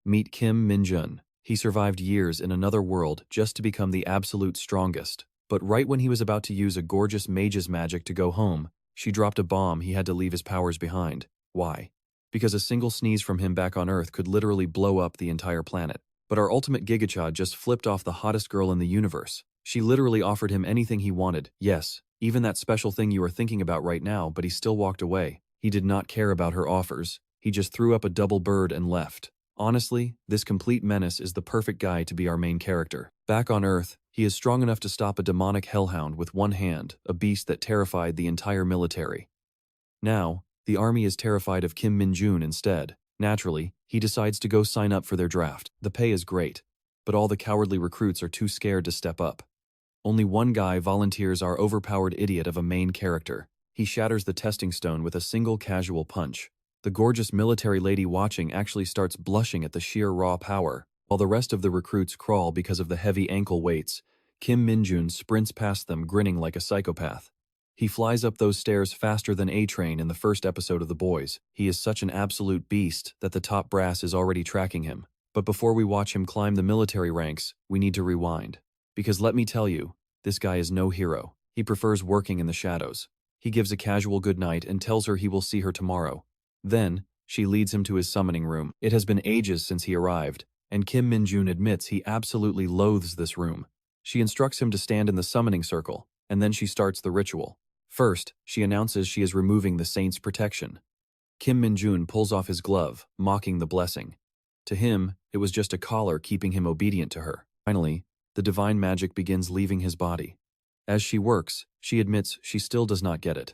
Meet Kim Min-jun. He survived years in another world just to become the absolute strongest. But right when he was about to use a gorgeous mage's magic to go home, she dropped a bomb. He had to leave his powers behind. Why? Because a single sneeze from him back on Earth could literally blow up the entire planet. But our ultimate Gigachad just flipped off the hottest girl in the universe. She literally offered him anything he wanted. Yes, even that special thing you are thinking about right now, but he still walked away. He did not care about her offers. He just threw up a double bird and left. Honestly, this complete menace is the perfect guy to be our main character. Back on Earth, he is strong enough to stop a demonic hellhound with one hand, a beast that terrified the entire military. Now, the army is terrified of Kim Min-jun instead. Naturally, he decides to go sign up for their draft. The pay is great, but all the cowardly recruits are too scared to step up. Only one guy volunteers, our overpowered idiot of a main character. He shatters the testing stone with a single casual punch. The gorgeous military lady watching actually starts blushing at the sheer raw power. While the rest of the recruits crawl because of the heavy ankle weights, Kim Min-jun sprints past them grinning like a psychopath. He flies up those stairs faster than A-Train in the first episode of The Boys. He is such an absolute beast that the top brass is already tracking him. But before we watch him climb the military ranks, we need to rewind. Because let me tell you, this guy is no hero. He prefers working in the shadows. He gives a casual goodnight and tells her he will see her tomorrow. Then, she leads him to his summoning room. It has been ages since he arrived, and Kim Min-jun admits he absolutely loathes this room. She instructs him to stand in the summoning circle, and then she starts the ritual. First, she announces she is removing the saint's protection. Kim Min-jun pulls off his glove, mocking the blessing. To him, it was just a collar keeping him obedient to her. Finally, the divine magic begins leaving his body. As she works, she admits she still does not get it.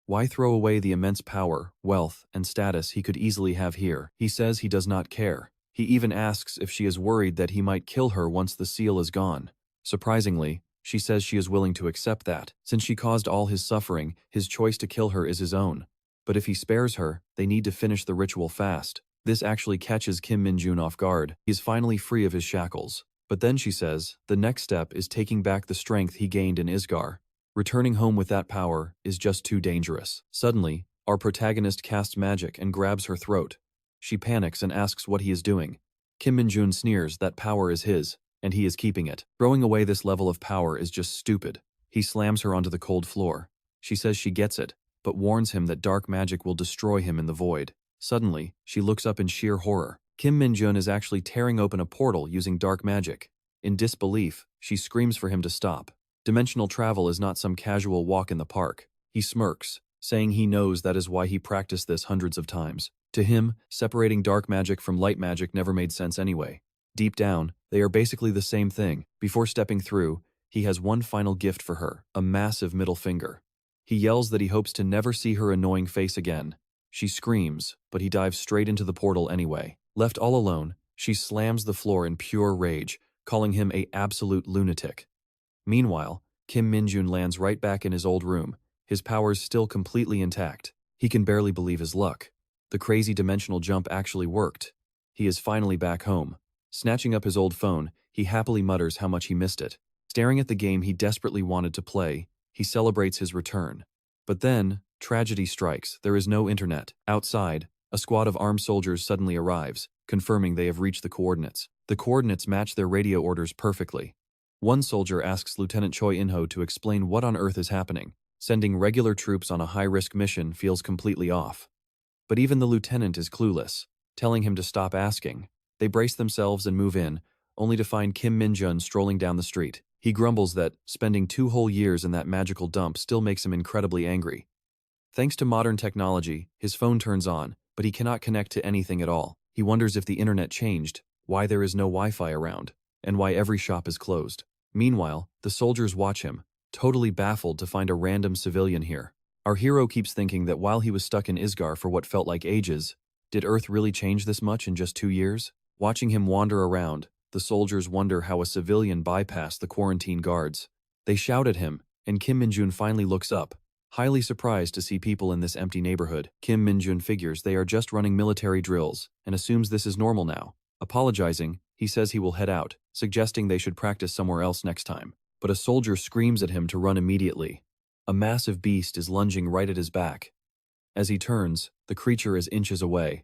Why throw away the immense power, wealth, and status he could easily have here? He says he does not care. He even asks if she is worried that he might kill her once the seal is gone. Surprisingly, she says she is willing to accept that. Since she caused all his suffering, his choice to kill her is his own. But if he spares her, they need to finish the ritual fast. This actually catches Kim Min-jun off guard. He is finally free of his shackles. But then she says, the next step is taking back the strength he gained in Isgar. Returning home with that power is just too dangerous. Suddenly, our protagonist casts magic and grabs her throat. She panics and asks what he is doing. Kim Min-jun sneers that power is his, and he is keeping it. Throwing away this level of power is just stupid. He slams her onto the cold floor. She says she gets it, but warns him that dark magic will destroy him in the void. Suddenly, she looks up in sheer horror. Kim Min-jun is actually tearing open a portal using dark magic. In disbelief, she screams for him to stop. Dimensional travel is not some casual walk in the park. He smirks, saying he knows that is why he practiced this hundreds of times. To him, separating dark magic from light magic never made sense anyway. Deep down, they are basically the same thing. Before stepping through, he has one final gift for her, a massive middle finger. He yells that he hopes to never see her annoying face again. She screams, but he dives straight into the portal anyway. Left all alone, she slams the floor in pure rage, calling him an absolute lunatic. Meanwhile, Kim Min-jun lands right back in his old room, his powers still completely intact. He can barely believe his luck. The crazy dimensional jump actually worked. He is finally back home. Snatching up his old phone, he happily mutters how much he missed it. Staring at the game he desperately wanted to play, he celebrates his return. But then, tragedy strikes. There is no internet. Outside, a squad of armed soldiers suddenly arrives, confirming they have reached the coordinates. The coordinates match their radio orders perfectly. One soldier asks Lieutenant Choi In-ho to explain what on earth is happening. Sending regular troops on a high-risk mission feels completely off. But even the lieutenant is clueless, telling him to stop asking. They brace themselves and move in, only to find Kim Min-jun strolling down the street. He grumbles that spending 2 whole years in that magical dump still makes him incredibly angry. Thanks to modern technology, his phone turns on, but he cannot connect to anything at all. He wonders if the internet changed, why there is no Wi-Fi around, and why every shop is closed. Meanwhile, the soldiers watch him, totally baffled to find a random civilian here. Our hero keeps thinking that while he was stuck in Isgar for what felt like ages, did Earth really change this much in just 2 years? Watching him wander around, the soldiers wonder how a civilian bypassed the quarantine guards. They shout at him, and Kim Min-jun finally looks up, highly surprised to see people in this empty neighborhood. Kim Min-jun figures they are just running military drills and assumes this is normal now. Apologizing, he says he will head out, suggesting they should practice somewhere else next time. But a soldier screams at him to run immediately. A massive beast is lunging right at his back. As he turns, the creature is inches away.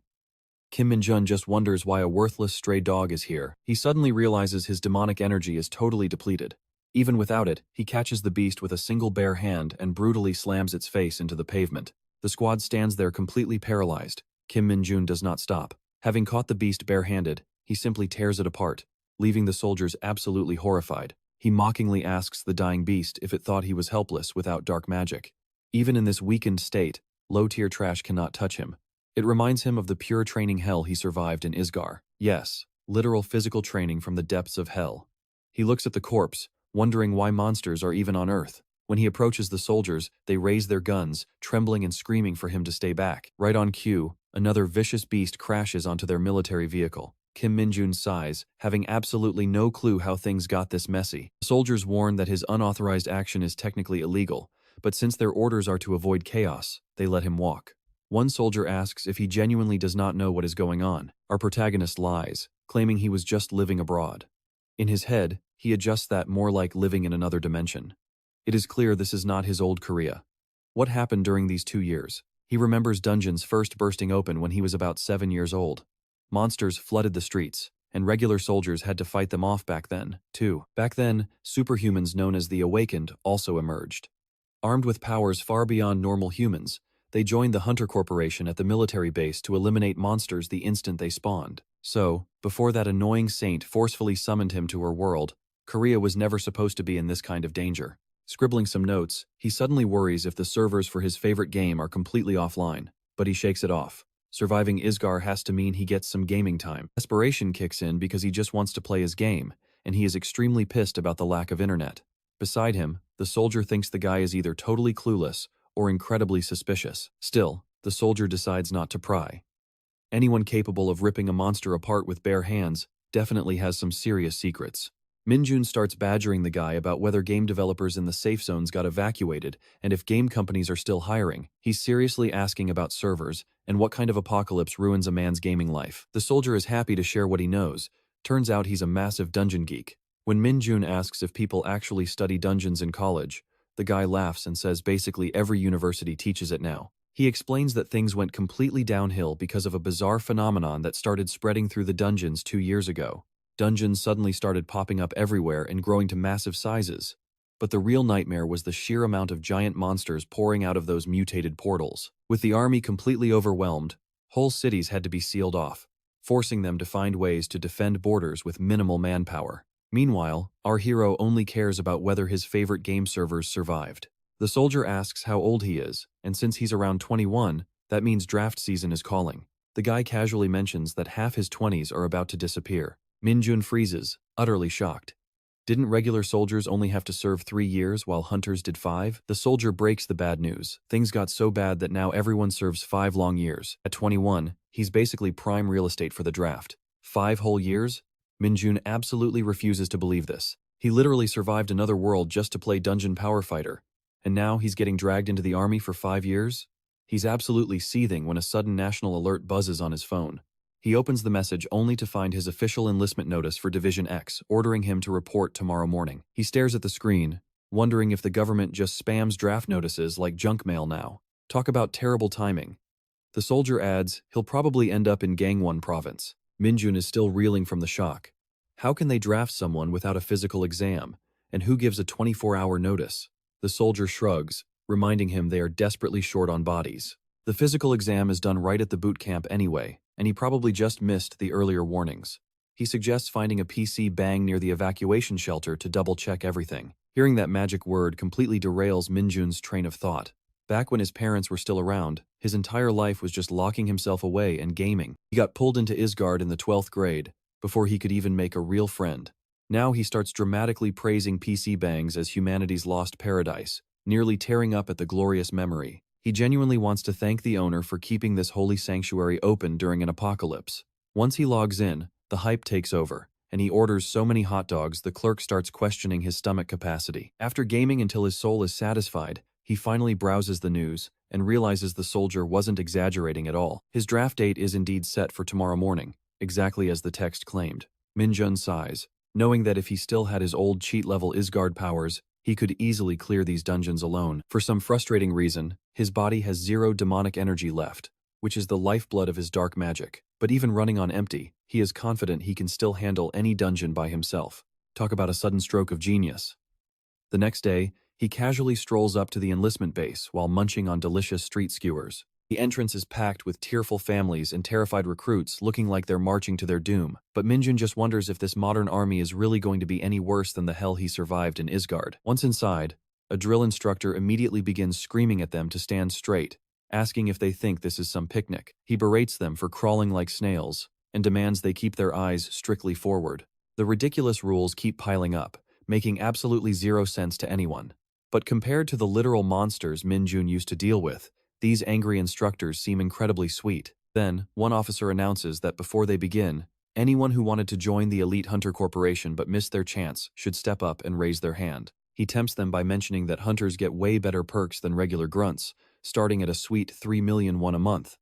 Kim Min-jun just wonders why a worthless stray dog is here. He suddenly realizes his demonic energy is totally depleted. Even without it, he catches the beast with a single bare hand and brutally slams its face into the pavement. The squad stands there completely paralyzed. Kim Min-jun does not stop. Having caught the beast barehanded, he simply tears it apart, leaving the soldiers absolutely horrified. He mockingly asks the dying beast if it thought he was helpless without dark magic. Even in this weakened state, low-tier trash cannot touch him. It reminds him of the pure training hell he survived in Isgar. Yes, literal physical training from the depths of hell. He looks at the corpse, wondering why monsters are even on Earth. When he approaches the soldiers, they raise their guns, trembling and screaming for him to stay back. Right on cue, another vicious beast crashes onto their military vehicle. Kim Min-jun sighs, having absolutely no clue how things got this messy. The soldiers warn that his unauthorized action is technically illegal, but since their orders are to avoid chaos, they let him walk. One soldier asks if he genuinely does not know what is going on. Our protagonist lies, claiming he was just living abroad. In his head, he adjusts that more like living in another dimension. It is clear this is not his old Korea. What happened during these 2 years? He remembers dungeons first bursting open when he was about 7 years old. Monsters flooded the streets, and regular soldiers had to fight them off back then, too. Back then, superhumans known as the Awakened also emerged. Armed with powers far beyond normal humans, they joined the Hunter Corporation at the military base to eliminate monsters the instant they spawned. So, before that annoying saint forcefully summoned him to her world, Korea was never supposed to be in this kind of danger. Scribbling some notes, he suddenly worries if the servers for his favorite game are completely offline, but he shakes it off. Surviving Isgar has to mean he gets some gaming time. Desperation kicks in because he just wants to play his game, and he is extremely pissed about the lack of internet. Beside him, the soldier thinks the guy is either totally clueless or incredibly suspicious. Still, the soldier decides not to pry. Anyone capable of ripping a monster apart with bare hands definitely has some serious secrets. Min-jun starts badgering the guy about whether game developers in the safe zones got evacuated and if game companies are still hiring. He's seriously asking about servers and what kind of apocalypse ruins a man's gaming life. The soldier is happy to share what he knows. Turns out he's a massive dungeon geek. When Min-jun asks if people actually study dungeons in college, the guy laughs and says basically every university teaches it now. He explains that things went completely downhill because of a bizarre phenomenon that started spreading through the dungeons 2 years ago. Dungeons suddenly started popping up everywhere and growing to massive sizes. But the real nightmare was the sheer amount of giant monsters pouring out of those mutated portals. With the army completely overwhelmed, whole cities had to be sealed off, forcing them to find ways to defend borders with minimal manpower. Meanwhile, our hero only cares about whether his favorite game servers survived. The soldier asks how old he is, and since he's around 21, that means draft season is calling. The guy casually mentions that half his 20s are about to disappear. Min-jun freezes, utterly shocked. Didn't regular soldiers only have to serve 3 years while hunters did 5? The soldier breaks the bad news. Things got so bad that now everyone serves 5 long years. At 21, he's basically prime real estate for the draft. 5 whole years? Min-jun absolutely refuses to believe this. He literally survived another world just to play Dungeon Power Fighter. And now he's getting dragged into the army for 5 years? He's absolutely seething when a sudden national alert buzzes on his phone. He opens the message only to find his official enlistment notice for Division X, ordering him to report tomorrow morning. He stares at the screen, wondering if the government just spams draft notices like junk mail now. Talk about terrible timing. The soldier adds he'll probably end up in Gangwon province. Min-jun is still reeling from the shock. How can they draft someone without a physical exam? And who gives a 24-hour notice? The soldier shrugs, reminding him they are desperately short on bodies. The physical exam is done right at the boot camp anyway, and he probably just missed the earlier warnings. He suggests finding a PC bang near the evacuation shelter to double-check everything. Hearing that magic word completely derails Min-jun's train of thought. Back when his parents were still around, his entire life was just locking himself away and gaming. He got pulled into Isgard in the 12th grade, before he could even make a real friend. Now he starts dramatically praising PC bangs as humanity's lost paradise, nearly tearing up at the glorious memory. He genuinely wants to thank the owner for keeping this holy sanctuary open during an apocalypse. Once he logs in, the hype takes over, and he orders so many hot dogs the clerk starts questioning his stomach capacity. After gaming until his soul is satisfied, he finally browses the news and realizes the soldier wasn't exaggerating at all. His draft date is indeed set for tomorrow morning, exactly as the text claimed. Min-jun sighs, knowing that if he still had his old cheat-level Isgard powers, he could easily clear these dungeons alone. For some frustrating reason, his body has 0 demonic energy left, which is the lifeblood of his dark magic. But even running on empty, he is confident he can still handle any dungeon by himself. Talk about a sudden stroke of genius. The next day, he casually strolls up to the enlistment base while munching on delicious street skewers. The entrance is packed with tearful families and terrified recruits looking like they're marching to their doom. But Minjun just wonders if this modern army is really going to be any worse than the hell he survived in Isgard. Once inside, a drill instructor immediately begins screaming at them to stand straight, asking if they think this is some picnic. He berates them for crawling like snails and demands they keep their eyes strictly forward. The ridiculous rules keep piling up, making absolutely zero sense to anyone. But compared to the literal monsters Minjun used to deal with, these angry instructors seem incredibly sweet. Then, one officer announces that before they begin, anyone who wanted to join the elite hunter corporation but missed their chance should step up and raise their hand. He tempts them by mentioning that hunters get way better perks than regular grunts, starting at a sweet 3 million won a month.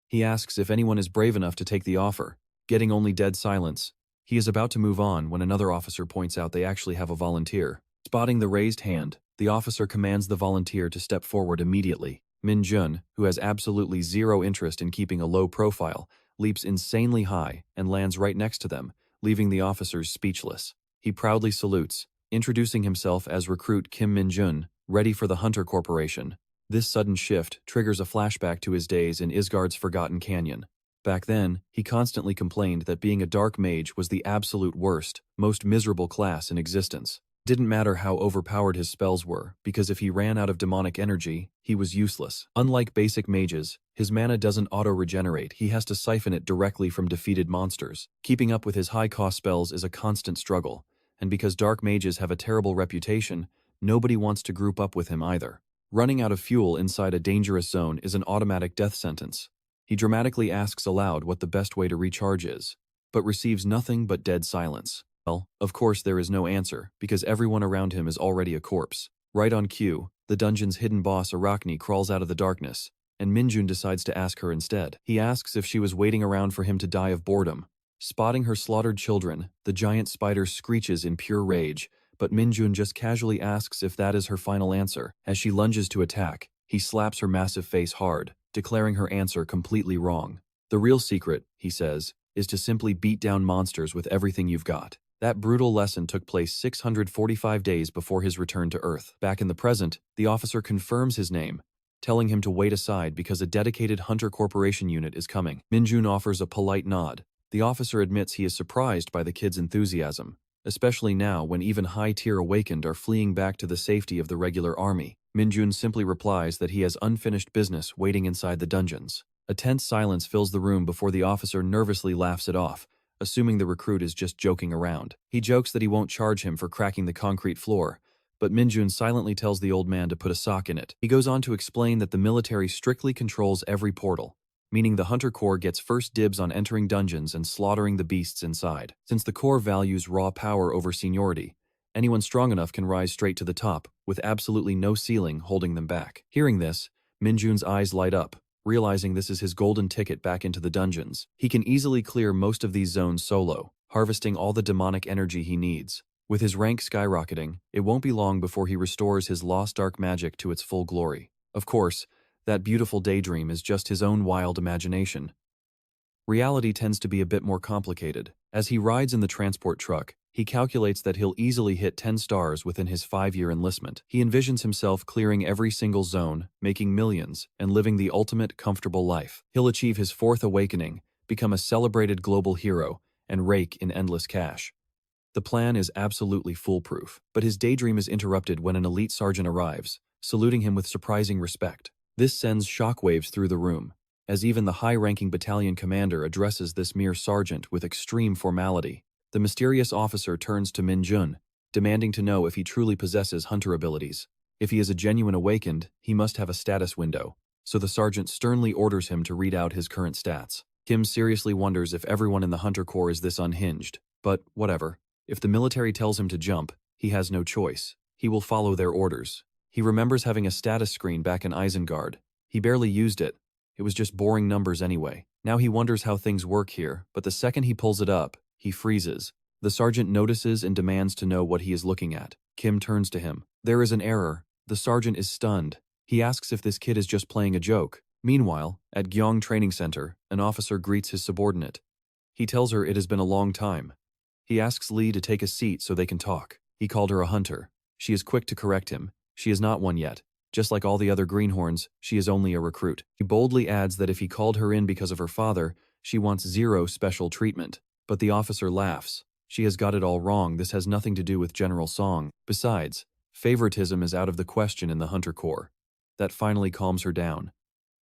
He asks if anyone is brave enough to take the offer, getting only dead silence. He is about to move on when another officer points out they actually have a volunteer. Spotting the raised hand, the officer commands the volunteer to step forward immediately. Minjun, who has absolutely zero interest in keeping a low profile, leaps insanely high and lands right next to them, leaving the officers speechless. He proudly salutes, introducing himself as recruit Kim Minjun, ready for the Hunter Corporation. This sudden shift triggers a flashback to his days in Isgard's Forgotten Canyon. Back then, he constantly complained that being a dark mage was the absolute worst, most miserable class in existence. Didn't matter how overpowered his spells were, because if he ran out of demonic energy, he was useless. Unlike basic mages, his mana doesn't auto-regenerate, he has to siphon it directly from defeated monsters. Keeping up with his high-cost spells is a constant struggle, and because dark mages have a terrible reputation, nobody wants to group up with him either. Running out of fuel inside a dangerous zone is an automatic death sentence. He dramatically asks aloud what the best way to recharge is, but receives nothing but dead silence. Well, of course there is no answer, because everyone around him is already a corpse. Right on cue, the dungeon's hidden boss Arachne crawls out of the darkness, and Minjun decides to ask her instead. He asks if she was waiting around for him to die of boredom. Spotting her slaughtered children, the giant spider screeches in pure rage, but Minjun just casually asks if that is her final answer. As she lunges to attack, he slaps her massive face hard, declaring her answer completely wrong. The real secret, he says, is to simply beat down monsters with everything you've got. That brutal lesson took place 645 days before his return to Earth. Back in the present, the officer confirms his name, telling him to wait aside because a dedicated Hunter Corporation unit is coming. Minjun offers a polite nod. The officer admits he is surprised by the kid's enthusiasm, especially now when even high-tier awakened are fleeing back to the safety of the regular army. Minjun simply replies that he has unfinished business waiting inside the dungeons. A tense silence fills the room before the officer nervously laughs it off, assuming the recruit is just joking around. He jokes that he won't charge him for cracking the concrete floor, but Minjun silently tells the old man to put a sock in it. He goes on to explain that the military strictly controls every portal, meaning the Hunter Corps gets first dibs on entering dungeons and slaughtering the beasts inside. Since the Corps values raw power over seniority, anyone strong enough can rise straight to the top, with absolutely no ceiling holding them back. Hearing this, Minjun's eyes light up, realizing this is his golden ticket back into the dungeons. He can easily clear most of these zones solo, harvesting all the demonic energy he needs. With his rank skyrocketing, it won't be long before he restores his lost dark magic to its full glory. Of course, that beautiful daydream is just his own wild imagination. Reality tends to be a bit more complicated. As he rides in the transport truck, he calculates that he'll easily hit 10 stars within his 5-year enlistment. He envisions himself clearing every single zone, making millions, and living the ultimate comfortable life. He'll achieve his 4th awakening, become a celebrated global hero, and rake in endless cash. The plan is absolutely foolproof, but his daydream is interrupted when an elite sergeant arrives, saluting him with surprising respect. This sends shockwaves through the room, as even the high-ranking battalion commander addresses this mere sergeant with extreme formality. The mysterious officer turns to Minjun, demanding to know if he truly possesses hunter abilities. If he is a genuine awakened, he must have a status window, so the sergeant sternly orders him to read out his current stats. Kim seriously wonders if everyone in the Hunter Corps is this unhinged, but whatever. If the military tells him to jump, he has no choice. He will follow their orders. He remembers having a status screen back in Isengard. He barely used it. It was just boring numbers anyway. Now he wonders how things work here, but the second he pulls it up, he freezes. The sergeant notices and demands to know what he is looking at. Kim turns to him. There is an error. The sergeant is stunned. He asks if this kid is just playing a joke, Meanwhile, at Gyeong Training Center, an officer greets his subordinate. He tells her it has been a long time. He asks Lee to take a seat so they can talk. He called her a hunter. She is quick to correct him. She is not one yet. Just like all the other greenhorns, she is only a recruit. He boldly adds that if he called her in because of her father, she wants zero special treatment. But the officer laughs. She has got it all wrong. This has nothing to do with General Song. Besides, favoritism is out of the question in the Hunter Corps. That finally calms her down.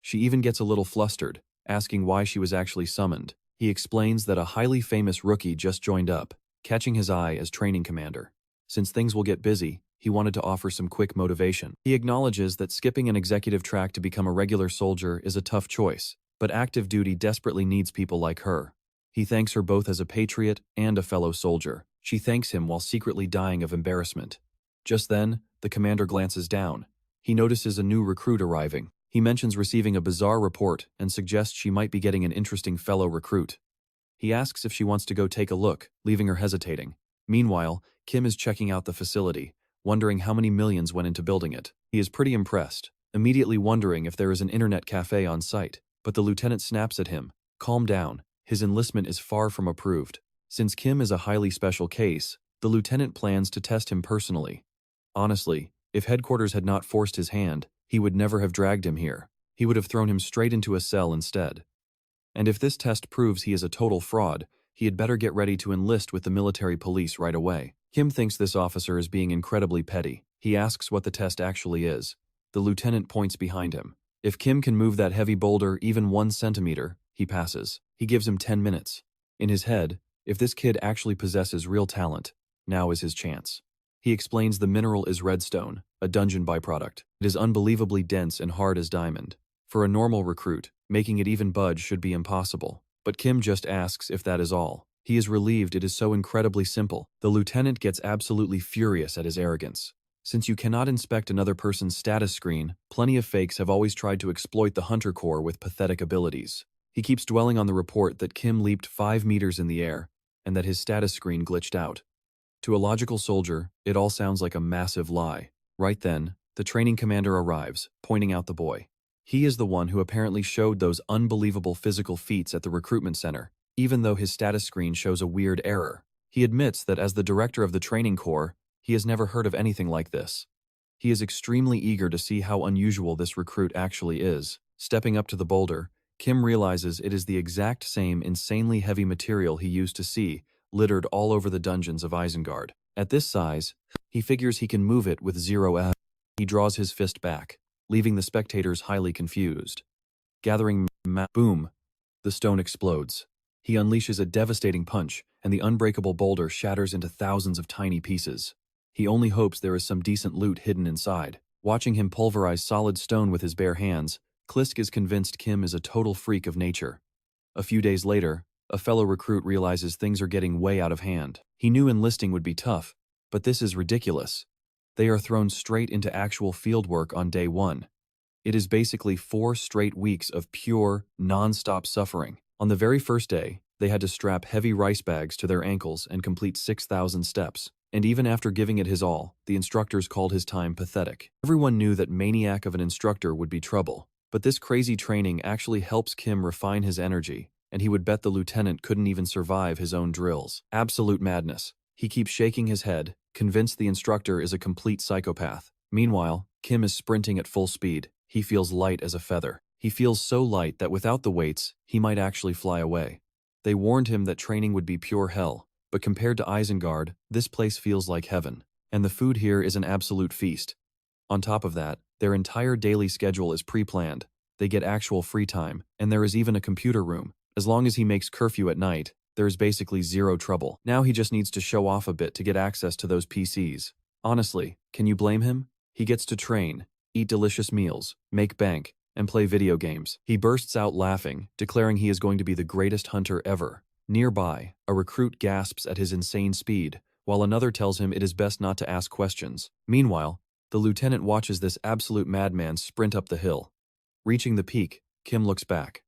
She even gets a little flustered, asking why she was actually summoned. He explains that a highly famous rookie just joined up, catching his eye as training commander. Since things will get busy, he wanted to offer some quick motivation. He acknowledges that skipping an executive track to become a regular soldier is a tough choice, but active duty desperately needs people like her. He thanks her both as a patriot and a fellow soldier. She thanks him while secretly dying of embarrassment. Just then, the commander glances down. He notices a new recruit arriving. He mentions receiving a bizarre report and suggests she might be getting an interesting fellow recruit. He asks if she wants to go take a look, leaving her hesitating. Meanwhile, Kim is checking out the facility, wondering how many millions went into building it. He is pretty impressed, immediately wondering if there is an internet cafe on site. But the lieutenant snaps at him. Calm down. His enlistment is far from approved. Since Kim is a highly special case, the lieutenant plans to test him personally. Honestly, if headquarters had not forced his hand, he would never have dragged him here. He would have thrown him straight into a cell instead. And if this test proves he is a total fraud, he had better get ready to enlist with the military police right away. Kim thinks this officer is being incredibly petty. He asks what the test actually is. The lieutenant points behind him. If Kim can move that heavy boulder even 1 centimeter, he passes. He gives him 10 minutes. In his head, if this kid actually possesses real talent, now is his chance. He explains the mineral is redstone, a dungeon byproduct. It is unbelievably dense and hard as diamond. For a normal recruit, making it even budge should be impossible. But Kim just asks if that is all. He is relieved it is so incredibly simple. The lieutenant gets absolutely furious at his arrogance. Since you cannot inspect another person's status screen, plenty of fakes have always tried to exploit the Hunter Corps with pathetic abilities. He keeps dwelling on the report that Kim leaped 5 meters in the air, and that his status screen glitched out. To a logical soldier, it all sounds like a massive lie. Right then, the training commander arrives, pointing out the boy. He is the one who apparently showed those unbelievable physical feats at the recruitment center, even though his status screen shows a weird error. He admits that as the director of the training corps, he has never heard of anything like this. He is extremely eager to see how unusual this recruit actually is. Stepping up to the boulder, Kim realizes it is the exact same insanely heavy material he used to see, littered all over the dungeons of Isengard. At this size, he figures he can move it with zero effort. He draws his fist back, leaving the spectators highly confused. Gathering boom, the stone explodes. He unleashes a devastating punch, and the unbreakable boulder shatters into thousands of tiny pieces. He only hopes there is some decent loot hidden inside. Watching him pulverize solid stone with his bare hands, Klisk is convinced Kim is a total freak of nature. A few days later, a fellow recruit realizes things are getting way out of hand. He knew enlisting would be tough, but this is ridiculous. They are thrown straight into actual field work on day 1. It is basically 4 straight weeks of pure, non-stop suffering. On the very first day, they had to strap heavy rice bags to their ankles and complete 6,000 steps. And even after giving it his all, the instructors called his time pathetic. Everyone knew that maniac of an instructor would be trouble. But this crazy training actually helps Kim refine his energy, and he would bet the lieutenant couldn't even survive his own drills. Absolute madness. He keeps shaking his head, convinced the instructor is a complete psychopath. Meanwhile, Kim is sprinting at full speed. He feels light as a feather. He feels so light that without the weights, he might actually fly away. They warned him that training would be pure hell, but compared to Isengard, this place feels like heaven. And the food here is an absolute feast. On top of that, their entire daily schedule is pre-planned. They get actual free time, and there is even a computer room. As long as he makes curfew at night, there is basically zero trouble. Now he just needs to show off a bit to get access to those PCs. Honestly, can you blame him? He gets to train, eat delicious meals, make bank, and play video games. He bursts out laughing, declaring he is going to be the greatest hunter ever. Nearby, a recruit gasps at his insane speed, while another tells him it is best not to ask questions. Meanwhile, the lieutenant watches this absolute madman sprint up the hill. Reaching the peak, Kim looks back.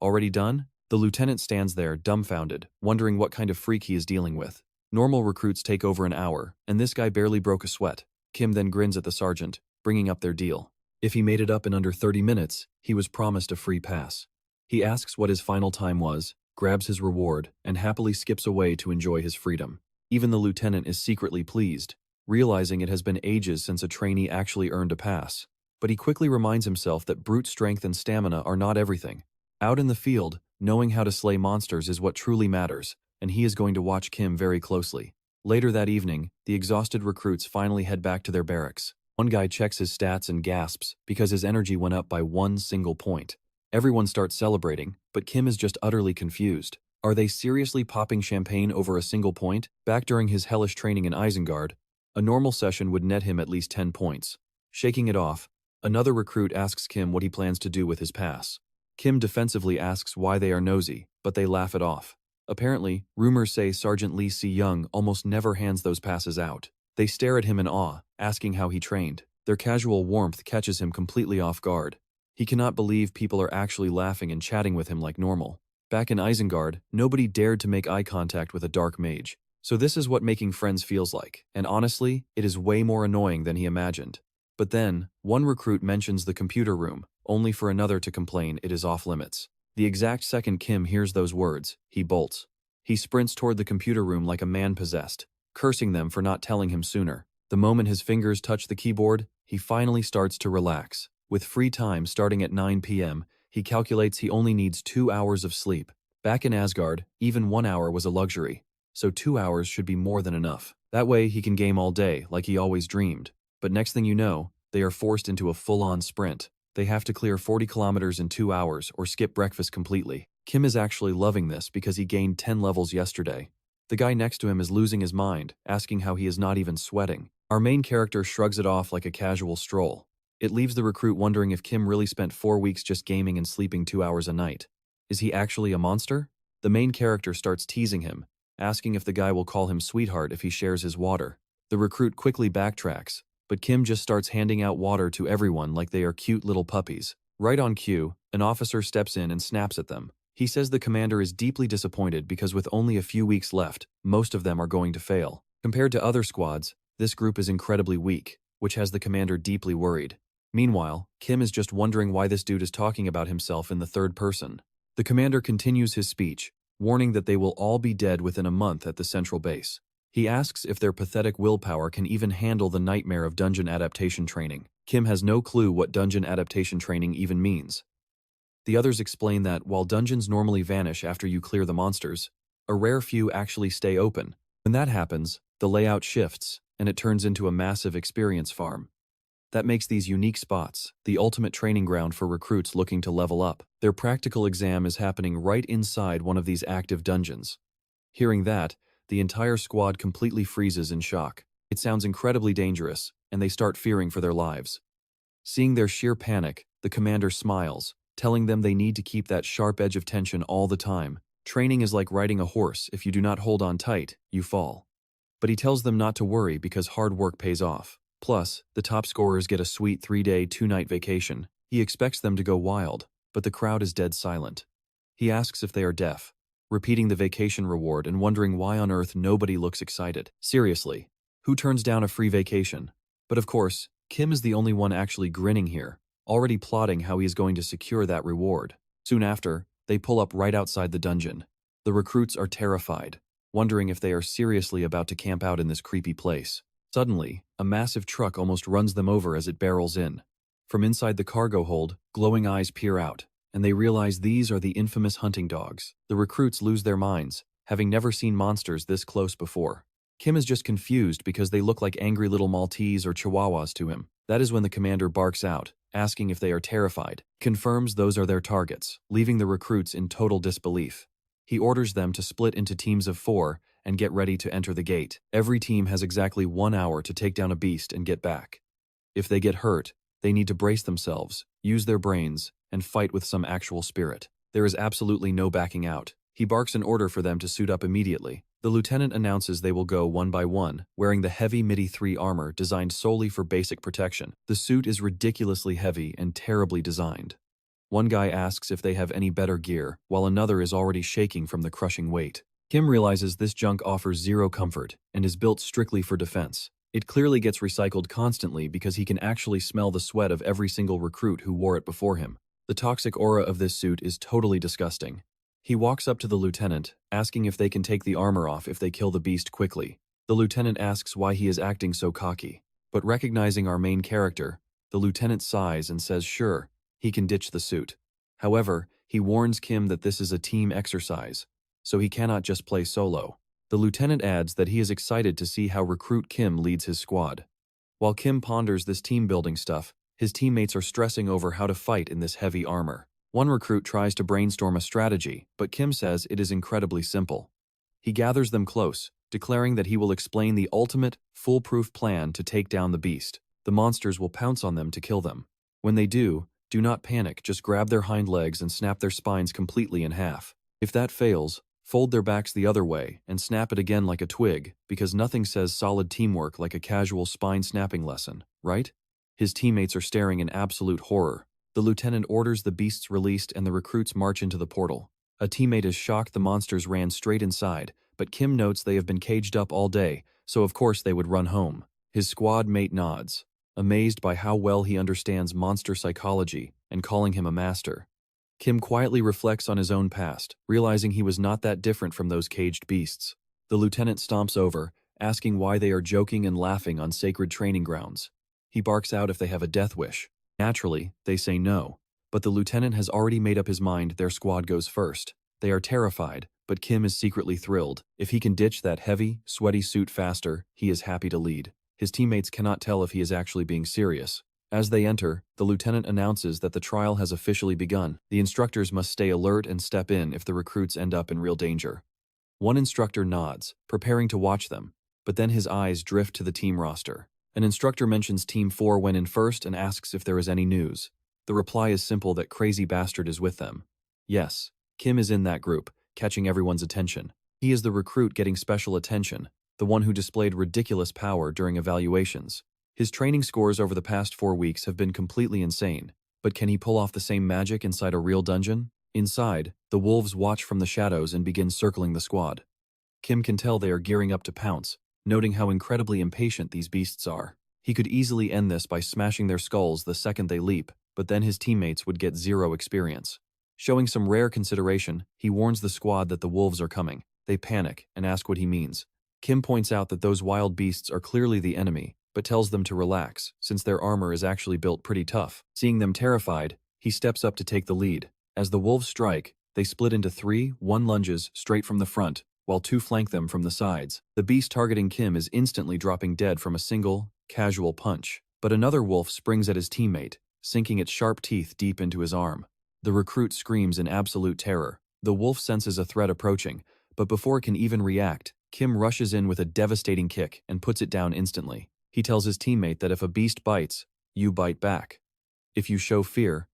Already done? The lieutenant stands there, dumbfounded, wondering what kind of freak he is dealing with. Normal recruits take over an hour, and this guy barely broke a sweat. Kim then grins at the sergeant, bringing up their deal. If he made it up in under 30 minutes, he was promised a free pass. He asks what his final time was, grabs his reward, and happily skips away to enjoy his freedom. Even the lieutenant is secretly pleased, realizing it has been ages since a trainee actually earned a pass. But he quickly reminds himself that brute strength and stamina are not everything. Out in the field, knowing how to slay monsters is what truly matters, and he is going to watch Kim very closely. Later that evening, the exhausted recruits finally head back to their barracks. One guy checks his stats and gasps because his energy went up by 1 single point. Everyone starts celebrating, but Kim is just utterly confused. Are they seriously popping champagne over a single point? Back during his hellish training in Isengard, a normal session would net him at least 10 points. Shaking it off, another recruit asks Kim what he plans to do with his pass. Kim defensively asks why they are nosy, but they laugh it off. Apparently, rumors say Sergeant Lee Si-young almost never hands those passes out. They stare at him in awe, asking how he trained. Their casual warmth catches him completely off guard. He cannot believe people are actually laughing and chatting with him like normal. Back in Isengard, nobody dared to make eye contact with a dark mage. So this is what making friends feels like, and honestly, it is way more annoying than he imagined. But then, one recruit mentions the computer room, only for another to complain it is off limits. The exact second Kim hears those words, he bolts. He sprints toward the computer room like a man possessed, cursing them for not telling him sooner. The moment his fingers touch the keyboard, he finally starts to relax. With free time starting at 9 p.m., he calculates he only needs 2 hours of sleep. Back in Asgard, even 1 hour was a luxury, so 2 hours should be more than enough. That way he can game all day like he always dreamed. But next thing you know, they are forced into a full-on sprint. They have to clear 40 kilometers in 2 hours or skip breakfast completely. Kim is actually loving this because he gained 10 levels yesterday. The guy next to him is losing his mind, asking how he is not even sweating. Our main character shrugs it off like a casual stroll. It leaves the recruit wondering if Kim really spent 4 weeks just gaming and sleeping 2 hours a night. Is he actually a monster? The main character starts teasing him, asking if the guy will call him sweetheart if he shares his water. The recruit quickly backtracks, but Kim just starts handing out water to everyone like they are cute little puppies. Right on cue, an officer steps in and snaps at them. He says the commander is deeply disappointed because with only a few weeks left, most of them are going to fail. Compared to other squads, this group is incredibly weak, which has the commander deeply worried. Meanwhile, Kim is just wondering why this dude is talking about himself in the third person. The commander continues his speech, warning that they will all be dead within a month at the central base. He asks if their pathetic willpower can even handle the nightmare of dungeon adaptation training. Kim has no clue what dungeon adaptation training even means. The others explain that while dungeons normally vanish after you clear the monsters, a rare few actually stay open. When that happens, the layout shifts, and it turns into a massive experience farm. That makes these unique spots the ultimate training ground for recruits looking to level up. Their practical exam is happening right inside one of these active dungeons. Hearing that, the entire squad completely freezes in shock. It sounds incredibly dangerous, and they start fearing for their lives. Seeing their sheer panic, the commander smiles, telling them they need to keep that sharp edge of tension all the time. Training is like riding a horse. If you do not hold on tight, you fall. But he tells them not to worry because hard work pays off. Plus, the top scorers get a sweet 3-day, 2-night vacation. He expects them to go wild, but the crowd is dead silent. He asks if they are deaf, repeating the vacation reward and wondering why on earth nobody looks excited. Seriously, who turns down a free vacation? But of course, Kim is the only one actually grinning here, already plotting how he is going to secure that reward. Soon after, they pull up right outside the dungeon. The recruits are terrified, wondering if they are seriously about to camp out in this creepy place. Suddenly, a massive truck almost runs them over as it barrels in. From inside the cargo hold, glowing eyes peer out, and they realize these are the infamous hunting dogs. The recruits lose their minds, having never seen monsters this close before. Kim is just confused because they look like angry little Maltese or Chihuahuas to him. That is when the commander barks out, asking if they are terrified, confirms those are their targets, leaving the recruits in total disbelief. He orders them to split into teams of 4 and get ready to enter the gate. Every team has exactly 1 hour to take down a beast and get back. If they get hurt, they need to brace themselves, use their brains, and fight with some actual spirit. There is absolutely no backing out. He barks an order for them to suit up immediately. The lieutenant announces they will go one by one, wearing the heavy MIDI-3 armor designed solely for basic protection. The suit is ridiculously heavy and terribly designed. One guy asks if they have any better gear, while another is already shaking from the crushing weight. Kim realizes this junk offers zero comfort and is built strictly for defense. It clearly gets recycled constantly because he can actually smell the sweat of every single recruit who wore it before him. The toxic aura of this suit is totally disgusting. He walks up to the lieutenant, asking if they can take the armor off if they kill the beast quickly. The lieutenant asks why he is acting so cocky. But recognizing our main character, the lieutenant sighs and says sure, he can ditch the suit. However, he warns Kim that this is a team exercise, so he cannot just play solo. The lieutenant adds that he is excited to see how Recruit Kim leads his squad. While Kim ponders this team-building stuff, his teammates are stressing over how to fight in this heavy armor. One recruit tries to brainstorm a strategy, but Kim says it is incredibly simple. He gathers them close, declaring that he will explain the ultimate, foolproof plan to take down the beast. The monsters will pounce on them to kill them. When they do not panic, just grab their hind legs and snap their spines completely in half. If that fails, fold their backs the other way and snap it again like a twig, because nothing says solid teamwork like a casual spine snapping lesson, right? His teammates are staring in absolute horror. The lieutenant orders the beasts released and the recruits march into the portal. A teammate is shocked the monsters ran straight inside, but Kim notes they have been caged up all day, so of course they would run home. His squad mate nods, amazed by how well he understands monster psychology and calling him a master. Kim quietly reflects on his own past, realizing he was not that different from those caged beasts. The lieutenant stomps over, asking why they are joking and laughing on sacred training grounds. He barks out if they have a death wish. Naturally, they say no, but the lieutenant has already made up his mind their squad goes first. They are terrified, but Kim is secretly thrilled. If he can ditch that heavy, sweaty suit faster, he is happy to lead. His teammates cannot tell if he is actually being serious. As they enter, the lieutenant announces that the trial has officially begun. The instructors must stay alert and step in if the recruits end up in real danger. One instructor nods, preparing to watch them, but then his eyes drift to the team roster. An instructor mentions Team 4 went in first and asks if there is any news. The reply is simple that Crazy Bastard is with them. Yes, Kim is in that group, catching everyone's attention. He is the recruit getting special attention, the one who displayed ridiculous power during evaluations. His training scores over the past 4 weeks have been completely insane, but can he pull off the same magic inside a real dungeon? Inside, the wolves watch from the shadows and begin circling the squad. Kim can tell they are gearing up to pounce, noting how incredibly impatient these beasts are. He could easily end this by smashing their skulls the second they leap, but then his teammates would get zero experience. Showing some rare consideration, he warns the squad that the wolves are coming. They panic and ask what he means. Kim points out that those wild beasts are clearly the enemy, but tells them to relax, since their armor is actually built pretty tough. Seeing them terrified, he steps up to take the lead. As the wolves strike, they split into 3-1 lunges straight from the front, while 2 flank them from the sides. The beast targeting Kim is instantly dropping dead from a single, casual punch. But another wolf springs at his teammate, sinking its sharp teeth deep into his arm. The recruit screams in absolute terror. The wolf senses a threat approaching, but before it can even react, Kim rushes in with a devastating kick and puts it down instantly. He tells his teammate that if a beast bites, you bite back. If you show fear,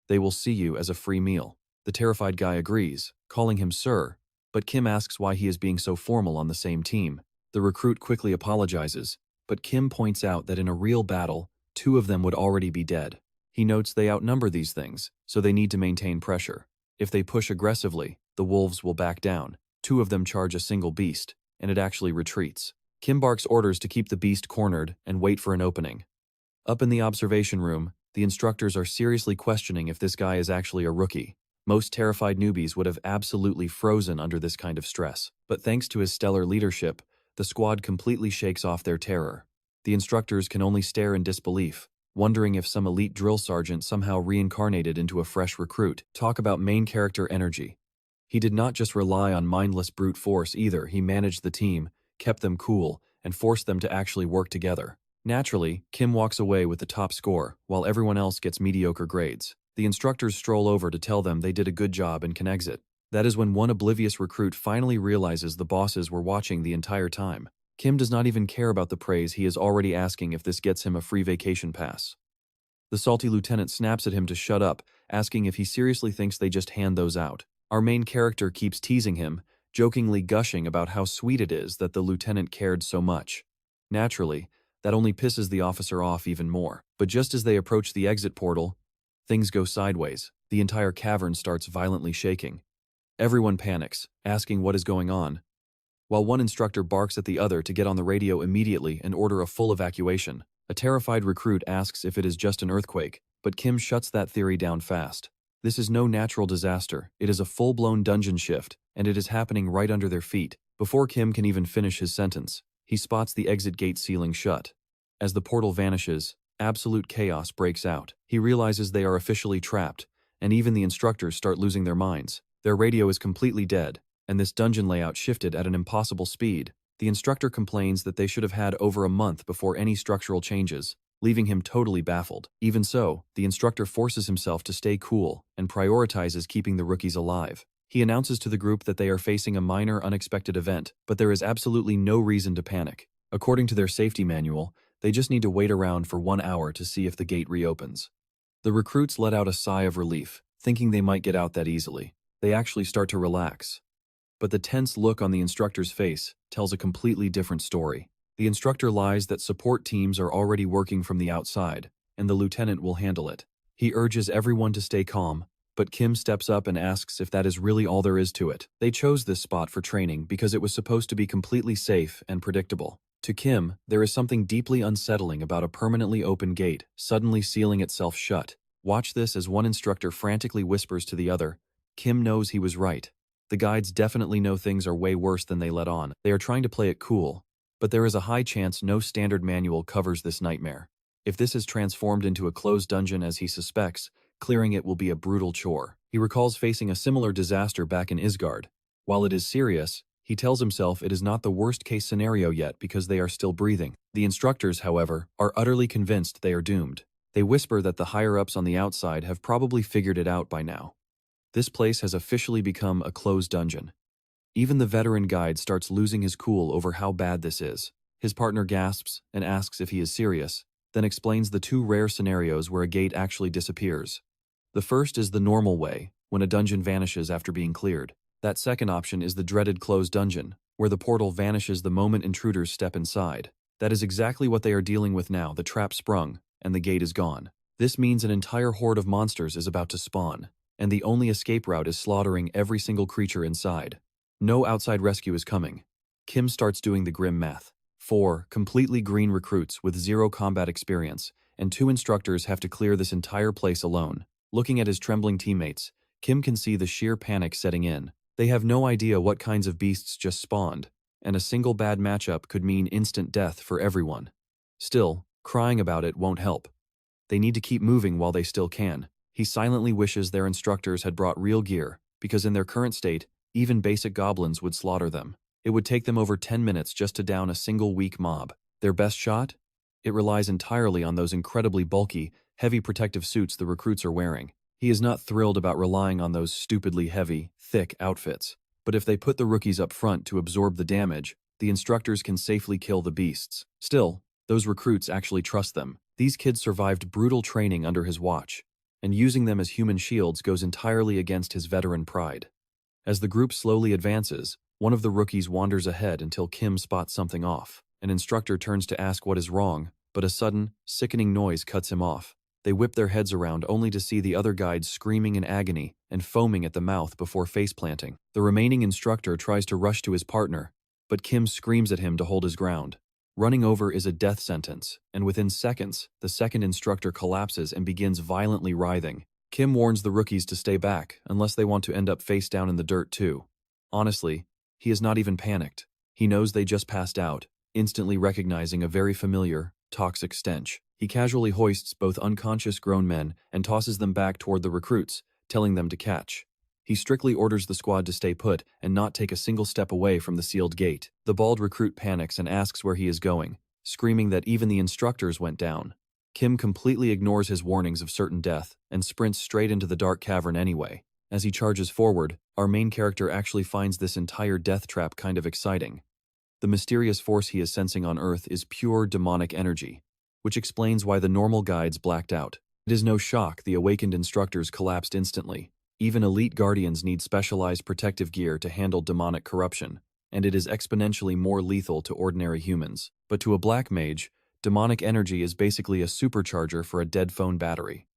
they will see you as a free meal. The terrified guy agrees, calling him sir, but Kim asks why he is being so formal on the same team. The recruit quickly apologizes, but Kim points out that in a real battle, 2 of them would already be dead. He notes they outnumber these things, so they need to maintain pressure. If they push aggressively, the wolves will back down. 2 of them charge a single beast, and it actually retreats. Kim barks orders to keep the beast cornered and wait for an opening. Up in the observation room, the instructors are seriously questioning if this guy is actually a rookie. Most terrified newbies would have absolutely frozen under this kind of stress. But thanks to his stellar leadership, the squad completely shakes off their terror. The instructors can only stare in disbelief, wondering if some elite drill sergeant somehow reincarnated into a fresh recruit. Talk about main character energy. He did not just rely on mindless brute force either. He managed the team, kept them cool, and forced them to actually work together. Naturally, Kim walks away with the top score, while everyone else gets mediocre grades. The instructors stroll over to tell them they did a good job and can exit. That is when one oblivious recruit finally realizes the bosses were watching the entire time. Kim does not even care about the praise. He is already asking if this gets him a free vacation pass. The salty lieutenant snaps at him to shut up, asking if he seriously thinks they just hand those out. Our main character keeps teasing him, jokingly gushing about how sweet it is that the lieutenant cared so much. Naturally, that only pisses the officer off even more. But just as they approach the exit portal, things go sideways. The entire cavern starts violently shaking. Everyone panics, asking what is going on. while one instructor barks at the other to get on the radio immediately and order a full evacuation. A terrified recruit asks if it is just an earthquake, but Kim shuts that theory down fast. This is no natural disaster, it is a full-blown dungeon shift, and it is happening right under their feet. Before Kim can even finish his sentence, he spots the exit gate sealing shut. As the portal vanishes, absolute chaos breaks out. He realizes they are officially trapped, and even the instructors start losing their minds. Their radio is completely dead, and this dungeon layout shifted at an impossible speed. The instructor complains that they should have had over a month before any structural changes, leaving him totally baffled. Even so, the instructor forces himself to stay cool and prioritizes keeping the rookies alive. He announces to the group that they are facing a minor unexpected event, but there is absolutely no reason to panic. According to their safety manual, they just need to wait around for 1 hour to see if the gate reopens. The recruits let out a sigh of relief, thinking they might get out that easily. They actually start to relax. But the tense look on the instructor's face tells a completely different story. The instructor lies that support teams are already working from the outside, and the lieutenant will handle it. He urges everyone to stay calm, but Kim steps up and asks if that is really all there is to it. They chose this spot for training because it was supposed to be completely safe and predictable. To Kim, there is something deeply unsettling about a permanently open gate suddenly sealing itself shut. Watch this as one instructor frantically whispers to the other. Kim knows he was right. The guides definitely know things are way worse than they let on. They are trying to play it cool, but there is a high chance no standard manual covers this nightmare. If this is transformed into a closed dungeon as he suspects, clearing it will be a brutal chore. He recalls facing a similar disaster back in Isgard. While it is serious, he tells himself it is not the worst-case scenario yet because they are still breathing. The instructors, however, are utterly convinced they are doomed. They whisper that the higher-ups on the outside have probably figured it out by now. This place has officially become a closed dungeon. Even the veteran guide starts losing his cool over how bad this is. His partner gasps and asks if he is serious, then explains the two rare scenarios where a gate actually disappears. The first is the normal way, when a dungeon vanishes after being cleared. That second option is the dreaded closed dungeon, where the portal vanishes the moment intruders step inside. That is exactly what they are dealing with now. The trap sprung, and the gate is gone. This means an entire horde of monsters is about to spawn, and the only escape route is slaughtering every single creature inside. No outside rescue is coming. Kim starts doing the grim math. 4 completely green recruits with 0 combat experience, and 2 instructors have to clear this entire place alone. Looking at his trembling teammates, Kim can see the sheer panic setting in. They have no idea what kinds of beasts just spawned, and a single bad matchup could mean instant death for everyone. Still, crying about it won't help. They need to keep moving while they still can. He silently wishes their instructors had brought real gear, because in their current state, even basic goblins would slaughter them. It would take them over 10 minutes just to down a single weak mob. Their best shot? It relies entirely on those incredibly bulky, heavy protective suits the recruits are wearing. He is not thrilled about relying on those stupidly heavy, thick outfits. But if they put the rookies up front to absorb the damage, the instructors can safely kill the beasts. Still, those recruits actually trust them. These kids survived brutal training under his watch, and using them as human shields goes entirely against his veteran pride. As the group slowly advances, one of the rookies wanders ahead until Kim spots something off. An instructor turns to ask what is wrong, but a sudden, sickening noise cuts him off. They whip their heads around only to see the other guides screaming in agony and foaming at the mouth before face-planting. The remaining instructor tries to rush to his partner, but Kim screams at him to hold his ground. Running over is a death sentence, and within seconds, the second instructor collapses and begins violently writhing. Kim warns the rookies to stay back unless they want to end up face down in the dirt too. Honestly, he is not even panicked. He knows they just passed out, instantly recognizing a very familiar, toxic stench. He casually hoists both unconscious grown men and tosses them back toward the recruits, telling them to catch. He strictly orders the squad to stay put and not take a single step away from the sealed gate. The bald recruit panics and asks where he is going, screaming that even the instructors went down. Kim completely ignores his warnings of certain death and sprints straight into the dark cavern anyway. As he charges forward, our main character actually finds this entire death trap kind of exciting. The mysterious force he is sensing on Earth is pure demonic energy, which explains why the normal guides blacked out. It is no shock the awakened instructors collapsed instantly. Even elite guardians need specialized protective gear to handle demonic corruption, and it is exponentially more lethal to ordinary humans. But to a black mage, demonic energy is basically a supercharger for a dead phone battery.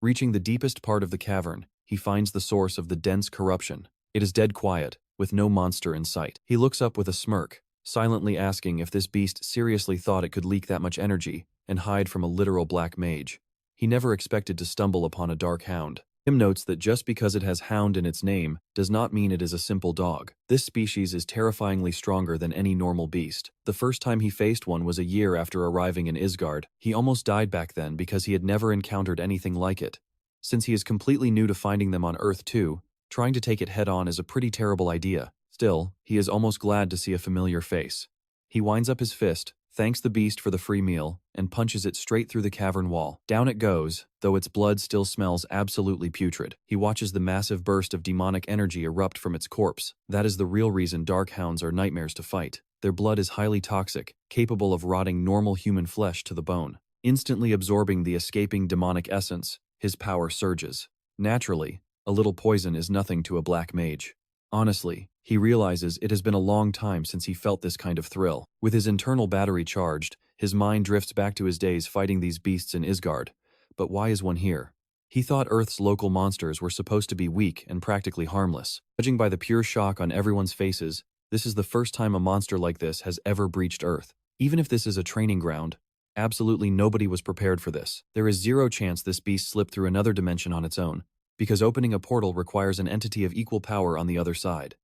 Reaching the deepest part of the cavern, he finds the source of the dense corruption. It is dead quiet, with no monster in sight. He looks up with a smirk, silently asking if this beast seriously thought it could leak that much energy and hide from a literal black mage. He never expected to stumble upon a dark hound. Kim notes that just because it has hound in its name does not mean it is a simple dog. This species is terrifyingly stronger than any normal beast. The first time he faced one was a year after arriving in Isgard. He almost died back then because he had never encountered anything like it. Since he is completely new to finding them on Earth too, trying to take it head-on is a pretty terrible idea. Still, he is almost glad to see a familiar face. He winds up his fist, thanks the beast for the free meal, and punches it straight through the cavern wall. Down it goes, though its blood still smells absolutely putrid. He watches the massive burst of demonic energy erupt from its corpse. That is the real reason dark hounds are nightmares to fight. Their blood is highly toxic, capable of rotting normal human flesh to the bone. Instantly absorbing the escaping demonic essence, his power surges. Naturally, a little poison is nothing to a black mage. Honestly, he realizes it has been a long time since he felt this kind of thrill. With his internal battery charged, his mind drifts back to his days fighting these beasts in Isgard. But why is one here? He thought Earth's local monsters were supposed to be weak and practically harmless. Judging by the pure shock on everyone's faces, this is the first time a monster like this has ever breached Earth. Even if this is a training ground, absolutely nobody was prepared for this. There is zero chance this beast slipped through another dimension on its own, because opening a portal requires an entity of equal power on the other side.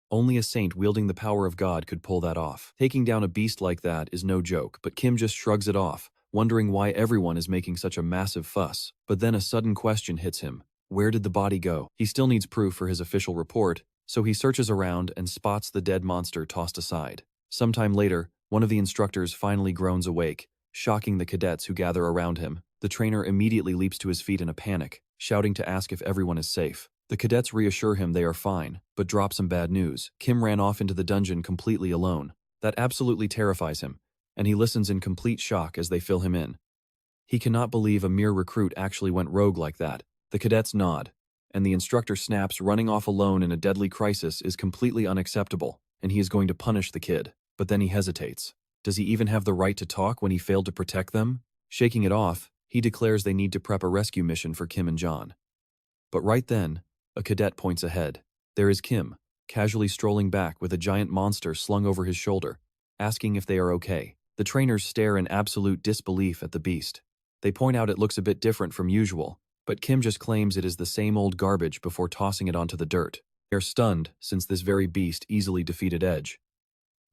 Only a saint wielding the power of God could pull that off. Taking down a beast like that is no joke, but Kim just shrugs it off, wondering why everyone is making such a massive fuss. But then a sudden question hits him. Where did the body go? He still needs proof for his official report, so he searches around and spots the dead monster tossed aside. Sometime later, one of the instructors finally groans awake, shocking the cadets who gather around him. The trainer immediately leaps to his feet in a panic, shouting to ask if everyone is safe. The cadets reassure him they are fine, but drop some bad news. Kim ran off into the dungeon completely alone. That absolutely terrifies him, and he listens in complete shock as they fill him in. He cannot believe a mere recruit actually went rogue like that. The cadets nod, and the instructor snaps running off alone in a deadly crisis is completely unacceptable, and he is going to punish the kid. But then he hesitates. Does he even have the right to talk when he failed to protect them? Shaking it off, he declares they need to prep a rescue mission for Kim and John. But right then, a cadet points ahead. There is Kim, casually strolling back with a giant monster slung over his shoulder, asking if they are okay. The trainers stare in absolute disbelief at the beast. They point out it looks a bit different from usual, but Kim just claims it is the same old garbage before tossing it onto the dirt. They are stunned since this very beast easily defeated Edge.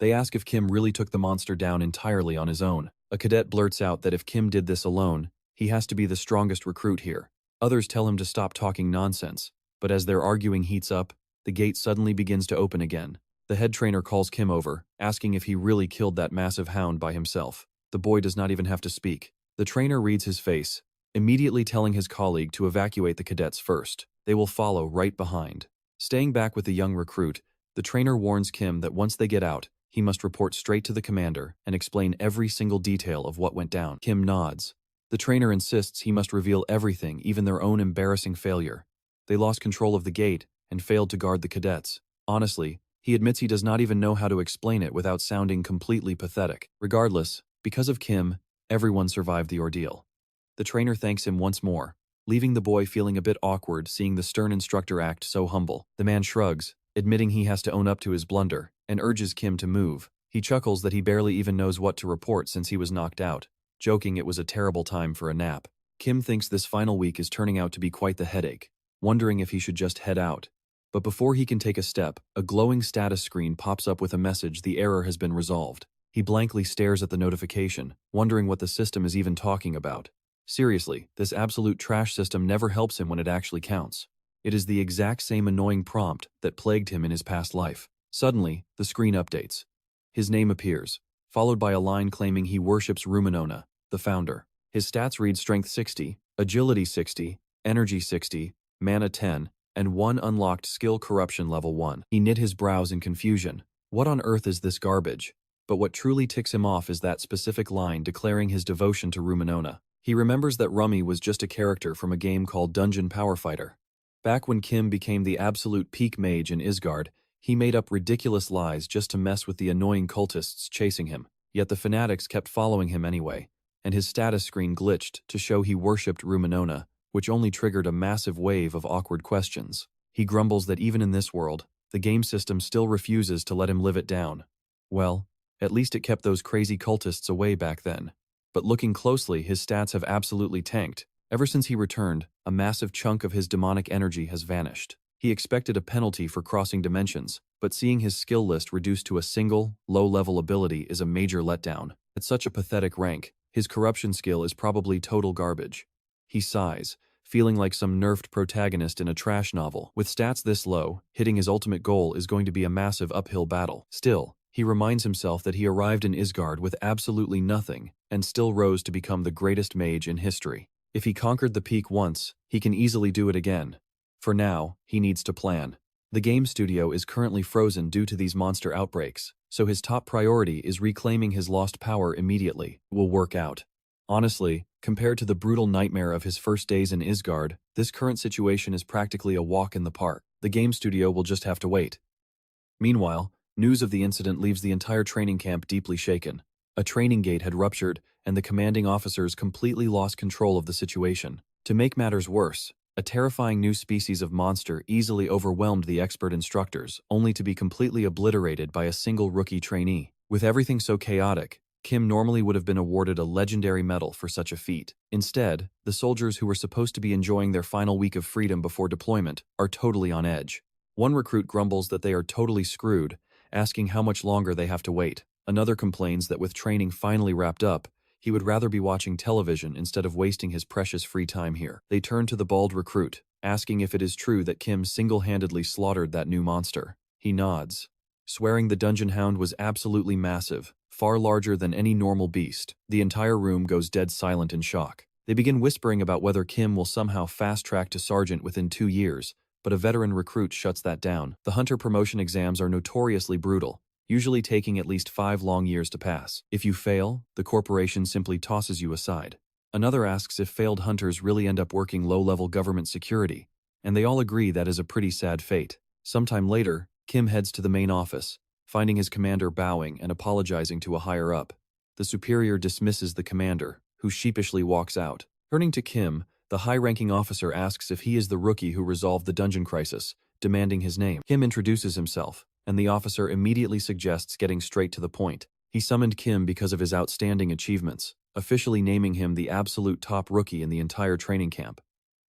They ask if Kim really took the monster down entirely on his own. A cadet blurts out that if Kim did this alone, he has to be the strongest recruit here. Others tell him to stop talking nonsense, but as their arguing heats up, the gate suddenly begins to open again. The head trainer calls Kim over, asking if he really killed that massive hound by himself. The boy does not even have to speak. The trainer reads his face, immediately telling his colleague to evacuate the cadets first. They will follow right behind. Staying back with the young recruit, the trainer warns Kim that once they get out, he must report straight to the commander and explain every single detail of what went down. Kim nods. The trainer insists he must reveal everything, even their own embarrassing failure. They lost control of the gate and failed to guard the cadets. Honestly, he admits he does not even know how to explain it without sounding completely pathetic. Regardless, because of Kim, everyone survived the ordeal. The trainer thanks him once more, leaving the boy feeling a bit awkward seeing the stern instructor act so humble. The man shrugs, admitting he has to own up to his blunder, and urges Kim to move. He chuckles that he barely even knows what to report since he was knocked out, joking it was a terrible time for a nap. Kim thinks this final week is turning out to be quite the headache, wondering if he should just head out. But before he can take a step, a glowing status screen pops up with a message the error has been resolved. He blankly stares at the notification, wondering what the system is even talking about. Seriously, this absolute trash system never helps him when it actually counts. It is the exact same annoying prompt that plagued him in his past life. Suddenly, the screen updates. His name appears, followed by a line claiming he worships Ruminona, the founder. His stats read Strength 60, Agility 60, Energy 60, Mana 10, and 1 unlocked Skill Corruption Level 1. He knit his brows in confusion. What on earth is this garbage? But what truly ticks him off is that specific line declaring his devotion to Ruminona. He remembers that Rummy was just a character from a game called Dungeon Power Fighter. Back when Kim became the absolute peak mage in Isgard, he made up ridiculous lies just to mess with the annoying cultists chasing him. Yet the fanatics kept following him anyway, and his status screen glitched to show he worshipped Ruminona, which only triggered a massive wave of awkward questions. He grumbles that even in this world, the game system still refuses to let him live it down. Well, at least it kept those crazy cultists away back then. But looking closely, his stats have absolutely tanked. Ever since he returned, a massive chunk of his demonic energy has vanished. He expected a penalty for crossing dimensions, but seeing his skill list reduced to a single, low-level ability is a major letdown. At such a pathetic rank, his corruption skill is probably total garbage. He sighs, feeling like some nerfed protagonist in a trash novel. With stats this low, hitting his ultimate goal is going to be a massive uphill battle. Still, he reminds himself that he arrived in Isgard with absolutely nothing and still rose to become the greatest mage in history. If he conquered the peak once, he can easily do it again. For now, he needs to plan. The game studio is currently frozen due to these monster outbreaks, so his top priority is reclaiming his lost power immediately. It will work out. Honestly, compared to the brutal nightmare of his first days in Isgard, this current situation is practically a walk in the park. The game studio will just have to wait. Meanwhile, news of the incident leaves the entire training camp deeply shaken. A training gate had ruptured, and the commanding officers completely lost control of the situation. To make matters worse, a terrifying new species of monster easily overwhelmed the expert instructors, only to be completely obliterated by a single rookie trainee. With everything so chaotic, Kim normally would have been awarded a legendary medal for such a feat. Instead, the soldiers who were supposed to be enjoying their final week of freedom before deployment are totally on edge. One recruit grumbles that they are totally screwed, asking how much longer they have to wait. Another complains that with training finally wrapped up, he would rather be watching television instead of wasting his precious free time here. They turn to the bald recruit, asking if it is true that Kim single-handedly slaughtered that new monster. He nods, swearing the dungeon hound was absolutely massive, far larger than any normal beast. The entire room goes dead silent in shock. They begin whispering about whether Kim will somehow fast-track to sergeant within 2 years, but a veteran recruit shuts that down. The hunter promotion exams are notoriously brutal, usually taking at least 5 long years to pass. If you fail, the corporation simply tosses you aside. Another asks if failed hunters really end up working low-level government security, and they all agree that is a pretty sad fate. Sometime later, Kim heads to the main office, finding his commander bowing and apologizing to a higher-up. The superior dismisses the commander, who sheepishly walks out. Turning to Kim, the high-ranking officer asks if he is the rookie who resolved the dungeon crisis, demanding his name. Kim introduces himself, and the officer immediately suggests getting straight to the point. He summoned Kim because of his outstanding achievements, officially naming him the absolute top rookie in the entire training camp.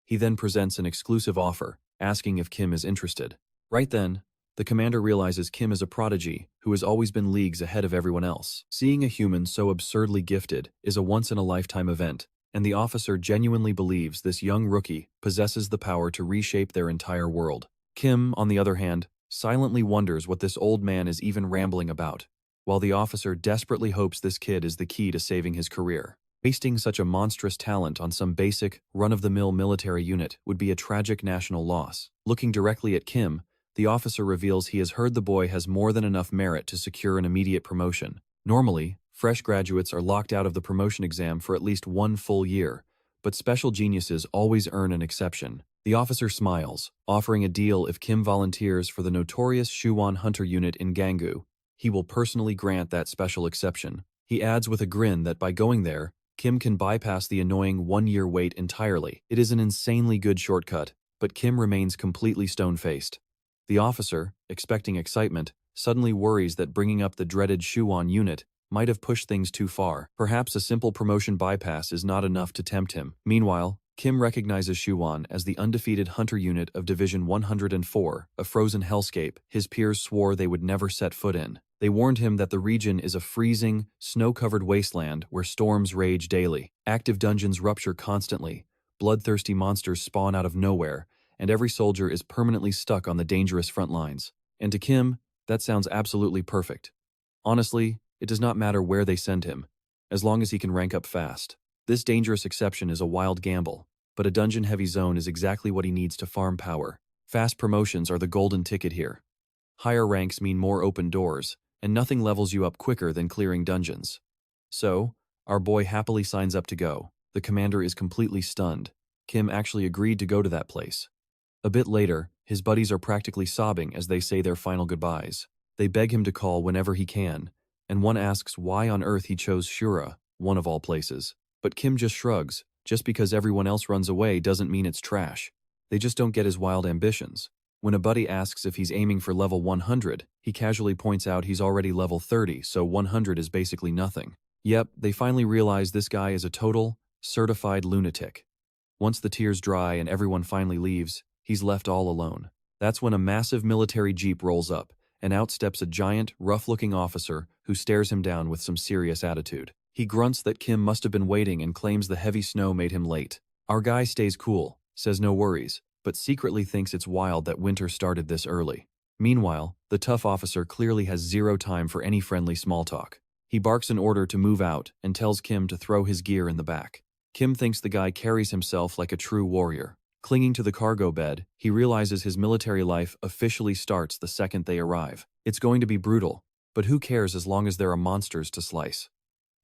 He then presents an exclusive offer, asking if Kim is interested. Right then, the commander realizes Kim is a prodigy who has always been leagues ahead of everyone else. Seeing a human so absurdly gifted is a once-in-a-lifetime event, and the officer genuinely believes this young rookie possesses the power to reshape their entire world. Kim, on the other hand, silently wonders what this old man is even rambling about, while the officer desperately hopes this kid is the key to saving his career. Wasting such a monstrous talent on some basic, run-of-the-mill military unit would be a tragic national loss. Looking directly at Kim, the officer reveals he has heard the boy has more than enough merit to secure an immediate promotion. Normally, fresh graduates are locked out of the promotion exam for at least 1 full year, but special geniuses always earn an exception. The officer smiles, offering a deal if Kim volunteers for the notorious Shuan Hunter unit in Gangu. He will personally grant that special exception. He adds with a grin that by going there, Kim can bypass the annoying 1-year wait entirely. It is an insanely good shortcut, but Kim remains completely stone-faced. The officer, expecting excitement, suddenly worries that bringing up the dreaded Shuan unit might have pushed things too far. Perhaps a simple promotion bypass is not enough to tempt him. Meanwhile, Kim recognizes Shuan as the undefeated hunter unit of Division 104, a frozen hellscape his peers swore they would never set foot in. They warned him that the region is a freezing, snow-covered wasteland where storms rage daily. Active dungeons rupture constantly, bloodthirsty monsters spawn out of nowhere, and every soldier is permanently stuck on the dangerous front lines. And to Kim, that sounds absolutely perfect. Honestly, it does not matter where they send him, as long as he can rank up fast. This dangerous exception is a wild gamble, but a dungeon-heavy zone is exactly what he needs to farm power. Fast promotions are the golden ticket here. Higher ranks mean more open doors, and nothing levels you up quicker than clearing dungeons. So, our boy happily signs up to go. The commander is completely stunned. Kim actually agreed to go to that place. A bit later, his buddies are practically sobbing as they say their final goodbyes. They beg him to call whenever he can, and one asks why on earth he chose Shura, one of all places. But Kim just shrugs. Just because everyone else runs away doesn't mean it's trash. They just don't get his wild ambitions. When a buddy asks if he's aiming for level 100, he casually points out he's already level 30, so 100 is basically nothing. Yep, they finally realize this guy is a total, certified lunatic. Once the tears dry and everyone finally leaves, he's left all alone. That's when a massive military jeep rolls up, and out steps a giant, rough-looking officer who stares him down with some serious attitude. He grunts that Kim must have been waiting and claims the heavy snow made him late. Our guy stays cool, says no worries, but secretly thinks it's wild that winter started this early. Meanwhile, the tough officer clearly has zero time for any friendly small talk. He barks an order to move out and tells Kim to throw his gear in the back. Kim thinks the guy carries himself like a true warrior. Clinging to the cargo bed, he realizes his military life officially starts the second they arrive. It's going to be brutal, but who cares as long as there are monsters to slice.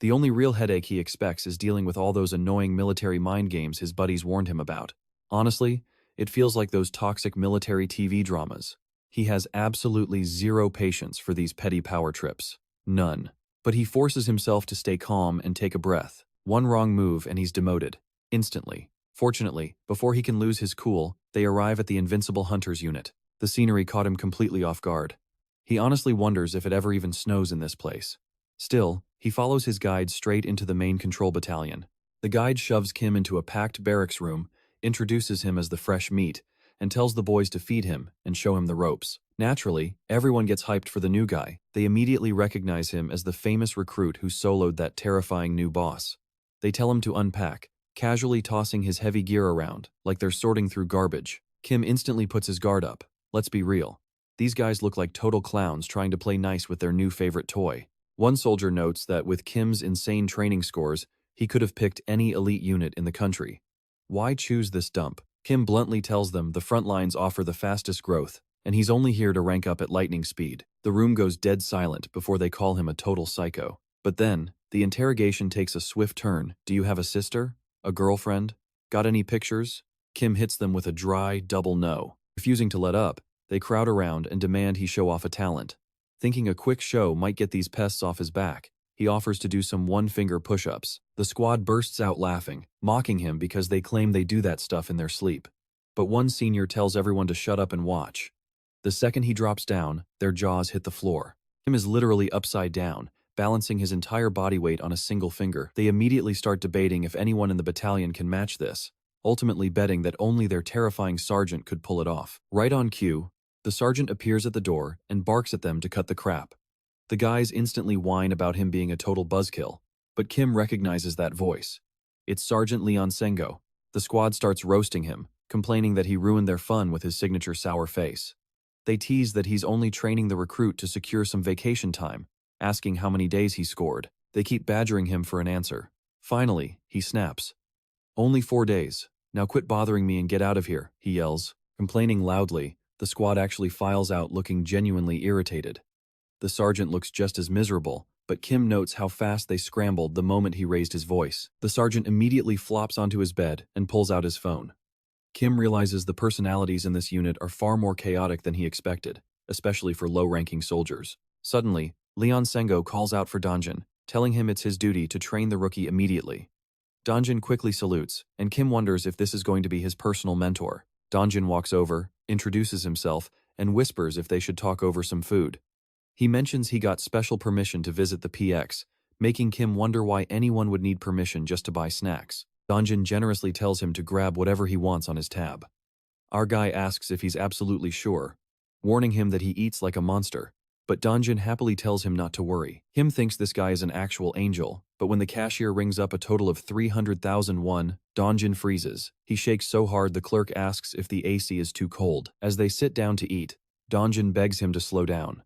The only real headache he expects is dealing with all those annoying military mind games his buddies warned him about. Honestly, it feels like those toxic military TV dramas. He has absolutely zero patience for these petty power trips. None. But he forces himself to stay calm and take a breath. One wrong move and he's demoted. Instantly. Fortunately, before he can lose his cool, they arrive at the Invincible Hunters unit. The scenery caught him completely off guard. He honestly wonders if it ever even snows in this place. Still, he follows his guide straight into the main control battalion. The guide shoves Kim into a packed barracks room, introduces him as the fresh meat, and tells the boys to feed him and show him the ropes. Naturally, everyone gets hyped for the new guy. They immediately recognize him as the famous recruit who soloed that terrifying new boss. They tell him to unpack, casually tossing his heavy gear around, like they're sorting through garbage. Kim instantly puts his guard up. Let's be real. These guys look like total clowns trying to play nice with their new favorite toy. One soldier notes that with Kim's insane training scores, he could have picked any elite unit in the country. Why choose this dump? Kim bluntly tells them the front lines offer the fastest growth, and he's only here to rank up at lightning speed. The room goes dead silent before they call him a total psycho. But then, the interrogation takes a swift turn. Do you have a sister? A girlfriend? Got any pictures? Kim hits them with a dry, double no. Refusing to let up, they crowd around and demand he show off a talent. Thinking a quick show might get these pests off his back, he offers to do some one-finger push-ups. The squad bursts out laughing, mocking him because they claim they do that stuff in their sleep. But one senior tells everyone to shut up and watch. The second he drops down, their jaws hit the floor. Kim is literally upside down, balancing his entire body weight on a single finger. They immediately start debating if anyone in the battalion can match this, ultimately betting that only their terrifying sergeant could pull it off. Right on cue, the sergeant appears at the door and barks at them to cut the crap. The guys instantly whine about him being a total buzzkill, but Kim recognizes that voice. It's Sergeant Leon Sengo. The squad starts roasting him, complaining that he ruined their fun with his signature sour face. They tease that he's only training the recruit to secure some vacation time, asking how many days he scored. They keep badgering him for an answer. Finally, he snaps. Only 4 days. Now quit bothering me and get out of here, he yells. Complaining loudly, the squad actually files out looking genuinely irritated. The sergeant looks just as miserable, but Kim notes how fast they scrambled the moment he raised his voice. The sergeant immediately flops onto his bed and pulls out his phone. Kim realizes the personalities in this unit are far more chaotic than he expected, especially for low-ranking soldiers. Suddenly, Leon Sengo calls out for Donjin, telling him it's his duty to train the rookie immediately. Donjin quickly salutes, and Kim wonders if this is going to be his personal mentor. Donjin walks over, introduces himself, and whispers if they should talk over some food. He mentions he got special permission to visit the PX, making Kim wonder why anyone would need permission just to buy snacks. Donjin generously tells him to grab whatever he wants on his tab. Our guy asks if he's absolutely sure, warning him that he eats like a monster, but Donjin happily tells him not to worry. Kim thinks this guy is an actual angel, but when the cashier rings up a total of 300,000 won, Donjin freezes. He shakes so hard the clerk asks if the AC is too cold. As they sit down to eat, Donjin begs him to slow down.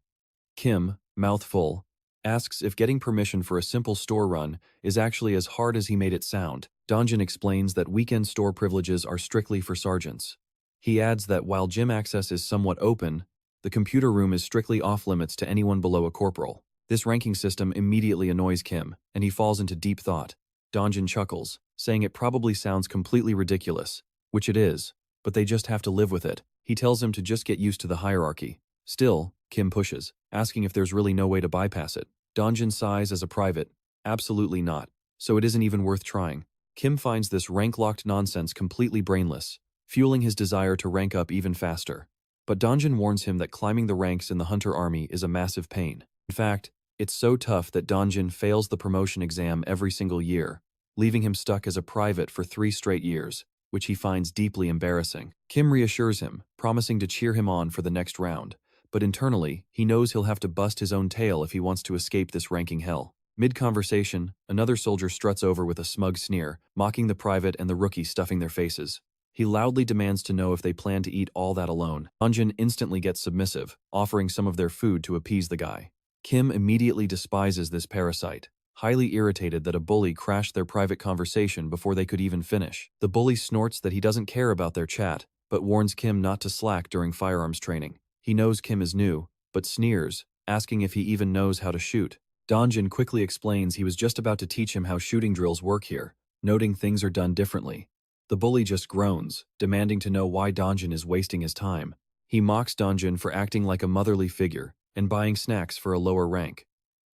Kim, mouth full, asks if getting permission for a simple store run is actually as hard as he made it sound. Donjin explains that weekend store privileges are strictly for sergeants. He adds that while gym access is somewhat open, the computer room is strictly off-limits to anyone below a corporal. This ranking system immediately annoys Kim, and he falls into deep thought. Donjin chuckles, saying it probably sounds completely ridiculous, which it is, but they just have to live with it. He tells him to just get used to the hierarchy. Still, Kim pushes, asking if there's really no way to bypass it. Donjin sighs as a private, absolutely not, so it isn't even worth trying. Kim finds this rank-locked nonsense completely brainless, fueling his desire to rank up even faster. But Dongjin warns him that climbing the ranks in the hunter army is a massive pain. In fact, it's so tough that Dongjin fails the promotion exam every single year, leaving him stuck as a private for 3 straight years, which he finds deeply embarrassing. Kim reassures him, promising to cheer him on for the next round, but internally, he knows he'll have to bust his own tail if he wants to escape this ranking hell. Mid-conversation, another soldier struts over with a smug sneer, mocking the private and the rookie stuffing their faces. He loudly demands to know if they plan to eat all that alone. Dongjin instantly gets submissive, offering some of their food to appease the guy. Kim immediately despises this parasite, highly irritated that a bully crashed their private conversation before they could even finish. The bully snorts that he doesn't care about their chat, but warns Kim not to slack during firearms training. He knows Kim is new, but sneers, asking if he even knows how to shoot. Dongjin quickly explains he was just about to teach him how shooting drills work here, noting things are done differently. The bully just groans, demanding to know why Dongjin is wasting his time. He mocks Dongjin for acting like a motherly figure and buying snacks for a lower rank.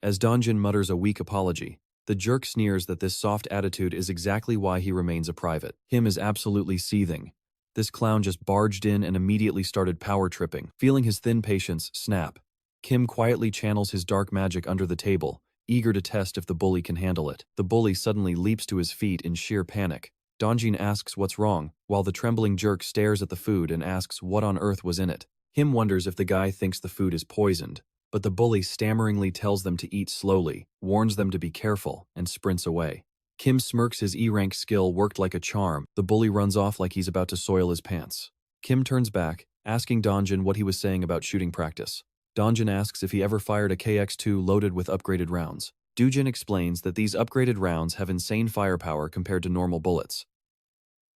As Dongjin mutters a weak apology, the jerk sneers that this soft attitude is exactly why he remains a private. Kim is absolutely seething. This clown just barged in and immediately started power tripping. Feeling his thin patience snap, Kim quietly channels his dark magic under the table, eager to test if the bully can handle it. The bully suddenly leaps to his feet in sheer panic. Dongjin asks what's wrong, while the trembling jerk stares at the food and asks what on earth was in it. Kim wonders if the guy thinks the food is poisoned, but the bully stammeringly tells them to eat slowly, warns them to be careful, and sprints away. Kim smirks. His E-rank skill worked like a charm. The bully runs off like he's about to soil his pants. Kim turns back, asking Dongjin what he was saying about shooting practice. Dongjin asks if he ever fired a KX-2 loaded with upgraded rounds. Dujin explains that these upgraded rounds have insane firepower compared to normal bullets.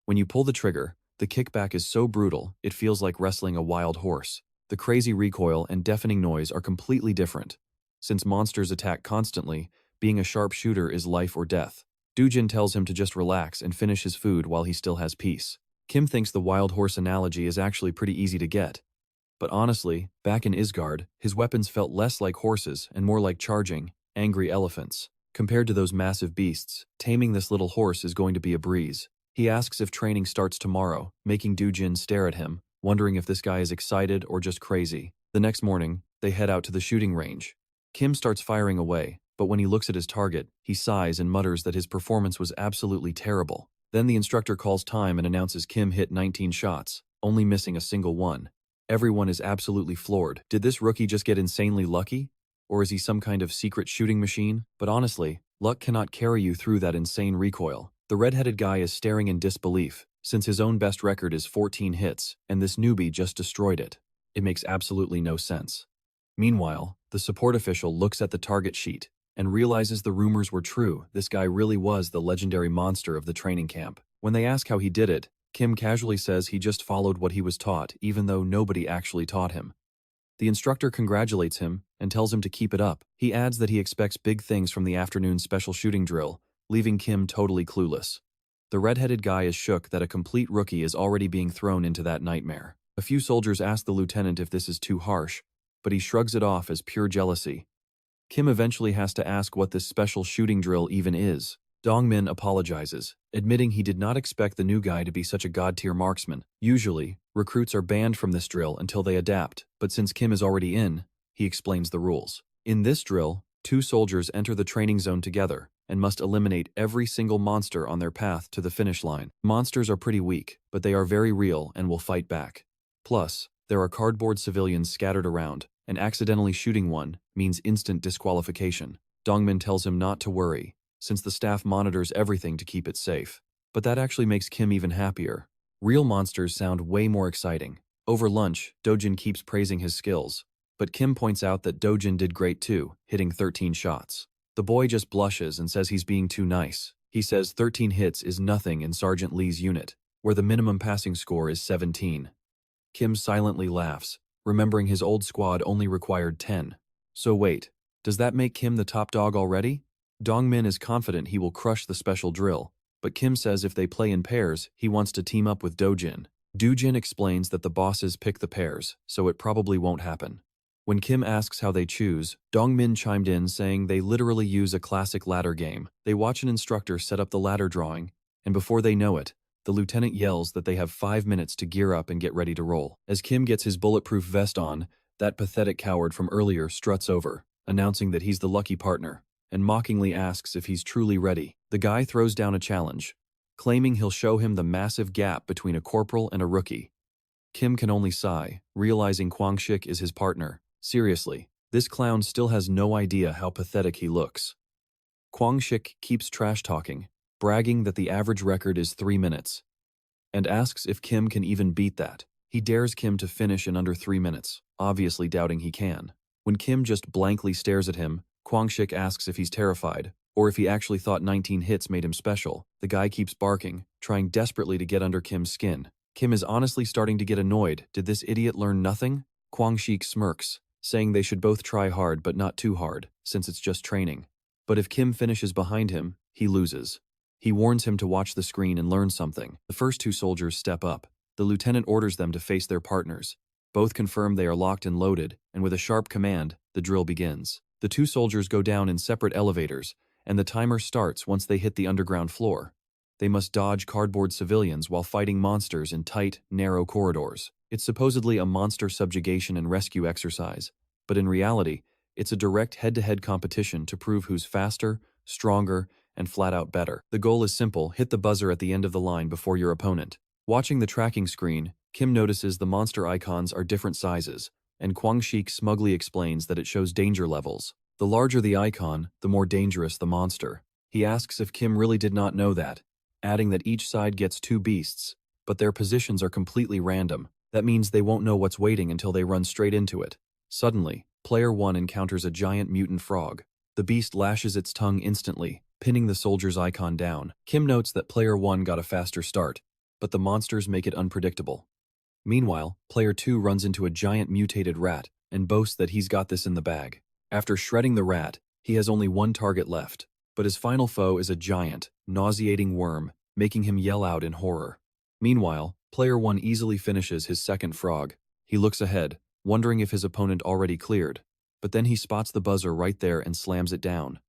When you pull the trigger, the kickback is so brutal, it feels like wrestling a wild horse. The crazy recoil and deafening noise are completely different. Since monsters attack constantly, being a sharpshooter is life or death. Dujin tells him to just relax and finish his food while he still has peace. Kim thinks the wild horse analogy is actually pretty easy to get. But honestly, back in Isgard, his weapons felt less like horses and more like charging, angry elephants. Compared to those massive beasts, taming this little horse is going to be a breeze. He asks if training starts tomorrow, making Dujin stare at him, wondering if this guy is excited or just crazy. The next morning, they head out to the shooting range. Kim starts firing away, but when he looks at his target, he sighs and mutters that his performance was absolutely terrible. Then the instructor calls time and announces Kim hit 19 shots, only missing a single one. Everyone is absolutely floored. Did this rookie just get insanely lucky? Or is he some kind of secret shooting machine? But honestly, luck cannot carry you through that insane recoil. The red-headed guy is staring in disbelief, since his own best record is 14 hits, and this newbie just destroyed it. It makes absolutely no sense. Meanwhile, the support official looks at the target sheet and realizes the rumors were true. This guy really was the legendary monster of the training camp. When they ask how he did it, Kim casually says he just followed what he was taught, even though nobody actually taught him. The instructor congratulates him and tells him to keep it up. He adds that he expects big things from the afternoon special shooting drill, leaving Kim totally clueless. The red-headed guy is shook that a complete rookie is already being thrown into that nightmare. A few soldiers ask the lieutenant if this is too harsh, but he shrugs it off as pure jealousy. Kim eventually has to ask what this special shooting drill even is. Dongmin apologizes, admitting he did not expect the new guy to be such a god-tier marksman. Usually, recruits are banned from this drill until they adapt, but since Kim is already in, he explains the rules. In this drill, 2 soldiers enter the training zone together and must eliminate every single monster on their path to the finish line. Monsters are pretty weak, but they are very real and will fight back. Plus, there are cardboard civilians scattered around, and accidentally shooting one means instant disqualification. Dongmin tells him not to worry, since the staff monitors everything to keep it safe. But that actually makes Kim even happier. Real monsters sound way more exciting. Over lunch, Dojin keeps praising his skills, but Kim points out that Dojin did great too, hitting 13 shots. The boy just blushes and says he's being too nice. He says 13 hits is nothing in Sergeant Lee's unit, where the minimum passing score is 17. Kim silently laughs, remembering his old squad only required 10. So wait, does that make Kim the top dog already? Dongmin is confident he will crush the special drill, but Kim says if they play in pairs, he wants to team up with Dojin. Dujin explains that the bosses pick the pairs, so it probably won't happen. When Kim asks how they choose, Dongmin chimed in saying they literally use a classic ladder game. They watch an instructor set up the ladder drawing, and before they know it, the lieutenant yells that they have 5 minutes to gear up and get ready to roll. As Kim gets his bulletproof vest on, that pathetic coward from earlier struts over, announcing that he's the lucky partner, and mockingly asks if he's truly ready. The guy throws down a challenge, claiming he'll show him the massive gap between a corporal and a rookie. Kim can only sigh, realizing Kwang-shik is his partner. Seriously, this clown still has no idea how pathetic he looks. Kwang-shik keeps trash-talking, bragging that the average record is 3 minutes, and asks if Kim can even beat that. He dares Kim to finish in under 3 minutes, obviously doubting he can. When Kim just blankly stares at him, Kwang-shik asks if he's terrified, or if he actually thought 19 hits made him special. The guy keeps barking, trying desperately to get under Kim's skin. Kim is honestly starting to get annoyed. Did this idiot learn nothing? Kwang-shik smirks, saying they should both try hard but not too hard, since it's just training. But if Kim finishes behind him, he loses. He warns him to watch the screen and learn something. The first 2 soldiers step up. The lieutenant orders them to face their partners. Both confirm they are locked and loaded, and with a sharp command, the drill begins. The 2 soldiers go down in separate elevators, and the timer starts once they hit the underground floor. They must dodge cardboard civilians while fighting monsters in tight, narrow corridors. It's supposedly a monster subjugation and rescue exercise, but in reality, it's a direct head-to-head competition to prove who's faster, stronger, and flat-out better. The goal is simple: hit the buzzer at the end of the line before your opponent. Watching the tracking screen, Kim notices the monster icons are different sizes, and Kwang-shik smugly explains that it shows danger levels. The larger the icon, the more dangerous the monster. He asks if Kim really did not know that, adding that each side gets 2 beasts, but their positions are completely random. That means they won't know what's waiting until they run straight into it. Suddenly, Player 1 encounters a giant mutant frog. The beast lashes its tongue instantly, pinning the soldier's icon down. Kim notes that Player 1 got a faster start, but the monsters make it unpredictable. Meanwhile, Player 2 runs into a giant mutated rat and boasts that he's got this in the bag. After shredding the rat, he has only 1 target left, but his final foe is a giant, nauseating worm, making him yell out in horror. Meanwhile, Player 1 easily finishes his second frog. He looks ahead, wondering if his opponent already cleared, but then he spots the buzzer right there and slams it down.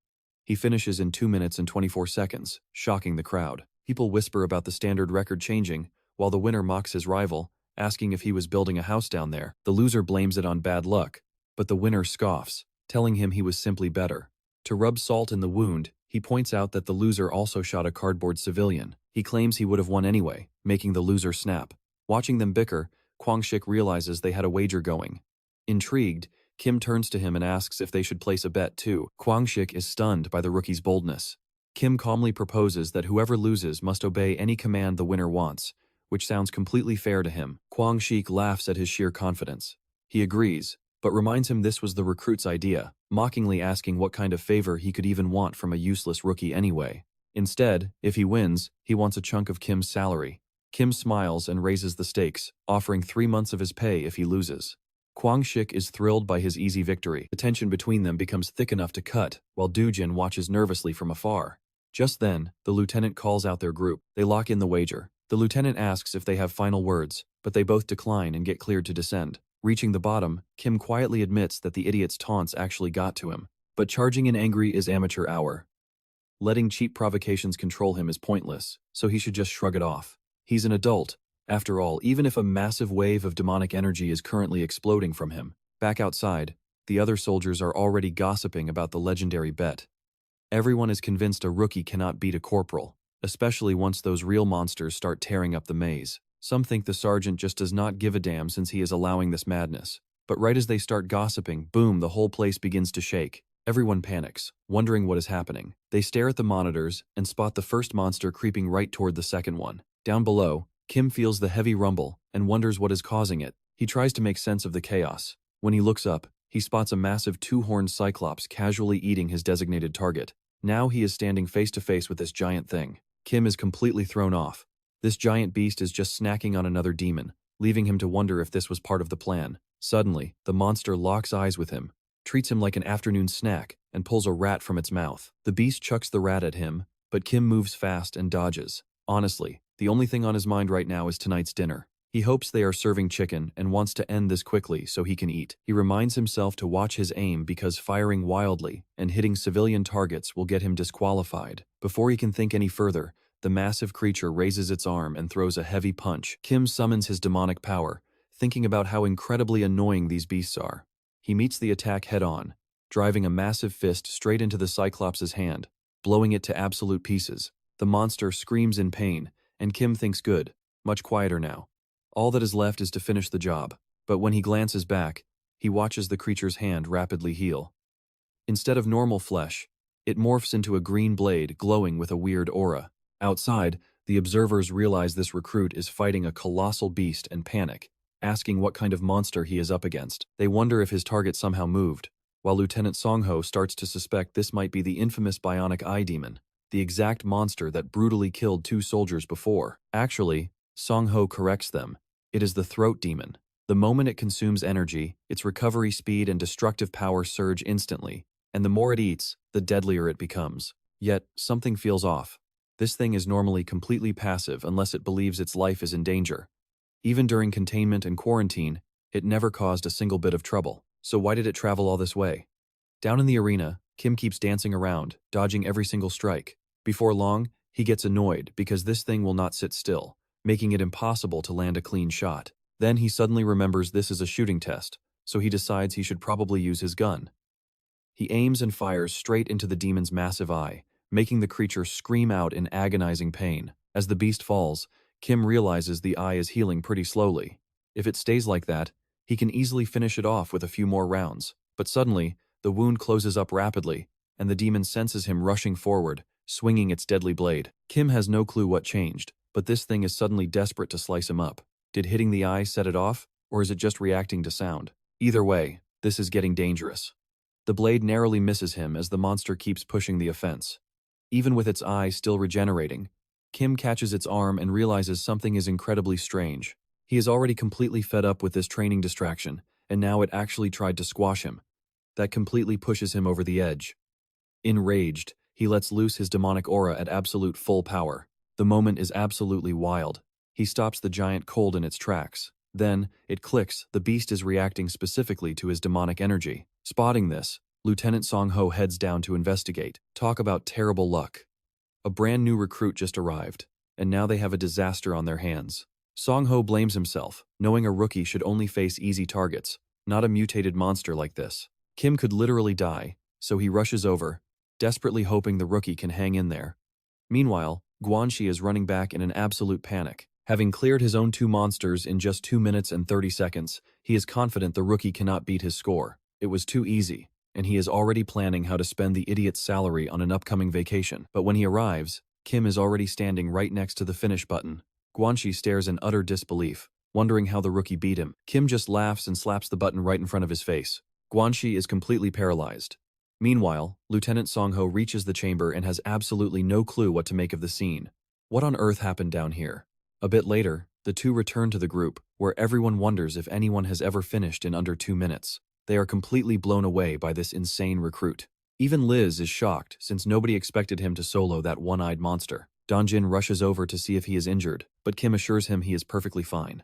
He finishes in 2 minutes and 24 seconds, shocking the crowd. People whisper about the standard record changing, while the winner mocks his rival, asking if he was building a house down there. The loser blames it on bad luck, but the winner scoffs, telling him he was simply better. To rub salt in the wound, he points out that the loser also shot a cardboard civilian. He claims he would have won anyway, making the loser snap. Watching them bicker, Kwang-shik realizes they had a wager going. Intrigued, Kim turns to him and asks if they should place a bet too. Kwang-shik is stunned by the rookie's boldness. Kim calmly proposes that whoever loses must obey any command the winner wants, which sounds completely fair to him. Kwang-shik laughs at his sheer confidence. He agrees, but reminds him this was the recruit's idea, mockingly asking what kind of favor he could even want from a useless rookie anyway. Instead, if he wins, he wants a chunk of Kim's salary. Kim smiles and raises the stakes, offering 3 months of his pay if he loses. Kwang-shik is thrilled by his easy victory. The tension between them becomes thick enough to cut, while Doo-jin watches nervously from afar. Just then, the lieutenant calls out their group. They lock in the wager. The lieutenant asks if they have final words, but they both decline and get cleared to descend. Reaching the bottom, Kim quietly admits that the idiot's taunts actually got to him. But charging in angry is amateur hour. Letting cheap provocations control him is pointless, so he should just shrug it off. He's an adult, after all, even if a massive wave of demonic energy is currently exploding from him. Back outside, the other soldiers are already gossiping about the legendary bet. Everyone is convinced a rookie cannot beat a corporal, especially once those real monsters start tearing up the maze. Some think the sergeant just does not give a damn since he is allowing this madness. But right as they start gossiping, boom, the whole place begins to shake. Everyone panics, wondering what is happening. They stare at the monitors and spot the first monster creeping right toward the second one. Down below, Kim feels the heavy rumble and wonders what is causing it. He tries to make sense of the chaos. When he looks up, he spots a massive 2-horned cyclops casually eating his designated target. Now he is standing face to face with this giant thing. Kim is completely thrown off. This giant beast is just snacking on another demon, leaving him to wonder if this was part of the plan. Suddenly, the monster locks eyes with him, treats him like an afternoon snack, and pulls a rat from its mouth. The beast chucks the rat at him, but Kim moves fast and dodges. Honestly, the only thing on his mind right now is tonight's dinner. He hopes they are serving chicken and wants to end this quickly so he can eat. He reminds himself to watch his aim because firing wildly and hitting civilian targets will get him disqualified. Before he can think any further, the massive creature raises its arm and throws a heavy punch. Kim summons his demonic power, thinking about how incredibly annoying these beasts are. He meets the attack head-on, driving a massive fist straight into the Cyclops' hand, blowing it to absolute pieces. The monster screams in pain, and Kim thinks good, much quieter now. All that is left is to finish the job, but when he glances back, he watches the creature's hand rapidly heal. Instead of normal flesh, it morphs into a green blade glowing with a weird aura. Outside, the observers realize this recruit is fighting a colossal beast and panic, asking what kind of monster he is up against. They wonder if his target somehow moved, while Lieutenant Songho starts to suspect this might be the infamous bionic eye demon, the exact monster that brutally killed 2 soldiers before. Actually, Songho corrects them. It is the throat demon. The moment it consumes energy, its recovery speed and destructive power surge instantly, and the more it eats, the deadlier it becomes. Yet, something feels off. This thing is normally completely passive unless it believes its life is in danger. Even during containment and quarantine, it never caused a single bit of trouble. So why did it travel all this way? Down in the arena, Kim keeps dancing around, dodging every single strike. Before long, he gets annoyed because this thing will not sit still, making it impossible to land a clean shot. Then he suddenly remembers this is a shooting test, so he decides he should probably use his gun. He aims and fires straight into the demon's massive eye, making the creature scream out in agonizing pain. As the beast falls, Kim realizes the eye is healing pretty slowly. If it stays like that, he can easily finish it off with a few more rounds. But suddenly, the wound closes up rapidly, and the demon senses him rushing forward, swinging its deadly blade. Kim has no clue what changed, but this thing is suddenly desperate to slice him up. Did hitting the eye set it off, or is it just reacting to sound? Either way, this is getting dangerous. The blade narrowly misses him as the monster keeps pushing the offense. Even with its eye still regenerating, Kim catches its arm and realizes something is incredibly strange. He is already completely fed up with this training distraction, and now it actually tried to squash him. That completely pushes him over the edge. Enraged, he lets loose his demonic aura at absolute full power. The moment is absolutely wild. He stops the giant cold in its tracks. Then, it clicks, the beast is reacting specifically to his demonic energy. Spotting this, Lieutenant Songho heads down to investigate. Talk about terrible luck. A brand new recruit just arrived, and now they have a disaster on their hands. Songho blames himself, knowing a rookie should only face easy targets, not a mutated monster like this. Kim could literally die, so he rushes over, desperately hoping the rookie can hang in there. Meanwhile, Guanxi is running back in an absolute panic. Having cleared his own 2 monsters in just 2 minutes and 30 seconds, he is confident the rookie cannot beat his score. It was too easy, and he is already planning how to spend the idiot's salary on an upcoming vacation. But when he arrives, Kim is already standing right next to the finish button. Guanxi stares in utter disbelief, wondering how the rookie beat him. Kim just laughs and slaps the button right in front of his face. Guanxi is completely paralyzed. Meanwhile, Lieutenant Songho reaches the chamber and has absolutely no clue what to make of the scene. What on earth happened down here? A bit later, the two return to the group, where everyone wonders if anyone has ever finished in under 2 minutes. They are completely blown away by this insane recruit. Even Liz is shocked, since nobody expected him to solo that one-eyed monster. Dongjin rushes over to see if he is injured, but Kim assures him he is perfectly fine.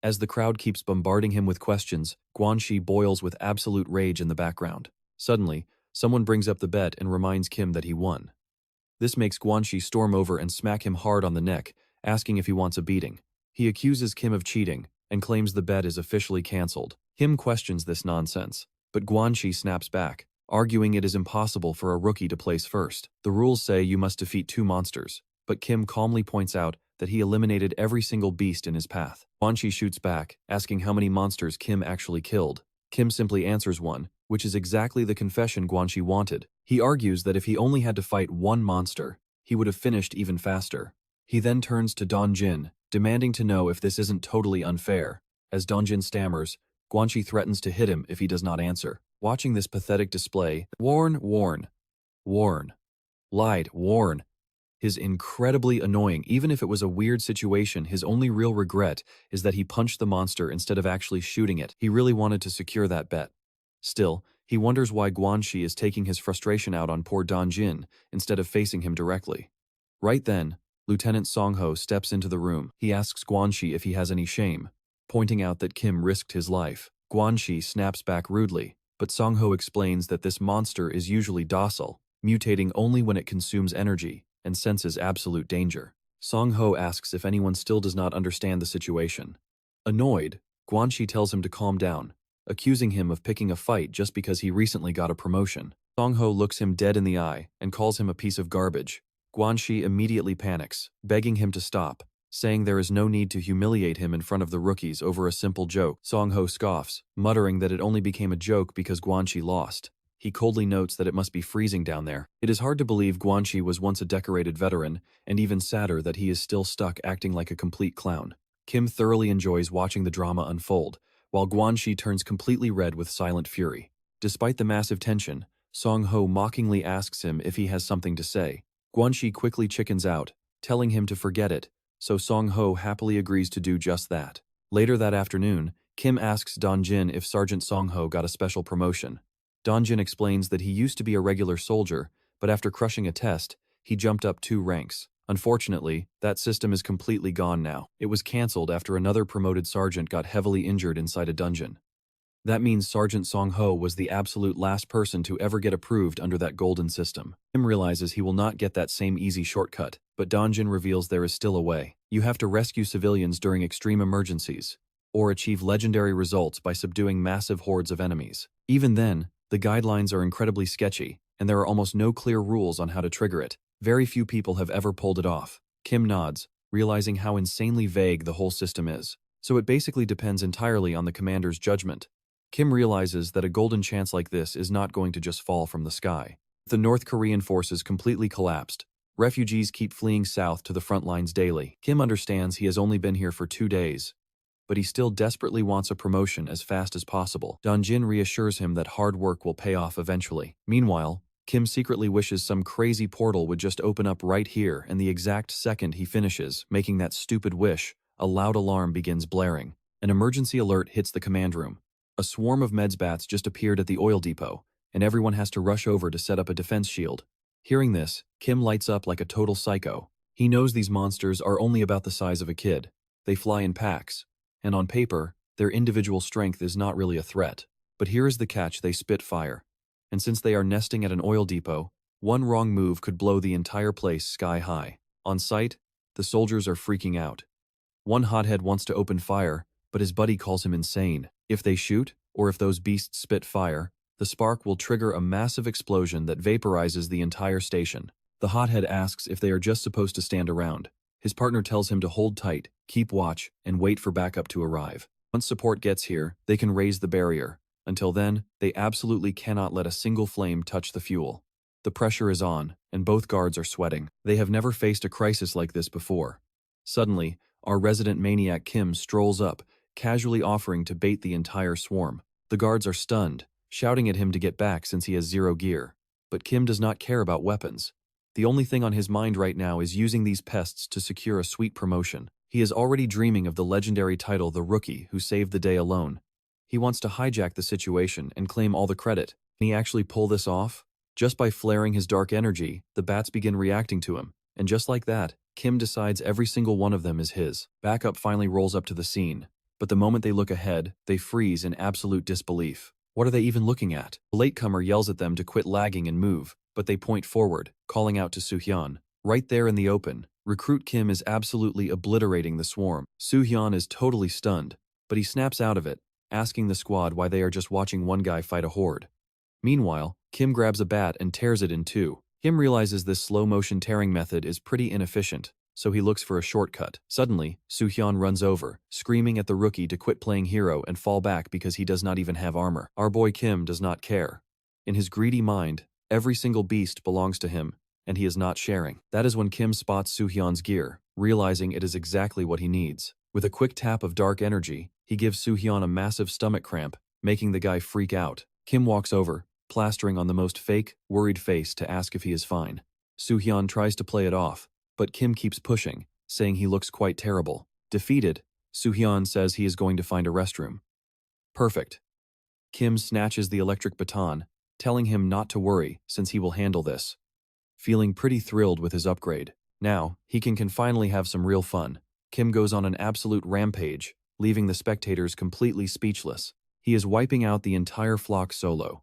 As the crowd keeps bombarding him with questions, Guanxi boils with absolute rage in the background. Suddenly, someone brings up the bet and reminds Kim that he won. This makes Guanxi storm over and smack him hard on the neck, asking if he wants a beating. He accuses Kim of cheating and claims the bet is officially cancelled. Kim questions this nonsense, but Guanxi snaps back, arguing it is impossible for a rookie to place first. The rules say you must defeat 2 monsters, but Kim calmly points out that he eliminated every single beast in his path. Guanxi shoots back, asking how many monsters Kim actually killed. Kim simply answers 1, which is exactly the confession Guanxi wanted. He argues that if he only had to fight 1 monster, he would have finished even faster. He then turns to Dongjin, demanding to know if this isn't totally unfair. As Dongjin stammers, Guanxi threatens to hit him if he does not answer. Watching this pathetic display, warn, lied, warn, is incredibly annoying. Even if it was a weird situation, his only real regret is that he punched the monster instead of actually shooting it. He really wanted to secure that bet. Still, he wonders why Guanxi is taking his frustration out on poor Dongjin instead of facing him directly. Right then, Lieutenant Songho steps into the room. He asks Guanxi if he has any shame, pointing out that Kim risked his life. Guanxi snaps back rudely, but Songho explains that this monster is usually docile, mutating only when it consumes energy, and senses absolute danger. Song-ho asks if anyone still does not understand the situation. Annoyed, Guanxi tells him to calm down, accusing him of picking a fight just because he recently got a promotion. Song-ho looks him dead in the eye and calls him a piece of garbage. Guanxi immediately panics, begging him to stop, saying there is no need to humiliate him in front of the rookies over a simple joke. Song-ho scoffs, muttering that it only became a joke because Guanxi lost. He coldly notes that it must be freezing down there. It is hard to believe Guanxi was once a decorated veteran, and even sadder that he is still stuck acting like a complete clown. Kim thoroughly enjoys watching the drama unfold, while Guanxi turns completely red with silent fury. Despite the massive tension, Song-ho mockingly asks him if he has something to say. Guanxi quickly chickens out, telling him to forget it, so Song-ho happily agrees to do just that. Later that afternoon, Kim asks Donjin if Sergeant Song-ho got a special promotion. Donjin explains that he used to be a regular soldier, but after crushing a test, he jumped up 2 ranks. Unfortunately, that system is completely gone now. It was cancelled after another promoted sergeant got heavily injured inside a dungeon. That means Sergeant Song-ho was the absolute last person to ever get approved under that golden system. Kim realizes he will not get that same easy shortcut, but Donjin reveals there is still a way. You have to rescue civilians during extreme emergencies, or achieve legendary results by subduing massive hordes of enemies. Even then, the guidelines are incredibly sketchy, and there are almost no clear rules on how to trigger it. Very few people have ever pulled it off. Kim nods, realizing how insanely vague the whole system is. So it basically depends entirely on the commander's judgment. Kim realizes that a golden chance like this is not going to just fall from the sky. The North Korean forces completely collapsed. Refugees keep fleeing south to the front lines daily. Kim understands he has only been here for 2 days, but he still desperately wants a promotion as fast as possible. Donjin reassures him that hard work will pay off eventually. Meanwhile, Kim secretly wishes some crazy portal would just open up right here, and the exact second he finishes making that stupid wish, a loud alarm begins blaring. An emergency alert hits the command room. A swarm of medsbats just appeared at the oil depot, and everyone has to rush over to set up a defense shield. Hearing this, Kim lights up like a total psycho. He knows these monsters are only about the size of a kid. They fly in packs, and on paper, their individual strength is not really a threat. But here is the catch: they spit fire. And since they are nesting at an oil depot, one wrong move could blow the entire place sky high. On site, the soldiers are freaking out. One hothead wants to open fire, but his buddy calls him insane. If they shoot, or if those beasts spit fire, the spark will trigger a massive explosion that vaporizes the entire station. The hothead asks if they are just supposed to stand around. His partner tells him to hold tight, keep watch, and wait for backup to arrive. Once support gets here, they can raise the barrier. Until then, they absolutely cannot let a single flame touch the fuel. The pressure is on, and both guards are sweating. They have never faced a crisis like this before. Suddenly, our resident maniac Kim strolls up, casually offering to bait the entire swarm. The guards are stunned, shouting at him to get back since he has 0 gear. But Kim does not care about weapons. The only thing on his mind right now is using these pests to secure a sweet promotion. He is already dreaming of the legendary title, the Rookie Who Saved the Day Alone. He wants to hijack the situation and claim all the credit. Can he actually pull this off? Just by flaring his dark energy, the bats begin reacting to him. And just like that, Kim decides every single one of them is his. Backup finally rolls up to the scene. But the moment they look ahead, they freeze in absolute disbelief. What are they even looking at? The latecomer yells at them to quit lagging and move, but they point forward, calling out to Soo-hyun. Right there in the open, Recruit Kim is absolutely obliterating the swarm. Soo-hyun is totally stunned, but he snaps out of it, asking the squad why they are just watching one guy fight a horde. Meanwhile, Kim grabs a bat and tears it in 2. Kim realizes this slow-motion tearing method is pretty inefficient, so he looks for a shortcut. Suddenly, Soo-hyun runs over, screaming at the rookie to quit playing hero and fall back because he does not even have armor. Our boy Kim does not care. In his greedy mind, every single beast belongs to him, and he is not sharing. That is when Kim spots Soo-hyun's gear, realizing it is exactly what he needs. With a quick tap of dark energy, he gives Soo-hyun a massive stomach cramp, making the guy freak out. Kim walks over, plastering on the most fake, worried face to ask if he is fine. Soo-hyun tries to play it off, but Kim keeps pushing, saying he looks quite terrible. Defeated, Soo-hyun says he is going to find a restroom. Perfect. Kim snatches the electric baton, telling him not to worry since he will handle this. Feeling pretty thrilled with his upgrade. Now, he can finally have some real fun. Kim goes on an absolute rampage, leaving the spectators completely speechless. He is wiping out the entire flock solo.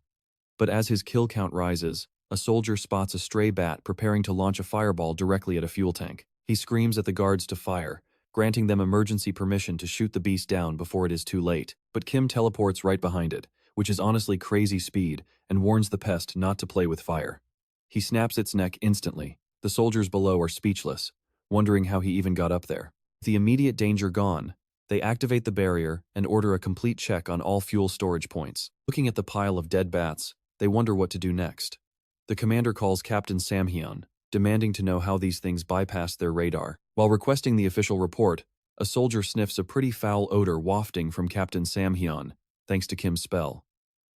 But as his kill count rises, A soldier spots a stray bat preparing to launch a fireball directly at a fuel tank. He screams at the guards to fire, granting them emergency permission to shoot the beast down before it is too late. But Kim teleports right behind it, which is honestly crazy speed, and warns the pest not to play with fire. He snaps its neck instantly. The soldiers below are speechless, wondering how he even got up there. With the immediate danger gone, they activate the barrier and order a complete check on all fuel storage points. Looking at the pile of dead bats, they wonder what to do next. The commander calls Captain Samhyun, demanding to know how these things bypassed their radar. While requesting the official report, a soldier sniffs a pretty foul odor wafting from Captain Samhyun, thanks to Kim's spell.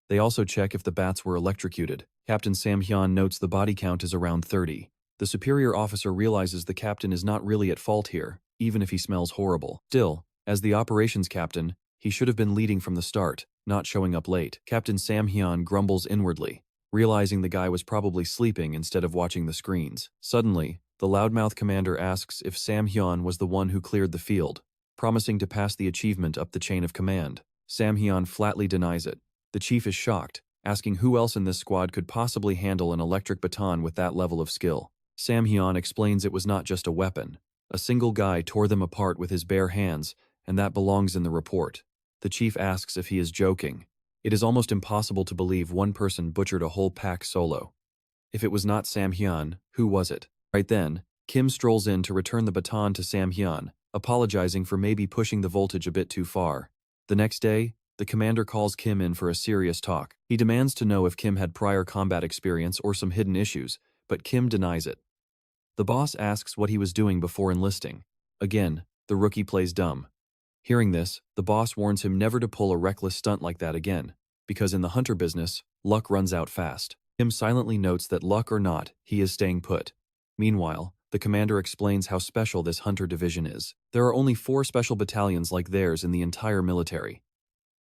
They also check if the bats were electrocuted. Captain Samhyun notes the body count is around 30. The superior officer realizes the captain is not really at fault here, even if he smells horrible. Still, as the operations captain, he should have been leading from the start, not showing up late. Captain Samhyun grumbles inwardly, realizing the guy was probably sleeping instead of watching the screens. Suddenly, the loudmouth commander asks if Samhyun was the one who cleared the field, promising to pass the achievement up the chain of command. Samhyun flatly denies it. The chief is shocked, asking who else in this squad could possibly handle an electric baton with that level of skill. Samhyun explains it was not just a weapon. A single guy tore them apart with his bare hands, and that belongs in the report. The chief asks if he is joking. It is almost impossible to believe one person butchered a whole pack solo. If it was not Samhyun, who was it? Right then, Kim strolls in to return the baton to Samhyun, apologizing for maybe pushing the voltage a bit too far. The next day, the commander calls Kim in for a serious talk. He demands to know if Kim had prior combat experience or some hidden issues, but Kim denies it. The boss asks what he was doing before enlisting. Again, the rookie plays dumb. Hearing this, the boss warns him never to pull a reckless stunt like that again, because in the hunter business, luck runs out fast. Kim silently notes that luck or not, he is staying put. Meanwhile, the commander explains how special this hunter division is. There are only 4 special battalions like theirs in the entire military.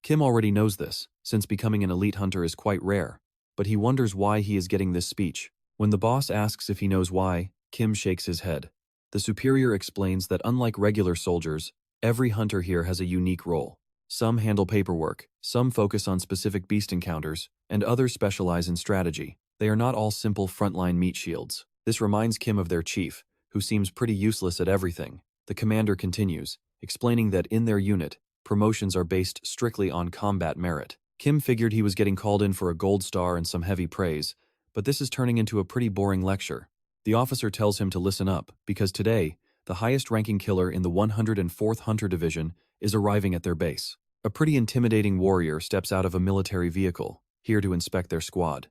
Kim already knows this, since becoming an elite hunter is quite rare, but he wonders why he is getting this speech. When the boss asks if he knows why, Kim shakes his head. The superior explains that unlike regular soldiers, every hunter here has a unique role. Some handle paperwork, some focus on specific beast encounters, and others specialize in strategy. They are not all simple frontline meat shields. This reminds Kim of their chief, who seems pretty useless at everything. The commander continues, explaining that in their unit, promotions are based strictly on combat merit. Kim figured he was getting called in for a gold star and some heavy praise, but this is turning into a pretty boring lecture. The officer tells him to listen up, because today, the highest-ranking killer in the 104th Hunter Division is arriving at their base. A pretty intimidating warrior steps out of a military vehicle, here to inspect their squad.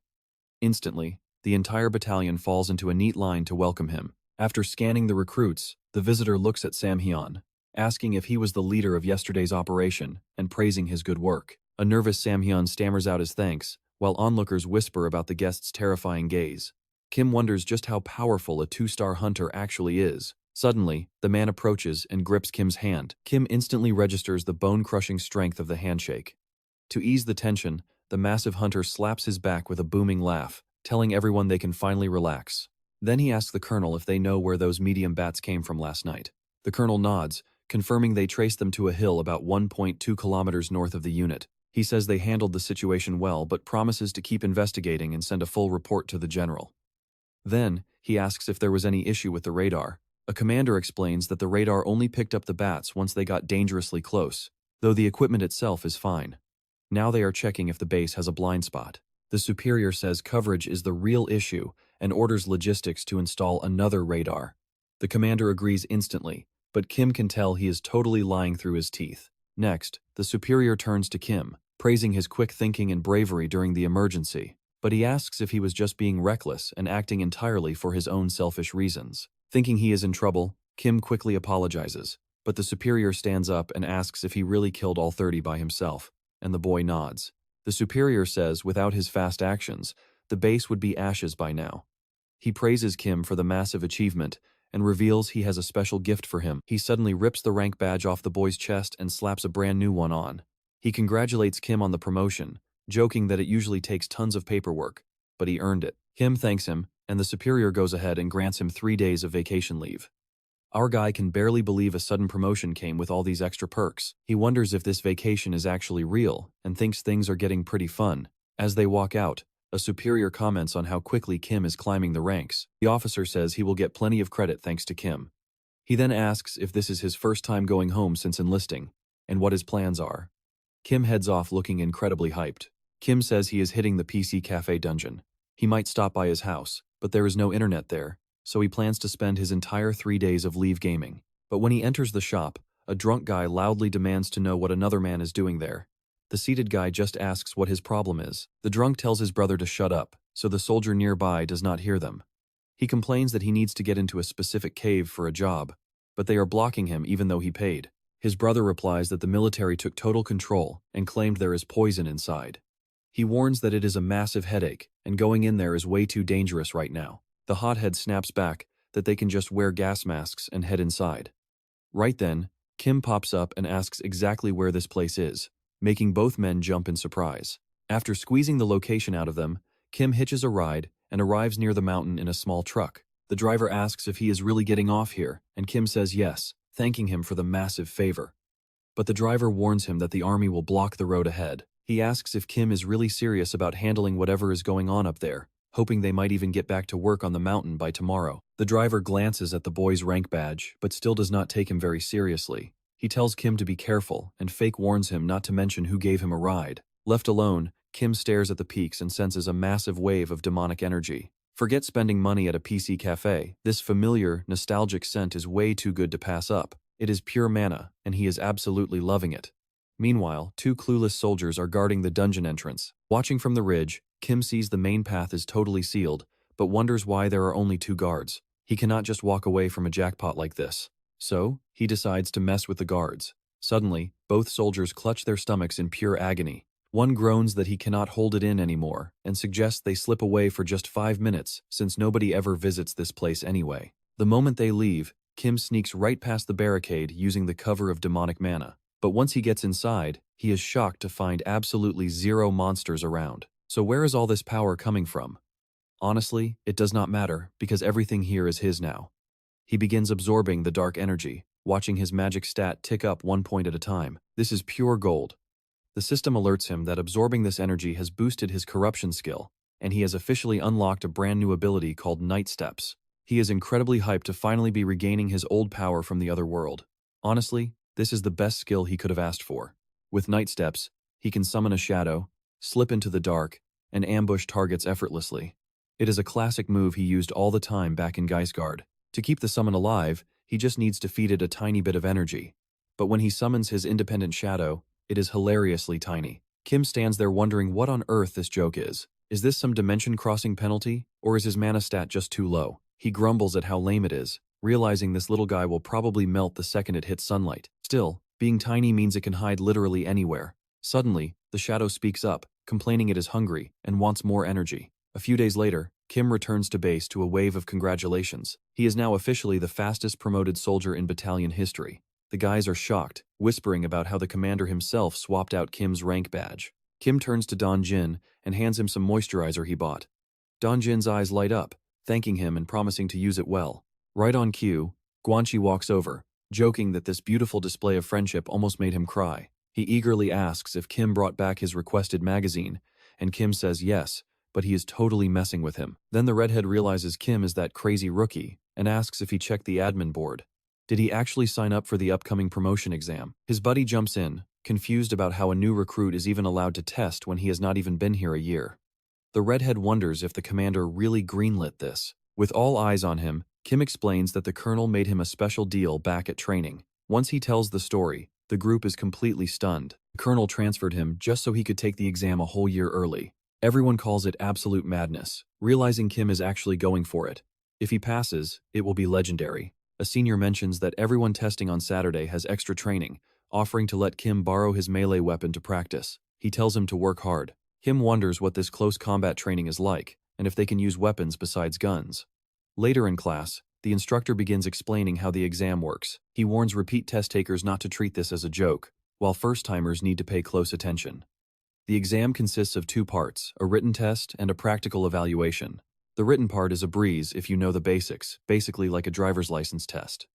Instantly, the entire battalion falls into a neat line to welcome him. After scanning the recruits, the visitor looks at Samhyun, asking if he was the leader of yesterday's operation and praising his good work. A nervous Samhyun stammers out his thanks, while onlookers whisper about the guest's terrifying gaze. Kim wonders just how powerful a 2-star hunter actually is. Suddenly, the man approaches and grips Kim's hand. Kim instantly registers the bone-crushing strength of the handshake. To ease the tension, the massive hunter slaps his back with a booming laugh, telling everyone they can finally relax. Then he asks the colonel if they know where those medium bats came from last night. The colonel nods, confirming they traced them to a hill about 1.2 kilometers north of the unit. He says they handled the situation well but promises to keep investigating and send a full report to the general. Then, he asks if there was any issue with the radar. A commander explains that the radar only picked up the bats once they got dangerously close, though the equipment itself is fine. Now they are checking if the base has a blind spot. The superior says coverage is the real issue and orders logistics to install another radar. The commander agrees instantly, but Kim can tell he is totally lying through his teeth. Next, the superior turns to Kim, praising his quick thinking and bravery during the emergency, but he asks if he was just being reckless and acting entirely for his own selfish reasons. Thinking he is in trouble, Kim quickly apologizes, but the superior stands up and asks if he really killed all 30 by himself, and the boy nods. The superior says without his fast actions, the base would be ashes by now. He praises Kim for the massive achievement and reveals he has a special gift for him. He suddenly rips the rank badge off the boy's chest and slaps a brand new one on. He congratulates Kim on the promotion, joking that it usually takes tons of paperwork, but he earned it. Kim thanks him, and the superior goes ahead and grants him 3 days of vacation leave. Our guy can barely believe a sudden promotion came with all these extra perks. He wonders if this vacation is actually real and thinks things are getting pretty fun. As they walk out, A superior comments on how quickly Kim is climbing the ranks. The officer says he will get plenty of credit thanks to Kim. He then asks if this is his first time going home since enlisting, and what his plans are. Kim heads off looking incredibly hyped. Kim says he is hitting the PC Cafe dungeon. He might stop by his house, but there is no internet there, so he plans to spend his entire 3 days of leave gaming. But when he enters the shop, a drunk guy loudly demands to know what another man is doing there. The seated guy just asks what his problem is. The drunk tells his brother to shut up, so the soldier nearby does not hear them. He complains that he needs to get into a specific cave for a job, but they are blocking him even though he paid. His brother replies that the military took total control and claimed there is poison inside. He warns that it is a massive headache, and going in there is way too dangerous right now. The hothead snaps back that they can just wear gas masks and head inside. Right then, Kim pops up and asks exactly where this place is, making both men jump in surprise. After squeezing the location out of them, Kim hitches a ride and arrives near the mountain in a small truck. The driver asks if he is really getting off here, and Kim says yes, thanking him for the massive favor. But the driver warns him that the army will block the road ahead. He asks if Kim is really serious about handling whatever is going on up there, hoping they might even get back to work on the mountain by tomorrow. The driver glances at the boy's rank badge, but still does not take him very seriously. He tells Kim to be careful, and Fake warns him not to mention who gave him a ride. Left alone, Kim stares at the peaks and senses a massive wave of demonic energy. Forget spending money at a PC cafe. This familiar, nostalgic scent is way too good to pass up. It is pure mana, and he is absolutely loving it. Meanwhile, 2 clueless soldiers are guarding the dungeon entrance. Watching from the ridge, Kim sees the main path is totally sealed, but wonders why there are only 2 guards. He cannot just walk away from a jackpot like this. So, he decides to mess with the guards. Suddenly, both soldiers clutch their stomachs in pure agony. One groans that he cannot hold it in anymore, and suggests they slip away for just 5 minutes, since nobody ever visits this place anyway. The moment they leave, Kim sneaks right past the barricade using the cover of demonic mana. But once he gets inside, he is shocked to find absolutely 0 monsters around. So where is all this power coming from? Honestly, it does not matter, because everything here is his now. He begins absorbing the dark energy, watching his magic stat tick up 1 point at a time. This is pure gold. The system alerts him that absorbing this energy has boosted his corruption skill, and he has officially unlocked a brand new ability called Night Steps. He is incredibly hyped to finally be regaining his old power from the other world. Honestly, this is the best skill he could have asked for. With Night Steps, he can summon a shadow, slip into the dark, and ambush targets effortlessly. It is a classic move he used all the time back in Geistguard. To keep the summon alive, he just needs to feed it a tiny bit of energy. But when he summons his independent shadow, it is hilariously tiny. Kim stands there wondering what on earth this joke is. Is this some dimension-crossing penalty, or is his mana stat just too low? He grumbles at how lame it is, realizing this little guy will probably melt the second it hits sunlight. Still, being tiny means it can hide literally anywhere. Suddenly, the shadow speaks up, complaining it is hungry and wants more energy. A few days later, Kim returns to base to a wave of congratulations. He is now officially the fastest promoted soldier in battalion history. The guys are shocked, whispering about how the commander himself swapped out Kim's rank badge. Kim turns to Don Jin and hands him some moisturizer he bought. Don Jin's eyes light up, thanking him and promising to use it well. Right on cue, Guanxi walks over, joking that this beautiful display of friendship almost made him cry. He eagerly asks if Kim brought back his requested magazine, and Kim says yes, but he is totally messing with him. Then the redhead realizes Kim is that crazy rookie and asks if he checked the admin board. Did he actually sign up for the upcoming promotion exam? His buddy jumps in, confused about how a new recruit is even allowed to test when he has not even been here a year. The redhead wonders if the commander really greenlit this. With all eyes on him, Kim explains that the colonel made him a special deal back at training. Once he tells the story, the group is completely stunned. The colonel transferred him just so he could take the exam a whole year early. Everyone calls it absolute madness, realizing Kim is actually going for it. If he passes, it will be legendary. A senior mentions that everyone testing on Saturday has extra training, offering to let Kim borrow his melee weapon to practice. He tells him to work hard. Kim wonders what this close combat training is like, and if they can use weapons besides guns. Later in class, the instructor begins explaining how the exam works. He warns repeat test takers not to treat this as a joke, while first-timers need to pay close attention. The exam consists of 2 parts, a written test and a practical evaluation. The written part is a breeze if you know the basics, basically like a driver's license test.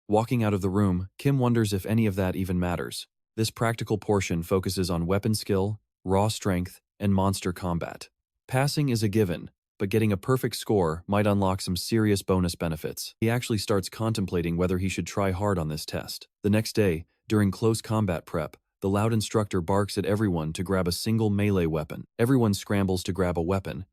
Walking out of the room, Kim wonders if any of that even matters. This practical portion focuses on weapon skill, raw strength, and monster combat. Passing is a given, but getting a perfect score might unlock some serious bonus benefits. He actually starts contemplating whether he should try hard on this test. The next day, during close combat prep, the loud instructor barks at everyone to grab a single melee weapon. Everyone scrambles to grab a weapon.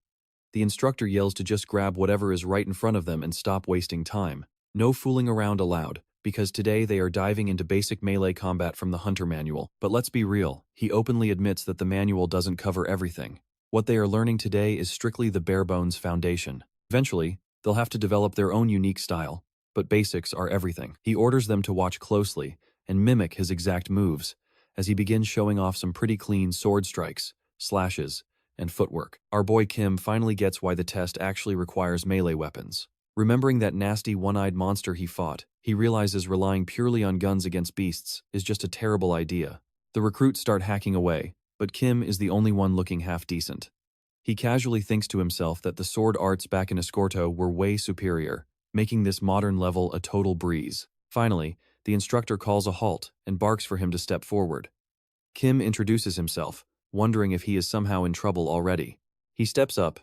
The instructor yells to just grab whatever is right in front of them and stop wasting time. No fooling around allowed, because today they are diving into basic melee combat from the Hunter Manual. But let's be real, he openly admits that the manual doesn't cover everything. What they are learning today is strictly the bare-bones foundation. Eventually, they'll have to develop their own unique style, but basics are everything. He orders them to watch closely and mimic his exact moves as he begins showing off some pretty clean sword strikes, slashes, and footwork. Our boy Kim finally gets why the test actually requires melee weapons. Remembering that nasty one-eyed monster he fought, he realizes relying purely on guns against beasts is just a terrible idea. The recruits start hacking away, but Kim is the only one looking half decent. He casually thinks to himself that the sword arts back in Escorto were way superior, making this modern level a total breeze. Finally, the instructor calls a halt and barks for him to step forward. Kim introduces himself, wondering if he is somehow in trouble already. He steps up,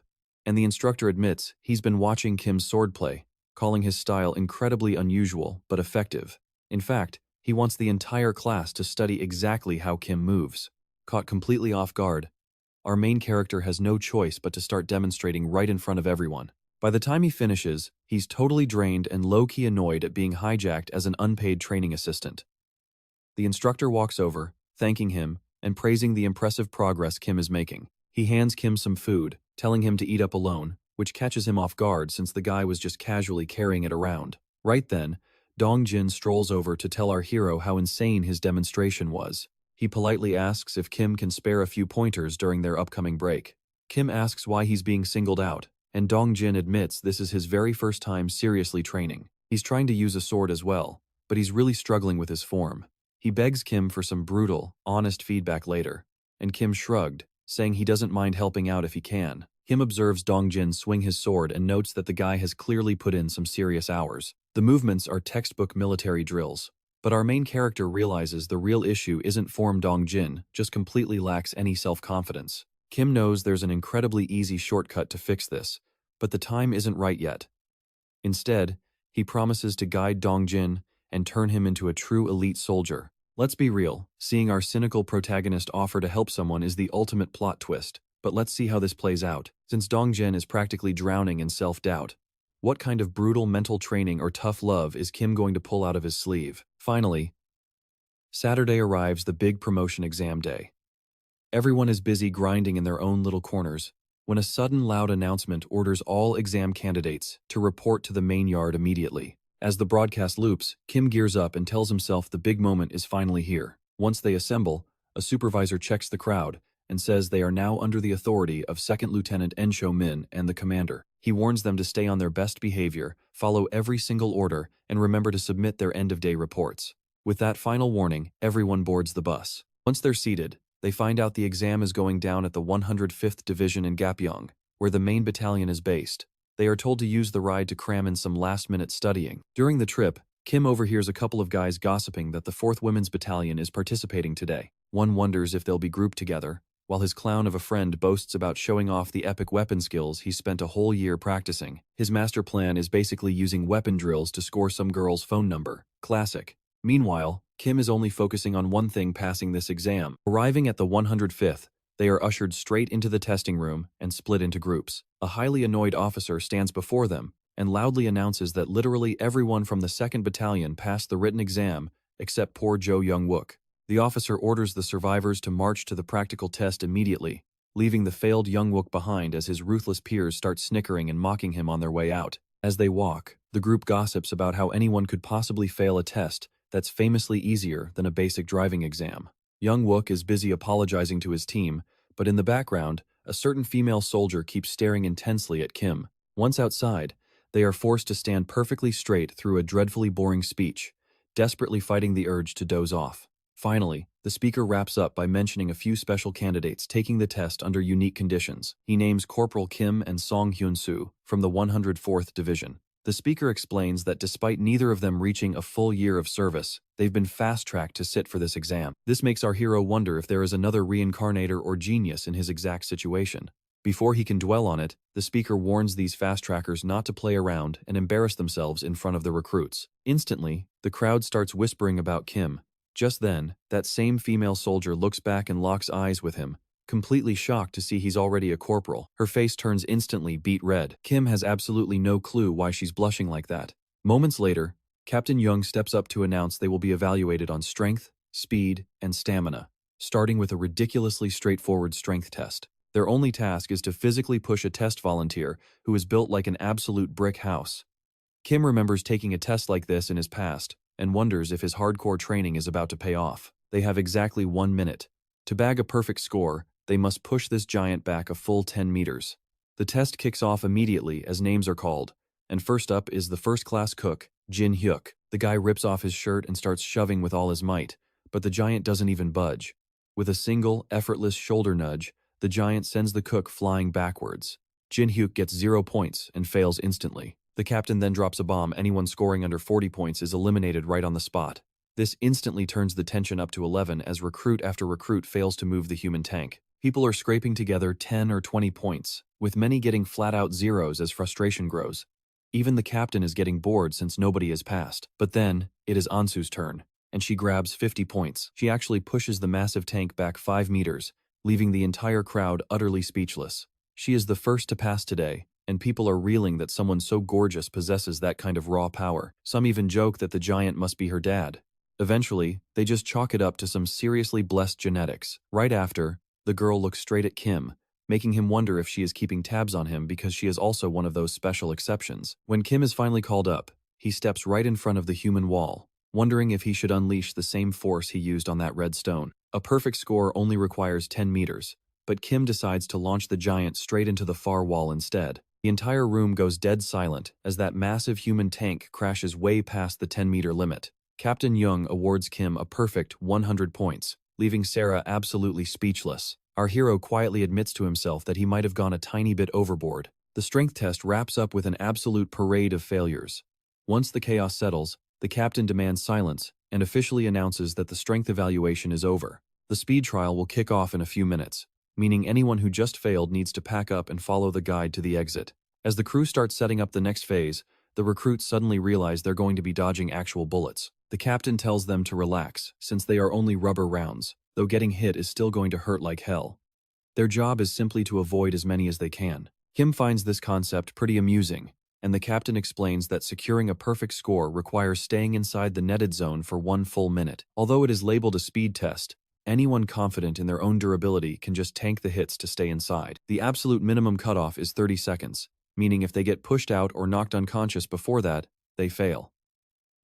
and the instructor admits he's been watching Kim's swordplay, calling his style incredibly unusual but effective. In fact, he wants the entire class to study exactly how Kim moves. Caught completely off guard, our main character has no choice but to start demonstrating right in front of everyone. By the time he finishes, he's totally drained and low-key annoyed at being hijacked as an unpaid training assistant. The instructor walks over, thanking him and praising the impressive progress Kim is making. He hands Kim some food, telling him to eat up alone, which catches him off guard since the guy was just casually carrying it around. Right then, Dong-jin strolls over to tell our hero how insane his demonstration was. He politely asks if Kim can spare a few pointers during their upcoming break. Kim asks why he's being singled out, and Dong-jin admits this is his very first time seriously training. He's trying to use a sword as well, but he's really struggling with his form. He begs Kim for some brutal, honest feedback later, and Kim shrugged, saying he doesn't mind helping out if he can. Kim observes Dong-jin swing his sword and notes that the guy has clearly put in some serious hours. The movements are textbook military drills, but our main character realizes the real issue isn't form. Dong-jin just completely lacks any self-confidence. Kim knows there's an incredibly easy shortcut to fix this, but the time isn't right yet. Instead, he promises to guide Dong-jin and turn him into a true elite soldier. Let's be real, seeing our cynical protagonist offer to help someone is the ultimate plot twist, but let's see how this plays out. Since Dong-jin is practically drowning in self-doubt, what kind of brutal mental training or tough love is Kim going to pull out of his sleeve? Finally, Saturday arrives, the big promotion exam day. Everyone is busy grinding in their own little corners, when a sudden loud announcement orders all exam candidates to report to the main yard immediately. As the broadcast loops, Kim gears up and tells himself the big moment is finally here. Once they assemble, a supervisor checks the crowd and says they are now under the authority of 2nd Lieutenant Ensho Min and the commander. He warns them to stay on their best behavior, follow every single order, and remember to submit their end-of-day reports. With that final warning, everyone boards the bus. Once they're seated, they find out the exam is going down at the 105th Division in Gapyeong, where the main battalion is based. They are told to use the ride to cram in some last-minute studying. During the trip, Kim overhears a couple of guys gossiping that the 4th Women's Battalion is participating today. One wonders if they'll be grouped together, while his clown of a friend boasts about showing off the epic weapon skills he spent a whole year practicing. His master plan is basically using weapon drills to score some girl's phone number. Classic. Meanwhile, Kim is only focusing on one thing: passing this exam. Arriving at the 105th, they are ushered straight into the testing room and split into groups. A highly annoyed officer stands before them and loudly announces that literally everyone from the 2nd Battalion passed the written exam except poor Jo Young-wook. The officer orders the survivors to march to the practical test immediately, leaving the failed Young-wook behind as his ruthless peers start snickering and mocking him on their way out. As they walk, the group gossips about how anyone could possibly fail a test that's famously easier than a basic driving exam. Young-wook is busy apologizing to his team, but in the background, a certain female soldier keeps staring intensely at Kim. Once outside, they are forced to stand perfectly straight through a dreadfully boring speech, desperately fighting the urge to doze off. Finally, the speaker wraps up by mentioning a few special candidates taking the test under unique conditions. He names Corporal Kim and Song Hyun-soo from the 104th Division. The speaker explains that despite neither of them reaching a full year of service, they've been fast-tracked to sit for this exam. This makes our hero wonder if there is another reincarnator or genius in his exact situation. Before he can dwell on it, the speaker warns these fast-trackers not to play around and embarrass themselves in front of the recruits. Instantly, the crowd starts whispering about Kim. Just then, that same female soldier looks back and locks eyes with him, completely shocked to see he's already a corporal. Her face turns instantly beet red. Kim has absolutely no clue why she's blushing like that. Moments later, Captain Young steps up to announce they will be evaluated on strength, speed, and stamina, starting with a ridiculously straightforward strength test. Their only task is to physically push a test volunteer who is built like an absolute brick house. Kim remembers taking a test like this in his past and wonders if his hardcore training is about to pay off. They have exactly 1 minute. To bag a perfect score, they must push this giant back a full 10 meters. The test kicks off immediately as names are called, and first up is the first-class cook, Jin Hyuk. The guy rips off his shirt and starts shoving with all his might, but the giant doesn't even budge. With a single, effortless shoulder nudge, the giant sends the cook flying backwards. Jin Hyuk gets 0 points and fails instantly. The captain then drops a bomb. Anyone scoring under 40 points is eliminated right on the spot. This instantly turns the tension up to 11 as recruit after recruit fails to move the human tank. People are scraping together 10 or 20 points, with many getting flat-out zeros as frustration grows. Even the captain is getting bored since nobody has passed. But then, it is Ansu's turn, and she grabs 50 points. She actually pushes the massive tank back 5 meters, leaving the entire crowd utterly speechless. She is the first to pass today, and people are reeling that someone so gorgeous possesses that kind of raw power. Some even joke that the giant must be her dad. Eventually, they just chalk it up to some seriously blessed genetics. Right after, the girl looks straight at Kim, making him wonder if she is keeping tabs on him because she is also one of those special exceptions. When Kim is finally called up, he steps right in front of the human wall, wondering if he should unleash the same force he used on that red stone. A perfect score only requires 10 meters, but Kim decides to launch the giant straight into the far wall instead. The entire room goes dead silent as that massive human tank crashes way past the 10-meter limit. Captain Young awards Kim a perfect 100 points, leaving Sarah absolutely speechless. Our hero quietly admits to himself that he might have gone a tiny bit overboard. The strength test wraps up with an absolute parade of failures. Once the chaos settles, the captain demands silence and officially announces that the strength evaluation is over. The speed trial will kick off in a few minutes, meaning anyone who just failed needs to pack up and follow the guide to the exit. As the crew starts setting up the next phase, the recruits suddenly realize they're going to be dodging actual bullets. The captain tells them to relax, since they are only rubber rounds, though getting hit is still going to hurt like hell. Their job is simply to avoid as many as they can. Kim finds this concept pretty amusing, and the captain explains that securing a perfect score requires staying inside the netted zone for 1 full minute. Although it is labeled a speed test, anyone confident in their own durability can just tank the hits to stay inside. The absolute minimum cutoff is 30 seconds, meaning if they get pushed out or knocked unconscious before that, they fail.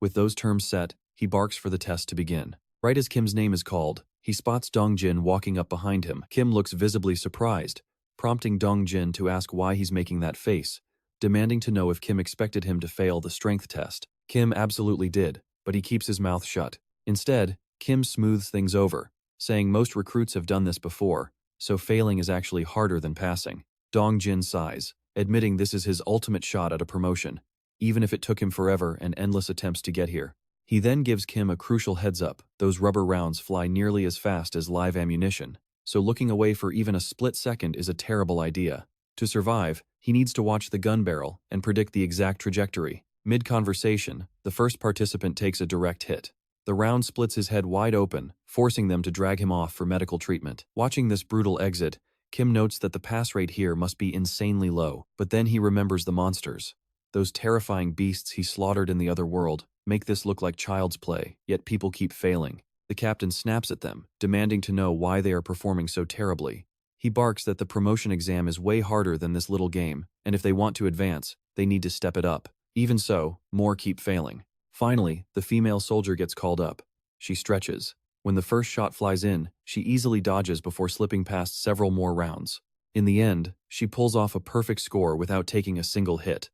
With those terms set, he barks for the test to begin. Right as Kim's name is called, he spots Dongjin walking up behind him. Kim looks visibly surprised, prompting Dongjin to ask why he's making that face, demanding to know if Kim expected him to fail the strength test. Kim absolutely did, but he keeps his mouth shut. Instead, Kim smooths things over, saying most recruits have done this before, so failing is actually harder than passing. Dongjin sighs, admitting this is his ultimate shot at a promotion, even if it took him forever and endless attempts to get here. He then gives Kim a crucial heads up: those rubber rounds fly nearly as fast as live ammunition, so looking away for even a split second is a terrible idea. To survive, he needs to watch the gun barrel and predict the exact trajectory. Mid-conversation, the first participant takes a direct hit. The round splits his head wide open, forcing them to drag him off for medical treatment. Watching this brutal exit, Kim notes that the pass rate here must be insanely low, but then he remembers the monsters. Those terrifying beasts he slaughtered in the other world make this look like child's play, yet people keep failing. The captain snaps at them, demanding to know why they are performing so terribly. He barks that the promotion exam is way harder than this little game, and if they want to advance, they need to step it up. Even so, more keep failing. Finally, the female soldier gets called up. She stretches. When the first shot flies in, she easily dodges before slipping past several more rounds. In the end, she pulls off a perfect score without taking a single hit.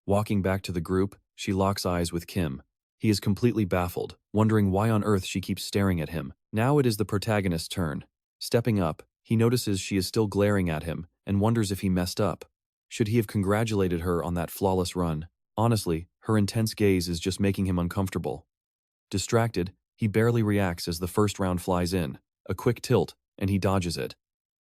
Walking back to the group, she locks eyes with Kim. He is completely baffled, wondering why on earth she keeps staring at him. Now it is the protagonist's turn. Stepping up, he notices she is still glaring at him and wonders if he messed up. Should he have congratulated her on that flawless run? Honestly, her intense gaze is just making him uncomfortable. Distracted, he barely reacts as the first round flies in. A quick tilt, and he dodges it.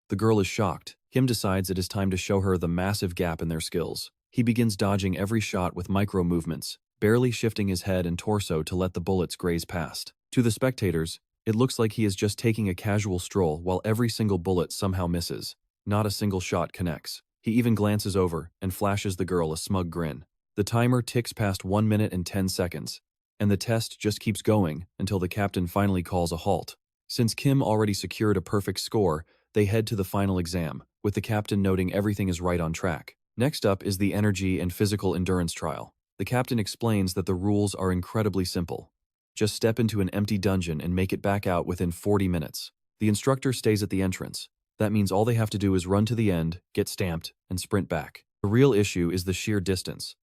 The girl is shocked, Kim decides it is time to show her the massive gap in their skills. He begins dodging every shot with micro-movements, barely shifting his head and torso to let the bullets graze past. To the spectators, it looks like he is just taking a casual stroll while every single bullet somehow misses. Not a single shot connects. He even glances over and flashes the girl a smug grin. The timer ticks past 1 minute and 10 seconds, and the test just keeps going until the captain finally calls a halt. Since Kim already secured a perfect score, they head to the final exam, with the captain noting everything is right on track. Next up is the energy and physical endurance trial. The captain explains that the rules are incredibly simple. Just step into an empty dungeon and make it back out within 40 minutes. The instructor stays at the entrance. That means all they have to do is run to the end, get stamped, and sprint back. The real issue is the sheer distance.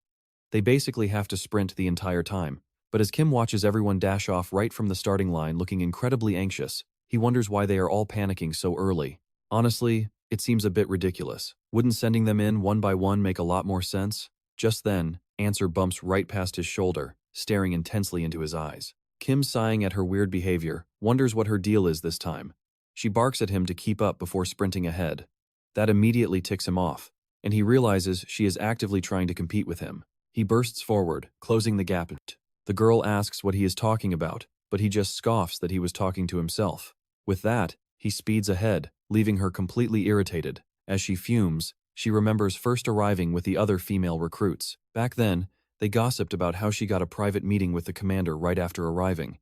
They basically have to sprint the entire time. But as Kim watches everyone dash off right from the starting line looking incredibly anxious, he wonders why they are all panicking so early. Honestly, it seems a bit ridiculous. Wouldn't sending them in one by one make a lot more sense? Just then, Answer bumps right past his shoulder, staring intensely into his eyes. Kim, sighing at her weird behavior, wonders what her deal is this time. She barks at him to keep up before sprinting ahead. That immediately ticks him off, and he realizes she is actively trying to compete with him. He bursts forward, closing the gap. The girl asks what he is talking about, but he just scoffs that he was talking to himself. With that, he speeds ahead, leaving her completely irritated. As she fumes, she remembers first arriving with the other female recruits. Back then, they gossiped about how she got a private meeting with the commander right after arriving.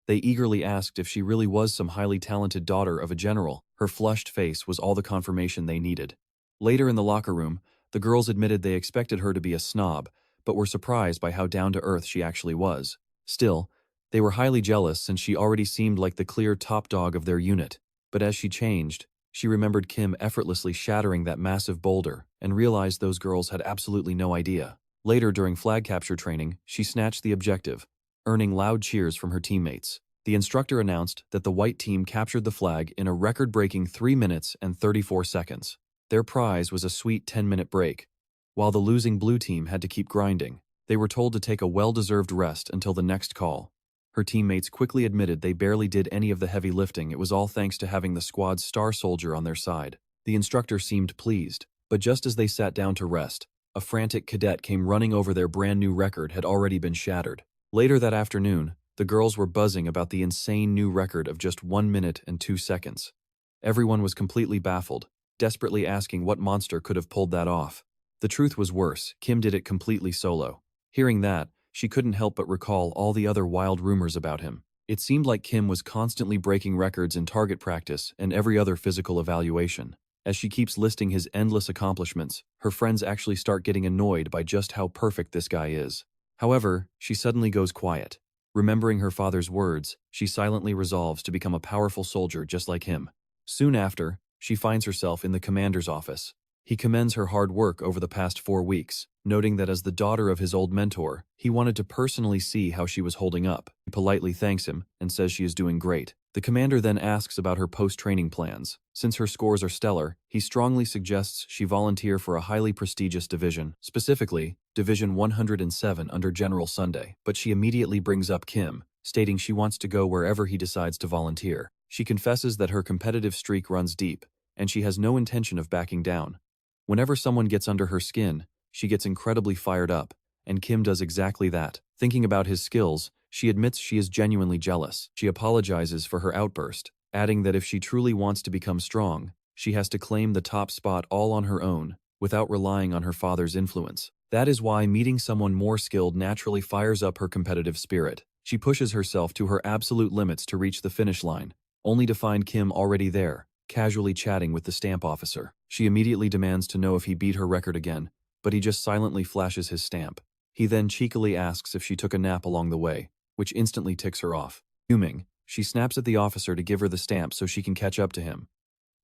They eagerly asked if she really was some highly talented daughter of a general. Her flushed face was all the confirmation they needed. Later in the locker room, the girls admitted they expected her to be a snob, but were surprised by how down-to-earth she actually was. Still, they were highly jealous since she already seemed like the clear top dog of their unit. But as she changed, she remembered Kim effortlessly shattering that massive boulder and realized those girls had absolutely no idea. Later during flag capture training, she snatched the objective, earning loud cheers from her teammates. The instructor announced that the white team captured the flag in a record-breaking 3 minutes and 34 seconds. Their prize was a sweet 10-minute break, while the losing blue team had to keep grinding. They were told to take a well-deserved rest until the next call. Her teammates quickly admitted they barely did any of the heavy lifting. It was all thanks to having the squad's star soldier on their side. The instructor seemed pleased, but just as they sat down to rest, a frantic cadet came running over their brand new record had already been shattered. Later that afternoon, the girls were buzzing about the insane new record of just 1 minute and 2 seconds. Everyone was completely baffled, desperately asking what monster could have pulled that off. The truth was worse, Kim did it completely solo. Hearing that, she couldn't help but recall all the other wild rumors about him. It seemed like Kim was constantly breaking records in target practice and every other physical evaluation. As she keeps listing his endless accomplishments, her friends actually start getting annoyed by just how perfect this guy is. However, she suddenly goes quiet. Remembering her father's words, she silently resolves to become a powerful soldier just like him. Soon after, she finds herself in the commander's office. He commends her hard work over the past 4 weeks, noting that as the daughter of his old mentor, he wanted to personally see how she was holding up. He politely thanks him and says she is doing great. The commander then asks about her post-training plans. Since her scores are stellar, he strongly suggests she volunteer for a highly prestigious division, specifically Division 107 under General Sunday. But she immediately brings up Kim, stating she wants to go wherever he decides to volunteer. She confesses that her competitive streak runs deep, and she has no intention of backing down. Whenever someone gets under her skin, she gets incredibly fired up, and Kim does exactly that. Thinking about his skills, she admits she is genuinely jealous. She apologizes for her outburst, adding that if she truly wants to become strong, she has to claim the top spot all on her own, without relying on her father's influence. That is why meeting someone more skilled naturally fires up her competitive spirit. She pushes herself to her absolute limits to reach the finish line, only to find Kim already there, casually chatting with the stamp officer. She immediately demands to know if he beat her record again, but he just silently flashes his stamp. He then cheekily asks if she took a nap along the way, which instantly ticks her off. Fuming, she snaps at the officer to give her the stamp so she can catch up to him.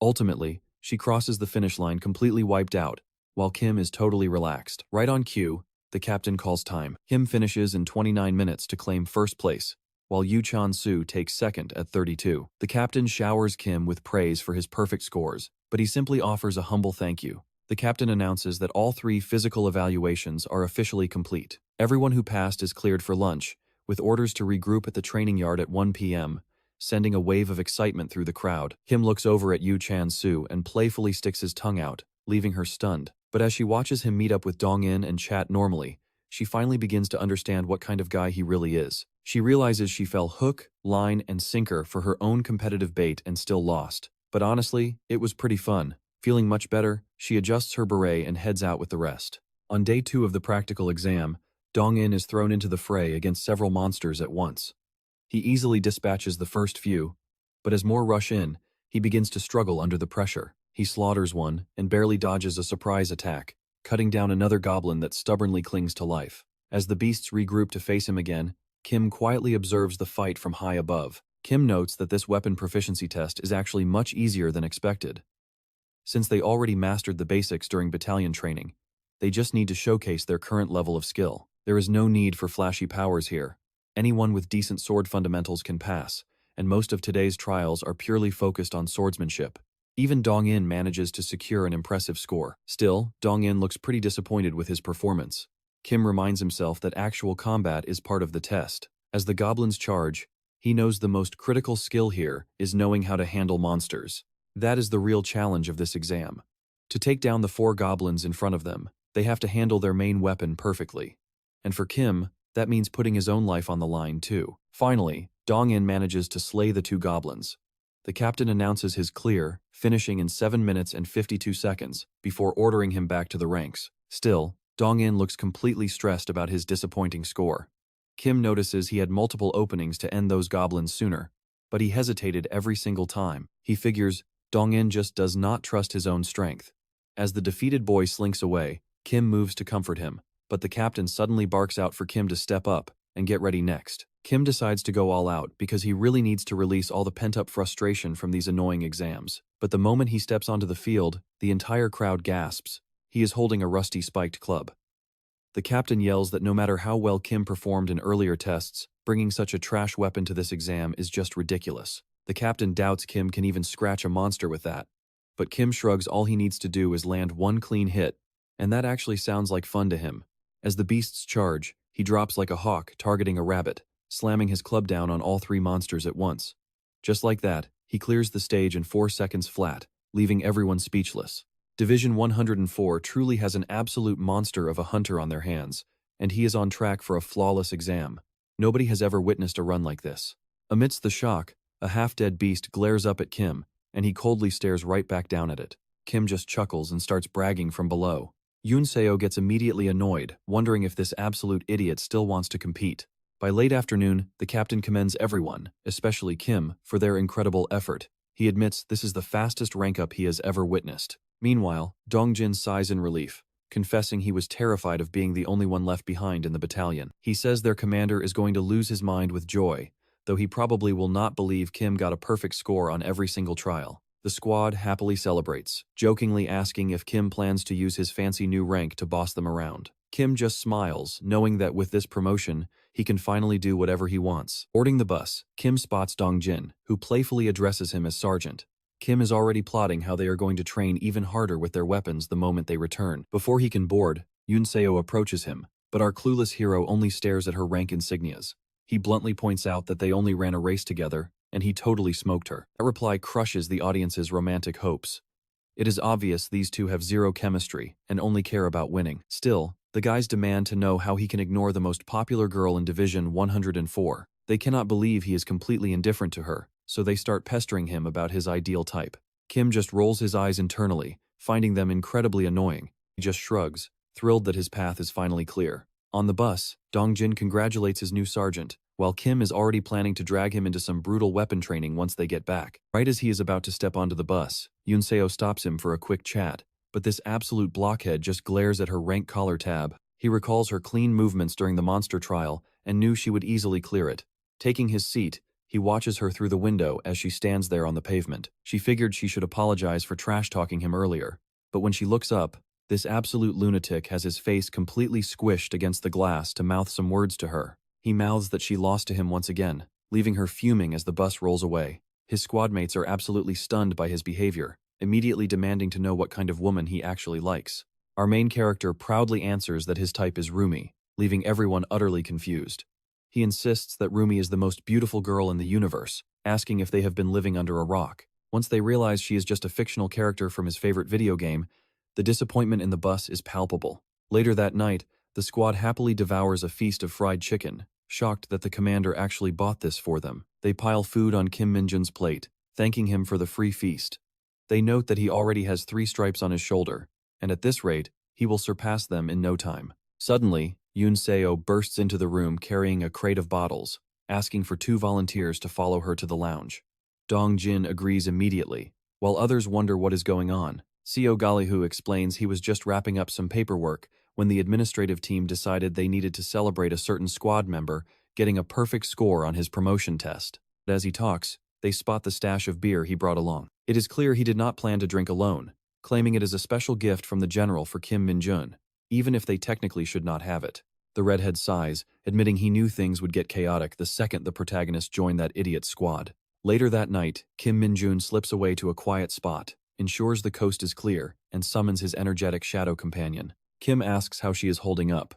Ultimately, she crosses the finish line completely wiped out, while Kim is totally relaxed. Right on cue, the captain calls time. Kim finishes in 29 minutes to claim first place, while Yu Chan-soo takes second at 32. The captain showers Kim with praise for his perfect scores, but he simply offers a humble thank you. The captain announces that all 3 physical evaluations are officially complete. Everyone who passed is cleared for lunch, with orders to regroup at the training yard at 1 p.m., sending a wave of excitement through the crowd. Kim looks over at Yu Chan-soo and playfully sticks his tongue out, leaving her stunned. But as she watches him meet up with Dong-in and chat normally, she finally begins to understand what kind of guy he really is. She realizes she fell hook, line, and sinker for her own competitive bait and still lost. But honestly, it was pretty fun. Feeling much better, she adjusts her beret and heads out with the rest. On day 2 of the practical exam, Dong-in is thrown into the fray against several monsters at once. He easily dispatches the first few, but as more rush in, he begins to struggle under the pressure. He slaughters one and barely dodges a surprise attack, cutting down another goblin that stubbornly clings to life. As the beasts regroup to face him again, Kim quietly observes the fight from high above. Kim notes that this weapon proficiency test is actually much easier than expected. Since they already mastered the basics during battalion training, they just need to showcase their current level of skill. There is no need for flashy powers here. Anyone with decent sword fundamentals can pass, and most of today's trials are purely focused on swordsmanship. Even Dong-in manages to secure an impressive score. Still, Dong-in looks pretty disappointed with his performance. Kim reminds himself that actual combat is part of the test. As the goblins charge, he knows the most critical skill here is knowing how to handle monsters. That is the real challenge of this exam. To take down the 4 goblins in front of them, they have to handle their main weapon perfectly. And for Kim, that means putting his own life on the line too. Finally, Dong-in manages to slay the 2 goblins. The captain announces his clear, finishing in 7 minutes and 52 seconds, before ordering him back to the ranks. Still, Dong-in looks completely stressed about his disappointing score. Kim notices he had multiple openings to end those goblins sooner, but he hesitated every single time. He figures Dong-in just does not trust his own strength. As the defeated boy slinks away, Kim moves to comfort him, but the captain suddenly barks out for Kim to step up and get ready next. Kim decides to go all out because he really needs to release all the pent-up frustration from these annoying exams. But the moment he steps onto the field, the entire crowd gasps. He is holding a rusty spiked club. The captain yells that no matter how well Kim performed in earlier tests, bringing such a trash weapon to this exam is just ridiculous. The captain doubts Kim can even scratch a monster with that. But Kim shrugs all he needs to do is land one clean hit, and that actually sounds like fun to him. As the beasts charge, he drops like a hawk targeting a rabbit, slamming his club down on all 3 monsters at once. Just like that, he clears the stage in 4 seconds flat, leaving everyone speechless. Division 104 truly has an absolute monster of a hunter on their hands, and he is on track for a flawless exam. Nobody has ever witnessed a run like this. Amidst the shock, a half-dead beast glares up at Kim, and he coldly stares right back down at it. Kim just chuckles and starts bragging from below. Yoon Seo gets immediately annoyed, wondering if this absolute idiot still wants to compete. By late afternoon, the captain commends everyone, especially Kim, for their incredible effort. He admits this is the fastest rank-up he has ever witnessed. Meanwhile, Dongjin sighs in relief, confessing he was terrified of being the only one left behind in the battalion. He says their commander is going to lose his mind with joy, though he probably will not believe Kim got a perfect score on every single trial. The squad happily celebrates, jokingly asking if Kim plans to use his fancy new rank to boss them around. Kim just smiles, knowing that with this promotion, he can finally do whatever he wants. Boarding the bus, Kim spots Dongjin, who playfully addresses him as Sergeant. Kim is already plotting how they are going to train even harder with their weapons the moment they return. Before he can board, Yoon Seo approaches him, but our clueless hero only stares at her rank insignias. He bluntly points out that they only ran a race together, and he totally smoked her. That reply crushes the audience's romantic hopes. It is obvious these two have zero chemistry and only care about winning. Still, the guys demand to know how he can ignore the most popular girl in Division 104. They cannot believe he is completely indifferent to her, so they start pestering him about his ideal type. Kim just rolls his eyes internally, finding them incredibly annoying. He just shrugs, thrilled that his path is finally clear. On the bus, Dongjin congratulates his new sergeant, while Kim is already planning to drag him into some brutal weapon training once they get back. Right as he is about to step onto the bus, Yoon Seo stops him for a quick chat, but this absolute blockhead just glares at her rank collar tab. He recalls her clean movements during the monster trial and knew she would easily clear it. Taking his seat, he watches her through the window as she stands there on the pavement. She figured she should apologize for trash-talking him earlier, but when she looks up, this absolute lunatic has his face completely squished against the glass to mouth some words to her. He mouths that she lost to him once again, leaving her fuming as the bus rolls away. His squadmates are absolutely stunned by his behavior, immediately demanding to know what kind of woman he actually likes. Our main character proudly answers that his type is Rumi, leaving everyone utterly confused. He insists that Rumi is the most beautiful girl in the universe, asking if they have been living under a rock. Once they realize she is just a fictional character from his favorite video game, the disappointment in the bus is palpable. Later that night, the squad happily devours a feast of fried chicken, shocked that the commander actually bought this for them. They pile food on Kim Min-jun's plate, thanking him for the free feast. They note that he already has 3 stripes on his shoulder, and at this rate, he will surpass them in no time. Suddenly, Yoon Seo bursts into the room carrying a crate of bottles, asking for 2 volunteers to follow her to the lounge. Dong Jin agrees immediately. While others wonder what is going on, Seo Galihu explains he was just wrapping up some paperwork when the administrative team decided they needed to celebrate a certain squad member getting a perfect score on his promotion test. As he talks, they spot the stash of beer he brought along. It is clear he did not plan to drink alone, claiming it is a special gift from the general for Kim Min-jun, even if they technically should not have it. The redhead sighs, admitting he knew things would get chaotic the second the protagonist joined that idiot squad. Later that night, Kim Min-jun slips away to a quiet spot, ensures the coast is clear, and summons his energetic shadow companion. Kim asks how she is holding up.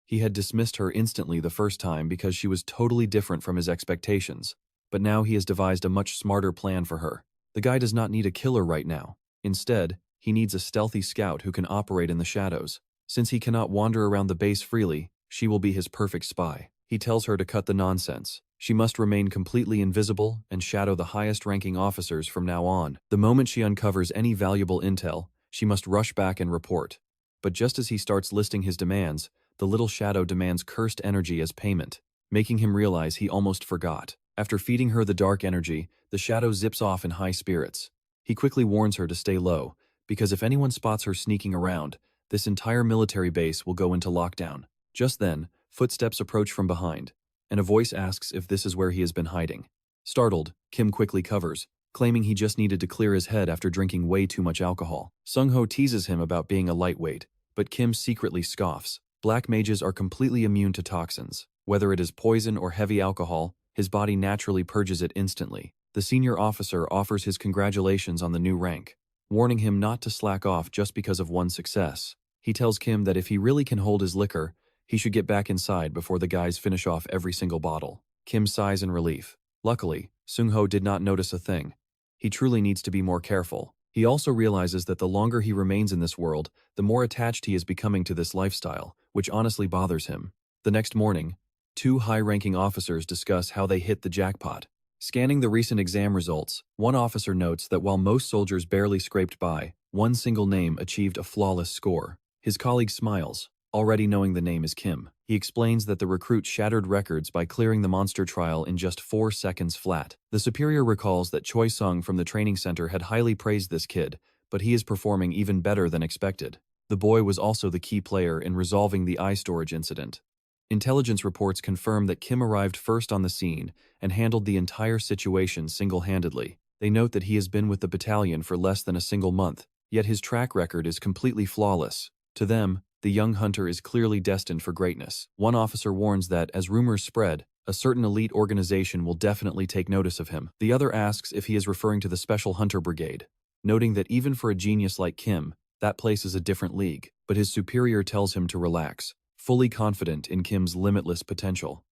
He had dismissed her instantly the first time because she was totally different from his expectations, but now he has devised a much smarter plan for her. The guy does not need a killer right now. Instead, he needs a stealthy scout who can operate in the shadows. Since he cannot wander around the base freely, she will be his perfect spy. He tells her to cut the nonsense. She must remain completely invisible and shadow the highest-ranking officers from now on. The moment she uncovers any valuable intel, she must rush back and report. But just as he starts listing his demands, the little shadow demands cursed energy as payment, making him realize he almost forgot. After feeding her the dark energy, the shadow zips off in high spirits. He quickly warns her to stay low, because if anyone spots her sneaking around, this entire military base will go into lockdown. Just then, footsteps approach from behind, and a voice asks if this is where he has been hiding. Startled, Kim quickly covers, claiming he just needed to clear his head after drinking way too much alcohol. Sung-ho teases him about being a lightweight, but Kim secretly scoffs. Black mages are completely immune to toxins. Whether it is poison or heavy alcohol, his body naturally purges it instantly. The senior officer offers his congratulations on the new rank, warning him not to slack off just because of one success. He tells Kim that if he really can hold his liquor, he should get back inside before the guys finish off every single bottle. Kim sighs in relief. Luckily, Sung-ho did not notice a thing. He truly needs to be more careful. He also realizes that the longer he remains in this world, the more attached he is becoming to this lifestyle, which honestly bothers him. The next morning, 2 high-ranking officers discuss how they hit the jackpot. Scanning the recent exam results, one officer notes that while most soldiers barely scraped by, one single name achieved a flawless score. His colleague smiles, already knowing the name is Kim. He explains that the recruit shattered records by clearing the monster trial in just 4 seconds flat. The superior recalls that Choi Sung from the training center had highly praised this kid, but he is performing even better than expected. The boy was also the key player in resolving the eye storage incident. Intelligence reports confirm that Kim arrived first on the scene and handled the entire situation single-handedly. They note that he has been with the battalion for less than a single month, yet his track record is completely flawless. To them, the young hunter is clearly destined for greatness. One officer warns that, as rumors spread, a certain elite organization will definitely take notice of him. The other asks if he is referring to the Special Hunter Brigade, noting that even for a genius like Kim, that place is a different league. But his superior tells him to relax, fully confident in Kim's limitless potential.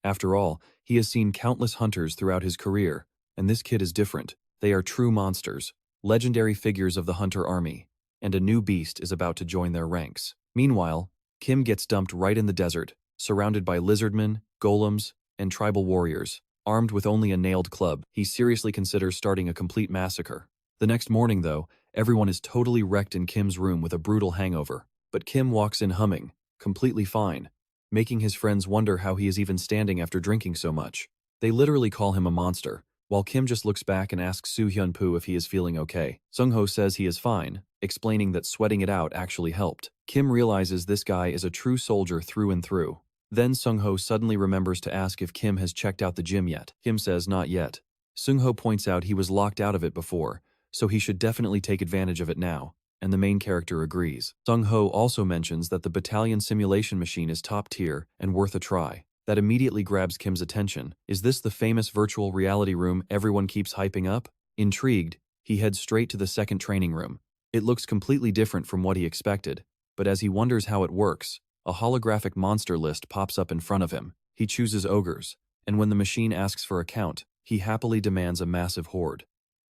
After all, he has seen countless hunters throughout his career, and this kid is different. They are true monsters, legendary figures of the hunter army, and a new beast is about to join their ranks. Meanwhile, Kim gets dumped right in the desert, surrounded by lizardmen, golems, and tribal warriors. Armed with only a nailed club, he seriously considers starting a complete massacre. The next morning, though, everyone is totally wrecked in Kim's room with a brutal hangover. But Kim walks in humming, completely fine, making his friends wonder how he is even standing after drinking so much. They literally call him a monster, while Kim just looks back and asks Soo Hyun-poo if he is feeling okay. Sung-ho says he is fine, explaining that sweating it out actually helped. Kim realizes this guy is a true soldier through and through. Then Sung-ho suddenly remembers to ask if Kim has checked out the gym yet. Kim says not yet. Sung-ho points out he was locked out of it before, so he should definitely take advantage of it now, and the main character agrees. Sung-ho also mentions that the battalion simulation machine is top tier and worth a try. That immediately grabs Kim's attention. Is this the famous virtual reality room everyone keeps hyping up? Intrigued, he heads straight to the second training room. It looks completely different from what he expected, but as he wonders how it works, a holographic monster list pops up in front of him. He chooses ogres, and when the machine asks for a count, He happily demands a massive horde.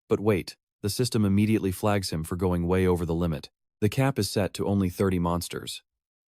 But wait, the system immediately flags him for going way over the limit. The cap is set to only 30 monsters.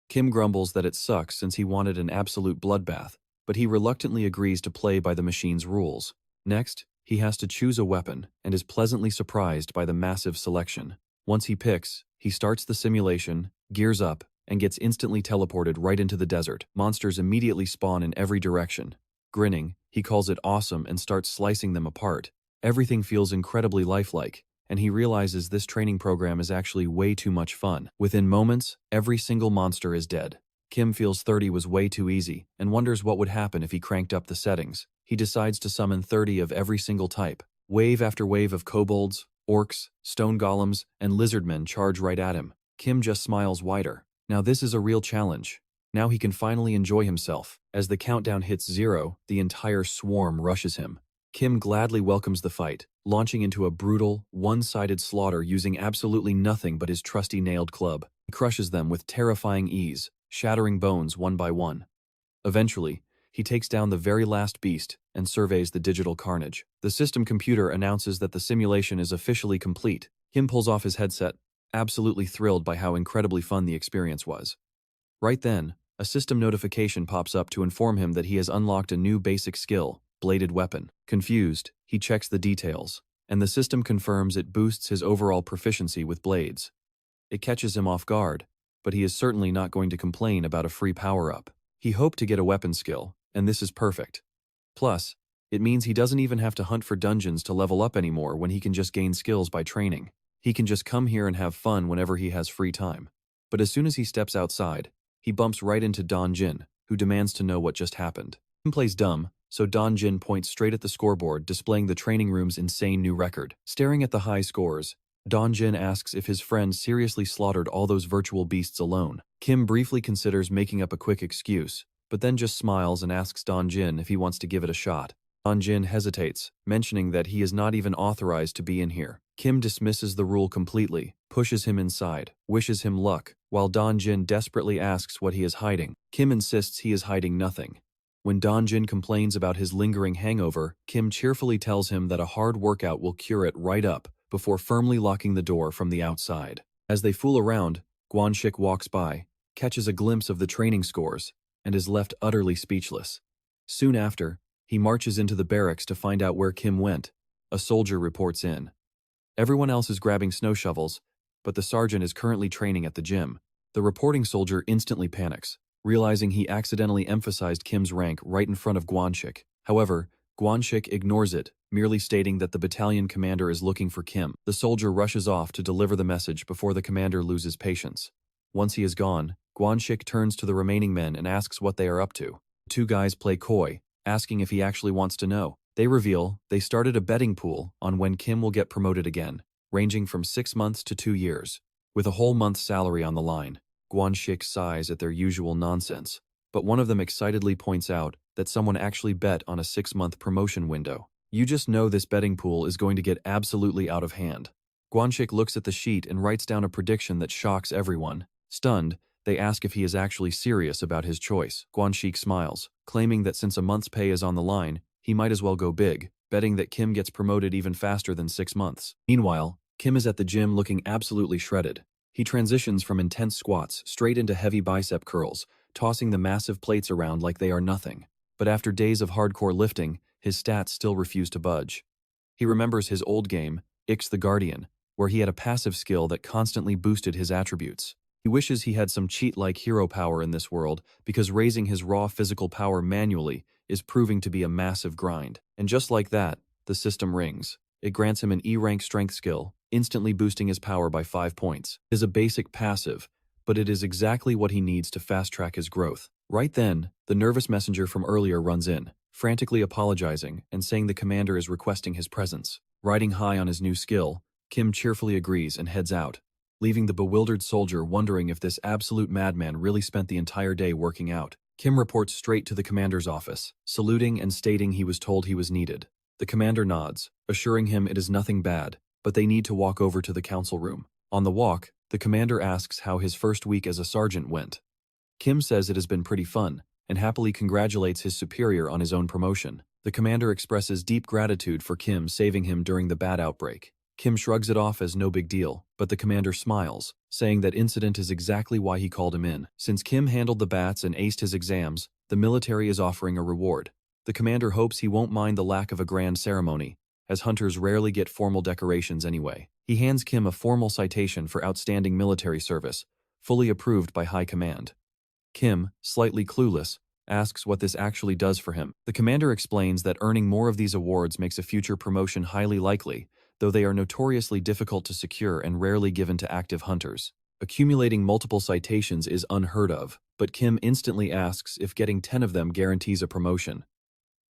Kim grumbles that it sucks since he wanted an absolute bloodbath, but he reluctantly agrees to play by the machine's rules. Next, he has to choose a weapon and is pleasantly surprised by the massive selection. Once he picks, he starts the simulation, gears up, and gets instantly teleported right into the desert. Monsters immediately spawn in every direction. Grinning, he calls it awesome and starts slicing them apart. Everything feels incredibly lifelike, and he realizes this training program is actually way too much fun. Within moments, every single monster is dead. Kim feels 30 was way too easy and wonders what would happen if he cranked up the settings. He decides to summon 30 of every single type. Wave after wave of kobolds, orcs, stone golems, and lizardmen charge right at him. Kim just smiles wider. Now this is a real challenge. Now he can finally enjoy himself. As the countdown hits 0, the entire swarm rushes him. Kim gladly welcomes the fight, launching into a brutal, one-sided slaughter using absolutely nothing but his trusty nailed club. He crushes them with terrifying ease, shattering bones one by one. Eventually, he takes down the very last beast and surveys the digital carnage. The system computer announces that the simulation is officially complete. Kim pulls off his headset, absolutely thrilled by how incredibly fun the experience was. Right then, a system notification pops up to inform him that he has unlocked a new basic skill, bladed weapon. Confused, he checks the details, and the system confirms it boosts his overall proficiency with blades. It catches him off guard, but he is certainly not going to complain about a free power-up. He hoped to get a weapon skill, and this is perfect. Plus, it means he doesn't even have to hunt for dungeons to level up anymore when he can just gain skills by training. He can just come here and have fun whenever he has free time. But as soon as he steps outside, he bumps right into Don Jin, who demands to know what just happened. Kim plays dumb, so Don Jin points straight at the scoreboard, displaying the training room's insane new record. Staring at the high scores, Don Jin asks if his friend seriously slaughtered all those virtual beasts alone. Kim briefly considers making up a quick excuse, but then just smiles and asks Don Jin if he wants to give it a shot. Don Jin hesitates, mentioning that he is not even authorized to be in here. Kim dismisses the rule completely, pushes him inside, wishes him luck, while Don Jin desperately asks what he is hiding. Kim insists he is hiding nothing. When Don Jin complains about his lingering hangover, Kim cheerfully tells him that a hard workout will cure it right up, before firmly locking the door from the outside. As they fool around, Guanxik walks by, catches a glimpse of the training scores, and is left utterly speechless. Soon after, he marches into the barracks to find out where Kim went. A soldier reports in. Everyone else is grabbing snow shovels, but the sergeant is currently training at the gym. The reporting soldier instantly panics, realizing he accidentally emphasized Kim's rank right in front of Guanxik. However, Guanxik ignores it, merely stating that the battalion commander is looking for Kim. The soldier rushes off to deliver the message before the commander loses patience. Once he is gone, Guanxik turns to the remaining men and asks what they are up to. The two guys play coy, asking if he actually wants to know. They reveal they started a betting pool on when Kim will get promoted again, ranging from 6 months to 2 years, with a whole month's salary on the line. Guanxik sighs at their usual nonsense, but one of them excitedly points out that someone actually bet on a 6-month promotion window. You just know this betting pool is going to get absolutely out of hand. Guanxik looks at the sheet and writes down a prediction that shocks everyone. Stunned, they ask if he is actually serious about his choice. Guanxik smiles, claiming that since a month's pay is on the line, he might as well go big, betting that Kim gets promoted even faster than 6 months. Meanwhile, Kim is at the gym looking absolutely shredded. He transitions from intense squats straight into heavy bicep curls, tossing the massive plates around like they are nothing. But after days of hardcore lifting, his stats still refuse to budge. He remembers his old game, Ix the Guardian, where he had a passive skill that constantly boosted his attributes. He wishes he had some cheat-like hero power in this world, because raising his raw physical power manually is proving to be a massive grind. And just like that, the system rings. It grants him an E-rank strength skill, instantly boosting his power by 5 points. It is a basic passive, but it is exactly what he needs to fast-track his growth. Right then, the nervous messenger from earlier runs in, frantically apologizing and saying the commander is requesting his presence. Riding high on his new skill, Kim cheerfully agrees and heads out, leaving the bewildered soldier wondering if this absolute madman really spent the entire day working out. Kim reports straight to the commander's office, saluting and stating he was told he was needed. The commander nods, assuring him it is nothing bad, but they need to walk over to the council room. On the walk, the commander asks how his first week as a sergeant went. Kim says it has been pretty fun, and happily congratulates his superior on his own promotion. The commander expresses deep gratitude for Kim saving him during the bat outbreak. Kim shrugs it off as no big deal, but the commander smiles, saying that incident is exactly why he called him in. Since Kim handled the bats and aced his exams, the military is offering a reward. The commander hopes he won't mind the lack of a grand ceremony, as hunters rarely get formal decorations anyway. He hands Kim a formal citation for outstanding military service, fully approved by high command. Kim, slightly clueless, asks what this actually does for him. The commander explains that earning more of these awards makes a future promotion highly likely, though they are notoriously difficult to secure and rarely given to active hunters. Accumulating multiple citations is unheard of, but Kim instantly asks if getting 10 of them guarantees a promotion.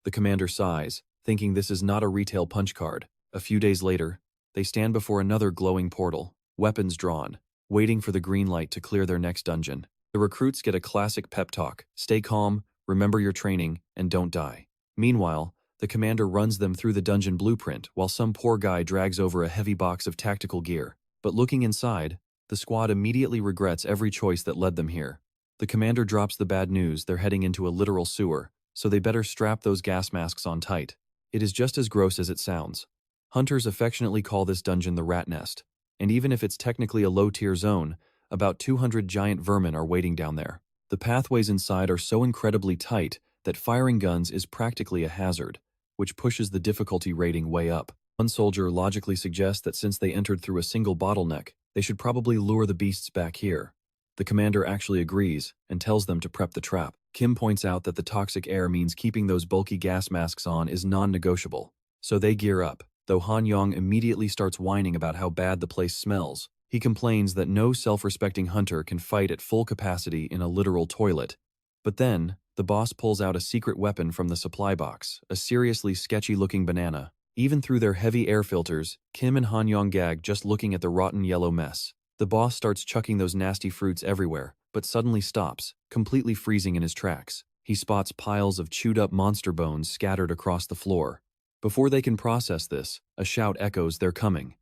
The commander sighs, thinking this is not a retail punch card. A few days later, they stand before another glowing portal, weapons drawn, waiting for the green light to clear their next dungeon. The recruits get a classic pep talk: stay calm, remember your training, and don't die. Meanwhile, the commander runs them through the dungeon blueprint while some poor guy drags over a heavy box of tactical gear. But looking inside, the squad immediately regrets every choice that led them here. The commander drops the bad news they're heading into a literal sewer, so they better strap those gas masks on tight. It is just as gross as it sounds. Hunters affectionately call this dungeon the Rat Nest, and even if it's technically a low-tier zone, about 200 giant vermin are waiting down there. The pathways inside are so incredibly tight that firing guns is practically a hazard, which pushes the difficulty rating way up. One soldier logically suggests that since they entered through a single bottleneck, they should probably lure the beasts back here. The commander actually agrees and tells them to prep the trap. Kim points out that the toxic air means keeping those bulky gas masks on is non-negotiable, so they gear up, though Han Yong immediately starts whining about how bad the place smells. He complains that no self-respecting hunter can fight at full capacity in a literal toilet. But then, the boss pulls out a secret weapon from the supply box, a seriously sketchy-looking banana. Even through their heavy air filters, Kim and Han Yong gag just looking at the rotten yellow mess. The boss starts chucking those nasty fruits everywhere, but suddenly stops, completely freezing in his tracks. He spots piles of chewed-up monster bones scattered across the floor. Before they can process this, a shout echoes they're coming.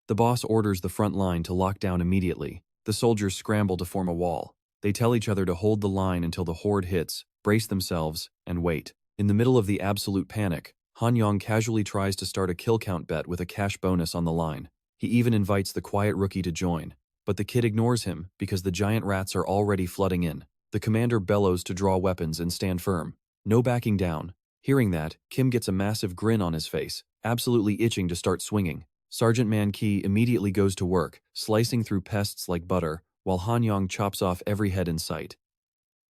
The boss orders the front line to lock down immediately. The soldiers scramble to form a wall. They tell each other to hold the line until the horde hits, brace themselves, and wait. In the middle of the absolute panic, Han Yong casually tries to start a kill count bet with a cash bonus on the line. He even invites the quiet rookie to join, but the kid ignores him because the giant rats are already flooding in. The commander bellows to draw weapons and stand firm. No backing down. Hearing that, Kim gets a massive grin on his face, absolutely itching to start swinging. Sergeant Man Ki immediately goes to work, slicing through pests like butter, while Han Yong chops off every head in sight.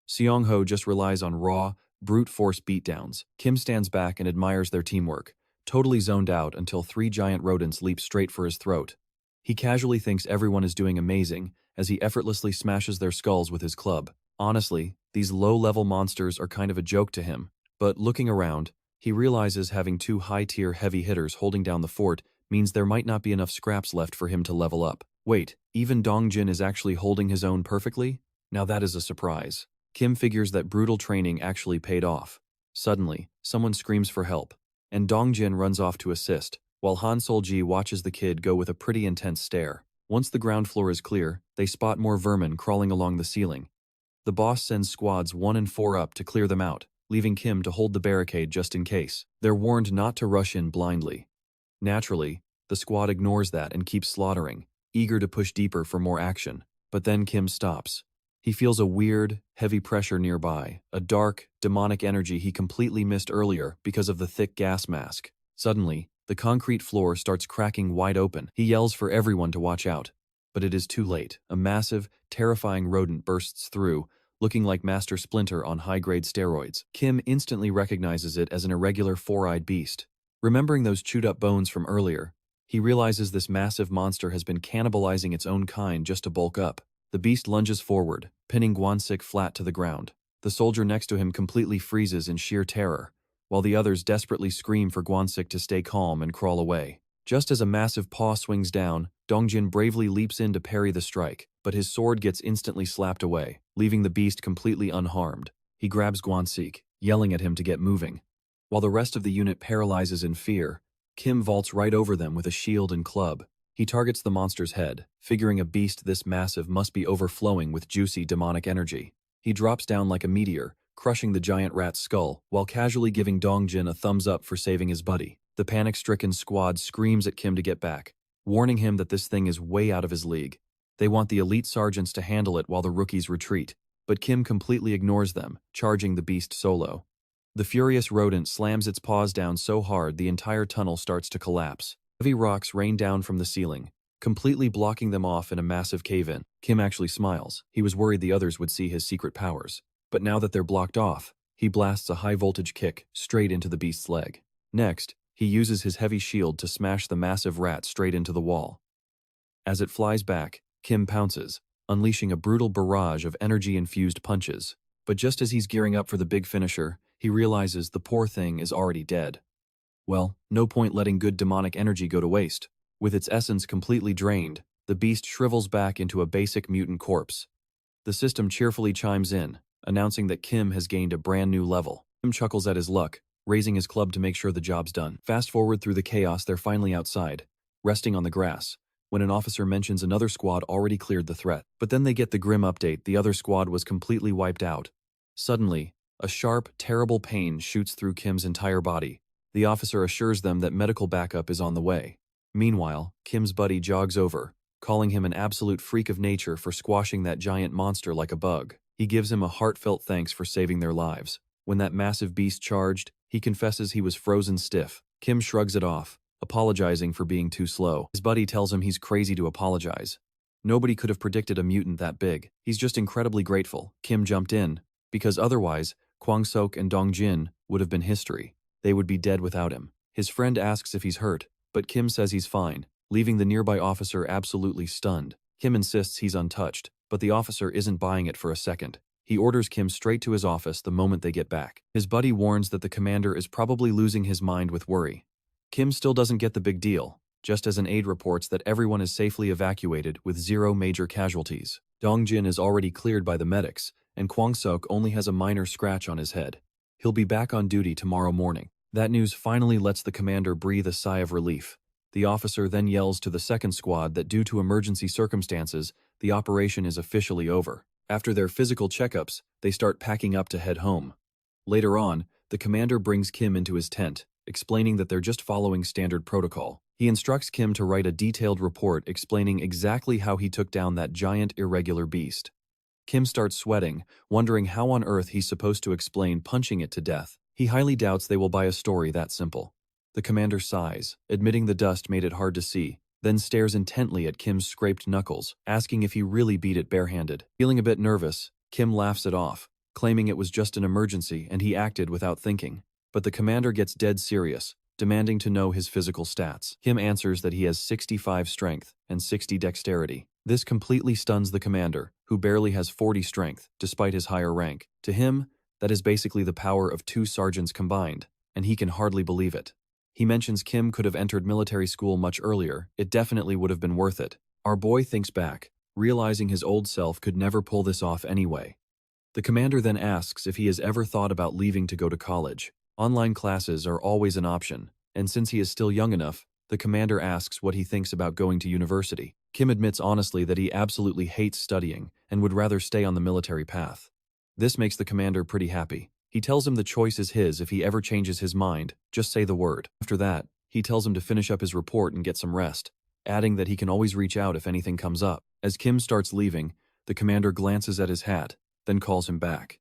Seong Ho just relies on raw, brute force beatdowns. Kim stands back and admires their teamwork, totally zoned out until 3 giant rodents leap straight for his throat. He casually thinks everyone is doing amazing as he effortlessly smashes their skulls with his club. Honestly, these low-level monsters are kind of a joke to him, but looking around, he realizes having 2 high-tier heavy hitters holding down the fort means there might not be enough scraps left for him to level up. Wait, even Dongjin is actually holding his own perfectly? Now that is a surprise. Kim figures that brutal training actually paid off. Suddenly, someone screams for help, and Dongjin runs off to assist, while Han Sol-ji watches the kid go with a pretty intense stare. Once the ground floor is clear, they spot more vermin crawling along the ceiling. The boss sends squads 1 and 4 up to clear them out, leaving Kim to hold the barricade just in case. They're warned not to rush in blindly. Naturally, the squad ignores that and keeps slaughtering, eager to push deeper for more action. But then Kim stops. He feels a weird, heavy pressure nearby, a dark, demonic energy he completely missed earlier because of the thick gas mask. Suddenly, the concrete floor starts cracking wide open. He yells for everyone to watch out. But it is too late. A massive, terrifying rodent bursts through, looking like Master Splinter on high-grade steroids. Kim instantly recognizes it as an irregular 4-eyed beast. Remembering those chewed-up bones from earlier, he realizes this massive monster has been cannibalizing its own kind just to bulk up. The beast lunges forward, pinning Gwansik flat to the ground. The soldier next to him completely freezes in sheer terror, while the others desperately scream for Gwansik to stay calm and crawl away. Just as a massive paw swings down, Dongjin bravely leaps in to parry the strike, but his sword gets instantly slapped away, leaving the beast completely unharmed. He grabs Gwansik, yelling at him to get moving. While the rest of the unit paralyzes in fear, Kim vaults right over them with a shield and club. He targets the monster's head, figuring a beast this massive must be overflowing with juicy demonic energy. He drops down like a meteor, crushing the giant rat's skull, while casually giving Dongjin a thumbs up for saving his buddy. The panic-stricken squad screams at Kim to get back, warning him that this thing is way out of his league. They want the elite sergeants to handle it while the rookies retreat, but Kim completely ignores them, charging the beast solo. The furious rodent slams its paws down so hard the entire tunnel starts to collapse. Heavy rocks rain down from the ceiling, completely blocking them off in a massive cave-in. Kim actually smiles. He was worried the others would see his secret powers. But now that they're blocked off, he blasts a high-voltage kick straight into the beast's leg. Next, he uses his heavy shield to smash the massive rat straight into the wall. As it flies back, Kim pounces, unleashing a brutal barrage of energy-infused punches. But just as he's gearing up for the big finisher, he realizes the poor thing is already dead. Well, no point letting good demonic energy go to waste. With its essence completely drained, the beast shrivels back into a basic mutant corpse. The system cheerfully chimes in, announcing that Kim has gained a brand new level. Kim chuckles at his luck, raising his club to make sure the job's done. Fast forward through the chaos, they're finally outside, resting on the grass, when an officer mentions another squad already cleared the threat. But then they get the grim update: the other squad was completely wiped out. Suddenly, a sharp, terrible pain shoots through Kim's entire body. The officer assures them that medical backup is on the way. Meanwhile, Kim's buddy jogs over, calling him an absolute freak of nature for squashing that giant monster like a bug. He gives him a heartfelt thanks for saving their lives. When that massive beast charged, he confesses he was frozen stiff. Kim shrugs it off, apologizing for being too slow. His buddy tells him he's crazy to apologize. Nobody could have predicted a mutant that big. He's just incredibly grateful. Kim jumped in, because otherwise, Kwang-sok and Dongjin would have been history. They would be dead without him. His friend asks if he's hurt, but Kim says he's fine, leaving the nearby officer absolutely stunned. Kim insists he's untouched, but the officer isn't buying it for a second. He orders Kim straight to his office the moment they get back. His buddy warns that the commander is probably losing his mind with worry. Kim still doesn't get the big deal, just as an aide reports that everyone is safely evacuated with 0 major casualties. Dongjin is already cleared by the medics, and Kwang-sok only has a minor scratch on his head. He'll be back on duty tomorrow morning. That news finally lets the commander breathe a sigh of relief. The officer then yells to the second squad that due to emergency circumstances, the operation is officially over. After their physical checkups, they start packing up to head home. Later on, the commander brings Kim into his tent, explaining that they're just following standard protocol. He instructs Kim to write a detailed report explaining exactly how he took down that giant irregular beast. Kim starts sweating, wondering how on earth he's supposed to explain punching it to death. He highly doubts they will buy a story that simple. The commander sighs, admitting the dust made it hard to see, then stares intently at Kim's scraped knuckles, asking if he really beat it barehanded. Feeling a bit nervous, Kim laughs it off, claiming it was just an emergency and he acted without thinking. But the commander gets dead serious, demanding to know his physical stats. Kim answers that he has 65 strength and 60 dexterity. This completely stuns the commander, who barely has 40 strength, despite his higher rank. To him, that is basically the power of 2 sergeants combined, and he can hardly believe it. He mentions Kim could have entered military school much earlier. It definitely would have been worth it. Our boy thinks back, realizing his old self could never pull this off anyway. The commander then asks if he has ever thought about leaving to go to college. Online classes are always an option, and since he is still young enough, the commander asks what he thinks about going to university. Kim admits honestly that he absolutely hates studying and would rather stay on the military path. This makes the commander pretty happy. He tells him the choice is his if he ever changes his mind, just say the word. After that, he tells him to finish up his report and get some rest, adding that he can always reach out if anything comes up. As Kim starts leaving, the commander glances at his hat, then calls him back.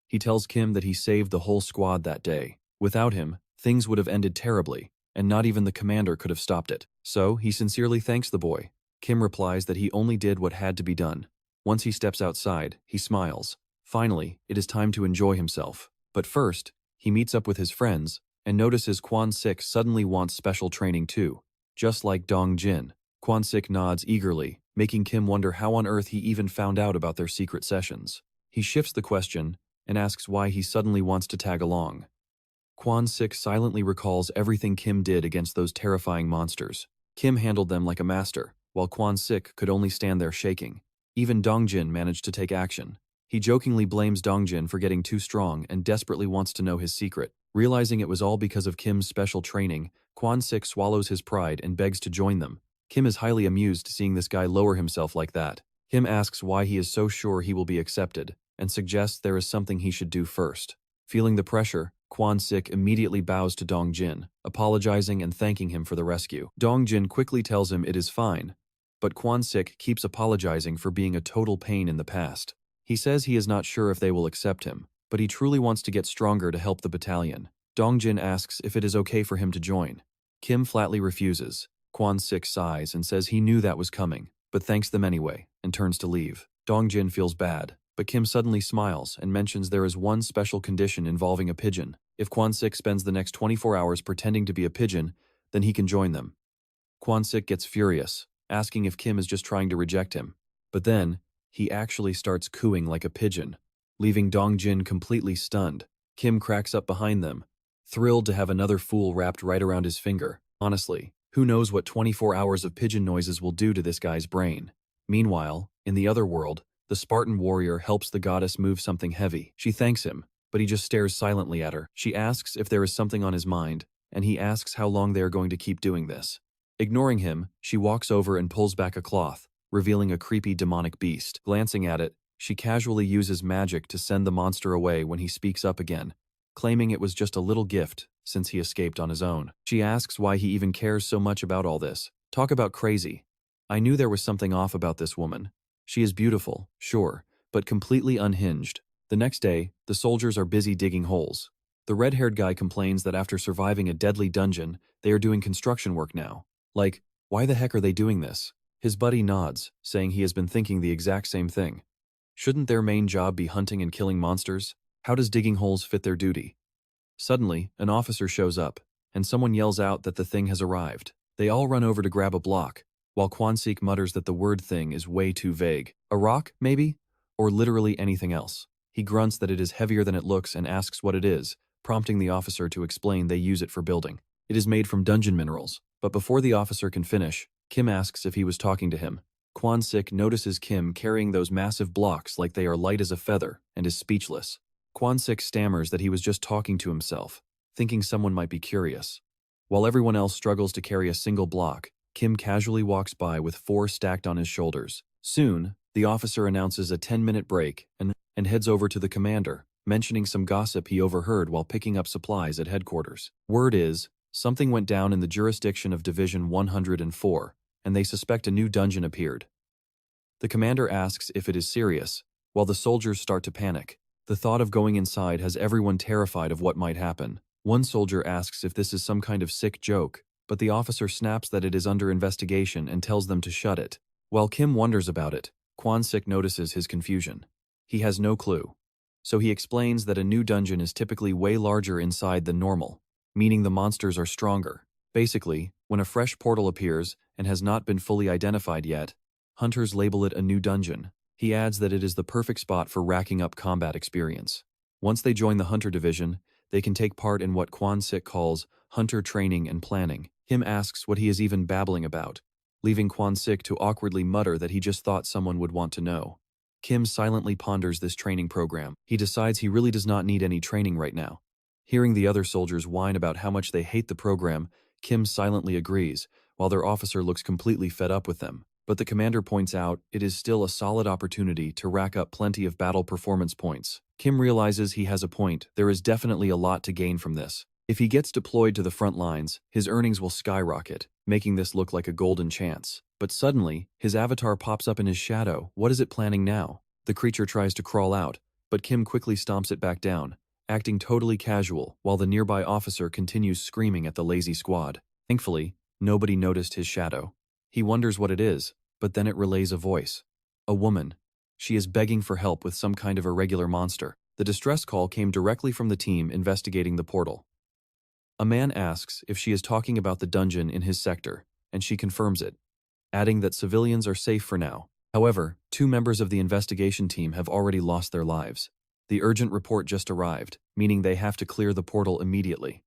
He tells Kim that he saved the whole squad that day. Without him, things would have ended terribly, and not even the commander could have stopped it. So, he sincerely thanks the boy. Kim replies that he only did what had to be done. Once he steps outside, he smiles. Finally, it is time to enjoy himself. But first, he meets up with his friends, and notices Kwang-sik suddenly wants special training too. Just like Dongjin. Kwang-sik nods eagerly, making Kim wonder how on earth he even found out about their secret sessions. He shifts the question, and asks why he suddenly wants to tag along. Kwang-sik silently recalls everything Kim did against those terrifying monsters. Kim handled them like a master, while Kwang-sik could only stand there shaking. Even Dongjin managed to take action. He jokingly blames Dongjin for getting too strong and desperately wants to know his secret. Realizing it was all because of Kim's special training, Kwang-sik swallows his pride and begs to join them. Kim is highly amused seeing this guy lower himself like that. Kim asks why he is so sure he will be accepted, and suggests there is something he should do first. Feeling the pressure, Kwon-sik immediately bows to Dong-jin, apologizing and thanking him for the rescue. Dong-jin quickly tells him it is fine, but Kwon-sik keeps apologizing for being a total pain in the past. He says he is not sure if they will accept him, but he truly wants to get stronger to help the battalion. Dong-jin asks if it is okay for him to join. Kim flatly refuses. Kwon-sik sighs and says he knew that was coming, but thanks them anyway, and turns to leave. Dong-jin feels bad, but Kim suddenly smiles and mentions there is one special condition involving a pigeon. If Kwon-sik spends the next 24 hours pretending to be a pigeon, then he can join them. Kwon-sik gets furious, asking if Kim is just trying to reject him. But then, he actually starts cooing like a pigeon, leaving Dong-jin completely stunned. Kim cracks up behind them, thrilled to have another fool wrapped right around his finger. Honestly, who knows what 24 hours of pigeon noises will do to this guy's brain. Meanwhile, in the other world, the Spartan warrior helps the goddess move something heavy. She thanks him, but he just stares silently at her. She asks if there is something on his mind, and he asks how long they are going to keep doing this. Ignoring him, she walks over and pulls back a cloth, revealing a creepy demonic beast. Glancing at it, she casually uses magic to send the monster away when he speaks up again, claiming it was just a little gift since he escaped on his own. She asks why he even cares so much about all this. Talk about crazy. I knew there was something off about this woman. She is beautiful, sure, but completely unhinged. The next day, the soldiers are busy digging holes. The red-haired guy complains that after surviving a deadly dungeon, they are doing construction work now. Like, why the heck are they doing this? His buddy nods, saying he has been thinking the exact same thing. Shouldn't their main job be hunting and killing monsters? How does digging holes fit their duty? Suddenly, an officer shows up, and someone yells out that the thing has arrived. They all run over to grab a block, while Kwon-sik mutters that the word thing is way too vague. A rock, maybe? Or literally anything else. He grunts that it is heavier than it looks and asks what it is, prompting the officer to explain they use it for building. It is made from dungeon minerals, but before the officer can finish, Kim asks if he was talking to him. Kwon-sik notices Kim carrying those massive blocks like they are light as a feather and is speechless. Kwon-sik stammers that he was just talking to himself, thinking someone might be curious. While everyone else struggles to carry a single block, Kim casually walks by with 4 stacked on his shoulders. Soon, the officer announces a 10-minute break and heads over to the commander, mentioning some gossip he overheard while picking up supplies at headquarters. Word is, something went down in the jurisdiction of Division 104, and they suspect a new dungeon appeared. The commander asks if it is serious, while the soldiers start to panic. The thought of going inside has everyone terrified of what might happen. One soldier asks if this is some kind of sick joke, but the officer snaps that it is under investigation and tells them to shut it. While Kim wonders about it, Kwon-sik notices his confusion. He has no clue. So he explains that a new dungeon is typically way larger inside than normal, meaning the monsters are stronger. Basically, when a fresh portal appears and has not been fully identified yet, hunters label it a new dungeon. He adds that it is the perfect spot for racking up combat experience. Once they join the hunter division, they can take part in what Kwon-sik calls hunter training and planning. Kim asks what he is even babbling about, leaving Kwon-sik to awkwardly mutter that he just thought someone would want to know. Kim silently ponders this training program. He decides he really does not need any training right now. Hearing the other soldiers whine about how much they hate the program, Kim silently agrees, while their officer looks completely fed up with them. But the commander points out it is still a solid opportunity to rack up plenty of battle performance points. Kim realizes he has a point. There is definitely a lot to gain from this. If he gets deployed to the front lines, his earnings will skyrocket, making this look like a golden chance. But suddenly, his avatar pops up in his shadow. What is it planning now? The creature tries to crawl out, but Kim quickly stomps it back down, acting totally casual while the nearby officer continues screaming at the lazy squad. Thankfully, nobody noticed his shadow. He wonders what it is, but then it relays a voice. A woman. She is begging for help with some kind of irregular monster. The distress call came directly from the team investigating the portal. A man asks if she is talking about the dungeon in his sector, and she confirms it, adding that civilians are safe for now. However, 2 members of the investigation team have already lost their lives. The urgent report just arrived, meaning they have to clear the portal immediately.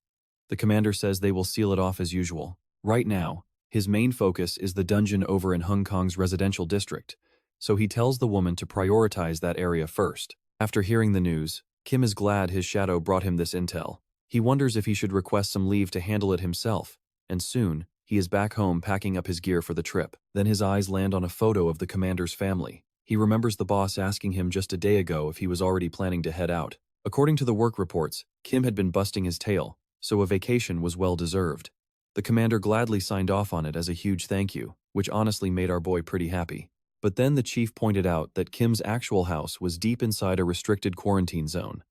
The commander says they will seal it off as usual. Right now, his main focus is the dungeon over in Hong Kong's residential district, so he tells the woman to prioritize that area first. After hearing the news, Kim is glad his shadow brought him this intel. He wonders if he should request some leave to handle it himself, and soon, he is back home packing up his gear for the trip. Then his eyes land on a photo of the commander's family. He remembers the boss asking him just a day ago if he was already planning to head out. According to the work reports, Kim had been busting his tail, so a vacation was well deserved. The commander gladly signed off on it as a huge thank you, which honestly made our boy pretty happy. But then the chief pointed out that Kim's actual house was deep inside a restricted quarantine zone.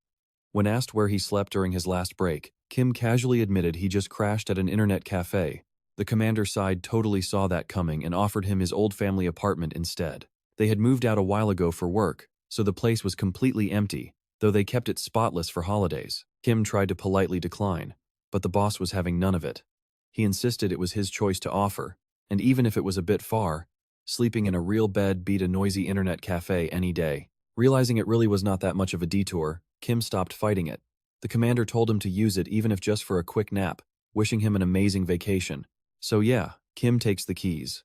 When asked where he slept during his last break, Kim casually admitted he just crashed at an internet cafe. The commander's side totally saw that coming and offered him his old family apartment instead. They had moved out a while ago for work, so the place was completely empty, though they kept it spotless for holidays. Kim tried to politely decline, but the boss was having none of it. He insisted it was his choice to offer, and even if it was a bit far, sleeping in a real bed beat a noisy internet cafe any day. Realizing it really was not that much of a detour, Kim stopped fighting it. The commander told him to use it even if just for a quick nap, wishing him an amazing vacation. So yeah, Kim takes the keys.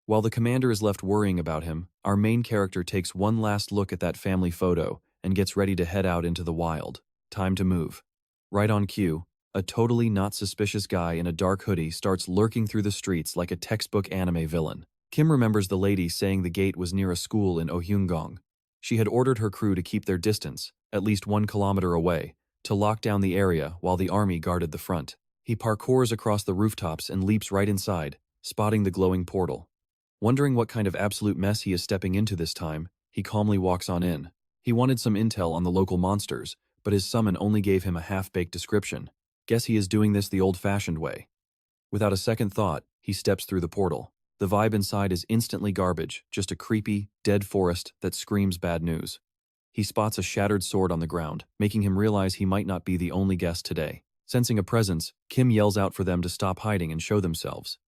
While the commander is left worrying about him, our main character takes one last look at that family photo and gets ready to head out into the wild. Time to move. Right on cue, a totally not suspicious guy in a dark hoodie starts lurking through the streets like a textbook anime villain. Kim remembers the lady saying the gate was near a school in Ohyunggong. She had ordered her crew to keep their distance, at least 1 kilometer away, to lock down the area while the army guarded the front. He parkours across the rooftops and leaps right inside, spotting the glowing portal. Wondering what kind of absolute mess he is stepping into this time, he calmly walks on in. He wanted some intel on the local monsters, but his summon only gave him a half-baked description. Guess he is doing this the old-fashioned way. Without a second thought, he steps through the portal. The vibe inside is instantly garbage, just a creepy, dead forest that screams bad news. He spots a shattered sword on the ground, making him realize he might not be the only guest today. Sensing a presence, Kim yells out for them to stop hiding and show themselves.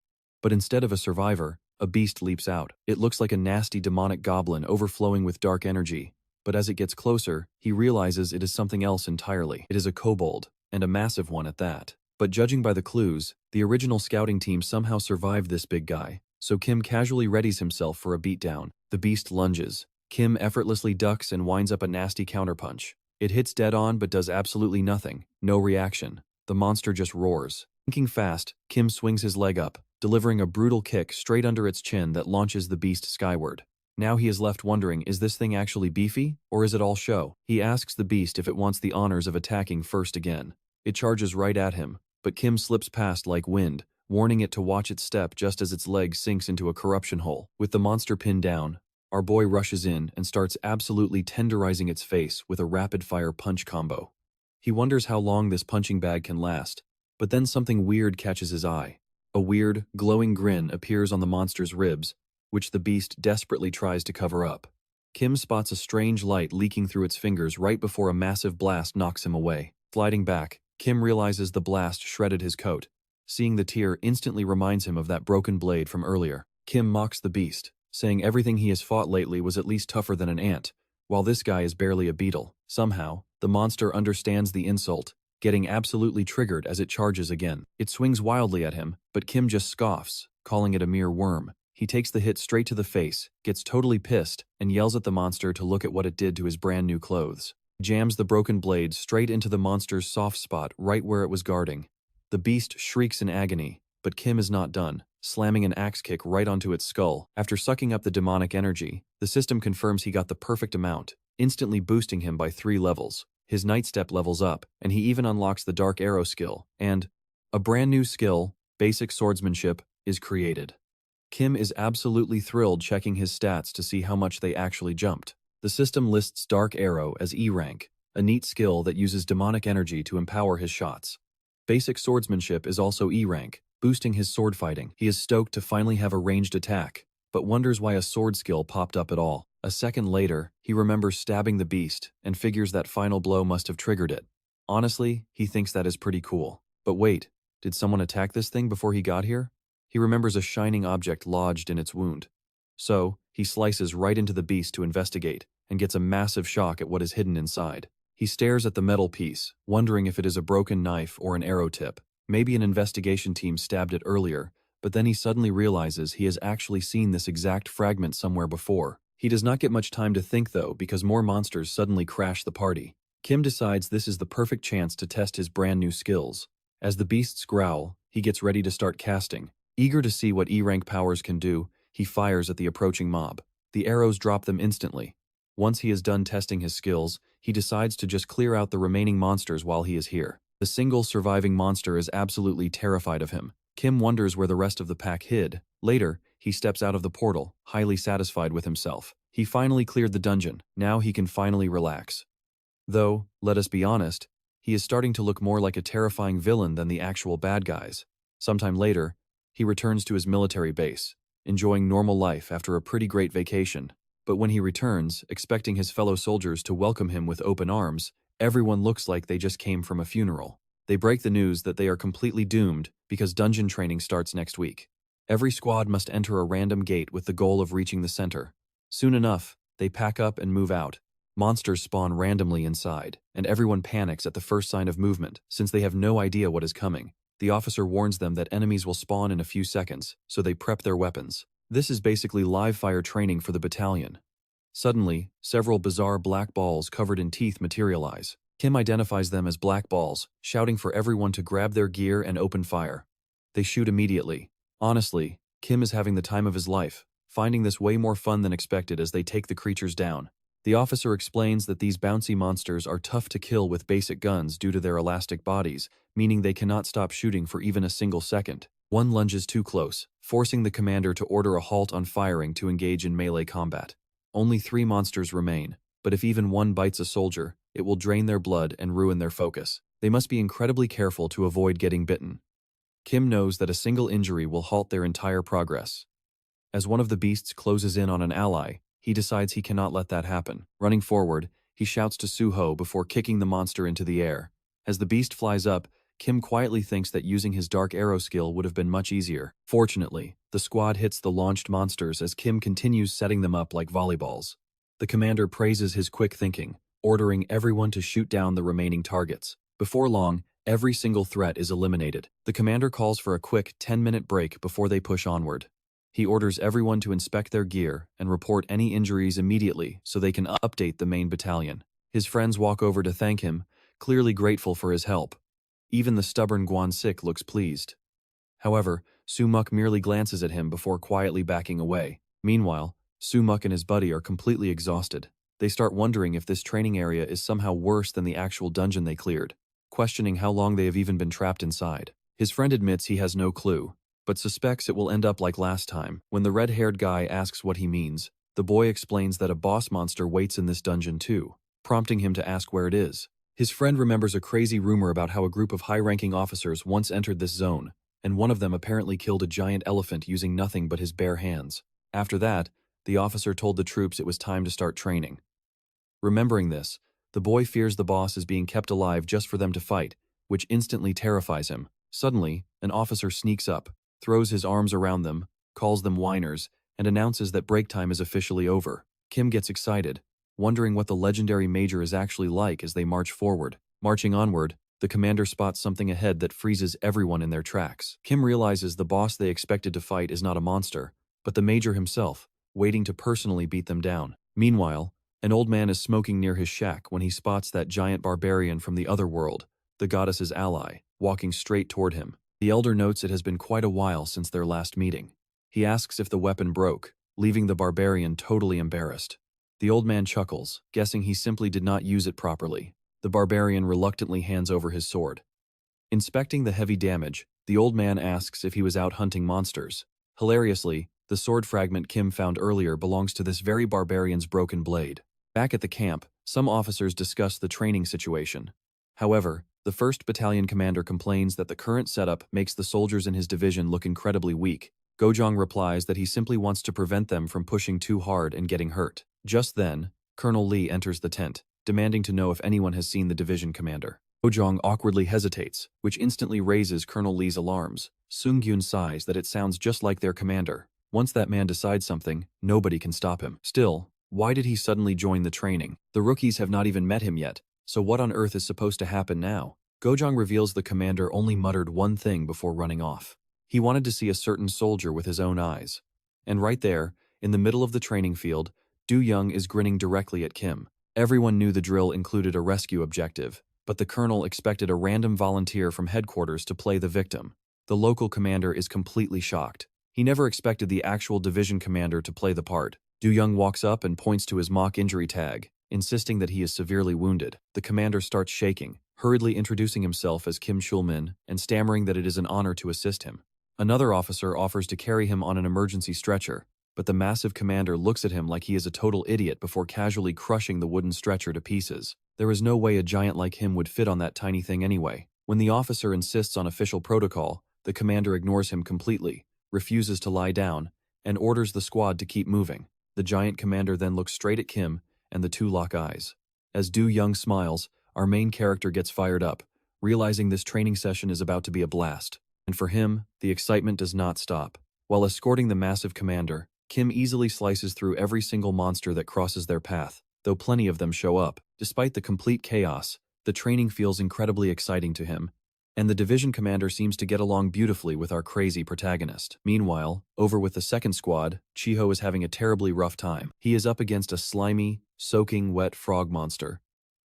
But instead of a survivor, a beast leaps out. It looks like a nasty demonic goblin overflowing with dark energy, but as it gets closer, he realizes it is something else entirely. It is a kobold, and a massive one at that. But judging by the clues, the original scouting team somehow survived this big guy, so Kim casually readies himself for a beatdown. The beast lunges. Kim effortlessly ducks and winds up a nasty counterpunch. It hits dead on but does absolutely nothing, no reaction. The monster just roars. Thinking fast, Kim swings his leg up, delivering a brutal kick straight under its chin that launches the beast skyward. Now he is left wondering, is this thing actually beefy, or is it all show? He asks the beast if it wants the honors of attacking first again. It charges right at him, but Kim slips past like wind, warning it to watch its step just as its leg sinks into a corruption hole. With the monster pinned down, our boy rushes in and starts absolutely tenderizing its face with a rapid-fire punch combo. He wonders how long this punching bag can last, but then something weird catches his eye. A weird, glowing grin appears on the monster's ribs, which the beast desperately tries to cover up. Kim spots a strange light leaking through its fingers right before a massive blast knocks him away. Sliding back, Kim realizes the blast shredded his coat. Seeing the tear instantly reminds him of that broken blade from earlier. Kim mocks the beast, saying everything he has fought lately was at least tougher than an ant, while this guy is barely a beetle. Somehow, the monster understands the insult, getting absolutely triggered as it charges again. It swings wildly at him, but Kim just scoffs, calling it a mere worm. He takes the hit straight to the face, gets totally pissed, and yells at the monster to look at what it did to his brand new clothes. Jams the broken blade straight into the monster's soft spot right where it was guarding. The beast shrieks in agony, but Kim is not done, slamming an axe kick right onto its skull. After sucking up the demonic energy, the system confirms he got the perfect amount, instantly boosting him by 3 levels. His Nightstep levels up, and he even unlocks the Dark Arrow skill, and a brand new skill, Basic Swordsmanship, is created. Kim is absolutely thrilled checking his stats to see how much they actually jumped. The system lists Dark Arrow as E rank, a neat skill that uses demonic energy to empower his shots. Basic Swordsmanship is also E rank, boosting his sword fighting. He is stoked to finally have a ranged attack, but wonders why a sword skill popped up at all. A second later, he remembers stabbing the beast and figures that final blow must have triggered it. Honestly, he thinks that is pretty cool. But wait, did someone attack this thing before he got here? He remembers a shining object lodged in its wound. So, he slices right into the beast to investigate and gets a massive shock at what is hidden inside. He stares at the metal piece, wondering if it is a broken knife or an arrow tip. Maybe an investigation team stabbed it earlier, but then he suddenly realizes he has actually seen this exact fragment somewhere before. He does not get much time to think though because more monsters suddenly crash the party. Kim decides this is the perfect chance to test his brand new skills. As the beasts growl, he gets ready to start casting. Eager to see what E-rank powers can do, he fires at the approaching mob. The arrows drop them instantly. Once he is done testing his skills, he decides to just clear out the remaining monsters while he is here. The single surviving monster is absolutely terrified of him. Kim wonders where the rest of the pack hid. Later, he steps out of the portal, highly satisfied with himself. He finally cleared the dungeon. Now he can finally relax. Though, let us be honest, he is starting to look more like a terrifying villain than the actual bad guys. Sometime later, he returns to his military base, enjoying normal life after a pretty great vacation. But when he returns, expecting his fellow soldiers to welcome him with open arms, everyone looks like they just came from a funeral. They break the news that they are completely doomed because dungeon training starts next week. Every squad must enter a random gate with the goal of reaching the center. Soon enough, they pack up and move out. Monsters spawn randomly inside, and everyone panics at the first sign of movement, since they have no idea what is coming. The officer warns them that enemies will spawn in a few seconds, so they prep their weapons. This is basically live-fire training for the battalion. Suddenly, several bizarre black balls covered in teeth materialize. Kim identifies them as black balls, shouting for everyone to grab their gear and open fire. They shoot immediately. Honestly, Kim is having the time of his life, finding this way more fun than expected as they take the creatures down. The officer explains that these bouncy monsters are tough to kill with basic guns due to their elastic bodies, meaning they cannot stop shooting for even a single second. One lunges too close, forcing the commander to order a halt on firing to engage in melee combat. Only 3 monsters remain, but if even one bites a soldier, it will drain their blood and ruin their focus. They must be incredibly careful to avoid getting bitten. Kim knows that a single injury will halt their entire progress. As one of the beasts closes in on an ally, he decides he cannot let that happen. Running forward, he shouts to Suho before kicking the monster into the air. As the beast flies up, Kim quietly thinks that using his dark arrow skill would have been much easier. Fortunately, the squad hits the launched monsters as Kim continues setting them up like volleyballs. The commander praises his quick thinking, ordering everyone to shoot down the remaining targets. Before long, every single threat is eliminated. The commander calls for a quick 10-minute break before they push onward. He orders everyone to inspect their gear and report any injuries immediately so they can update the main battalion. His friends walk over to thank him, clearly grateful for his help. Even the stubborn Guan-sik looks pleased. However, Su-muk merely glances at him before quietly backing away. Meanwhile, Su-muk and his buddy are completely exhausted. They start wondering if this training area is somehow worse than the actual dungeon they cleared, questioning how long they have even been trapped inside. His friend admits he has no clue, but suspects it will end up like last time. When the red-haired guy asks what he means, the boy explains that a boss monster waits in this dungeon too, prompting him to ask where it is. His friend remembers a crazy rumor about how a group of high-ranking officers once entered this zone, and one of them apparently killed a giant elephant using nothing but his bare hands. After that, the officer told the troops it was time to start training. Remembering this, the boy fears the boss is being kept alive just for them to fight, which instantly terrifies him. Suddenly, an officer sneaks up, throws his arms around them, calls them whiners, and announces that break time is officially over. Kim gets excited, wondering what the legendary major is actually like as they march forward. Marching onward, the commander spots something ahead that freezes everyone in their tracks. Kim realizes the boss they expected to fight is not a monster, but the major himself, waiting to personally beat them down. Meanwhile, an old man is smoking near his shack when he spots that giant barbarian from the other world, the goddess's ally, walking straight toward him. The elder notes it has been quite a while since their last meeting. He asks if the weapon broke, leaving the barbarian totally embarrassed. The old man chuckles, guessing he simply did not use it properly. The barbarian reluctantly hands over his sword. Inspecting the heavy damage, the old man asks if he was out hunting monsters. Hilariously, the sword fragment Kim found earlier belongs to this very barbarian's broken blade. Back at the camp, some officers discuss the training situation. However, the 1st Battalion commander complains that the current setup makes the soldiers in his division look incredibly weak. Gojong replies that he simply wants to prevent them from pushing too hard and getting hurt. Just then, Colonel Lee enters the tent, demanding to know if anyone has seen the division commander. Gojong awkwardly hesitates, which instantly raises Colonel Lee's alarms. Sung-gyun sighs that it sounds just like their commander. Once that man decides something, nobody can stop him. Still, why did he suddenly join the training? The rookies have not even met him yet, so what on earth is supposed to happen now? Gojong reveals the commander only muttered one thing before running off. He wanted to see a certain soldier with his own eyes. And right there, in the middle of the training field, Du Young is grinning directly at Kim. Everyone knew the drill included a rescue objective, but the colonel expected a random volunteer from headquarters to play the victim. The local commander is completely shocked. He never expected the actual division commander to play the part. Do-young walks up and points to his mock injury tag, insisting that he is severely wounded. The commander starts shaking, hurriedly introducing himself as Kim Chul-min and stammering that it is an honor to assist him. Another officer offers to carry him on an emergency stretcher, but the massive commander looks at him like he is a total idiot before casually crushing the wooden stretcher to pieces. There is no way a giant like him would fit on that tiny thing anyway. When the officer insists on official protocol, the commander ignores him completely, refuses to lie down, and orders the squad to keep moving. The giant commander then looks straight at Kim, and the two lock eyes. As Do-young smiles, our main character gets fired up, realizing this training session is about to be a blast. And for him, the excitement does not stop. While escorting the massive commander, Kim easily slices through every single monster that crosses their path, though plenty of them show up. Despite the complete chaos, the training feels incredibly exciting to him, and the division commander seems to get along beautifully with our crazy protagonist. Meanwhile, over with the second squad, Chiho is having a terribly rough time. He is up against a slimy, soaking wet frog monster.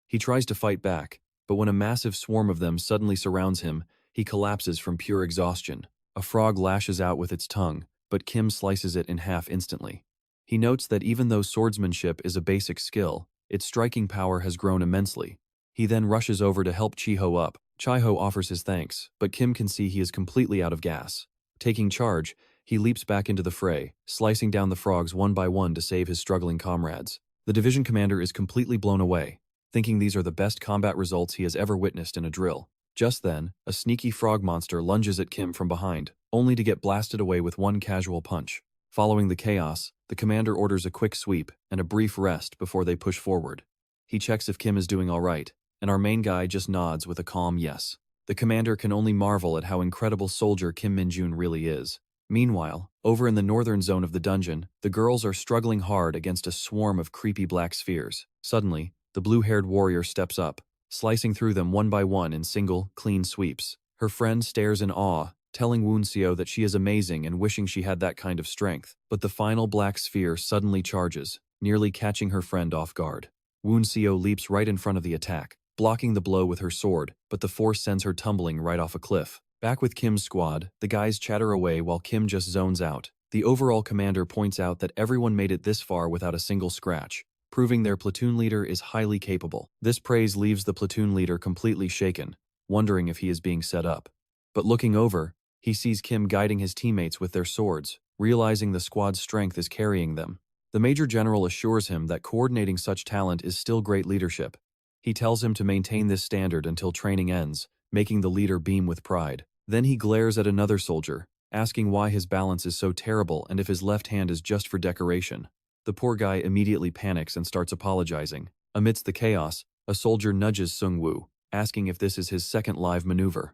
He tries to fight back, but when a massive swarm of them suddenly surrounds him, he collapses from pure exhaustion. A frog lashes out with its tongue, but Kim slices it in half instantly. He notes that even though swordsmanship is a basic skill, its striking power has grown immensely. He then rushes over to help Chiho up. Chiho offers his thanks, but Kim can see he is completely out of gas. Taking charge, he leaps back into the fray, slicing down the frogs one by one to save his struggling comrades. The division commander is completely blown away, thinking these are the best combat results he has ever witnessed in a drill. Just then, a sneaky frog monster lunges at Kim from behind, only to get blasted away with one casual punch. Following the chaos, the commander orders a quick sweep and a brief rest before they push forward. He checks if Kim is doing all right, and our main guy just nods with a calm yes. The commander can only marvel at how incredible soldier Kim Min-jun really is. Meanwhile, over in the northern zone of the dungeon, the girls are struggling hard against a swarm of creepy black spheres. Suddenly, the blue-haired warrior steps up, slicing through them one by one in single, clean sweeps. Her friend stares in awe, telling Woon-seo that she is amazing and wishing she had that kind of strength. But the final black sphere suddenly charges, nearly catching her friend off guard. Woon-seo leaps right in front of the attack, blocking the blow with her sword, but the force sends her tumbling right off a cliff. Back with Kim's squad, the guys chatter away while Kim just zones out. The overall commander points out that everyone made it this far without a single scratch, proving their platoon leader is highly capable. This praise leaves the platoon leader completely shaken, wondering if he is being set up. But looking over, he sees Kim guiding his teammates with their swords, realizing the squad's strength is carrying them. The Major General assures him that coordinating such talent is still great leadership. He tells him to maintain this standard until training ends, making the leader beam with pride. Then he glares at another soldier, asking why his balance is so terrible and if his left hand is just for decoration. The poor guy immediately panics and starts apologizing. Amidst the chaos, a soldier nudges Sung-woo, asking if this is his second live maneuver.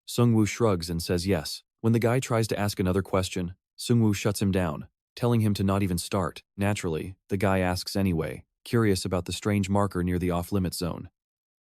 Sung-woo shrugs and says yes. When the guy tries to ask another question, Sung-woo shuts him down, telling him to not even start. Naturally, the guy asks anyway, curious about the strange marker near the off-limit zone.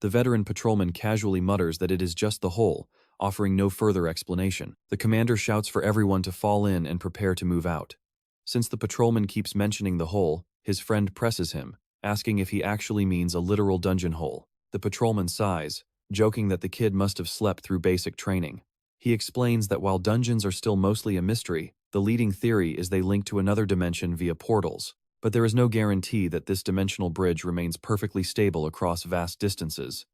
The veteran patrolman casually mutters that it is just the hole, offering no further explanation. The commander shouts for everyone to fall in and prepare to move out. Since the patrolman keeps mentioning the hole, his friend presses him, asking if he actually means a literal dungeon hole. The patrolman sighs, joking that the kid must have slept through basic training. He explains that while dungeons are still mostly a mystery, the leading theory is they link to another dimension via portals. But there is no guarantee that this dimensional bridge remains perfectly stable across vast distances.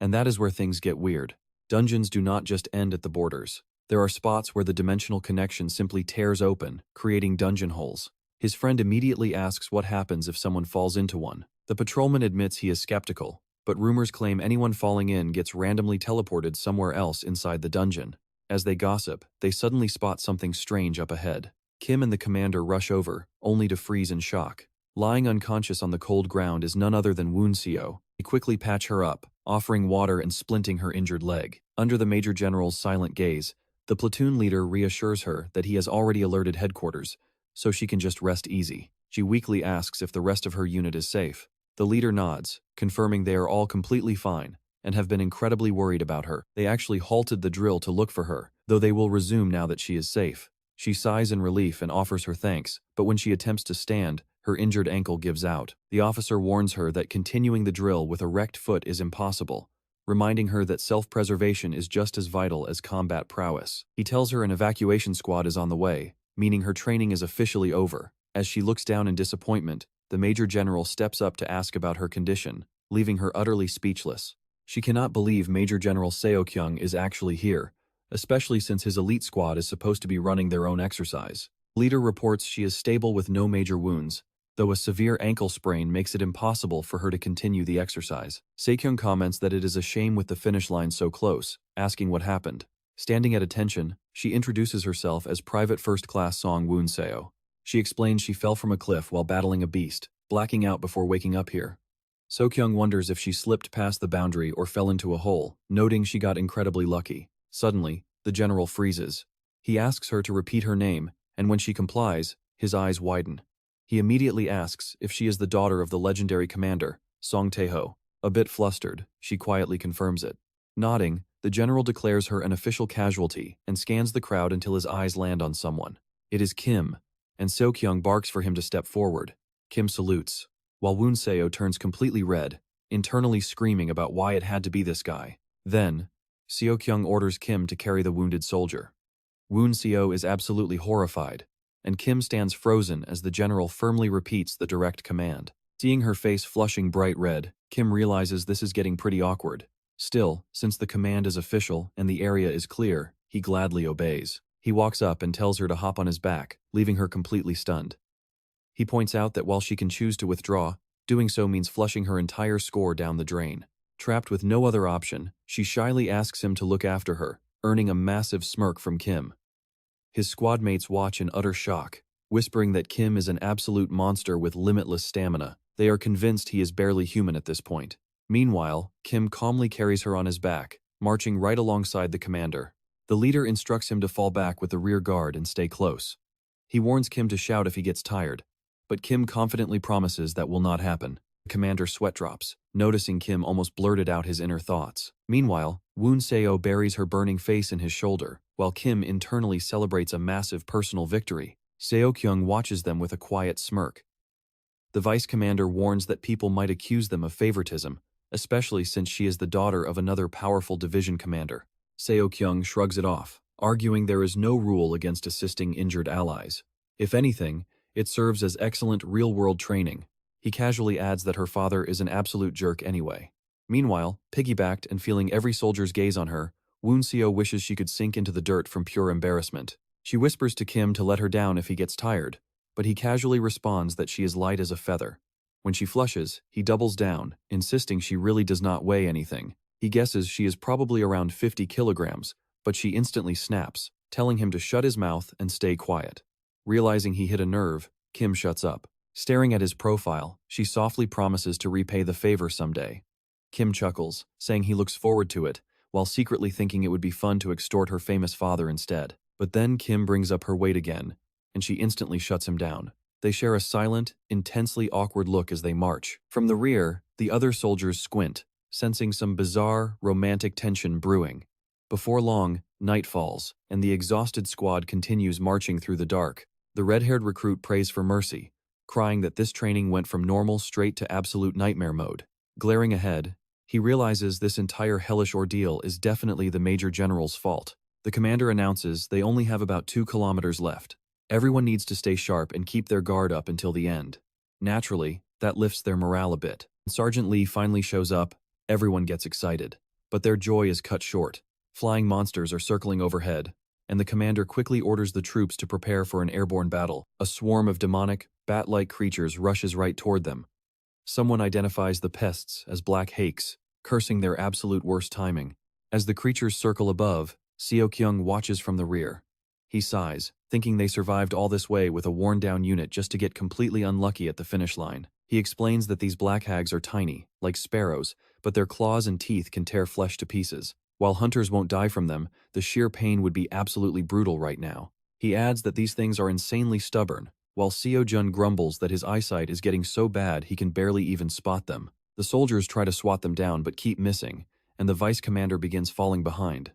And that is where things get weird. Dungeons do not just end at the borders. There are spots where the dimensional connection simply tears open, creating dungeon holes. His friend immediately asks what happens if someone falls into one. The patrolman admits he is skeptical, but rumors claim anyone falling in gets randomly teleported somewhere else inside the dungeon. As they gossip, they suddenly spot something strange up ahead. Kim and the commander rush over, only to freeze in shock. Lying unconscious on the cold ground is none other than Woon-seo. They quickly patch her up, offering water and splinting her injured leg. Under the Major General's silent gaze, the platoon leader reassures her that he has already alerted headquarters, so she can just rest easy. She weakly asks if the rest of her unit is safe. The leader nods, confirming they are all completely fine, and have been incredibly worried about her. They actually halted the drill to look for her, though they will resume now that she is safe. She sighs in relief and offers her thanks, but when she attempts to stand, her injured ankle gives out. The officer warns her that continuing the drill with a wrecked foot is impossible, reminding her that self-preservation is just as vital as combat prowess. He tells her an evacuation squad is on the way, meaning her training is officially over. As she looks down in disappointment, the Major General steps up to ask about her condition, leaving her utterly speechless. She cannot believe Major General Seo-kyung is actually here, especially since his elite squad is supposed to be running their own exercise. Leader reports she is stable with no major wounds, though a severe ankle sprain makes it impossible for her to continue the exercise. Seo-kyung comments that it is a shame with the finish line so close, asking what happened. Standing at attention, she introduces herself as Private First Class Song Woon Seo. She explains she fell from a cliff while battling a beast, blacking out before waking up here. Seo-kyung wonders if she slipped past the boundary or fell into a hole, noting she got incredibly lucky. Suddenly, the general freezes. He asks her to repeat her name, and when she complies, his eyes widen. He immediately asks if she is the daughter of the legendary commander, Song Tae-ho. A bit flustered, she quietly confirms it. Nodding, the general declares her an official casualty and scans the crowd until his eyes land on someone. It is Kim, and Seo-kyung barks for him to step forward. Kim salutes, while Woon Seo turns completely red, internally screaming about why it had to be this guy. Then, Seo-kyung orders Kim to carry the wounded soldier. Woon Seo is absolutely horrified, and Kim stands frozen as the general firmly repeats the direct command. Seeing her face flushing bright red, Kim realizes this is getting pretty awkward. Still, since the command is official and the area is clear, he gladly obeys. He walks up and tells her to hop on his back, leaving her completely stunned. He points out that while she can choose to withdraw, doing so means flushing her entire score down the drain. Trapped with no other option, she shyly asks him to look after her, earning a massive smirk from Kim. His squad mates watch in utter shock, whispering that Kim is an absolute monster with limitless stamina. They are convinced he is barely human at this point. Meanwhile, Kim calmly carries her on his back, marching right alongside the commander. The leader instructs him to fall back with the rear guard and stay close. He warns Kim to shout if he gets tired, but Kim confidently promises that will not happen. The commander sweat drops, noticing Kim almost blurted out his inner thoughts. Meanwhile, Woon Seo buries her burning face in his shoulder, while Kim internally celebrates a massive personal victory. Seo-kyung watches them with a quiet smirk. The vice commander warns that people might accuse them of favoritism, especially since she is the daughter of another powerful division commander. Seo-kyung shrugs it off, arguing there is no rule against assisting injured allies. If anything, it serves as excellent real-world training. He casually adds that her father is an absolute jerk anyway. Meanwhile, piggybacked and feeling every soldier's gaze on her, Woon Seo wishes she could sink into the dirt from pure embarrassment. She whispers to Kim to let her down if he gets tired, but he casually responds that she is light as a feather. When she flushes, he doubles down, insisting she really does not weigh anything. He guesses she is probably around 50 kilograms, but she instantly snaps, telling him to shut his mouth and stay quiet. Realizing he hit a nerve, Kim shuts up. Staring at his profile, she softly promises to repay the favor someday. Kim chuckles, saying he looks forward to it, while secretly thinking it would be fun to extort her famous father instead. But then Kim brings up her weight again, and she instantly shuts him down. They share a silent, intensely awkward look as they march. From the rear, the other soldiers squint, sensing some bizarre, romantic tension brewing. Before long, night falls, and the exhausted squad continues marching through the dark. The red-haired recruit prays for mercy, crying that this training went from normal straight to absolute nightmare mode. Glaring ahead, he realizes this entire hellish ordeal is definitely the Major General's fault. The commander announces they only have about 2 kilometers left. Everyone needs to stay sharp and keep their guard up until the end. Naturally, that lifts their morale a bit. Sergeant Lee finally shows up, everyone gets excited. But their joy is cut short. Flying monsters are circling overhead, and the commander quickly orders the troops to prepare for an airborne battle. A swarm of demonic, bat-like creatures rushes right toward them. Someone identifies the pests as black hakes, cursing their absolute worst timing. As the creatures circle above, Seo-kyung watches from the rear. He sighs, thinking they survived all this way with a worn-down unit just to get completely unlucky at the finish line. He explains that these black hags are tiny, like sparrows, but their claws and teeth can tear flesh to pieces. While hunters won't die from them, the sheer pain would be absolutely brutal right now. He adds that these things are insanely stubborn, while Seo-jun grumbles that his eyesight is getting so bad he can barely even spot them. The soldiers try to swat them down but keep missing, and the vice commander begins falling behind.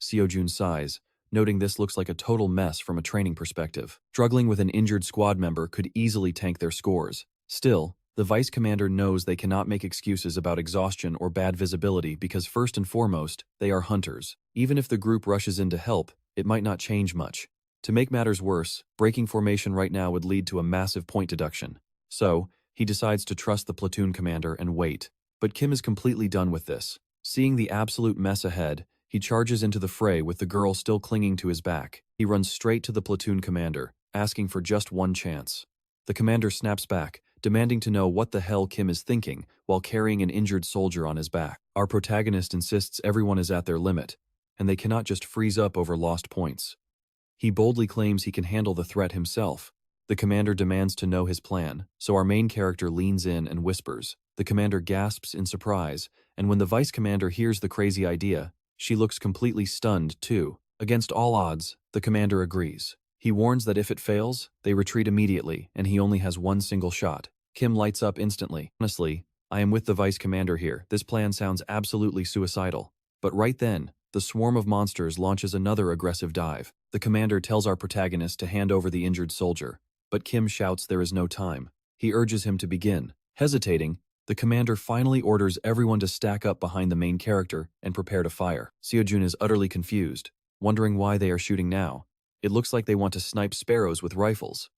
Seo-jun sighs, noting this looks like a total mess from a training perspective. Struggling with an injured squad member could easily tank their scores. Still, the vice commander knows they cannot make excuses about exhaustion or bad visibility because first and foremost, they are hunters. Even if the group rushes in to help, it might not change much. To make matters worse, breaking formation right now would lead to a massive point deduction. So, he decides to trust the platoon commander and wait. But Kim is completely done with this. Seeing the absolute mess ahead, he charges into the fray with the girl still clinging to his back. He runs straight to the platoon commander, asking for just one chance. The commander snaps back, demanding to know what the hell Kim is thinking while carrying an injured soldier on his back. Our protagonist insists everyone is at their limit, and they cannot just freeze up over lost points. He boldly claims he can handle the threat himself. The commander demands to know his plan, so our main character leans in and whispers. The commander gasps in surprise, and when the vice commander hears the crazy idea, she looks completely stunned too. Against all odds, the commander agrees. He warns that if it fails, they retreat immediately, and he only has one single shot. Kim lights up instantly. Honestly, I am with the vice commander here. This plan sounds absolutely suicidal. But right then, the swarm of monsters launches another aggressive dive. The commander tells our protagonist to hand over the injured soldier, but Kim shouts there is no time. He urges him to begin. Hesitating, the commander finally orders everyone to stack up behind the main character and prepare to fire. Seojun is utterly confused, wondering why they are shooting now. It looks like they want to snipe sparrows with rifles.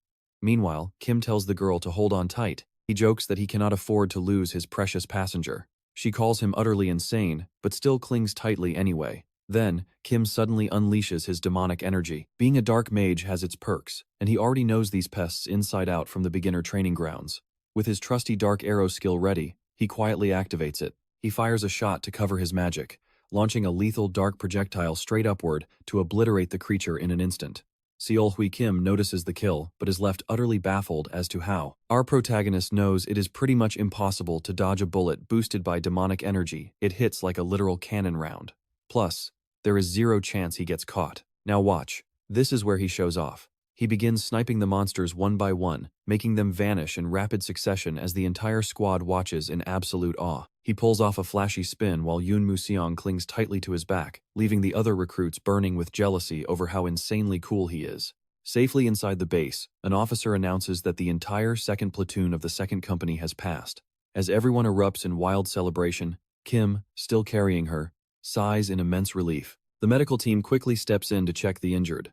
Meanwhile, Kim tells the girl to hold on tight. He jokes that he cannot afford to lose his precious passenger. She calls him utterly insane, but still clings tightly anyway. Then, Kim suddenly unleashes his demonic energy. Being a dark mage has its perks, and he already knows these pests inside out from the beginner training grounds. With his trusty dark arrow skill ready, he quietly activates it. He fires a shot to cover his magic, launching a lethal dark projectile straight upward to obliterate the creature in an instant. Seol-hui Kim notices the kill, but is left utterly baffled as to how. Our protagonist knows it is pretty much impossible to dodge a bullet boosted by demonic energy. It hits like a literal cannon round. Plus, there is zero chance he gets caught. Now watch. This is where he shows off. He begins sniping the monsters one by one, making them vanish in rapid succession as the entire squad watches in absolute awe. He pulls off a flashy spin while Yoon Moo-seong clings tightly to his back, leaving the other recruits burning with jealousy over how insanely cool he is. Safely inside the base, an officer announces that the entire second platoon of the second company has passed. As everyone erupts in wild celebration, Kim, still carrying her, sighs in immense relief. The medical team quickly steps in to check the injured.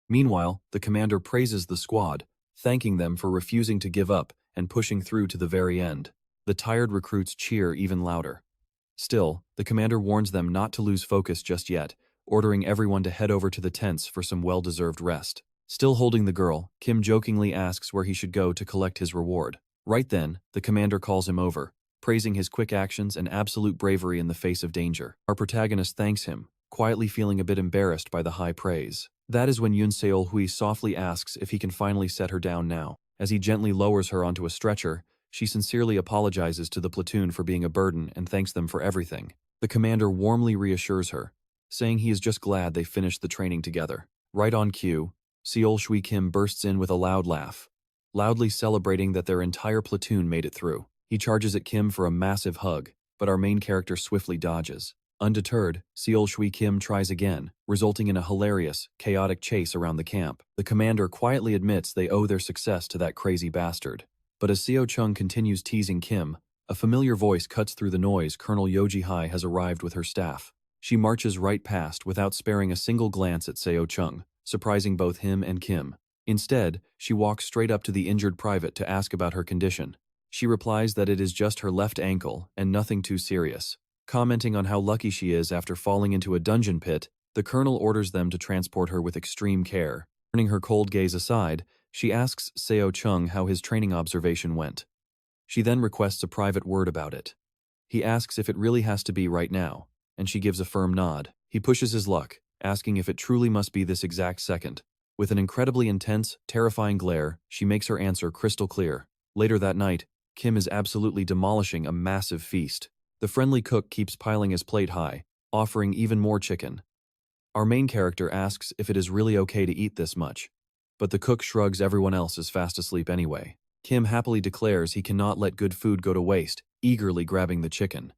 Meanwhile, the commander praises the squad, thanking them for refusing to give up and pushing through to the very end. The tired recruits cheer even louder. Still, the commander warns them not to lose focus just yet, ordering everyone to head over to the tents for some well-deserved rest. Still holding the girl, Kim jokingly asks where he should go to collect his reward. Right then, the commander calls him over, praising his quick actions and absolute bravery in the face of danger. Our protagonist thanks him, quietly feeling a bit embarrassed by the high praise. That is when Yoon Seol-hui softly asks if he can finally set her down now. As he gently lowers her onto a stretcher, she sincerely apologizes to the platoon for being a burden and thanks them for everything. The commander warmly reassures her, saying he is just glad they finished the training together. Right on cue, Seol-hui Kim bursts in with a loud laugh, loudly celebrating that their entire platoon made it through. He charges at Kim for a massive hug, but our main character swiftly dodges. Undeterred, Seol-hui Kim tries again, resulting in a hilarious, chaotic chase around the camp. The commander quietly admits they owe their success to that crazy bastard. But as Seo Chung continues teasing Kim, a familiar voice cuts through the noise. Colonel Yoji-hai has arrived with her staff. She marches right past without sparing a single glance at Seo Chung, surprising both him and Kim. Instead, she walks straight up to the injured private to ask about her condition. She replies that it is just her left ankle and nothing too serious. Commenting on how lucky she is after falling into a dungeon pit, the colonel orders them to transport her with extreme care. Turning her cold gaze aside, she asks Seo Chung how his training observation went. She then requests a private word about it. He asks if it really has to be right now, and she gives a firm nod. He pushes his luck, asking if it truly must be this exact second. With an incredibly intense, terrifying glare, she makes her answer crystal clear. Later that night, Kim is absolutely demolishing a massive feast. The friendly cook keeps piling his plate high, offering even more chicken. Our main character asks if it is really okay to eat this much, but the cook shrugs. Everyone else is fast asleep anyway. Kim happily declares he cannot let good food go to waste, eagerly grabbing the chicken.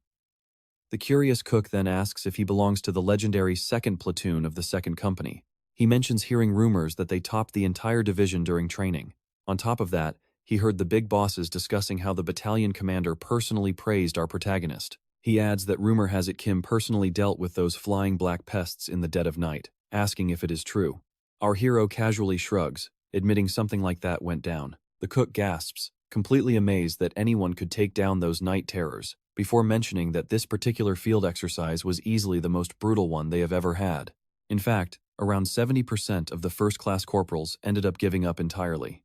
The curious cook then asks if he belongs to the legendary second platoon of the second company. He mentions hearing rumors that they topped the entire division during training. On top of that, he heard the big bosses discussing how the battalion commander personally praised our protagonist. He adds that rumor has it Kim personally dealt with those flying black pests in the dead of night, asking if it is true. Our hero casually shrugs, admitting something like that went down. The cook gasps, completely amazed that anyone could take down those night terrors, before mentioning that this particular field exercise was easily the most brutal one they have ever had. In fact, around 70% of the first-class corporals ended up giving up entirely.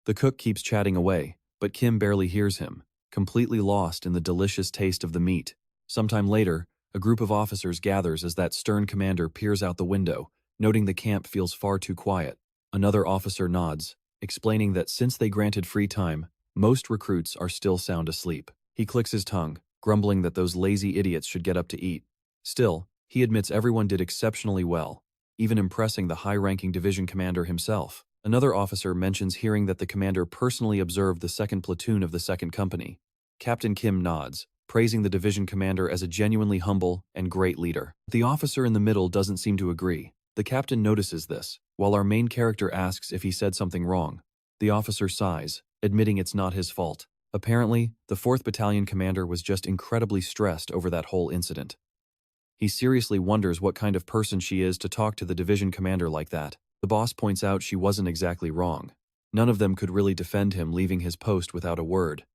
The cook keeps chatting away, but Kim barely hears him, completely lost in the delicious taste of the meat. Sometime later, a group of officers gathers as that stern commander peers out the window, noting the camp feels far too quiet. Another officer nods, explaining that since they granted free time, most recruits are still sound asleep. He clicks his tongue, grumbling that those lazy idiots should get up to eat. Still, he admits everyone did exceptionally well, even impressing the high-ranking division commander himself. Another officer mentions hearing that the commander personally observed the second platoon of the second company. Captain Kim nods, praising the division commander as a genuinely humble and great leader. The officer in the middle doesn't seem to agree. The captain notices this, while our main character asks if he said something wrong. The officer sighs, admitting it's not his fault. Apparently, the 4th Battalion commander was just incredibly stressed over that whole incident. He seriously wonders what kind of person she is to talk to the division commander like that. The boss points out she wasn't exactly wrong. None of them could really defend him leaving his post without a word.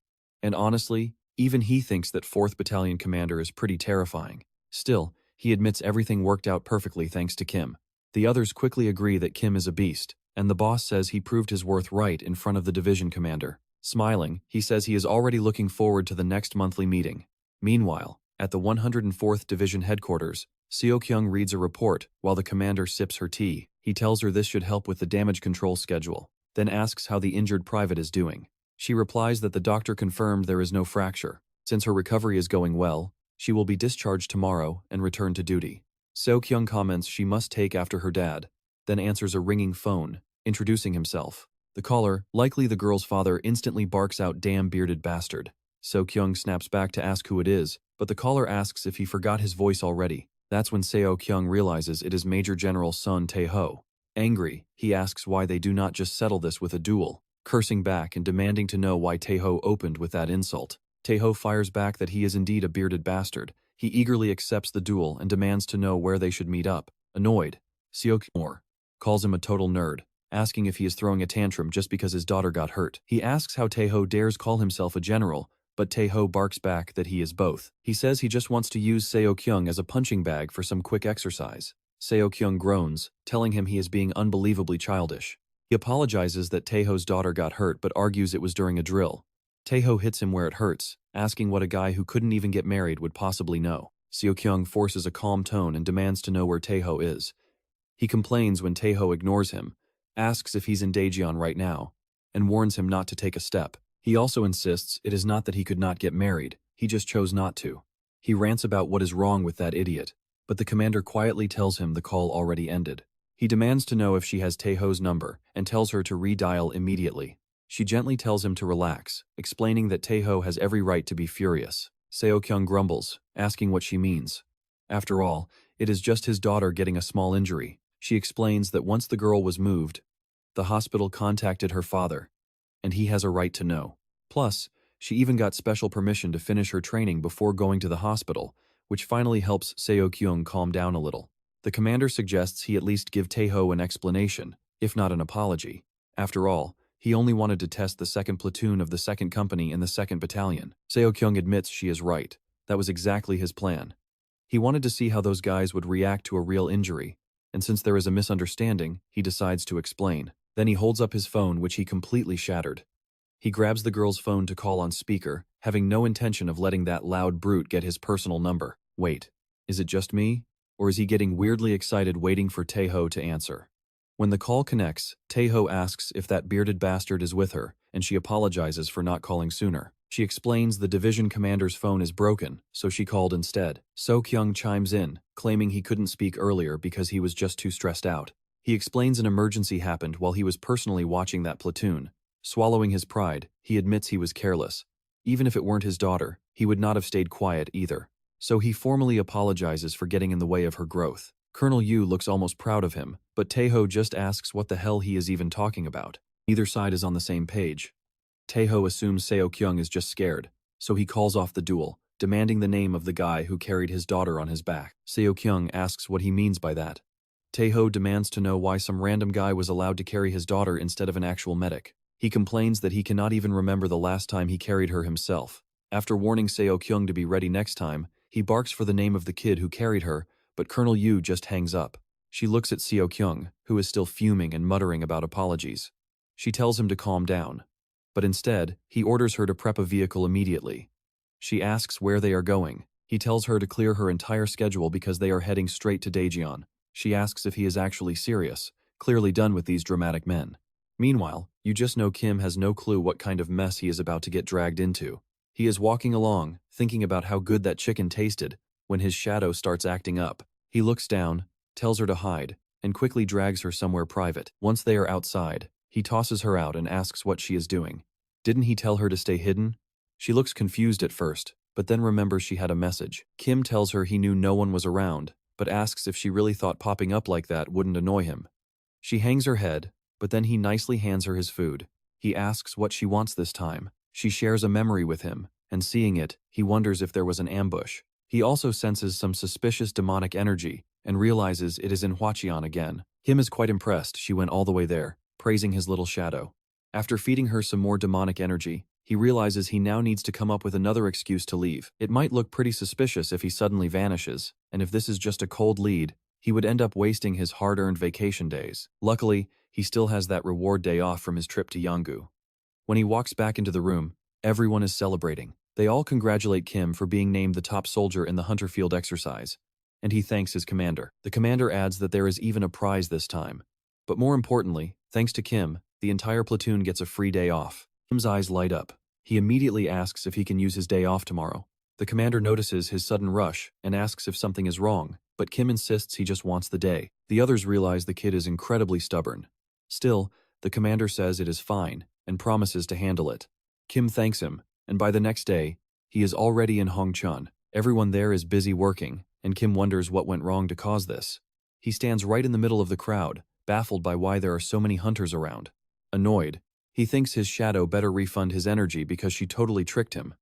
And honestly, even he thinks that 4th Battalion commander is pretty terrifying. Still, he admits everything worked out perfectly thanks to Kim. The others quickly agree that Kim is a beast, and the boss says he proved his worth right in front of the division commander. Smiling, he says he is already looking forward to the next monthly meeting. Meanwhile, at the 104th Division headquarters, Seo-kyung reads a report while the commander sips her tea. He tells her this should help with the damage control schedule, then asks how the injured private is doing. She replies that the doctor confirmed there is no fracture. Since her recovery is going well, she will be discharged tomorrow and return to duty. Seo-kyung comments she must take after her dad, then answers a ringing phone, introducing himself. The caller, likely the girl's father, instantly barks out, "Damn bearded bastard." Seo-kyung snaps back to ask who it is, but the caller asks if he forgot his voice already. That's when Seo-kyung realizes it is Major General Sun Tae-ho. Angry, he asks why they do not just settle this with a duel, cursing back and demanding to know why Tae-ho opened with that insult. Tae-ho fires back that he is indeed a bearded bastard. He eagerly accepts the duel and demands to know where they should meet up. Annoyed, Seo-kyung calls him a total nerd, asking if he is throwing a tantrum just because his daughter got hurt. He asks how Tae-ho dares call himself a general, but Tae-ho barks back that he is both. He says he just wants to use Seo-kyung as a punching bag for some quick exercise. Seo-kyung groans, telling him he is being unbelievably childish. He apologizes that Tae-ho's daughter got hurt but argues it was during a drill. Tae-ho hits him where it hurts, asking what a guy who couldn't even get married would possibly know. Seo-kyung forces a calm tone and demands to know where Tae-ho is. He complains when Tae-ho ignores him, asks if he's in Daejeon right now, and warns him not to take a step. He also insists it is not that he could not get married, he just chose not to. He rants about what is wrong with that idiot, but the commander quietly tells him the call already ended. He demands to know if she has Tae-ho's number and tells her to redial immediately. She gently tells him to relax, explaining that Tae-ho has every right to be furious. Seo-kyung grumbles, asking what she means. After all, it is just his daughter getting a small injury. She explains that once the girl was moved, the hospital contacted her father, and he has a right to know. Plus, she even got special permission to finish her training before going to the hospital, which finally helps Seo-kyung calm down a little. The commander suggests he at least give Tae-ho an explanation, if not an apology. After all, he only wanted to test the second platoon of the second company in the 2nd Battalion. Seo-kyung admits she is right. That was exactly his plan. He wanted to see how those guys would react to a real injury, and since there is a misunderstanding, he decides to explain. Then he holds up his phone, which he completely shattered. He grabs the girl's phone to call on speaker, having no intention of letting that loud brute get his personal number. Wait, is it just me? Or is he getting weirdly excited waiting for Tae-ho to answer? When the call connects, Tae-ho asks if that bearded bastard is with her, and she apologizes for not calling sooner. She explains the division commander's phone is broken, so she called instead. Seo-kyung chimes in, claiming he couldn't speak earlier because he was just too stressed out. He explains an emergency happened while he was personally watching that platoon. Swallowing his pride, he admits he was careless. Even if it weren't his daughter, he would not have stayed quiet either. So he formally apologizes for getting in the way of her growth. Colonel Yu looks almost proud of him, but Tae-ho just asks what the hell he is even talking about. Neither side is on the same page. Tae-ho assumes Seo-kyung is just scared, so he calls off the duel, demanding the name of the guy who carried his daughter on his back. Seo-kyung asks what he means by that. Taeho demands to know why some random guy was allowed to carry his daughter instead of an actual medic. He complains that he cannot even remember the last time he carried her himself. After warning Seo Kyung to be ready next time, he barks for the name of the kid who carried her, but Colonel Yu just hangs up. She looks at Seo Kyung, who is still fuming and muttering about apologies. She tells him to calm down. But instead, he orders her to prep a vehicle immediately. She asks where they are going. He tells her to clear her entire schedule because they are heading straight to Daejeon. She asks if he is actually serious, clearly done with these dramatic men. Meanwhile, you just know Kim has no clue what kind of mess he is about to get dragged into. He is walking along, thinking about how good that chicken tasted, when his shadow starts acting up. He looks down, tells her to hide, and quickly drags her somewhere private. Once they are outside, he tosses her out and asks what she is doing. Didn't he tell her to stay hidden? She looks confused at first, but then remembers she had a message. Kim tells her he knew no one was around, but asks if she really thought popping up like that wouldn't annoy him. She hangs her head, but then he nicely hands her his food. He asks what she wants this time. She shares a memory with him, and seeing it, he wonders if there was an ambush. He also senses some suspicious demonic energy, and realizes it is in Hwacheon again. Kim is quite impressed she went all the way there, praising his little shadow. After feeding her some more demonic energy, he realizes he now needs to come up with another excuse to leave. It might look pretty suspicious if he suddenly vanishes, and if this is just a cold lead, he would end up wasting his hard-earned vacation days. Luckily, he still has that reward day off from his trip to Yanggu. When he walks back into the room, everyone is celebrating. They all congratulate Kim for being named the top soldier in the Hunter Field exercise, and he thanks his commander. The commander adds that there is even a prize this time. But more importantly, thanks to Kim, the entire platoon gets a free day off. Kim's eyes light up. He immediately asks if he can use his day off tomorrow. The commander notices his sudden rush and asks if something is wrong, but Kim insists he just wants the day. The others realize the kid is incredibly stubborn. Still, the commander says it is fine and promises to handle it. Kim thanks him, and by the next day, he is already in Hongcheon. Everyone there is busy working, and Kim wonders what went wrong to cause this. He stands right in the middle of the crowd, baffled by why there are so many hunters around. Annoyed, he thinks his shadow better refund his energy because she totally tricked him.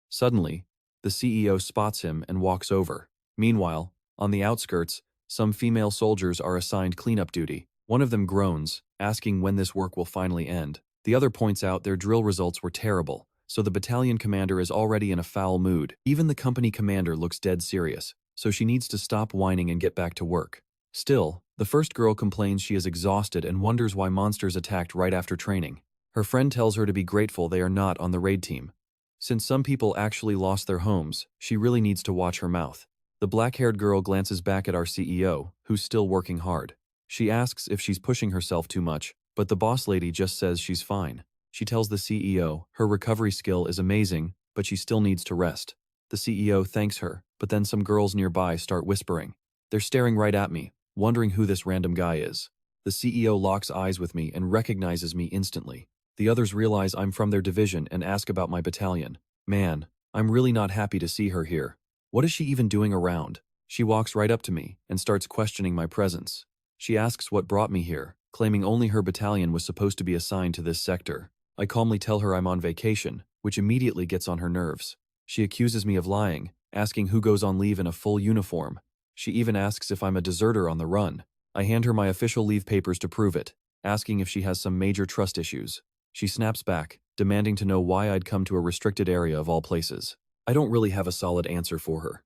Suddenly, the CEO spots him and walks over. Meanwhile, on the outskirts, some female soldiers are assigned cleanup duty. One of them groans, asking when this work will finally end. The other points out their drill results were terrible, so the battalion commander is already in a foul mood. Even the company commander looks dead serious, so she needs to stop whining and get back to work. Still, the first girl complains she is exhausted and wonders why monsters attacked right after training. Her friend tells her to be grateful they are not on the raid team. Since some people actually lost their homes, she really needs to watch her mouth. The black-haired girl glances back at our CEO, who's still working hard. She asks if she's pushing herself too much, but the boss lady just says she's fine. She tells the CEO her recovery skill is amazing, but she still needs to rest. The CEO thanks her, but then some girls nearby start whispering. They're staring right at me, wondering who this random guy is. The CEO locks eyes with me and recognizes me instantly. The others realize I'm from their division and ask about my battalion. Man, I'm really not happy to see her here. What is she even doing around? She walks right up to me and starts questioning my presence. She asks what brought me here, claiming only her battalion was supposed to be assigned to this sector. I calmly tell her I'm on vacation, which immediately gets on her nerves. She accuses me of lying, asking who goes on leave in a full uniform. She even asks if I'm a deserter on the run. I hand her my official leave papers to prove it, asking if she has some major trust issues. She snaps back, demanding to know why I'd come to a restricted area of all places. I don't really have a solid answer for her.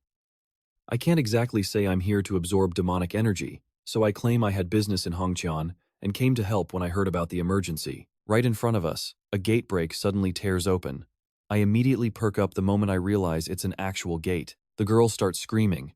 I can't exactly say I'm here to absorb demonic energy, so I claim I had business in Hongcheon and came to help when I heard about the emergency. Right in front of us, a gate break suddenly tears open. I immediately perk up the moment I realize it's an actual gate. The girls start screaming,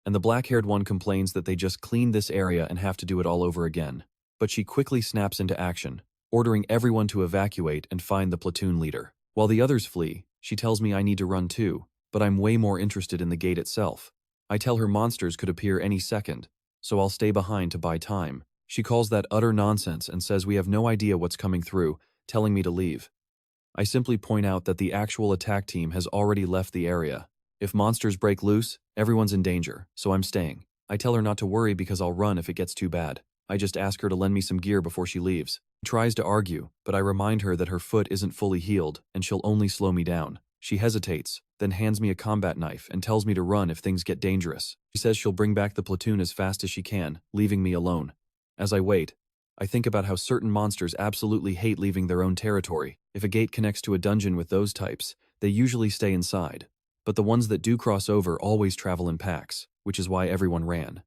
and the black-haired one complains that they just cleaned this area and have to do it all over again. But she quickly snaps into action, ordering everyone to evacuate and find the platoon leader. While the others flee, she tells me I need to run too, but I'm way more interested in the gate itself. I tell her monsters could appear any second, so I'll stay behind to buy time. She calls that utter nonsense and says we have no idea what's coming through, telling me to leave. I simply point out that the actual attack team has already left the area. If monsters break loose, everyone's in danger, so I'm staying. I tell her not to worry because I'll run if it gets too bad. I just ask her to lend me some gear before she leaves. She tries to argue, but I remind her that her foot isn't fully healed and she'll only slow me down. She hesitates, then hands me a combat knife and tells me to run if things get dangerous. She says she'll bring back the platoon as fast as she can, leaving me alone. As I wait, I think about how certain monsters absolutely hate leaving their own territory. If a gate connects to a dungeon with those types, they usually stay inside. But the ones that do cross over always travel in packs, which is why everyone ran.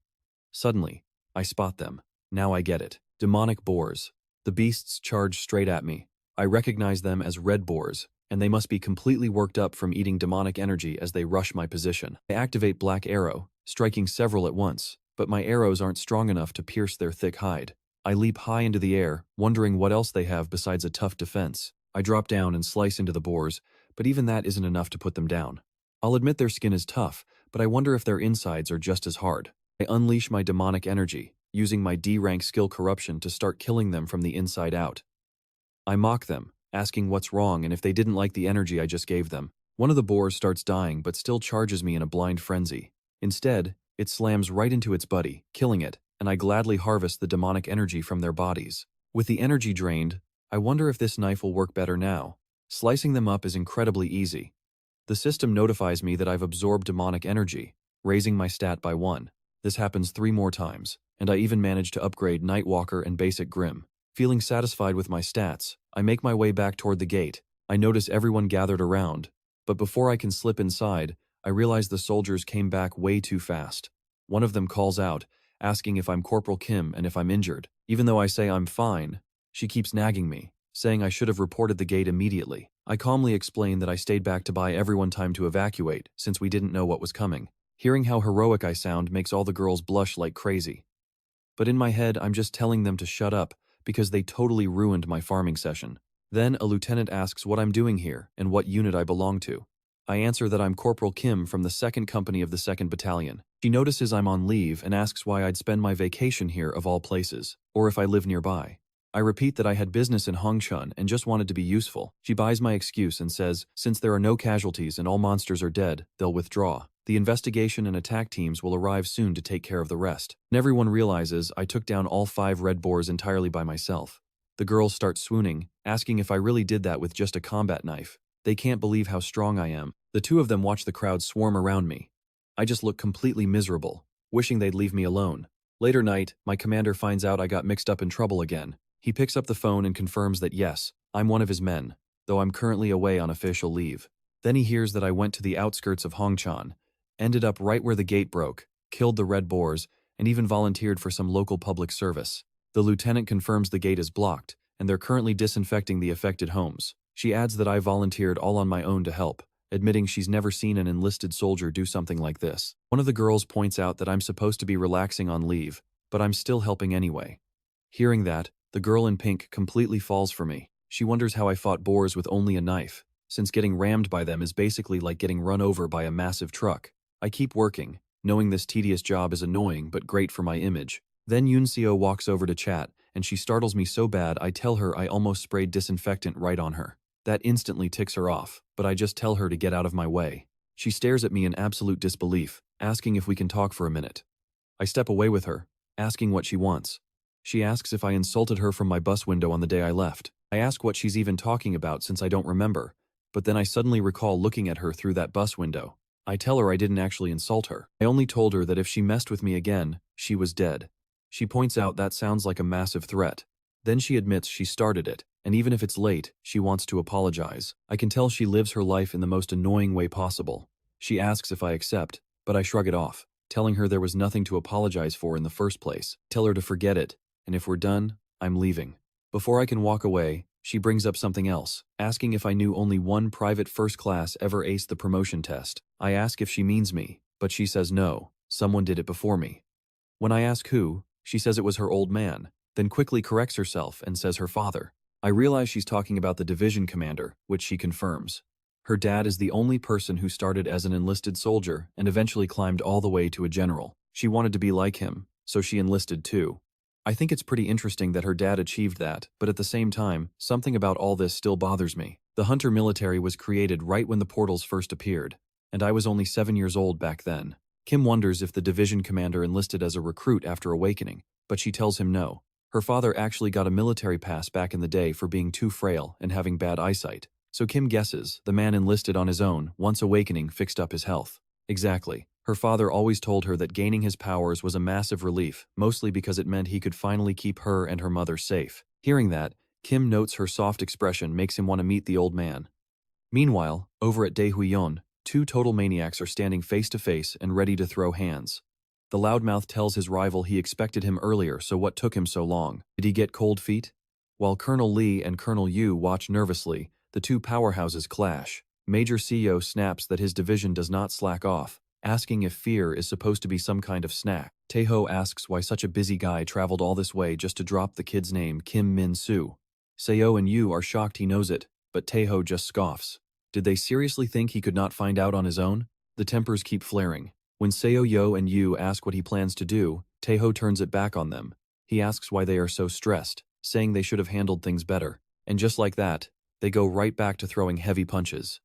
Suddenly, I spot them. Now I get it. Demonic boars. The beasts charge straight at me. I recognize them as red boars, and they must be completely worked up from eating demonic energy as they rush my position. I activate Black Arrow, striking several at once, but my arrows aren't strong enough to pierce their thick hide. I leap high into the air, wondering what else they have besides a tough defense. I drop down and slice into the boars, but even that isn't enough to put them down. I'll admit their skin is tough, but I wonder if their insides are just as hard. I unleash my demonic energy, using my D-rank skill Corruption to start killing them from the inside out. I mock them, asking what's wrong and if they didn't like the energy I just gave them. One of the boars starts dying but still charges me in a blind frenzy. Instead, it slams right into its buddy, killing it, and I gladly harvest the demonic energy from their bodies. With the energy drained, I wonder if this knife will work better now. Slicing them up is incredibly easy. The system notifies me that I've absorbed demonic energy, raising my stat by 1. This happens 3 more times, and I even managed to upgrade Nightwalker and Basic Grim. Feeling satisfied with my stats, I make my way back toward the gate. I notice everyone gathered around, but before I can slip inside, I realize the soldiers came back way too fast. One of them calls out, asking if I'm Corporal Kim and if I'm injured. Even though I say I'm fine, she keeps nagging me, saying I should have reported the gate immediately. I calmly explain that I stayed back to buy everyone time to evacuate, since we didn't know what was coming. Hearing how heroic I sound makes all the girls blush like crazy. But in my head, I'm just telling them to shut up, because they totally ruined my farming session. Then a lieutenant asks what I'm doing here and what unit I belong to. I answer that I'm Corporal Kim from the 2nd Company of the 2nd Battalion. She notices I'm on leave and asks why I'd spend my vacation here of all places, or if I live nearby. I repeat that I had business in Hongchun and just wanted to be useful. She buys my excuse and says, since there are no casualties and all monsters are dead, they'll withdraw. The investigation and attack teams will arrive soon to take care of the rest. And everyone realizes I took down all 5 red boars entirely by myself. The girls start swooning, asking if I really did that with just a combat knife. They can't believe how strong I am. The 2 of them watch the crowd swarm around me. I just look completely miserable, wishing they'd leave me alone. Later night, my commander finds out I got mixed up in trouble again. He picks up the phone and confirms that yes, I'm one of his men, though I'm currently away on official leave. Then he hears that I went to the outskirts of Hongchun, ended up right where the gate broke, killed the red boars, and even volunteered for some local public service. The lieutenant confirms the gate is blocked, and they're currently disinfecting the affected homes. She adds that I volunteered all on my own to help, admitting she's never seen an enlisted soldier do something like this. One of the girls points out that I'm supposed to be relaxing on leave, but I'm still helping anyway. Hearing that, the girl in pink completely falls for me. She wonders how I fought boars with only a knife, since getting rammed by them is basically like getting run over by a massive truck. I keep working, knowing this tedious job is annoying but great for my image. Then Yunseo walks over to chat, and she startles me so bad I tell her I almost sprayed disinfectant right on her. That instantly ticks her off, but I just tell her to get out of my way. She stares at me in absolute disbelief, asking if we can talk for a minute. I step away with her, asking what she wants. She asks if I insulted her from my bus window on the day I left. I ask what she's even talking about since I don't remember, but then I suddenly recall looking at her through that bus window. I tell her I didn't actually insult her. I only told her that if she messed with me again, she was dead. She points out that sounds like a massive threat. Then she admits she started it, and even if it's late, she wants to apologize. I can tell she lives her life in the most annoying way possible. She asks if I accept, but I shrug it off, telling her there was nothing to apologize for in the first place. Tell her to forget it, and if we're done, I'm leaving. Before I can walk away, she brings up something else, asking if I knew only one private first class ever aced the promotion test. I ask if she means me, but she says no, someone did it before me. When I ask who, she says it was her old man, then quickly corrects herself and says her father. I realize she's talking about the division commander, which she confirms. Her dad is the only person who started as an enlisted soldier and eventually climbed all the way to a general. She wanted to be like him, so she enlisted too. I think it's pretty interesting that her dad achieved that, but at the same time, something about all this still bothers me. The Hunter military was created right when the portals first appeared, and I was only 7 years old back then. Kim wonders if the division commander enlisted as a recruit after awakening, but she tells him no. Her father actually got a military pass back in the day for being too frail and having bad eyesight. So Kim guesses, the man enlisted on his own, once awakening, fixed up his health. Exactly. Her father always told her that gaining his powers was a massive relief, mostly because it meant he could finally keep her and her mother safe. Hearing that, Kim notes her soft expression makes him want to meet the old man. Meanwhile, over at Daehuyeon, two total maniacs are standing face to face and ready to throw hands. The loudmouth tells his rival he expected him earlier, so what took him so long? Did he get cold feet? While Colonel Lee and Colonel Yu watch nervously, the two powerhouses clash. Major CEO snaps that his division does not slack off, asking if fear is supposed to be some kind of snack. Taeho asks why such a busy guy traveled all this way just to drop the kid's name, Kim Min-soo. Seo and Yu are shocked he knows it, but Taeho just scoffs. Did they seriously think he could not find out on his own? The tempers keep flaring. When Seo and Yu ask what he plans to do, Taeho turns it back on them. He asks why they are so stressed, saying they should have handled things better. And just like that, they go right back to throwing heavy punches.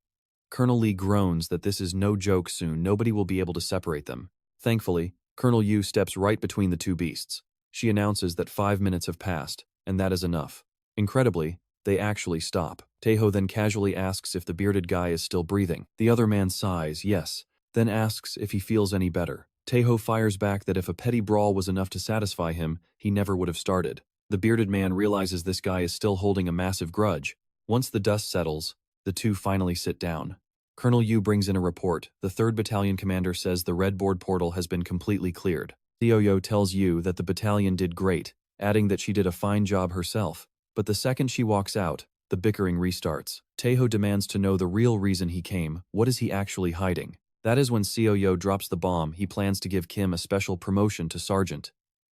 Colonel Lee groans that this is no joke, soon nobody will be able to separate them. Thankfully, Colonel Yu steps right between the two beasts. She announces that 5 minutes have passed, and that is enough. Incredibly, they actually stop. Taeho then casually asks if the bearded guy is still breathing. The other man sighs, yes, then asks if he feels any better. Taeho fires back that if a petty brawl was enough to satisfy him, he never would have started. The bearded man realizes this guy is still holding a massive grudge. Once the dust settles, the two finally sit down. Colonel Yu brings in a report. The 3rd Battalion commander says the red board portal has been completely cleared. Seo tells Yu that the battalion did great, adding that she did a fine job herself. But the second she walks out, the bickering restarts. Taeho demands to know the real reason he came. What is he actually hiding? That is when Seo drops the bomb. He plans to give Kim a special promotion to sergeant.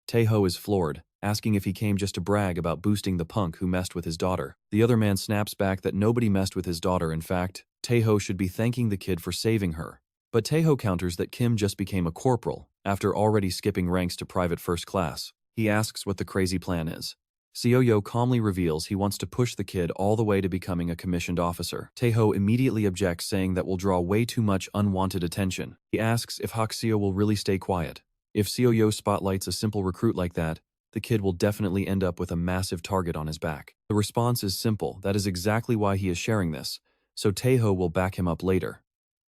Taeho is floored, asking if he came just to brag about boosting the punk who messed with his daughter. The other man snaps back that nobody messed with his daughter. In fact, Taeho should be thanking the kid for saving her. But Taeho counters that Kim just became a corporal, after already skipping ranks to private first class. He asks what the crazy plan is. Seo calmly reveals he wants to push the kid all the way to becoming a commissioned officer. Taeho immediately objects, saying that will draw way too much unwanted attention. He asks if Hakuseo will really stay quiet. If Seo spotlights a simple recruit like that, the kid will definitely end up with a massive target on his back. The response is simple. That is exactly why he is sharing this, so Taeho will back him up later.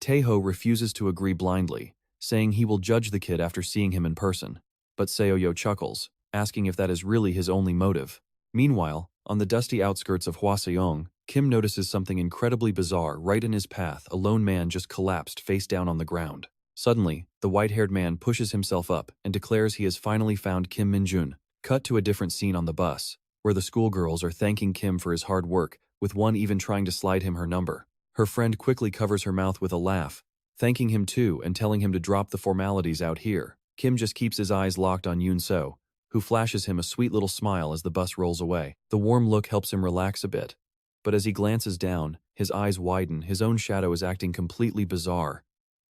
Taeho refuses to agree blindly, saying he will judge the kid after seeing him in person. But Seo chuckles, asking if that is really his only motive. Meanwhile, on the dusty outskirts of Hwaseong, Kim notices something incredibly bizarre. Right in his path, a lone man just collapsed face down on the ground. Suddenly, the white-haired man pushes himself up and declares he has finally found Kim Min-jun. Cut to a different scene on the bus, where the schoolgirls are thanking Kim for his hard work, with one even trying to slide him her number. Her friend quickly covers her mouth with a laugh, thanking him too and telling him to drop the formalities out here. Kim just keeps his eyes locked on Yoon-so, who flashes him a sweet little smile as the bus rolls away. The warm look helps him relax a bit. But as he glances down, his eyes widen. His own shadow is acting completely bizarre.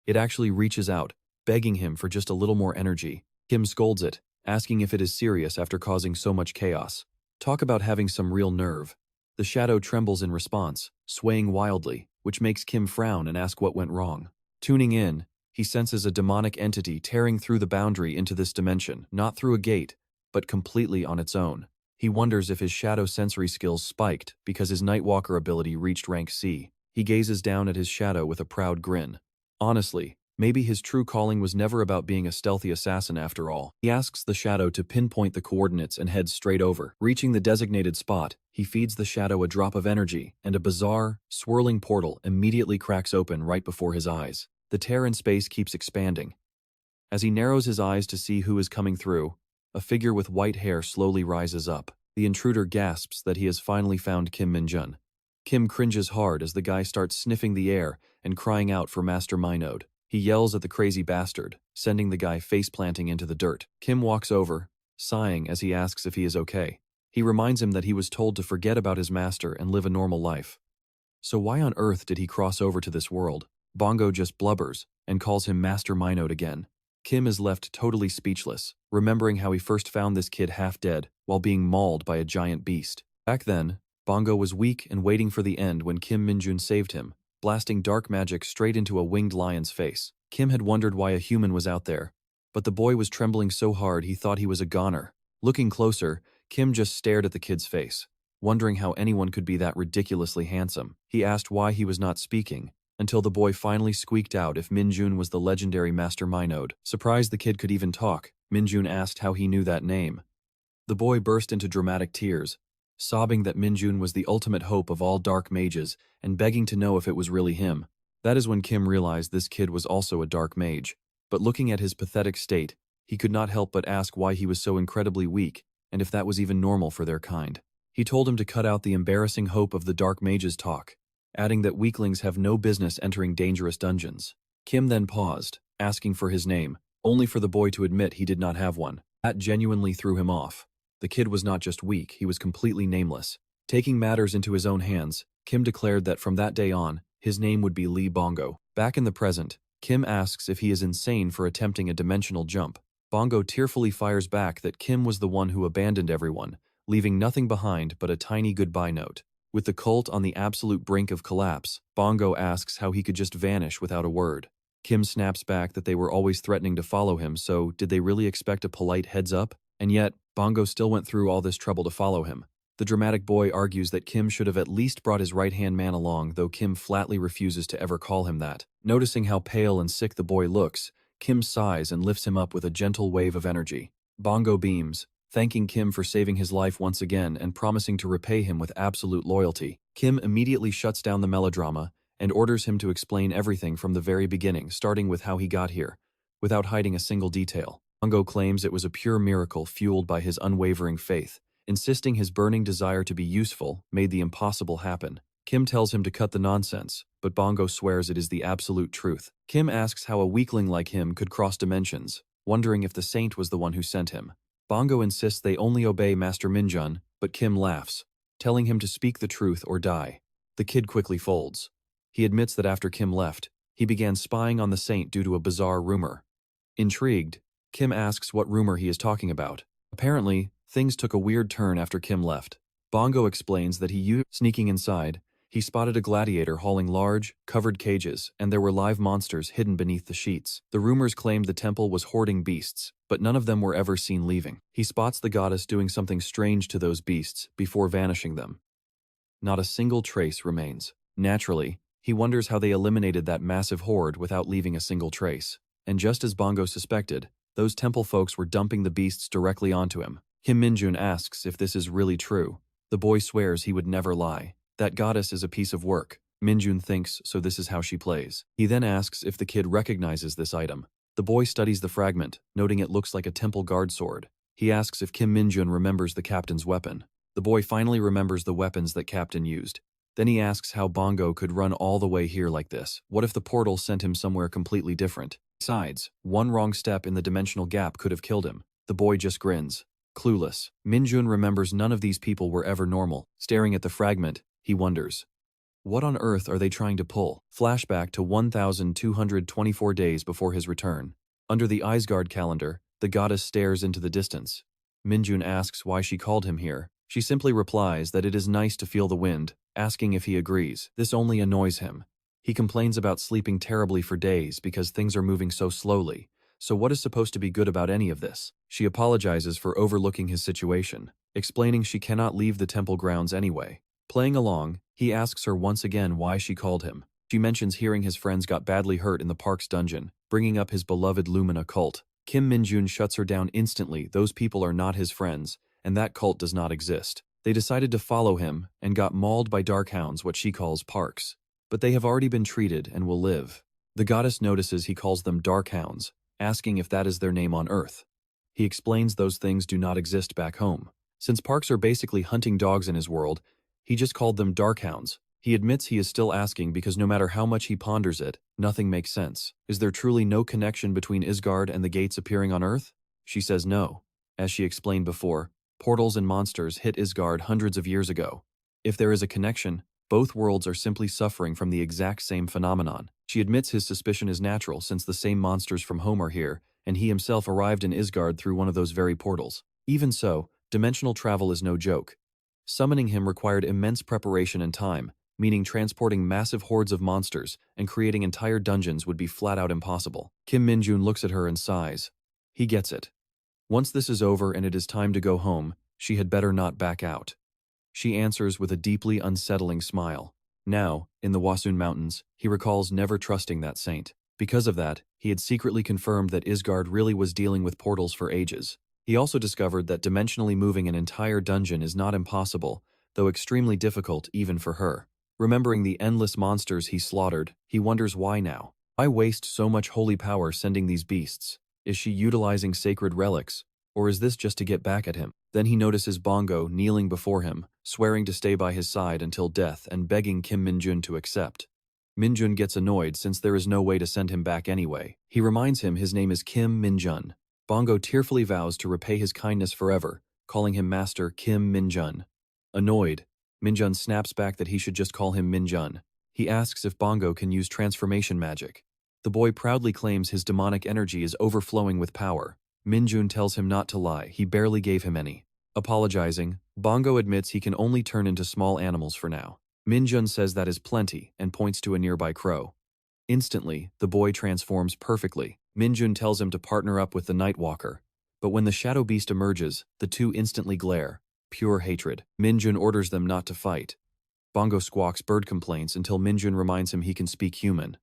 It actually reaches out, begging him for just a little more energy. Kim scolds it, asking if it is serious after causing so much chaos. Talk about having some real nerve. The shadow trembles in response, swaying wildly, which makes Kim frown and ask what went wrong. Tuning in, he senses a demonic entity tearing through the boundary into this dimension, not through a gate, but completely on its own. He wonders if his shadow sensory skills spiked because his Nightwalker ability reached rank C. He gazes down at his shadow with a proud grin. Honestly, maybe his true calling was never about being a stealthy assassin after all. He asks the shadow to pinpoint the coordinates and heads straight over. Reaching the designated spot, he feeds the shadow a drop of energy, and a bizarre, swirling portal immediately cracks open right before his eyes. The tear in space keeps expanding. As he narrows his eyes to see who is coming through, a figure with white hair slowly rises up. The intruder gasps that he has finally found Kim Min-jun. Kim cringes hard as the guy starts sniffing the air and crying out for Master Minode. He yells at the crazy bastard, sending the guy face-planting into the dirt. Kim walks over, sighing as he asks if he is okay. He reminds him that he was told to forget about his master and live a normal life. So why on earth did he cross over to this world? Bongo just blubbers and calls him Master Minode again. Kim is left totally speechless, remembering how he first found this kid half dead while being mauled by a giant beast. Back then, Bongo was weak and waiting for the end when Kim Min-jun saved him, blasting dark magic straight into a winged lion's face. Kim had wondered why a human was out there, but the boy was trembling so hard he thought he was a goner. Looking closer, Kim just stared at the kid's face. wondering how anyone could be that ridiculously handsome. He asked why he was not speaking, until the boy finally squeaked out if Minjun was the legendary Master Minode. Surprised the kid could even talk, Minjun asked how he knew that name. The boy burst into dramatic tears, sobbing that Minjun was the ultimate hope of all dark mages and begging to know if it was really him. That is when Kim realized this kid was also a dark mage. But looking at his pathetic state, he could not help but ask why he was so incredibly weak and if that was even normal for their kind. He told him to cut out the embarrassing hope of the dark mages talk, adding that weaklings have no business entering dangerous dungeons. Kim then paused, asking for his name, only for the boy to admit he did not have one. That genuinely threw him off. The kid was not just weak, he was completely nameless. Taking matters into his own hands, Kim declared that from that day on, his name would be Lee Bongo. Back in the present, Kim asks if he is insane for attempting a dimensional jump. Bongo tearfully fires back that Kim was the one who abandoned everyone, leaving nothing behind but a tiny goodbye note. With the cult on the absolute brink of collapse, Bongo asks how he could just vanish without a word. Kim snaps back that they were always threatening to follow him, so did they really expect a polite heads up? And yet, Bongo still went through all this trouble to follow him. The dramatic boy argues that Kim should have at least brought his right-hand man along, though Kim flatly refuses to ever call him that. Noticing how pale and sick the boy looks, Kim sighs and lifts him up with a gentle wave of energy. Bongo beams, thanking Kim for saving his life once again and promising to repay him with absolute loyalty. Kim immediately shuts down the melodrama and orders him to explain everything from the very beginning, starting with how he got here, without hiding a single detail. Bongo claims it was a pure miracle fueled by his unwavering faith, insisting his burning desire to be useful made the impossible happen. Kim tells him to cut the nonsense, but Bongo swears it is the absolute truth. Kim asks how a weakling like him could cross dimensions, wondering if the saint was the one who sent him. Bongo insists they only obey Master Minjun, but Kim laughs, telling him to speak the truth or die. The kid quickly folds. He admits that after Kim left, he began spying on the saint due to a bizarre rumor. Intrigued, Kim asks what rumor he is talking about. Apparently, things took a weird turn after Kim left. Bongo explains that sneaking inside, he spotted a gladiator hauling large, covered cages, and there were live monsters hidden beneath the sheets. The rumors claimed the temple was hoarding beasts, but none of them were ever seen leaving. He spots the goddess doing something strange to those beasts before vanishing them. Not a single trace remains. Naturally, he wonders how they eliminated that massive horde without leaving a single trace. And just as Bongo suspected, those temple folks were dumping the beasts directly onto him. Kim Minjun asks if this is really true. The boy swears he would never lie. That goddess is a piece of work. Minjun thinks, so this is how she plays. He then asks if the kid recognizes this item. The boy studies the fragment, noting it looks like a temple guard sword. He asks if Kim Minjun remembers the captain's weapon. The boy finally remembers the weapons that Captain used. Then he asks how Bongo could run all the way here like this. What if the portal sent him somewhere completely different? Besides, one wrong step in the dimensional gap could have killed him. The boy just grins, clueless. Minjun remembers none of these people were ever normal. Staring at the fragment, he wonders, what on earth are they trying to pull? Flashback to 1,224 days before his return. Under the Isgard calendar, the goddess stares into the distance. Minjun asks why she called him here. She simply replies that it is nice to feel the wind, asking if he agrees. This only annoys him. He complains about sleeping terribly for days because things are moving so slowly. So what is supposed to be good about any of this? She apologizes for overlooking his situation, explaining she cannot leave the temple grounds anyway. Playing along, he asks her once again why she called him. She mentions hearing his friends got badly hurt in the park's dungeon, bringing up his beloved Lumina cult. Kim Minjun shuts her down instantly. Those people are not his friends, and that cult does not exist. They decided to follow him and got mauled by darkhounds, what she calls parks. But they have already been treated and will live. The goddess notices he calls them darkhounds, asking if that is their name on Earth. He explains those things do not exist back home. Since parks are basically hunting dogs in his world, he just called them darkhounds. He admits he is still asking because no matter how much he ponders it, nothing makes sense. Is there truly no connection between Isgard and the gates appearing on Earth? She says no. As she explained before, portals and monsters hit Isgard hundreds of years ago. If there is a connection, both worlds are simply suffering from the exact same phenomenon. She admits his suspicion is natural since the same monsters from home are here, and he himself arrived in Isgard through one of those very portals. Even so, dimensional travel is no joke. Summoning him required immense preparation and time, meaning transporting massive hordes of monsters and creating entire dungeons would be flat-out impossible. Kim Minjun looks at her and sighs. He gets it. Once this is over and it is time to go home, she had better not back out. She answers with a deeply unsettling smile. Now, in the Wasun Mountains, he recalls never trusting that saint. Because of that, he had secretly confirmed that Isgard really was dealing with portals for ages. He also discovered that dimensionally moving an entire dungeon is not impossible, though extremely difficult even for her. Remembering the endless monsters he slaughtered, he wonders why now. Why waste so much holy power sending these beasts? Is she utilizing sacred relics? Or is this just to get back at him? Then he notices Bongo kneeling before him, swearing to stay by his side until death and begging Kim Minjun to accept. Minjun gets annoyed since there is no way to send him back anyway. He reminds him his name is Kim Minjun. Bongo tearfully vows to repay his kindness forever, calling him Master Kim Minjun. Annoyed, Minjun snaps back that he should just call him Minjun. He asks if Bongo can use transformation magic. The boy proudly claims his demonic energy is overflowing with power. Minjun tells him not to lie, he barely gave him any. Apologizing, Bongo admits he can only turn into small animals for now. Minjun says that is plenty and points to a nearby crow. Instantly, the boy transforms perfectly. Minjun tells him to partner up with the Nightwalker. But when the shadow beast emerges, the two instantly glare. Pure hatred. Minjun orders them not to fight. Bongo squawks bird complaints until Minjun reminds him he can speak human.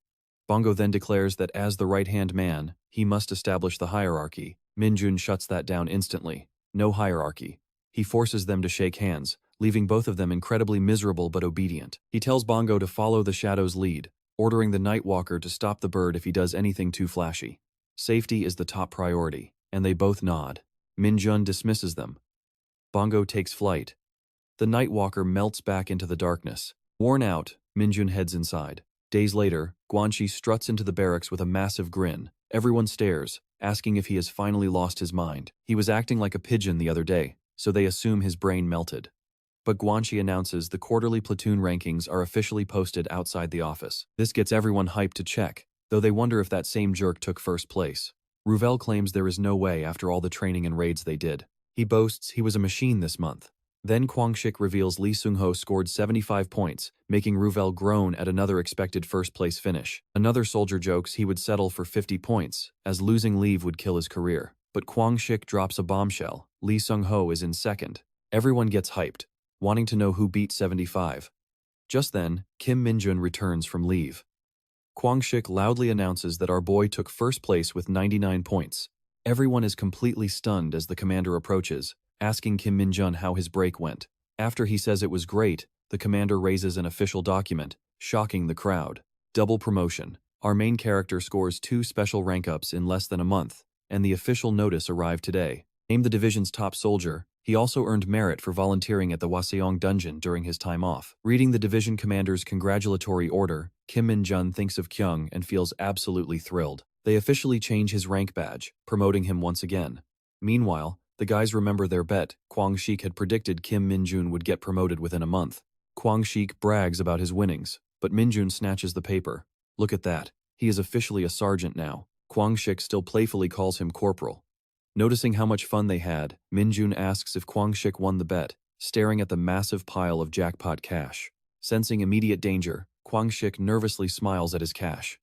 Bongo then declares that as the right-hand man, he must establish the hierarchy. Minjun shuts that down instantly. No hierarchy. He forces them to shake hands, leaving both of them incredibly miserable but obedient. He tells Bongo to follow the Shadow's lead, ordering the Nightwalker to stop the bird if he does anything too flashy. Safety is the top priority, and they both nod. Minjun dismisses them. Bongo takes flight. The Nightwalker melts back into the darkness. Worn out, Minjun heads inside. Days later, Guanxi struts into the barracks with a massive grin. Everyone stares, asking if he has finally lost his mind. He was acting like a pigeon the other day, so they assume his brain melted. But Guanxi announces the quarterly platoon rankings are officially posted outside the office. This gets everyone hyped to check, though they wonder if that same jerk took first place. Rouvel claims there is no way after all the training and raids they did. He boasts he was a machine this month. Then Kwangshik reveals Lee Seung-ho scored 75 points, making Rouvel groan at another expected first-place finish. Another soldier jokes he would settle for 50 points, as losing leave would kill his career. But Kwangshik drops a bombshell. Lee Seung-ho is in second. Everyone gets hyped, wanting to know who beat 75. Just then, Kim Minjun returns from leave. Kwangshik loudly announces that our boy took first place with 99 points. Everyone is completely stunned as the commander approaches, asking Kim Minjun how his break went. After he says it was great, the commander raises an official document, shocking the crowd. Double promotion. Our main character scores 2 special rank-ups in less than a month, and the official notice arrived today. Named the division's top soldier, he also earned merit for volunteering at the Waseong dungeon during his time off. Reading the division commander's congratulatory order, Kim Min-jun thinks of Kyung and feels absolutely thrilled. They officially change his rank badge, promoting him once again. Meanwhile, the guys remember their bet. Kwang Shik had predicted Kim Min-jun would get promoted within a month. Kwang Shik brags about his winnings, but Min-jun snatches the paper. Look at that. He is officially a sergeant now. Kwang Shik still playfully calls him corporal. Noticing how much fun they had, Min-jun asks if Kwang Shik won the bet, staring at the massive pile of jackpot cash. Sensing immediate danger, Kwang Shik nervously smiles at his cash.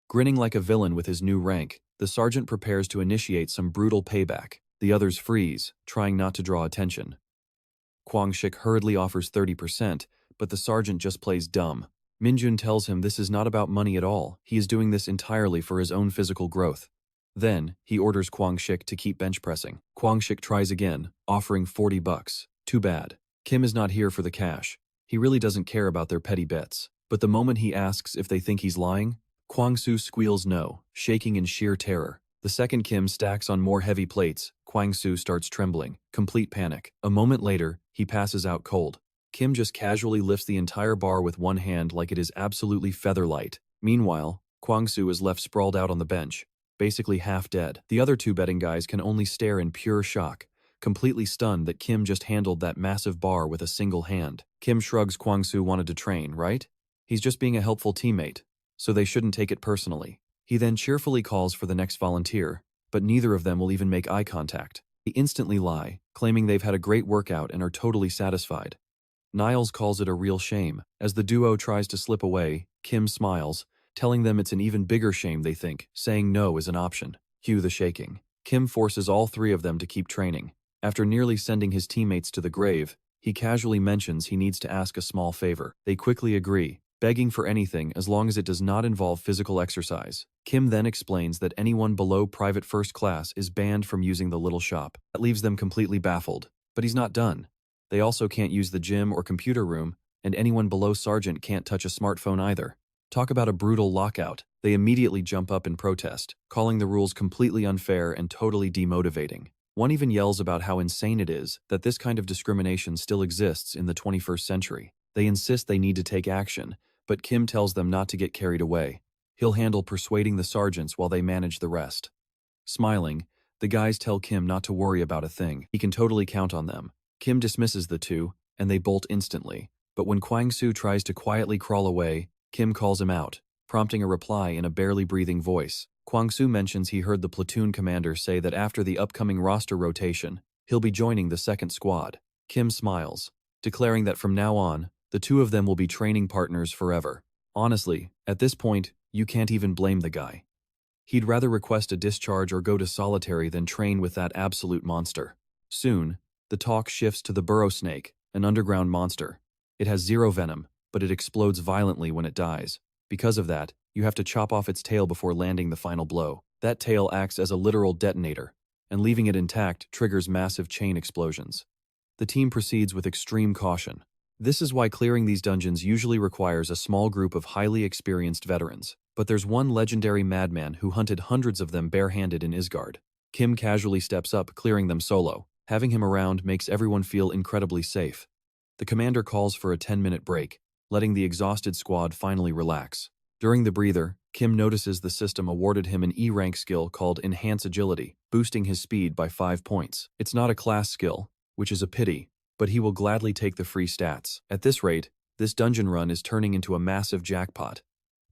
Grinning like a villain with his new rank, the sergeant prepares to initiate some brutal payback. The others freeze, trying not to draw attention. Kwang Shik hurriedly offers 30%, but the sergeant just plays dumb. Min-jun tells him this is not about money at all. He is doing this entirely for his own physical growth. Then, he orders Kwang Shik to keep bench pressing. Kwang Shik tries again, offering $40. Too bad. Kim is not here for the cash. He really doesn't care about their petty bets. But the moment he asks if they think he's lying, Kwang Su squeals no, shaking in sheer terror. The second Kim stacks on more heavy plates. Kwang Su starts trembling, complete panic. A moment later, he passes out cold. Kim just casually lifts the entire bar with one hand like it is absolutely feather-light. Meanwhile, Kwang Su is left sprawled out on the bench, basically half dead. The other two betting guys can only stare in pure shock, completely stunned that Kim just handled that massive bar with a single hand. Kim shrugs. Kwang Su wanted to train, right? He's just being a helpful teammate, so they shouldn't take it personally. He then cheerfully calls for the next volunteer, but neither of them will even make eye contact. They instantly lie, claiming they've had a great workout and are totally satisfied. Niles calls it a real shame. As the duo tries to slip away, Kim smiles, telling them it's an even bigger shame they think. Saying no is an option. Cue the shaking. Kim forces all three of them to keep training. After nearly sending his teammates to the grave, He casually mentions he needs to ask a small favor. They quickly agree, begging for anything as long as it does not involve physical exercise. Kim then explains that anyone below private first class is banned from using the little shop. That leaves them completely baffled. But he's not done. They also can't use the gym or computer room, and anyone below sergeant can't touch a smartphone either. Talk about a brutal lockout. They immediately jump up in protest, calling the rules completely unfair and totally demotivating. One even yells about how insane it is that this kind of discrimination still exists in the 21st century. They insist they need to take action, but Kim tells them not to get carried away. He'll handle persuading the sergeants while they manage the rest. Smiling, the guys tell Kim not to worry about a thing. He can totally count on them. Kim dismisses the two, and they bolt instantly. But when Kwang-soo tries to quietly crawl away, Kim calls him out, prompting a reply in a barely breathing voice. Kwang-soo mentions he heard the platoon commander say that after the upcoming roster rotation, he'll be joining the second squad. Kim smiles, declaring that from now on, the two of them will be training partners forever. Honestly, at this point, you can't even blame the guy. He'd rather request a discharge or go to solitary than train with that absolute monster. Soon, the talk shifts to the burrow snake, an underground monster. It has zero venom, but it explodes violently when it dies. Because of that, you have to chop off its tail before landing the final blow. That tail acts as a literal detonator, and leaving it intact triggers massive chain explosions. The team proceeds with extreme caution. This is why clearing these dungeons usually requires a small group of highly experienced veterans. But there's one legendary madman who hunted hundreds of them barehanded in Isgard. Kim casually steps up, clearing them solo. Having him around makes everyone feel incredibly safe. The commander calls for a 10-minute break, letting the exhausted squad finally relax. During the breather, Kim notices the system awarded him an E-rank skill called Enhance Agility, boosting his speed by 5 points. It's not a class skill, which is a pity, but he will gladly take the free stats. At this rate, this dungeon run is turning into a massive jackpot.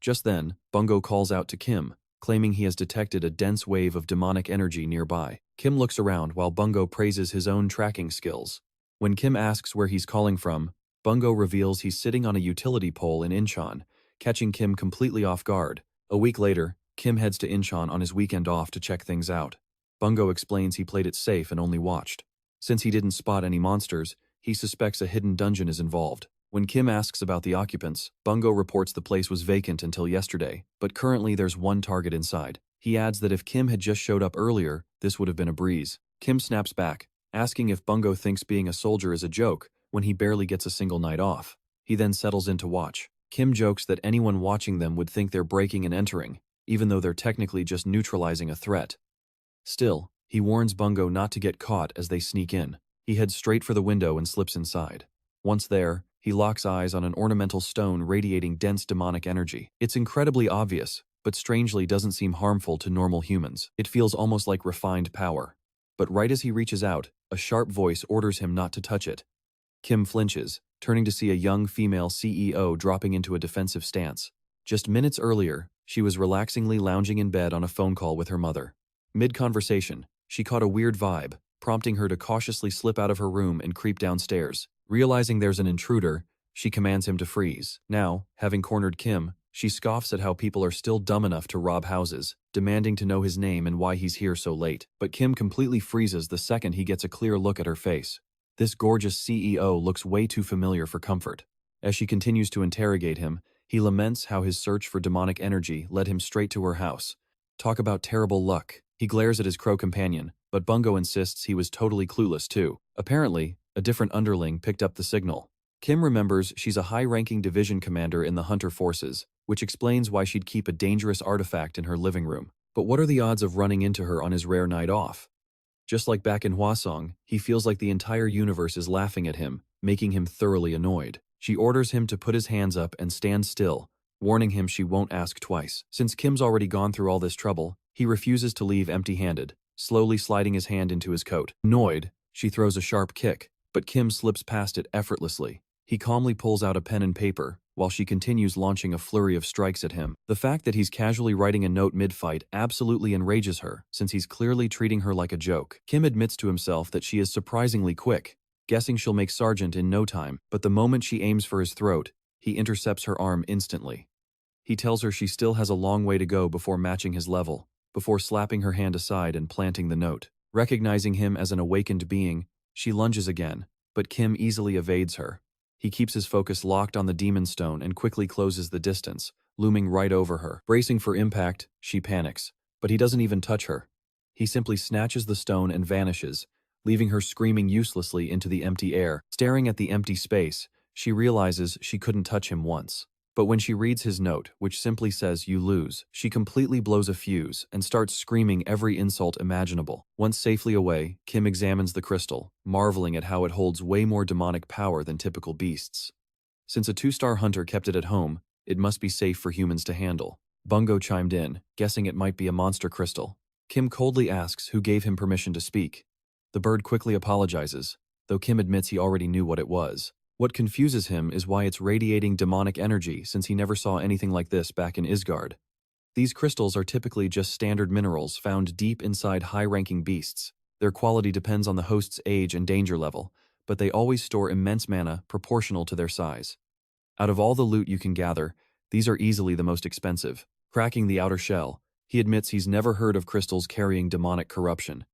Just then, Bungo calls out to Kim, claiming he has detected a dense wave of demonic energy nearby. Kim looks around while Bungo praises his own tracking skills. When Kim asks where he's calling from, Bungo reveals he's sitting on a utility pole in Incheon, catching Kim completely off guard. A week later, Kim heads to Incheon on his weekend off to check things out. Bungo explains he played it safe and only watched. Since he didn't spot any monsters, he suspects a hidden dungeon is involved. When Kim asks about the occupants, Bungo reports the place was vacant until yesterday, but currently there's one target inside. He adds that if Kim had just showed up earlier, this would have been a breeze. Kim snaps back, asking if Bungo thinks being a soldier is a joke when he barely gets a single night off. He then settles in to watch. Kim jokes that anyone watching them would think they're breaking and entering, even though they're technically just neutralizing a threat. Still, he warns Bungo not to get caught as they sneak in. He heads straight for the window and slips inside. Once there, he locks eyes on an ornamental stone radiating dense demonic energy. It's incredibly obvious, but strangely doesn't seem harmful to normal humans. It feels almost like refined power. But right as he reaches out, a sharp voice orders him not to touch it. Kim flinches, turning to see a young female CEO dropping into a defensive stance. Just minutes earlier, she was relaxingly lounging in bed on a phone call with her mother. Mid-conversation, she caught a weird vibe, prompting her to cautiously slip out of her room and creep downstairs. Realizing there's an intruder, she commands him to freeze. Now, having cornered Kim, she scoffs at how people are still dumb enough to rob houses, demanding to know his name and why he's here so late. But Kim completely freezes the second he gets a clear look at her face. This gorgeous CEO looks way too familiar for comfort. As she continues to interrogate him, he laments how his search for demonic energy led him straight to her house. Talk about terrible luck. He glares at his crow companion, but Bungo insists he was totally clueless too. Apparently, a different underling picked up the signal. Kim remembers she's a high-ranking division commander in the Hunter forces, which explains why she'd keep a dangerous artifact in her living room. But what are the odds of running into her on his rare night off? Just like back in Hwasong, he feels like the entire universe is laughing at him, making him thoroughly annoyed. She orders him to put his hands up and stand still, warning him she won't ask twice. Since Kim's already gone through all this trouble, he refuses to leave empty-handed, slowly sliding his hand into his coat. Annoyed, she throws a sharp kick, but Kim slips past it effortlessly. He calmly pulls out a pen and paper, while she continues launching a flurry of strikes at him. The fact that he's casually writing a note mid-fight absolutely enrages her, since he's clearly treating her like a joke. Kim admits to himself that she is surprisingly quick, guessing she'll make sergeant in no time, but the moment she aims for his throat, he intercepts her arm instantly. He tells her she still has a long way to go before matching his level, before slapping her hand aside and planting the note. Recognizing him as an awakened being, she lunges again, but Kim easily evades her. He keeps his focus locked on the demon stone and quickly closes the distance, looming right over her. Bracing for impact, she panics, but he doesn't even touch her. He simply snatches the stone and vanishes, leaving her screaming uselessly into the empty air. Staring at the empty space, she realizes she couldn't touch him once. But when she reads his note, which simply says, "You lose," she completely blows a fuse and starts screaming every insult imaginable. Once safely away, Kim examines the crystal, marveling at how it holds way more demonic power than typical beasts. Since a 2-star hunter kept it at home, it must be safe for humans to handle. Bungo chimed in, guessing it might be a monster crystal. Kim coldly asks who gave him permission to speak. The bird quickly apologizes, though Kim admits he already knew what it was. What confuses him is why it's radiating demonic energy, since he never saw anything like this back in Isgard. These crystals are typically just standard minerals found deep inside high-ranking beasts. Their quality depends on the host's age and danger level, but they always store immense mana proportional to their size. Out of all the loot you can gather, these are easily the most expensive. Cracking the outer shell, he admits he's never heard of crystals carrying demonic corruption.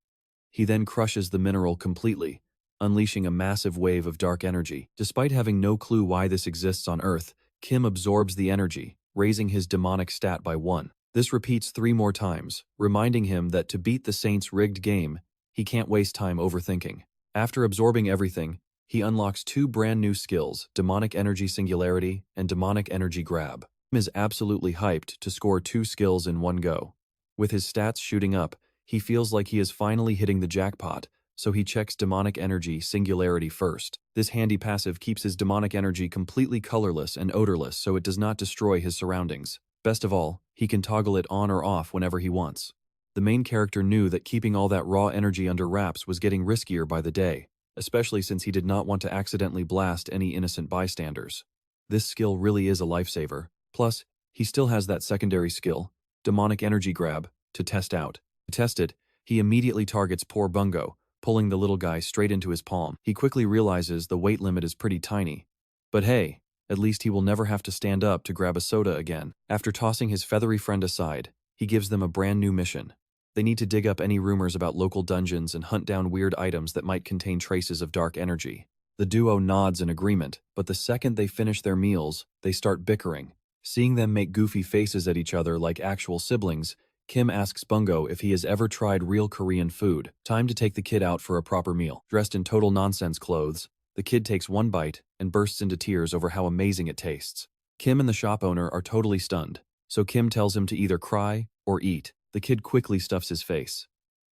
He then crushes the mineral completely, unleashing a massive wave of dark energy. Despite having no clue why this exists on Earth, Kim absorbs the energy, raising his demonic stat by 1. This repeats 3 more times, reminding him that to beat the Saints' rigged game, he can't waste time overthinking. After absorbing everything, he unlocks 2 brand new skills, Demonic Energy Singularity and Demonic Energy Grab. Kim is absolutely hyped to score 2 skills in one go. With his stats shooting up, he feels like he is finally hitting the jackpot, so he checks Demonic Energy Singularity first. This handy passive keeps his demonic energy completely colorless and odorless so it does not destroy his surroundings. Best of all, he can toggle it on or off whenever he wants. The main character knew that keeping all that raw energy under wraps was getting riskier by the day, especially since he did not want to accidentally blast any innocent bystanders. This skill really is a lifesaver. Plus, he still has that secondary skill, Demonic Energy Grab, to test out. To test it, he immediately targets poor Bungo, pulling the little guy straight into his palm. He quickly realizes the weight limit is pretty tiny. But hey, at least he will never have to stand up to grab a soda again. After tossing his feathery friend aside, he gives them a brand new mission. They need to dig up any rumors about local dungeons and hunt down weird items that might contain traces of dark energy. The duo nods in agreement, but the second they finish their meals, they start bickering. Seeing them make goofy faces at each other like actual siblings, Kim asks Bungo if he has ever tried real Korean food. Time to take the kid out for a proper meal. Dressed in total nonsense clothes, the kid takes one bite and bursts into tears over how amazing it tastes. Kim and the shop owner are totally stunned, so Kim tells him to either cry or eat. The kid quickly stuffs his face.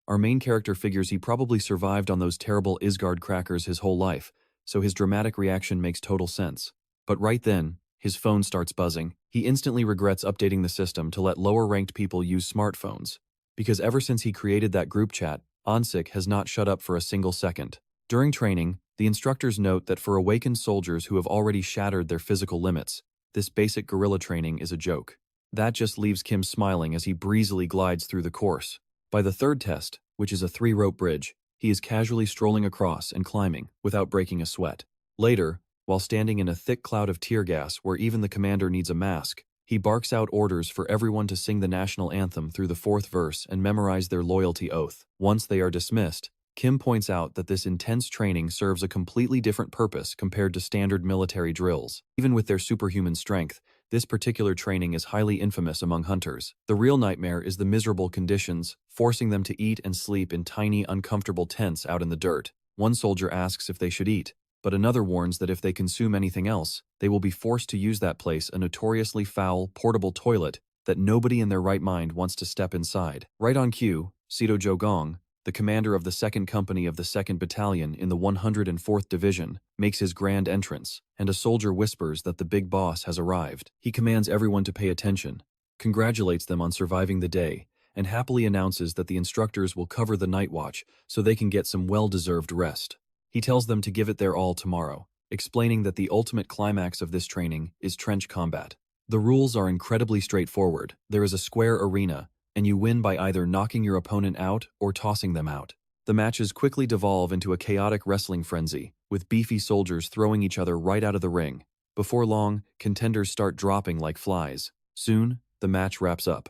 Our main character figures he probably survived on those terrible Isgard crackers his whole life, so his dramatic reaction makes total sense. But right then, his phone starts buzzing. He instantly regrets updating the system to let lower-ranked people use smartphones, because ever since he created that group chat, Onsik has not shut up for a single second. During training, the instructors note that for awakened soldiers who have already shattered their physical limits, this basic guerrilla training is a joke. That just leaves Kim smiling as he breezily glides through the course. By the 3rd test, which is a 3-rope bridge, he is casually strolling across and climbing without breaking a sweat. Later, while standing in a thick cloud of tear gas where even the commander needs a mask, he barks out orders for everyone to sing the national anthem through the 4th verse and memorize their loyalty oath. Once they are dismissed, Kim points out that this intense training serves a completely different purpose compared to standard military drills. Even with their superhuman strength, this particular training is highly infamous among hunters. The real nightmare is the miserable conditions, forcing them to eat and sleep in tiny, uncomfortable tents out in the dirt. One soldier asks if they should eat, but another warns that if they consume anything else, they will be forced to use that place, a notoriously foul, portable toilet that nobody in their right mind wants to step inside. Right on cue, Sito Jogong, the commander of the 2nd Company of the 2nd Battalion in the 104th Division, makes his grand entrance, and a soldier whispers that the big boss has arrived. He commands everyone to pay attention, congratulates them on surviving the day, and happily announces that the instructors will cover the night watch so they can get some well-deserved rest. He tells them to give it their all tomorrow, explaining that the ultimate climax of this training is trench combat. The rules are incredibly straightforward. There is a square arena, and you win by either knocking your opponent out or tossing them out. The matches quickly devolve into a chaotic wrestling frenzy, with beefy soldiers throwing each other right out of the ring. Before long, contenders start dropping like flies. Soon, the match wraps up.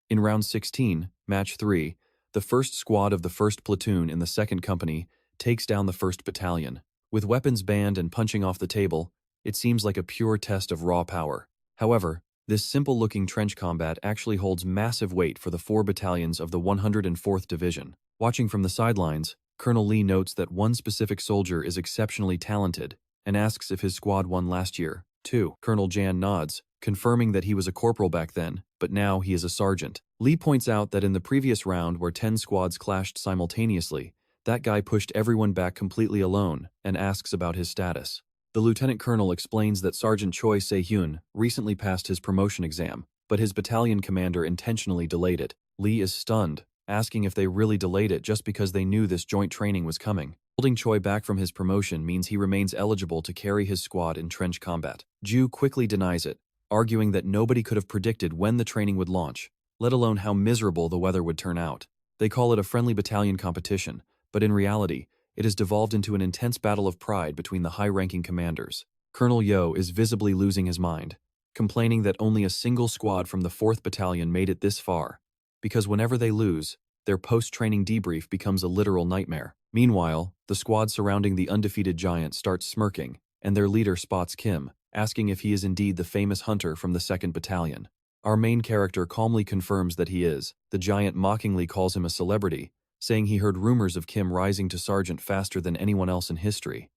In round 16, match 3, the 1st squad of the 1st platoon in the 2nd Company takes down the 1st Battalion. With weapons banned and punching off the table, it seems like a pure test of raw power. However, this simple-looking trench combat actually holds massive weight for the 4 battalions of the 104th Division. Watching from the sidelines, Colonel Lee notes that one specific soldier is exceptionally talented and asks if his squad won last year, too. Colonel Jan nods, confirming that he was a corporal back then, but now he is a sergeant. Lee points out that in the previous round where 10 squads clashed simultaneously, that guy pushed everyone back completely alone and asks about his status. The lieutenant colonel explains that Sergeant Choi Se-hyun recently passed his promotion exam, but his battalion commander intentionally delayed it. Lee is stunned, asking if they really delayed it just because they knew this joint training was coming. Holding Choi back from his promotion means he remains eligible to carry his squad in trench combat. Ju quickly denies it, arguing that nobody could have predicted when the training would launch, let alone how miserable the weather would turn out. They call it a friendly battalion competition, but in reality, it has devolved into an intense battle of pride between the high-ranking commanders. Colonel Yo is visibly losing his mind, complaining that only a single squad from the 4th Battalion made it this far, because whenever they lose, their post-training debrief becomes a literal nightmare. Meanwhile, the squad surrounding the undefeated giant starts smirking, and their leader spots Kim, asking if he is indeed the famous hunter from the 2nd Battalion. Our main character calmly confirms that he is. The giant mockingly calls him a celebrity, saying he heard rumors of Kim rising to sergeant faster than anyone else in history.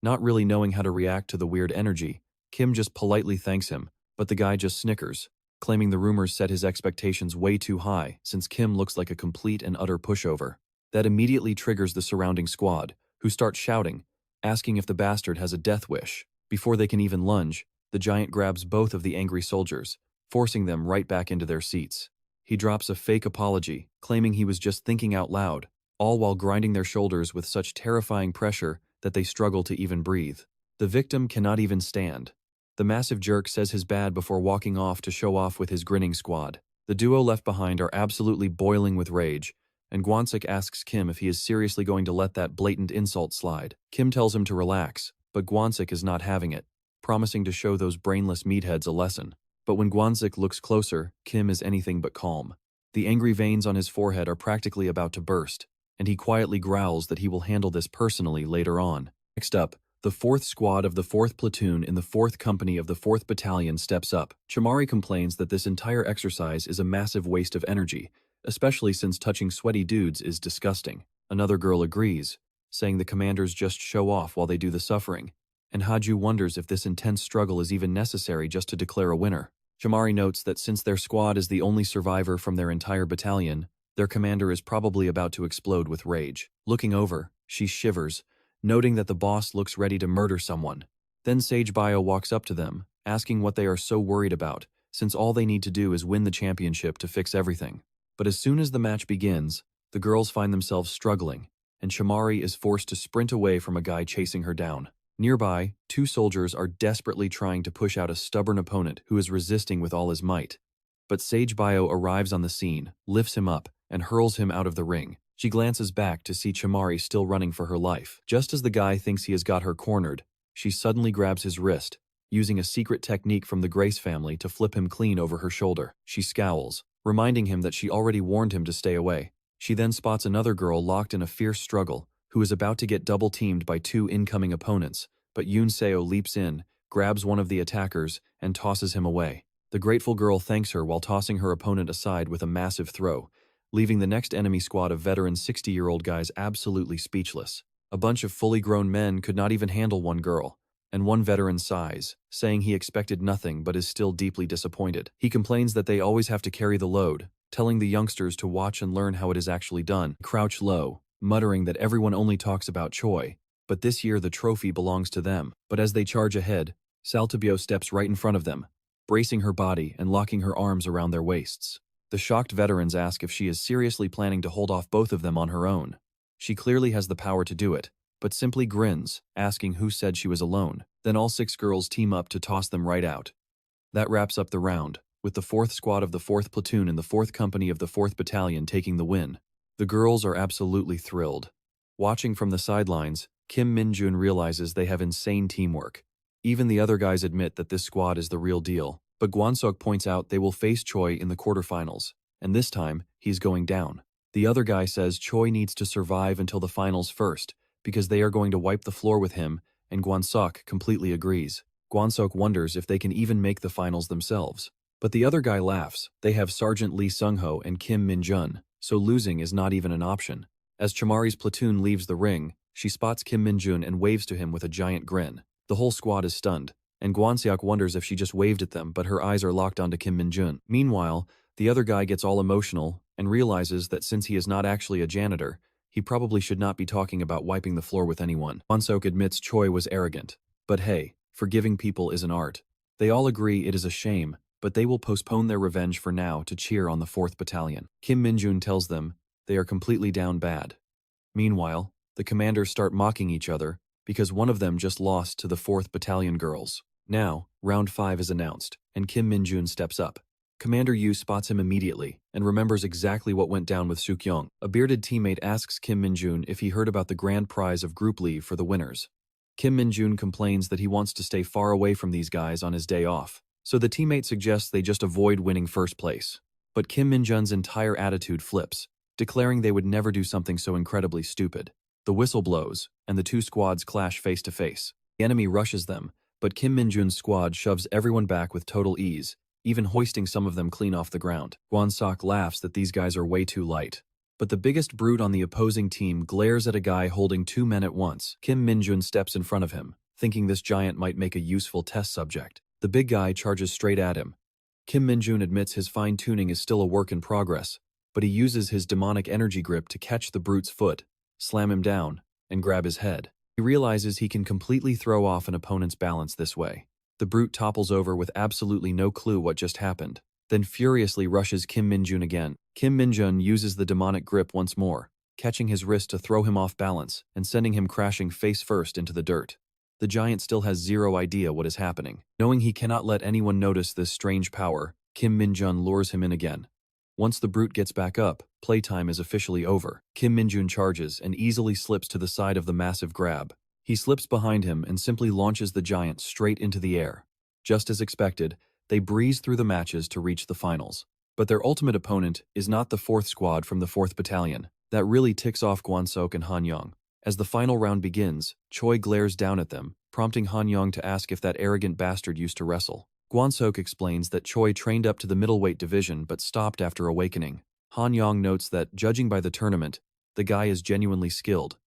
Not really knowing how to react to the weird energy, Kim just politely thanks him, but the guy just snickers, claiming the rumors set his expectations way too high since Kim looks like a complete and utter pushover. That immediately triggers the surrounding squad, who start shouting, asking if the bastard has a death wish. Before they can even lunge, the giant grabs both of the angry soldiers, forcing them right back into their seats. He drops a fake apology, claiming he was just thinking out loud, all while grinding their shoulders with such terrifying pressure that they struggle to even breathe. The victim cannot even stand. The massive jerk says his bad before walking off to show off with his grinning squad. The duo left behind are absolutely boiling with rage, and Gwansik asks Kim if he is seriously going to let that blatant insult slide. Kim tells him to relax, but Gwansik is not having it, promising to show those brainless meatheads a lesson. But when Gwansik looks closer, Kim is anything but calm. The angry veins on his forehead are practically about to burst, and he quietly growls that he will handle this personally later on. Next up, the 4th Squad of the 4th Platoon in the 4th Company of the 4th Battalion steps up. Chamari complains that this entire exercise is a massive waste of energy, especially since touching sweaty dudes is disgusting. Another girl agrees, saying the commanders just show off while they do the suffering, and Haju wonders if this intense struggle is even necessary just to declare a winner. Chamari notes that since their squad is the only survivor from their entire battalion, their commander is probably about to explode with rage. Looking over, she shivers, noting that the boss looks ready to murder someone. Then Sage Bio walks up to them, asking what they are so worried about, since all they need to do is win the championship to fix everything. But as soon as the match begins, the girls find themselves struggling, and Chamari is forced to sprint away from a guy chasing her down. Nearby, 2 soldiers are desperately trying to push out a stubborn opponent who is resisting with all his might. But Sage Bio arrives on the scene, lifts him up, and hurls him out of the ring. She glances back to see Chamari still running for her life. Just as the guy thinks he has got her cornered, she suddenly grabs his wrist, using a secret technique from the Grace family to flip him clean over her shoulder. She scowls, reminding him that she already warned him to stay away. She then spots another girl locked in a fierce struggle, who is about to get double-teamed by 2 incoming opponents, but Yoon Seo leaps in, grabs one of the attackers, and tosses him away. The grateful girl thanks her while tossing her opponent aside with a massive throw, leaving the next enemy squad of veteran 60-year-old guys absolutely speechless. A bunch of fully grown men could not even handle one girl, and one veteran sighs, saying he expected nothing but is still deeply disappointed. He complains that they always have to carry the load, telling the youngsters to watch and learn how it is actually done. Crouch low, muttering that everyone only talks about Choi, but this year the trophy belongs to them. But as they charge ahead, Saltabio steps right in front of them, bracing her body and locking her arms around their waists. The shocked veterans ask if she is seriously planning to hold off both of them on her own. She clearly has the power to do it, but simply grins, asking who said she was alone. Then all 6 girls team up to toss them right out. That wraps up the round, with the 4th Squad of the 4th Platoon and the 4th Company of the 4th Battalion taking the win. The girls are absolutely thrilled. Watching from the sidelines, Kim Min-jun realizes they have insane teamwork. Even the other guys admit that this squad is the real deal, but Gwansok points out they will face Choi in the quarterfinals, and this time, he's going down. The other guy says Choi needs to survive until the finals first, because they are going to wipe the floor with him, and Gwansok completely agrees. Gwansok wonders if they can even make the finals themselves. But the other guy laughs. They have Sergeant Lee Sung-ho and Kim Min-jun, so losing is not even an option. As Chamari's platoon leaves the ring, she spots Kim Min-jun and waves to him with a giant grin. The whole squad is stunned, and Gwanseok wonders if she just waved at them, but her eyes are locked onto Kim Min-jun. Meanwhile, the other guy gets all emotional and realizes that since he is not actually a janitor, he probably should not be talking about wiping the floor with anyone. Gwansok admits Choi was arrogant. But hey, forgiving people is an art. They all agree it is a shame, but they will postpone their revenge for now to cheer on the 4th Battalion. Kim Min-jun tells them they are completely down bad. Meanwhile, the commanders start mocking each other because one of them just lost to the 4th Battalion girls. Now, round 5 is announced, and Kim Min-jun steps up. Commander Yu spots him immediately and remembers exactly what went down with Suk-young. A bearded teammate asks Kim Min-jun if he heard about the grand prize of group leave for the winners. Kim Min-jun complains that he wants to stay far away from these guys on his day off, so the teammate suggests they just avoid winning first place. But Kim Min-jun's entire attitude flips, declaring they would never do something so incredibly stupid. The whistle blows, and the two squads clash face to face. The enemy rushes them, but Kim Min-jun's squad shoves everyone back with total ease, even hoisting some of them clean off the ground. Gwansok laughs that these guys are way too light. But the biggest brute on the opposing team glares at a guy holding 2 men at once. Kim Min-jun steps in front of him, thinking this giant might make a useful test subject. The big guy charges straight at him. Kim Min-jun admits his fine-tuning is still a work in progress, but he uses his demonic energy grip to catch the brute's foot, slam him down, and grab his head. He realizes he can completely throw off an opponent's balance this way. The brute topples over with absolutely no clue what just happened, then furiously rushes Kim Min-jun again. Kim Min-jun uses the demonic grip once more, catching his wrist to throw him off balance and sending him crashing face first into the dirt. The giant still has zero idea what is happening. Knowing he cannot let anyone notice this strange power, Kim Min-jun lures him in again. Once the brute gets back up, playtime is officially over. Kim Min-jun charges and easily slips to the side of the massive grab. He slips behind him and simply launches the giant straight into the air. Just as expected, they breeze through the matches to reach the finals. But their ultimate opponent is not the 4th squad from the 4th Battalion. That really ticks off Gwansok and Han-young. As the final round begins, Choi glares down at them, prompting Han-young to ask if that arrogant bastard used to wrestle. Gwansok explains that Choi trained up to the middleweight division but stopped after awakening. Han-young notes that, judging by the tournament, the guy is genuinely skilled,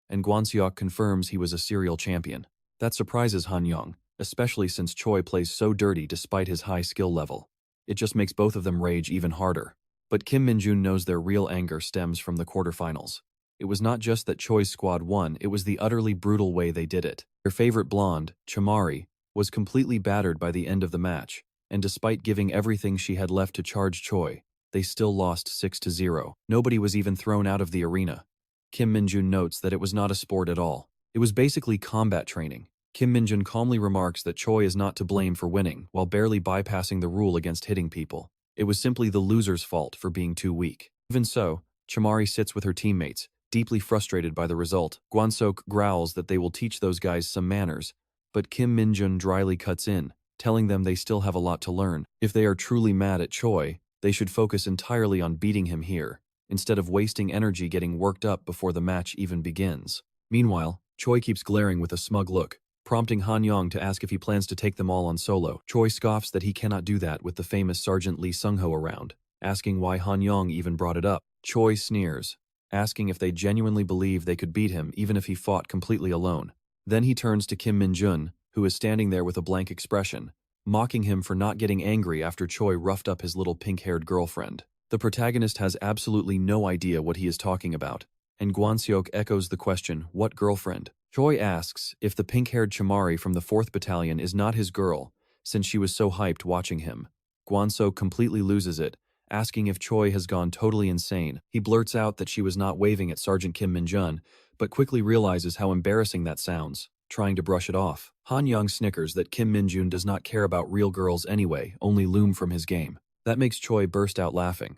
and Gwanseok confirms he was a serial champion. That surprises Han-young, especially since Choi plays so dirty despite his high skill level. It just makes both of them rage even harder. But Kim Min-jun knows their real anger stems from the quarterfinals. It was not just that Choi's squad won, it was the utterly brutal way they did it. Their favorite blonde, Chamari, was completely battered by the end of the match, and despite giving everything she had left to charge Choi, they still lost 6-0. Nobody was even thrown out of the arena. Kim Min-jun notes that it was not a sport at all. It was basically combat training. Kim Min-jun calmly remarks that Choi is not to blame for winning, while barely bypassing the rule against hitting people. It was simply the loser's fault for being too weak. Even so, Chamari sits with her teammates, deeply frustrated by the result. Gwansok growls that they will teach those guys some manners, but Kim Min-jun dryly cuts in, telling them they still have a lot to learn. If they are truly mad at Choi, they should focus entirely on beating him here, instead of wasting energy getting worked up before the match even begins. Meanwhile, Choi keeps glaring with a smug look, prompting Han-young to ask if he plans to take them all on solo. Choi scoffs that he cannot do that with the famous Sergeant Lee Sung-ho around, asking why Han-young even brought it up. Choi sneers, asking if they genuinely believe they could beat him even if he fought completely alone. Then he turns to Kim Min-jun, who is standing there with a blank expression, mocking him for not getting angry after Choi roughed up his little pink-haired girlfriend. The protagonist has absolutely no idea what he is talking about, and Gwanseok echoes the question, "What girlfriend?" Choi asks if the pink-haired Chamari from the 4th Battalion is not his girl, since she was so hyped watching him. Gwansok completely loses it, asking if Choi has gone totally insane. He blurts out that she was not waving at Sergeant Kim Min-jun, but quickly realizes how embarrassing that sounds, trying to brush it off. Han-young snickers that Kim Min-jun does not care about real girls anyway, only Loom from his game. That makes Choi burst out laughing.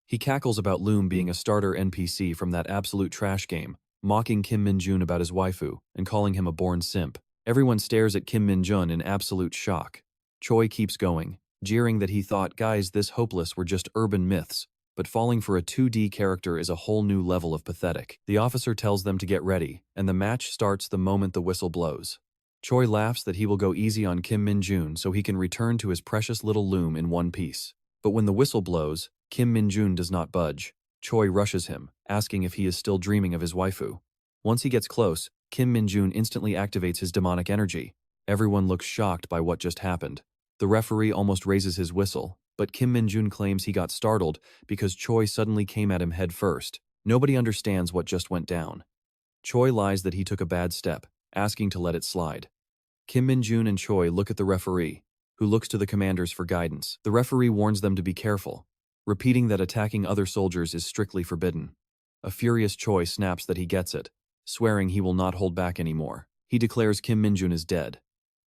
He cackles about Loom being a starter NPC from that absolute trash game, mocking Kim Min-jun about his waifu and calling him a born simp. Everyone stares at Kim Min-jun in absolute shock. Choi keeps going, jeering that he thought guys this hopeless were just urban myths, but falling for a 2D character is a whole new level of pathetic. The officer tells them to get ready, and the match starts the moment the whistle blows. Choi laughs that he will go easy on Kim Min-jun so he can return to his precious little loom in one piece. But when the whistle blows, Kim Min-jun does not budge. Choi rushes him, asking if he is still dreaming of his waifu. Once he gets close, Kim Min-jun instantly activates his demonic energy. Everyone looks shocked by what just happened. The referee almost raises his whistle, but Kim Min-jun claims he got startled because Choi suddenly came at him head first. Nobody understands what just went down. Choi lies that he took a bad step, asking to let it slide. Kim Min-jun and Choi look at the referee, who looks to the commanders for guidance. The referee warns them to be careful, repeating that attacking other soldiers is strictly forbidden. A furious Choi snaps that he gets it, swearing he will not hold back anymore. He declares Kim Min-jun is dead.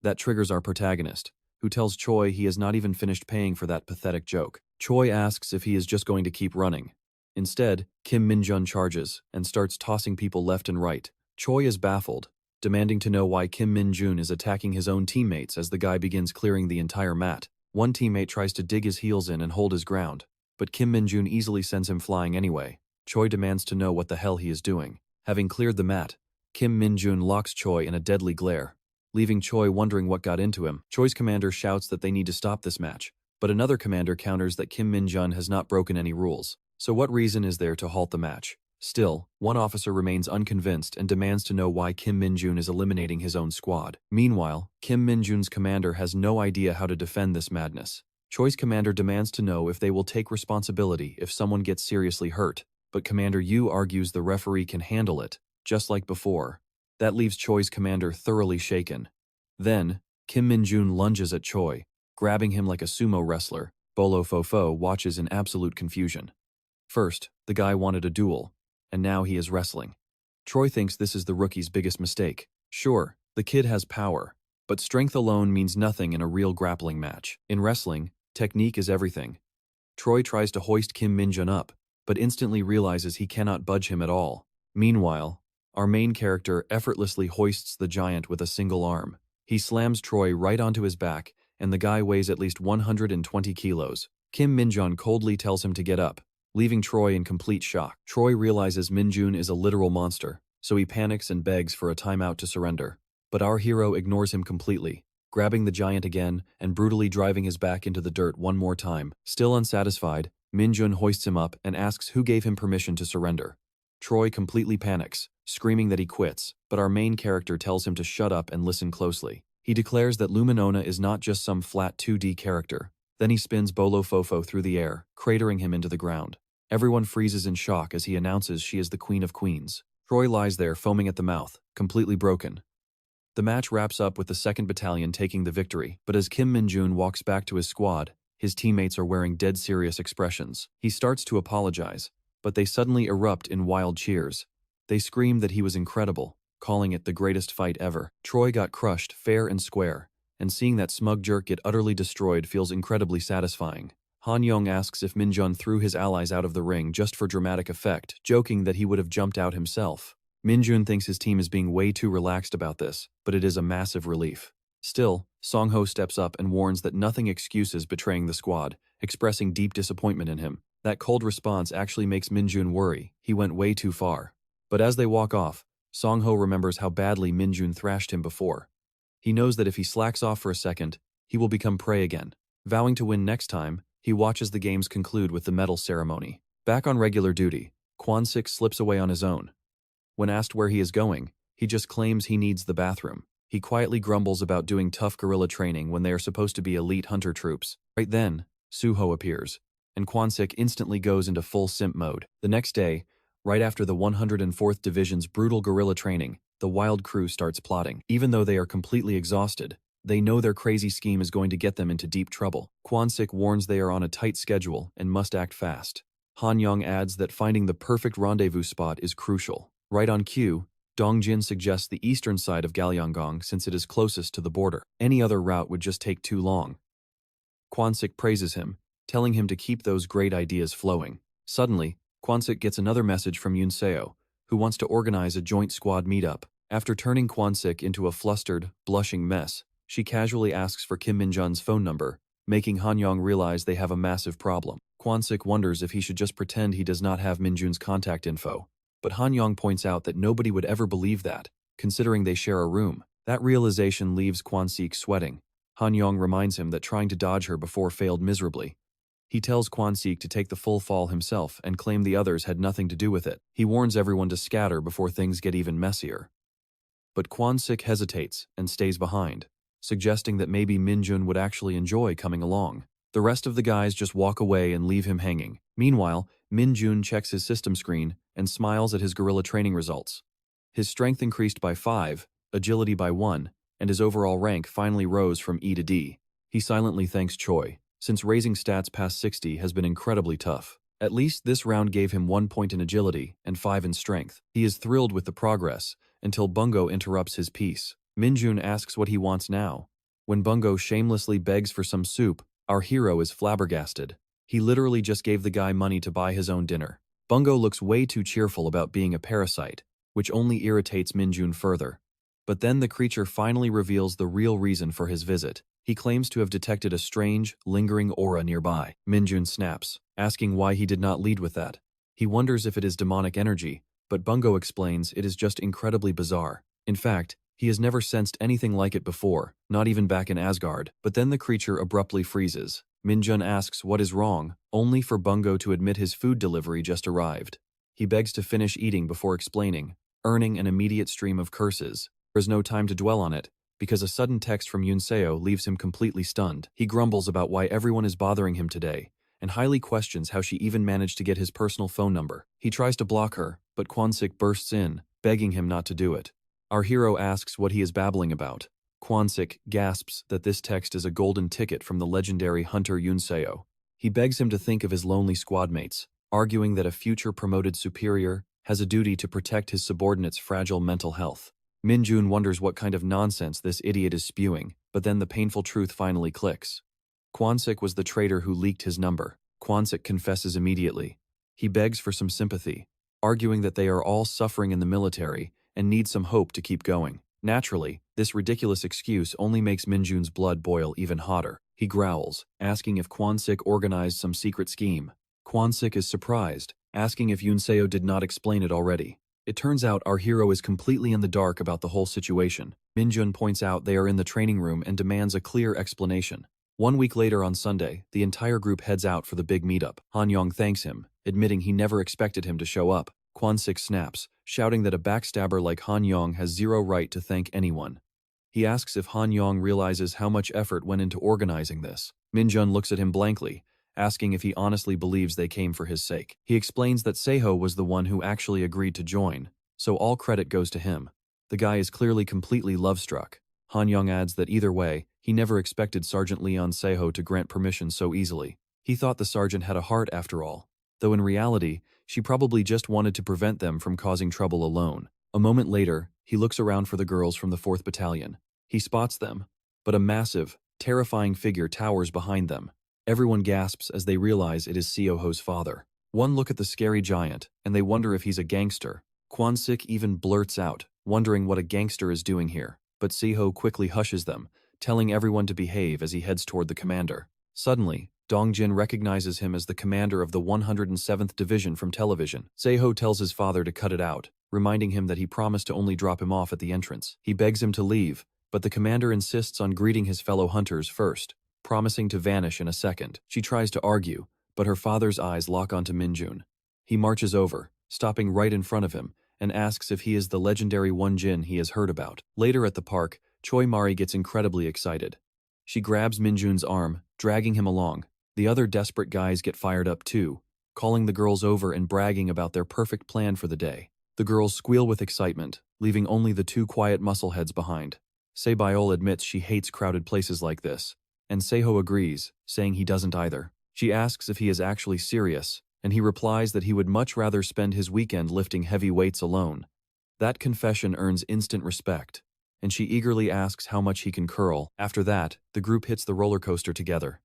That triggers our protagonist, who tells Choi he has not even finished paying for that pathetic joke. Choi asks if he is just going to keep running. Instead, Kim Min-jun charges and starts tossing people left and right. Choi is baffled, demanding to know why Kim Min-jun is attacking his own teammates as the guy begins clearing the entire mat. One teammate tries to dig his heels in and hold his ground, but Kim Min-jun easily sends him flying anyway. Choi demands to know what the hell he is doing. Having cleared the mat, Kim Min-jun locks Choi in a deadly glare, leaving Choi wondering what got into him. Choi's commander shouts that they need to stop this match, but another commander counters that Kim Min-jun has not broken any rules. So what reason is there to halt the match? Still, one officer remains unconvinced and demands to know why Kim Min-jun is eliminating his own squad. Meanwhile, Kim Min-jun's commander has no idea how to defend this madness. Choi's commander demands to know if they will take responsibility if someone gets seriously hurt, but Commander Yu argues the referee can handle it, just like before. That leaves Choi's commander thoroughly shaken. Then, Kim Min-jun lunges at Choi, grabbing him like a sumo wrestler. Bolo Fofo watches in absolute confusion. First, the guy wanted a duel, and now he is wrestling. Choi thinks this is the rookie's biggest mistake. Sure, the kid has power, but strength alone means nothing in a real grappling match. In wrestling, technique is everything. Choi tries to hoist Kim Min-jun up, but instantly realizes he cannot budge him at all. Meanwhile, our main character effortlessly hoists the giant with a single arm. He slams Choi right onto his back, and the guy weighs at least 120 kilos. Kim Min-jun coldly tells him to get up, leaving Choi in complete shock. Choi realizes Min-jun is a literal monster, so he panics and begs for a timeout to surrender. But our hero ignores him completely, grabbing the giant again and brutally driving his back into the dirt one more time. Still unsatisfied, Min-jun hoists him up and asks who gave him permission to surrender. Choi completely panics, screaming that he quits, but our main character tells him to shut up and listen closely. He declares that Luminona is not just some flat 2D character. Then he spins Bolo Fofo through the air, cratering him into the ground. Everyone freezes in shock as he announces she is the Queen of Queens. Choi lies there foaming at the mouth, completely broken. The match wraps up with the 2nd Battalion taking the victory, but as Kim Min-jun walks back to his squad, his teammates are wearing dead serious expressions. He starts to apologize, but they suddenly erupt in wild cheers. They scream that he was incredible, calling it the greatest fight ever. Choi got crushed fair and square, and seeing that smug jerk get utterly destroyed feels incredibly satisfying. Han Yong asks if Min-jun threw his allies out of the ring just for dramatic effect, joking that he would have jumped out himself. Min-jun thinks his team is being way too relaxed about this, but it is a massive relief. Still, Song-ho steps up and warns that nothing excuses betraying the squad, expressing deep disappointment in him. That cold response actually makes Min-jun worry. He went way too far. But as they walk off, Song-ho remembers how badly Min-jun thrashed him before. He knows that if he slacks off for a second, he will become prey again. Vowing to win next time, he watches the games conclude with the medal ceremony. Back on regular duty, Kwon-sik slips away on his own. When asked where he is going, he just claims he needs the bathroom. He quietly grumbles about doing tough guerrilla training when they are supposed to be elite hunter troops. Right then, Suho appears, and Kwon-sik instantly goes into full simp mode. The next day, right after the 104th Division's brutal guerrilla training, the wild crew starts plotting. Even though they are completely exhausted, they know their crazy scheme is going to get them into deep trouble. Kwon-sik warns they are on a tight schedule and must act fast. Han Yong adds that finding the perfect rendezvous spot is crucial. Right on cue, Dong-jin suggests the eastern side of Galyeonggong since it is closest to the border. Any other route would just take too long. Kwon-sik praises him, telling him to keep those great ideas flowing. Suddenly, Kwon-sik gets another message from Yoon Seo, who wants to organize a joint squad meetup. After turning Kwon-sik into a flustered, blushing mess, she casually asks for Kim Min-jun's phone number, making Han Yong realize they have a massive problem. Kwon-sik wonders if he should just pretend he does not have Minjun's contact info. But Han-yong points out that nobody would ever believe that, considering they share a room. That realization leaves Kwon-sik sweating. Han-yong reminds him that trying to dodge her before failed miserably. He tells Kwon-sik to take the full fall himself and claim the others had nothing to do with it. He warns everyone to scatter before things get even messier. But Kwon-sik hesitates and stays behind, suggesting that maybe Minjun would actually enjoy coming along. The rest of the guys just walk away and leave him hanging. Meanwhile, Minjun checks his system screen and smiles at his guerrilla training results. His strength increased by 5, agility by 1, and his overall rank finally rose from E to D. He silently thanks Choi, since raising stats past 60 has been incredibly tough. At least this round gave him 1 point in agility and 5 in strength. He is thrilled with the progress, until Bungo interrupts his piece. Minjun asks what he wants now. When Bungo shamelessly begs for some soup, our hero is flabbergasted. He literally just gave the guy money to buy his own dinner. Bungo looks way too cheerful about being a parasite, which only irritates Minjun further. But then the creature finally reveals the real reason for his visit. He claims to have detected a strange, lingering aura nearby. Minjun snaps, asking why he did not lead with that. He wonders if it is demonic energy, but Bungo explains it is just incredibly bizarre. In fact, he has never sensed anything like it before, not even back in Asgard. But then the creature abruptly freezes. Minjun asks what is wrong, only for Bungo to admit his food delivery just arrived. He begs to finish eating before explaining, earning an immediate stream of curses. There is no time to dwell on it, because a sudden text from Yunseo leaves him completely stunned. He grumbles about why everyone is bothering him today, and highly questions how she even managed to get his personal phone number. He tries to block her, but Kwon-sik bursts in, begging him not to do it. Our hero asks what he is babbling about. Kwon-sik gasps that this text is a golden ticket from the legendary hunter Yunseo. He begs him to think of his lonely squadmates, arguing that a future promoted superior has a duty to protect his subordinates' fragile mental health. Minjun wonders what kind of nonsense this idiot is spewing, but then the painful truth finally clicks. Kwon-sik was the traitor who leaked his number. Kwon-sik confesses immediately. He begs for some sympathy, arguing that they are all suffering in the military and need some hope to keep going. Naturally, this ridiculous excuse only makes Minjun's blood boil even hotter. He growls, asking if Kwon-sik organized some secret scheme. Kwon-sik is surprised, asking if Yunseo did not explain it already. It turns out our hero is completely in the dark about the whole situation. Minjun points out they are in the training room and demands a clear explanation. 1 week later on Sunday, the entire group heads out for the big meetup. Han-yong thanks him, admitting he never expected him to show up. Kwon-sik snaps, shouting that a backstabber like Han-yong has zero right to thank anyone. He asks if Han-yong realizes how much effort went into organizing this. Minjun looks at him blankly, asking if he honestly believes they came for his sake. He explains that Seo was the one who actually agreed to join, so all credit goes to him. The guy is clearly completely love-struck. Han-yong adds that either way, he never expected Sergeant Leon Seo to grant permission so easily. He thought the sergeant had a heart after all, though in reality, she probably just wanted to prevent them from causing trouble alone. A moment later, he looks around for the girls from the 4th Battalion. He spots them, but a massive, terrifying figure towers behind them. Everyone gasps as they realize it is Seoho's father. One look at the scary giant, and they wonder if he's a gangster. Kwon-sik even blurts out, wondering what a gangster is doing here, but Seo quickly hushes them, telling everyone to behave as he heads toward the commander. Suddenly, Dongjin recognizes him as the commander of the 107th Division from television. Seo tells his father to cut it out, reminding him that he promised to only drop him off at the entrance. He begs him to leave, but the commander insists on greeting his fellow hunters first, promising to vanish in a second. She tries to argue, but her father's eyes lock onto Minjun. He marches over, stopping right in front of him, and asks if he is the legendary Wonjin he has heard about. Later at the park, Choi Mari gets incredibly excited. She grabs Minjun's arm, dragging him along. The other desperate guys get fired up too, calling the girls over and bragging about their perfect plan for the day. The girls squeal with excitement, leaving only the 2 quiet muscleheads behind. Sebayol admits she hates crowded places like this, and Seo agrees, saying he doesn't either. She asks if he is actually serious, and he replies that he would much rather spend his weekend lifting heavy weights alone. That confession earns instant respect, and she eagerly asks how much he can curl. After that, the group hits the roller coaster together.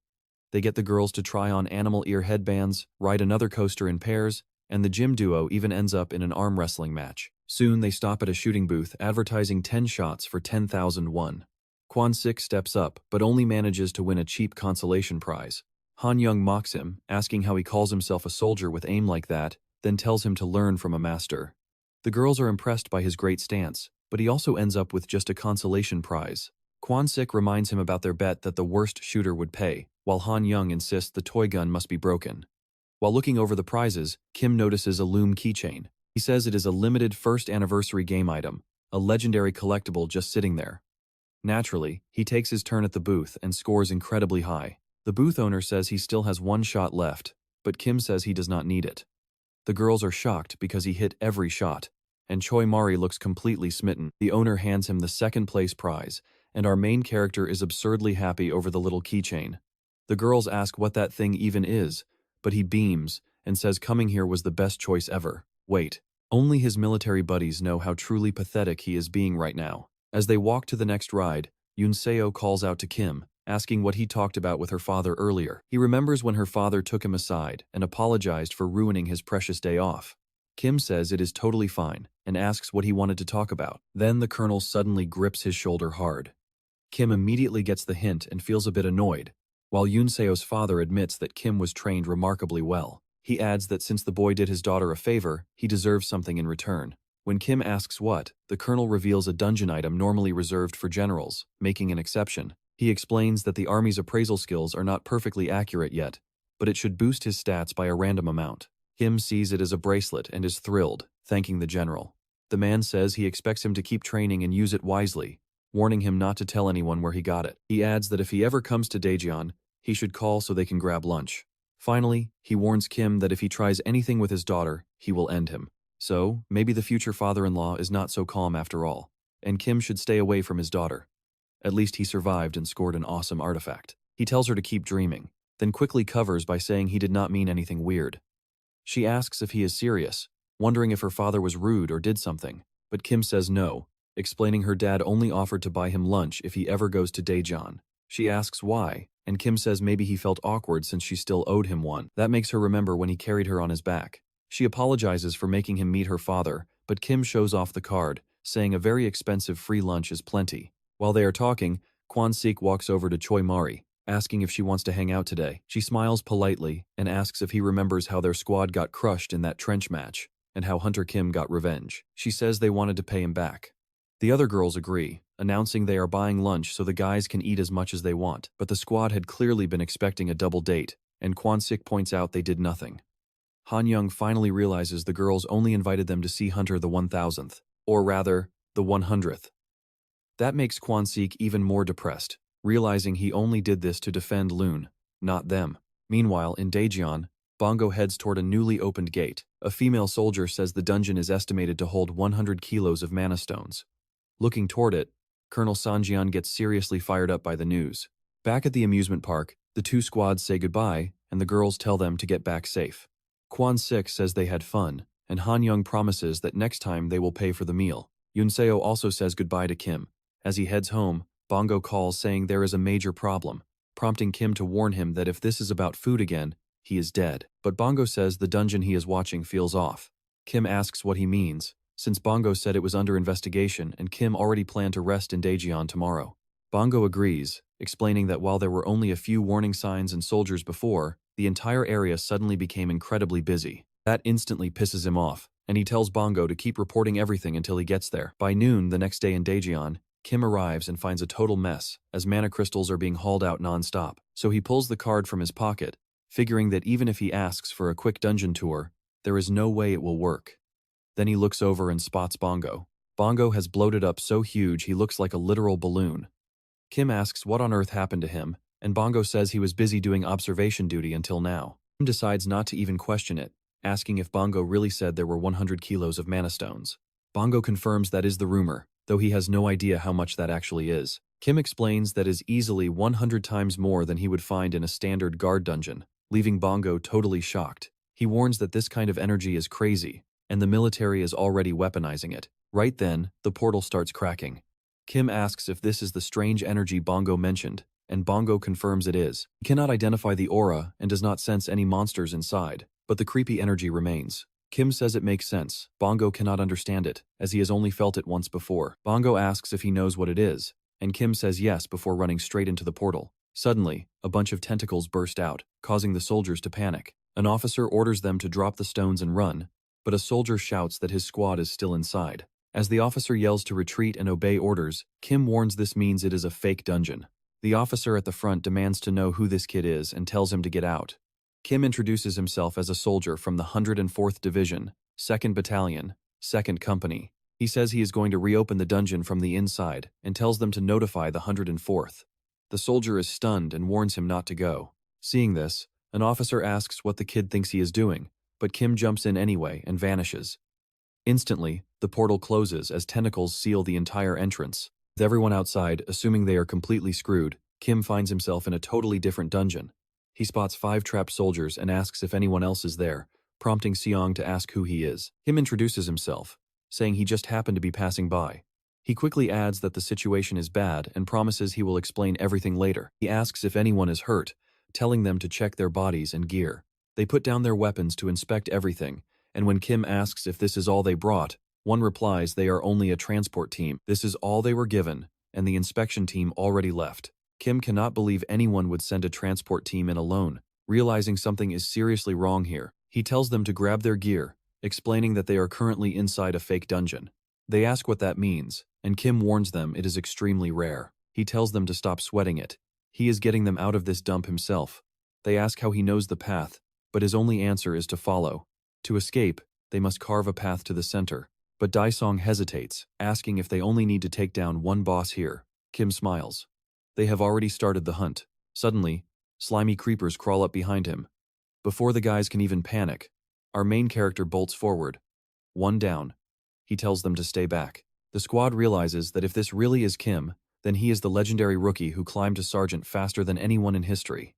They get the girls to try on animal ear headbands, ride another coaster in pairs, and the gym duo even ends up in an arm wrestling match. Soon they stop at a shooting booth advertising 10 shots for 10,000 won. Kwon-sik steps up, but only manages to win a cheap consolation prize. Han Young mocks him, asking how he calls himself a soldier with aim like that, then tells him to learn from a master. The girls are impressed by his great stance, but he also ends up with just a consolation prize. Kwon-sik reminds him about their bet that the worst shooter would pay, while Han Young insists the toy gun must be broken. While looking over the prizes, Kim notices a loom keychain. He says it is a limited first anniversary game item, a legendary collectible just sitting there. Naturally, he takes his turn at the booth and scores incredibly high. The booth owner says he still has one shot left, but Kim says he does not need it. The girls are shocked because he hit every shot, and Choi Mari looks completely smitten. The owner hands him the second place prize, and our main character is absurdly happy over the little keychain. The girls ask what that thing even is, but he beams and says coming here was the best choice ever. Wait, only his military buddies know how truly pathetic he is being right now. As they walk to the next ride, Yoon Seo calls out to Kim, asking what he talked about with her father earlier. He remembers when her father took him aside and apologized for ruining his precious day off. Kim says it is totally fine and asks what he wanted to talk about. Then the colonel suddenly grips his shoulder hard. Kim immediately gets the hint and feels a bit annoyed, while Yoon Seo's father admits that Kim was trained remarkably well. He adds that since the boy did his daughter a favor, he deserves something in return. When Kim asks what, the colonel reveals a dungeon item normally reserved for generals, making an exception. He explains that the army's appraisal skills are not perfectly accurate yet, but it should boost his stats by a random amount. Kim sees it as a bracelet and is thrilled, thanking the general. The man says he expects him to keep training and use it wisely, warning him not to tell anyone where he got it. He adds that if he ever comes to Daejeon, he should call so they can grab lunch. Finally, he warns Kim that if he tries anything with his daughter, he will end him. So, maybe the future father-in-law is not so calm after all, and Kim should stay away from his daughter. At least he survived and scored an awesome artifact. He tells her to keep dreaming, then quickly covers by saying he did not mean anything weird. She asks if he is serious, wondering if her father was rude or did something, but Kim says no, explaining her dad only offered to buy him lunch if he ever goes to Daejeon. She asks why, and Kim says maybe he felt awkward since she still owed him one. That makes her remember when he carried her on his back. She apologizes for making him meet her father, but Kim shows off the card, saying a very expensive free lunch is plenty. While they are talking, Kwon-sik walks over to Choi Mari, asking if she wants to hang out today. She smiles politely and asks if he remembers how their squad got crushed in that trench match, and how Hunter Kim got revenge. She says they wanted to pay him back. The other girls agree, announcing they are buying lunch so the guys can eat as much as they want, but the squad had clearly been expecting a double date, and Kwon-sik points out they did nothing. Han Young finally realizes the girls only invited them to see Hunter the 1000th, or rather, the 100th. That makes Kwon-sik even more depressed, realizing he only did this to defend Loon, not them. Meanwhile, in Daejeon, Bongo heads toward a newly opened gate. A female soldier says the dungeon is estimated to hold 100 kilos of mana stones. Looking toward it, Colonel Sanjian gets seriously fired up by the news. Back at the amusement park, the two squads say goodbye, and the girls tell them to get back safe. Kwon-sik says they had fun, and Han Young promises that next time they will pay for the meal. Yoon Seo also says goodbye to Kim. As he heads home, Bongo calls saying there is a major problem, prompting Kim to warn him that if this is about food again, he is dead. But Bongo says the dungeon he is watching feels off. Kim asks what he means, since Bongo said it was under investigation and Kim already planned to rest in Daejeon tomorrow. Bongo agrees, explaining that while there were only a few warning signs and soldiers before, the entire area suddenly became incredibly busy. That instantly pisses him off, and he tells Bongo to keep reporting everything until he gets there. By noon the next day in Daejeon, Kim arrives and finds a total mess, as mana crystals are being hauled out non-stop. So he pulls the card from his pocket, figuring that even if he asks for a quick dungeon tour, there is no way it will work. Then he looks over and spots Bongo. Bongo has bloated up so huge he looks like a literal balloon. Kim asks what on earth happened to him, and Bongo says he was busy doing observation duty until now. Kim decides not to even question it, asking if Bongo really said there were 100 kilos of mana stones. Bongo confirms that is the rumor, though he has no idea how much that actually is. Kim explains that is easily 100 times more than he would find in a standard guard dungeon, leaving Bongo totally shocked. He warns that this kind of energy is crazy, and the military is already weaponizing it. Right then, the portal starts cracking. Kim asks if this is the strange energy Bongo mentioned, and Bongo confirms it is. He cannot identify the aura and does not sense any monsters inside, but the creepy energy remains. Kim says it makes sense. Bongo cannot understand it, as he has only felt it once before. Bongo asks if he knows what it is, and Kim says yes before running straight into the portal. Suddenly, a bunch of tentacles burst out, causing the soldiers to panic. An officer orders them to drop the stones and run, but a soldier shouts that his squad is still inside. As the officer yells to retreat and obey orders, Kim warns this means it is a fake dungeon. The officer at the front demands to know who this kid is and tells him to get out. Kim introduces himself as a soldier from the 104th Division, 2nd Battalion, 2nd Company. He says he is going to reopen the dungeon from the inside and tells them to notify the 104th. The soldier is stunned and warns him not to go. Seeing this, an officer asks what the kid thinks he is doing, but Kim jumps in anyway and vanishes. Instantly, the portal closes as tentacles seal the entire entrance. With everyone outside, assuming they are completely screwed, Kim finds himself in a totally different dungeon. He spots 5 trapped soldiers and asks if anyone else is there, prompting Seong to ask who he is. Kim introduces himself, saying he just happened to be passing by. He quickly adds that the situation is bad and promises he will explain everything later. He asks if anyone is hurt, telling them to check their bodies and gear. They put down their weapons to inspect everything, and when Kim asks if this is all they brought, one replies they are only a transport team. This is all they were given, and the inspection team already left. Kim cannot believe anyone would send a transport team in alone. Realizing something is seriously wrong here, he tells them to grab their gear, explaining that they are currently inside a fake dungeon. They ask what that means, and Kim warns them it is extremely rare. He tells them to stop sweating it. He is getting them out of this dump himself. They ask how he knows the path, but his only answer is to follow. To escape, they must carve a path to the center. But Daesong hesitates, asking if they only need to take down one boss here. Kim smiles. They have already started the hunt. Suddenly, slimy creepers crawl up behind him. Before the guys can even panic, our main character bolts forward. One down. He tells them to stay back. The squad realizes that if this really is Kim, then he is the legendary rookie who climbed to sergeant faster than anyone in history.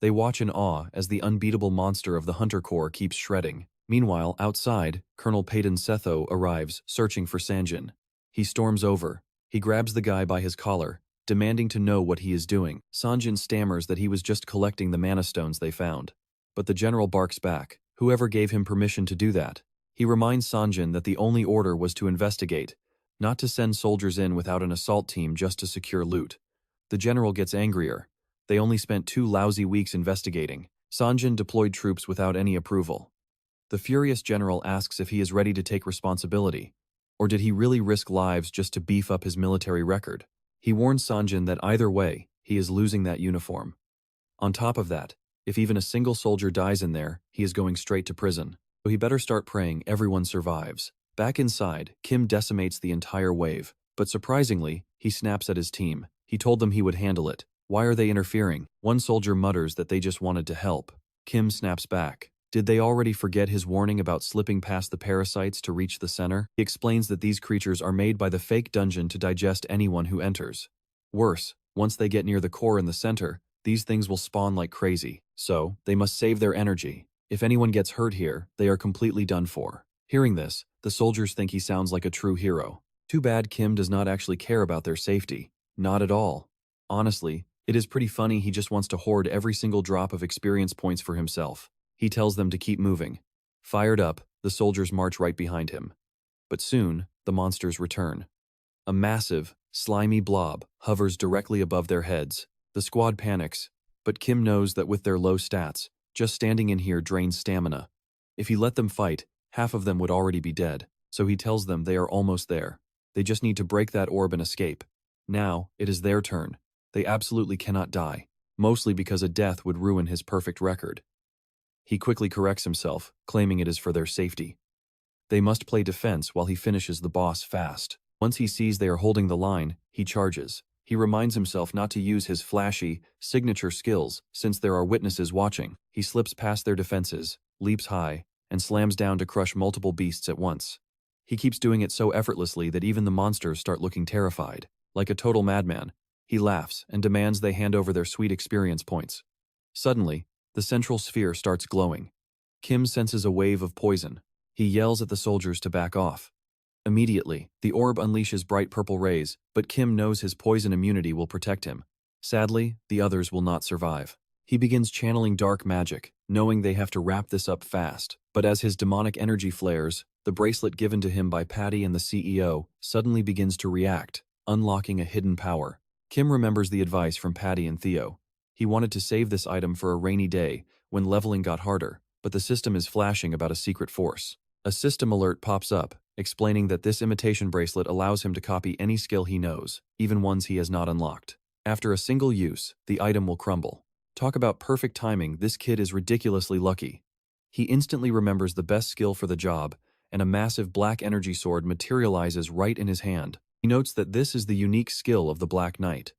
They watch in awe as the unbeatable monster of the Hunter Corps keeps shredding. Meanwhile, outside, Colonel Peyton Setho arrives, searching for Sanjin. He storms over. He grabs the guy by his collar, demanding to know what he is doing. Sanjin stammers that he was just collecting the mana stones they found. But the general barks back. Whoever gave him permission to do that? He reminds Sanjin that the only order was to investigate, not to send soldiers in without an assault team just to secure loot. The general gets angrier. They only spent 2 lousy weeks investigating. Sanjin deployed troops without any approval. The furious general asks if he is ready to take responsibility, or did he really risk lives just to beef up his military record? He warns Sanjin that either way, he is losing that uniform. On top of that, if even a single soldier dies in there, he is going straight to prison. So he better start praying everyone survives. Back inside, Kim decimates the entire wave, but surprisingly, he snaps at his team. He told them he would handle it. Why are they interfering? One soldier mutters that they just wanted to help. Kim snaps back. Did they already forget his warning about slipping past the parasites to reach the center? He explains that these creatures are made by the fake dungeon to digest anyone who enters. Worse, once they get near the core in the center, these things will spawn like crazy, so they must save their energy. If anyone gets hurt here, they are completely done for. Hearing this, the soldiers think he sounds like a true hero. Too bad Kim does not actually care about their safety. Not at all. Honestly, it is pretty funny he just wants to hoard every single drop of experience points for himself. He tells them to keep moving. Fired up, the soldiers march right behind him. But soon, the monsters return. A massive, slimy blob hovers directly above their heads. The squad panics, but Kim knows that with their low stats, just standing in here drains stamina. If he let them fight, half of them would already be dead, so he tells them they are almost there. They just need to break that orb and escape. Now, it is their turn. They absolutely cannot die, mostly because a death would ruin his perfect record. He quickly corrects himself, claiming it is for their safety. They must play defense while he finishes the boss fast. Once he sees they are holding the line, he charges. He reminds himself not to use his flashy, signature skills, since there are witnesses watching. He slips past their defenses, leaps high, and slams down to crush multiple beasts at once. He keeps doing it so effortlessly that even the monsters start looking terrified. Like a total madman, he laughs and demands they hand over their sweet experience points. Suddenly, the central sphere starts glowing. Kim senses a wave of poison. He yells at the soldiers to back off. Immediately, the orb unleashes bright purple rays, but Kim knows his poison immunity will protect him. Sadly, the others will not survive. He begins channeling dark magic, knowing they have to wrap this up fast. But as his demonic energy flares, the bracelet given to him by Patty and the CEO suddenly begins to react, unlocking a hidden power. Kim remembers the advice from Patty and Theo. He wanted to save this item for a rainy day when leveling got harder, but the system is flashing about a secret force. A system alert pops up, explaining that this imitation bracelet allows him to copy any skill he knows, even ones he has not unlocked. After a single use, the item will crumble. Talk about perfect timing, this kid is ridiculously lucky. He instantly remembers the best skill for the job, and a massive black energy sword materializes right in his hand. He notes that this is the unique skill of the Black Knight.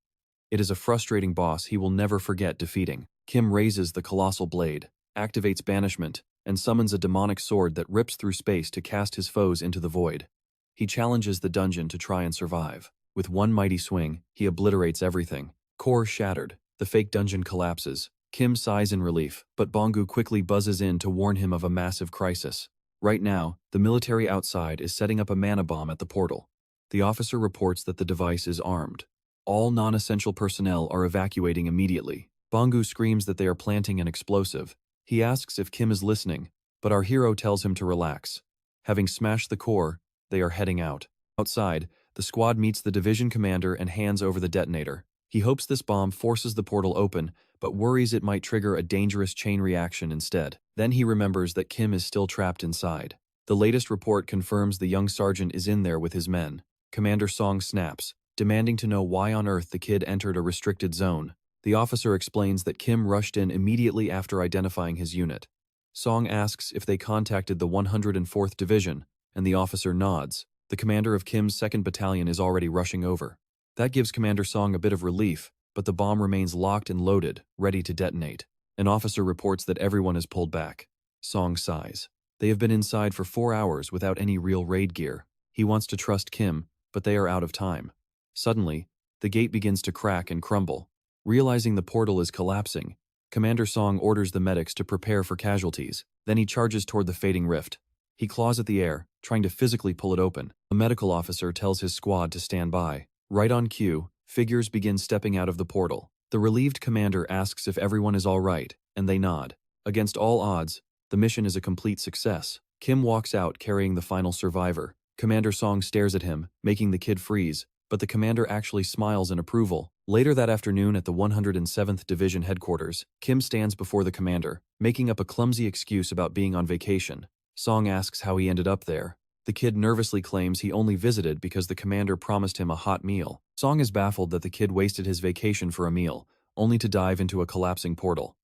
It is a frustrating boss he will never forget defeating. Kim raises the colossal blade, activates banishment, and summons a demonic sword that rips through space to cast his foes into the void. He challenges the dungeon to try and survive. With one mighty swing, he obliterates everything. Core shattered, the fake dungeon collapses. Kim sighs in relief, but Bongu quickly buzzes in to warn him of a massive crisis. Right now, the military outside is setting up a mana bomb at the portal. The officer reports that the device is armed. All non-essential personnel are evacuating immediately. Bongu screams that they are planting an explosive. He asks if Kim is listening, but our hero tells him to relax. Having smashed the core, they are heading out. Outside, the squad meets the division commander and hands over the detonator. He hopes this bomb forces the portal open, but worries it might trigger a dangerous chain reaction instead. Then he remembers that Kim is still trapped inside. The latest report confirms the young sergeant is in there with his men. Commander Song snaps, demanding to know why on earth the kid entered a restricted zone. The officer explains that Kim rushed in immediately after identifying his unit. Song asks if they contacted the 104th Division, and the officer nods. The commander of Kim's 2nd Battalion is already rushing over. That gives Commander Song a bit of relief, but the bomb remains locked and loaded, ready to detonate. An officer reports that everyone is pulled back. Song sighs. They have been inside for 4 hours without any real raid gear. He wants to trust Kim, but they are out of time. Suddenly, the gate begins to crack and crumble. Realizing the portal is collapsing, Commander Song orders the medics to prepare for casualties. Then he charges toward the fading rift. He claws at the air, trying to physically pull it open. A medical officer tells his squad to stand by. Right on cue, figures begin stepping out of the portal. The relieved commander asks if everyone is all right, and they nod. Against all odds, the mission is a complete success. Kim walks out carrying the final survivor. Commander Song stares at him, making the kid freeze, but the commander actually smiles in approval. Later that afternoon at the 107th Division headquarters, Kim stands before the commander, making up a clumsy excuse about being on vacation. Song asks how he ended up there. The kid nervously claims he only visited because the commander promised him a hot meal. Song is baffled that the kid wasted his vacation for a meal, only to dive into a collapsing portal.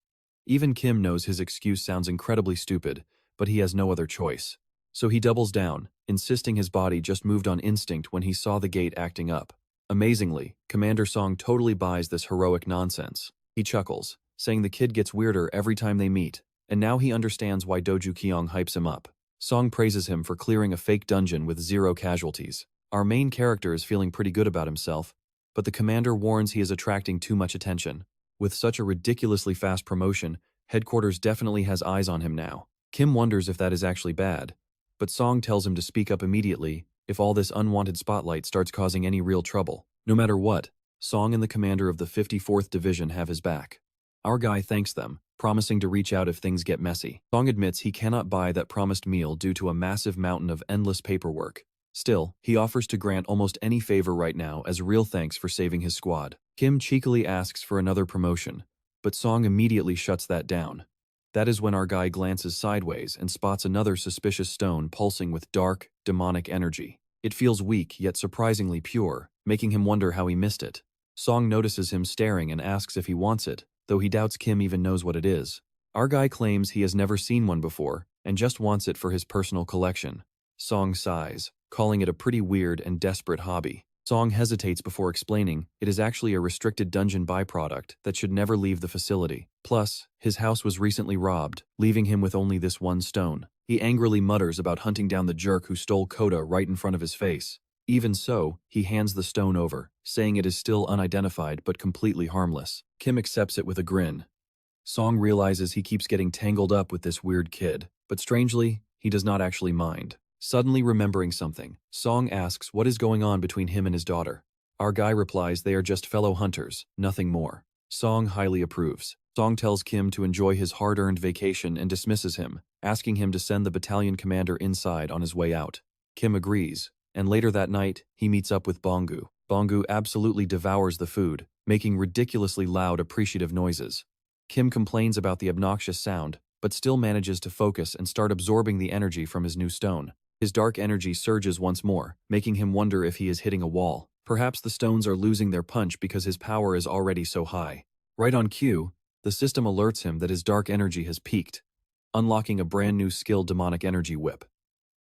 Even Kim knows his excuse sounds incredibly stupid, but he has no other choice. So he doubles down, insisting his body just moved on instinct when he saw the gate acting up. Amazingly, Commander Song totally buys this heroic nonsense. He chuckles, saying the kid gets weirder every time they meet, and now he understands why Doju Kyung hypes him up. Song praises him for clearing a fake dungeon with 0 casualties. Our main character is feeling pretty good about himself, but the commander warns he is attracting too much attention. With such a ridiculously fast promotion, headquarters definitely has eyes on him now. Kim wonders if that is actually bad, but Song tells him to speak up immediately if all this unwanted spotlight starts causing any real trouble. No matter what, Song and the commander of the 54th Division have his back. Our guy thanks them, promising to reach out if things get messy. Song admits he cannot buy that promised meal due to a massive mountain of endless paperwork. Still, he offers to grant almost any favor right now as real thanks for saving his squad. Kim cheekily asks for another promotion, but Song immediately shuts that down. That is when our guy glances sideways and spots another suspicious stone pulsing with dark, demonic energy. It feels weak yet surprisingly pure, making him wonder how he missed it. Song notices him staring and asks if he wants it, though he doubts Kim even knows what it is. Our guy claims he has never seen one before and just wants it for his personal collection. Song sighs, calling it a pretty weird and desperate hobby. Song hesitates before explaining it is actually a restricted dungeon byproduct that should never leave the facility. Plus, his house was recently robbed, leaving him with only this one stone. He angrily mutters about hunting down the jerk who stole Coda right in front of his face. Even so, he hands the stone over, saying it is still unidentified but completely harmless. Kim accepts it with a grin. Song realizes he keeps getting tangled up with this weird kid, but strangely, he does not actually mind. Suddenly remembering something, Song asks what is going on between him and his daughter. Our guy replies they are just fellow hunters, nothing more. Song highly approves. Song tells Kim to enjoy his hard-earned vacation and dismisses him, asking him to send the battalion commander inside on his way out. Kim agrees, and later that night, he meets up with Bongu. Bongu absolutely devours the food, making ridiculously loud, appreciative noises. Kim complains about the obnoxious sound, but still manages to focus and start absorbing the energy from his new stone. His dark energy surges once more, making him wonder if he is hitting a wall. Perhaps the stones are losing their punch because his power is already so high. Right on cue, the system alerts him that his dark energy has peaked, unlocking a brand new skill, Demonic Energy Whip.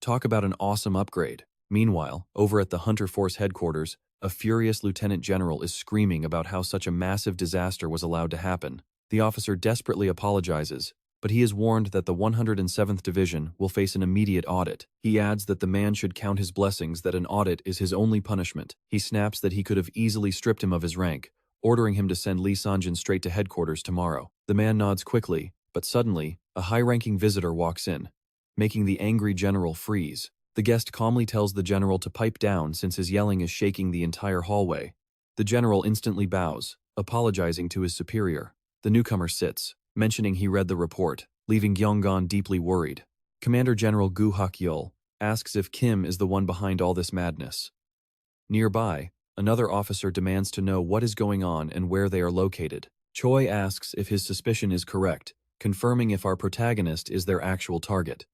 Talk about an awesome upgrade. Meanwhile, over at the Hunter Force headquarters, a furious lieutenant general is screaming about how such a massive disaster was allowed to happen. The officer desperately apologizes, but he is warned that the 107th Division will face an immediate audit. He adds that the man should count his blessings, that an audit is his only punishment. He snaps that he could have easily stripped him of his rank, ordering him to send Lee Sanjin straight to headquarters tomorrow. The man nods quickly, but suddenly, a high-ranking visitor walks in, making the angry general freeze. The guest calmly tells the general to pipe down since his yelling is shaking the entire hallway. The general instantly bows, apologizing to his superior. The newcomer sits, mentioning he read the report, leaving Gyeonggan deeply worried. Commander General Gu Hak-yeol asks if Kim is the one behind all this madness. Nearby, another officer demands to know what is going on and where they are located. Choi asks if his suspicion is correct, confirming if our protagonist is their actual target.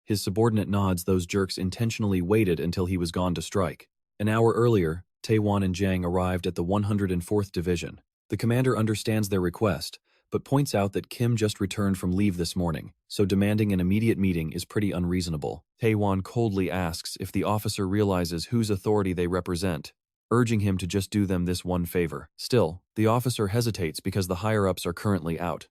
His subordinate nods. Those jerks intentionally waited until he was gone to strike. An hour earlier, Taewon and Jang arrived at the 104th Division. The commander understands their request, but points out that Kim just returned from leave this morning, so demanding an immediate meeting is pretty unreasonable. Taewon coldly asks if the officer realizes whose authority they represent, urging him to just do them this one favor. Still, the officer hesitates because the higher-ups are currently out.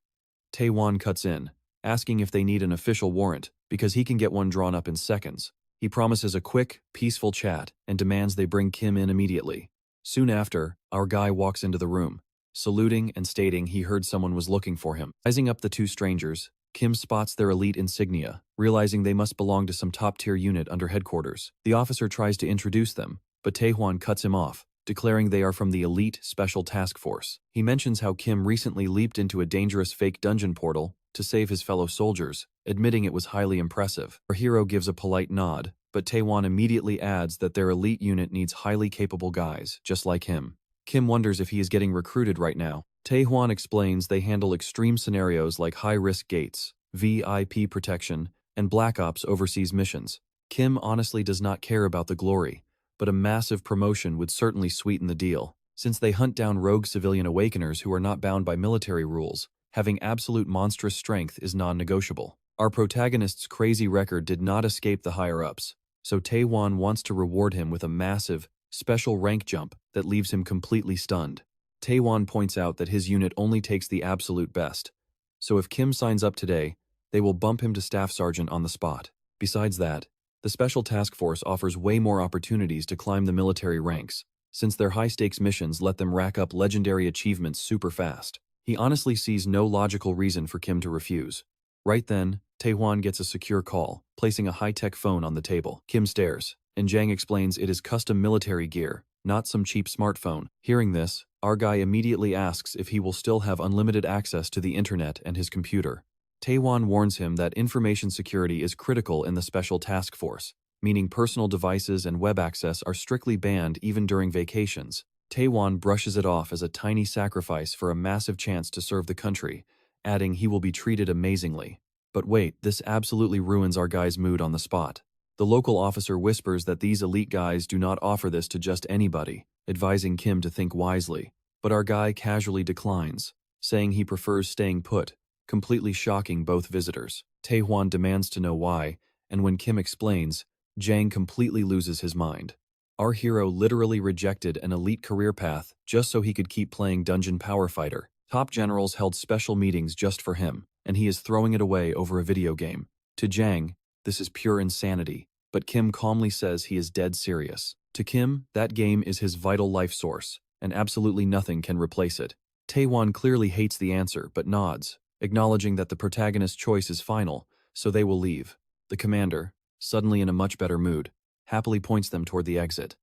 Taewon cuts in, asking if they need an official warrant, because he can get one drawn up in seconds. He promises a quick, peaceful chat and demands they bring Kim in immediately. Soon after, our guy walks into the room, saluting and stating he heard someone was looking for him. Sizing up the two strangers, Kim spots their elite insignia, realizing they must belong to some top-tier unit under headquarters. The officer tries to introduce them, but Taewon cuts him off, declaring they are from the Elite Special Task Force. He mentions how Kim recently leaped into a dangerous fake dungeon portal to save his fellow soldiers, admitting it was highly impressive. Our hero gives a polite nod, but Taewon immediately adds that their elite unit needs highly capable guys, just like him. Kim wonders if he is getting recruited right now. Taewon explains they handle extreme scenarios like high-risk gates, VIP protection, and Black Ops overseas missions. Kim honestly does not care about the glory, but a massive promotion would certainly sweeten the deal. Since they hunt down rogue civilian awakeners who are not bound by military rules, having absolute monstrous strength is non-negotiable. Our protagonist's crazy record did not escape the higher-ups, so Taewon wants to reward him with a massive, special rank jump that leaves him completely stunned. Taewon points out that his unit only takes the absolute best, so if Kim signs up today, they will bump him to Staff Sergeant on the spot. Besides that, the Special Task Force offers way more opportunities to climb the military ranks, since their high-stakes missions let them rack up legendary achievements super fast. He honestly sees no logical reason for Kim to refuse. Right then, Taewon gets a secure call, placing a high-tech phone on the table. Kim stares, and Jang explains it is custom military gear, not some cheap smartphone. Hearing this, our guy immediately asks if he will still have unlimited access to the internet and his computer. Taewon warns him that information security is critical in the Special Task Force, meaning personal devices and web access are strictly banned even during vacations. Taewon brushes it off as a tiny sacrifice for a massive chance to serve the country, adding he will be treated amazingly. But wait, this absolutely ruins our guy's mood on the spot. The local officer whispers that these elite guys do not offer this to just anybody, advising Kim to think wisely. But our guy casually declines, saying he prefers staying put, completely shocking both visitors. Taewon demands to know why, and when Kim explains, Jang completely loses his mind. Our hero literally rejected an elite career path just so he could keep playing Dungeon Power Fighter. Top generals held special meetings just for him, and he is throwing it away over a video game. To Jang, this is pure insanity, but Kim calmly says he is dead serious. To Kim, that game is his vital life source, and absolutely nothing can replace it. Taewon clearly hates the answer but nods, acknowledging that the protagonist's choice is final, so they will leave. The commander, suddenly in a much better mood, happily points them toward the exit.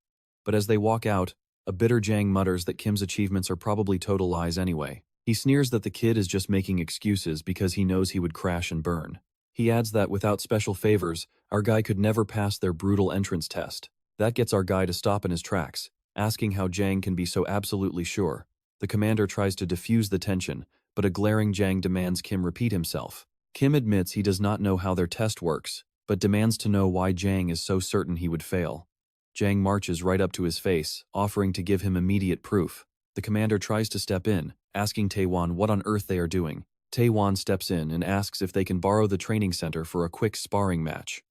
But as they walk out, a bitter Jang mutters that Kim's achievements are probably total lies anyway. He sneers that the kid is just making excuses because he knows he would crash and burn. He adds that without special favors, our guy could never pass their brutal entrance test. That gets our guy to stop in his tracks, asking how Jang can be so absolutely sure. The commander tries to diffuse the tension, but a glaring Jang demands Kim repeat himself. Kim admits he does not know how their test works, but demands to know why Jang is so certain he would fail. Jang marches right up to his face, offering to give him immediate proof. The commander tries to step in, asking Taewon what on earth they are doing. Taewon steps in and asks if they can borrow the training center for a quick sparring match.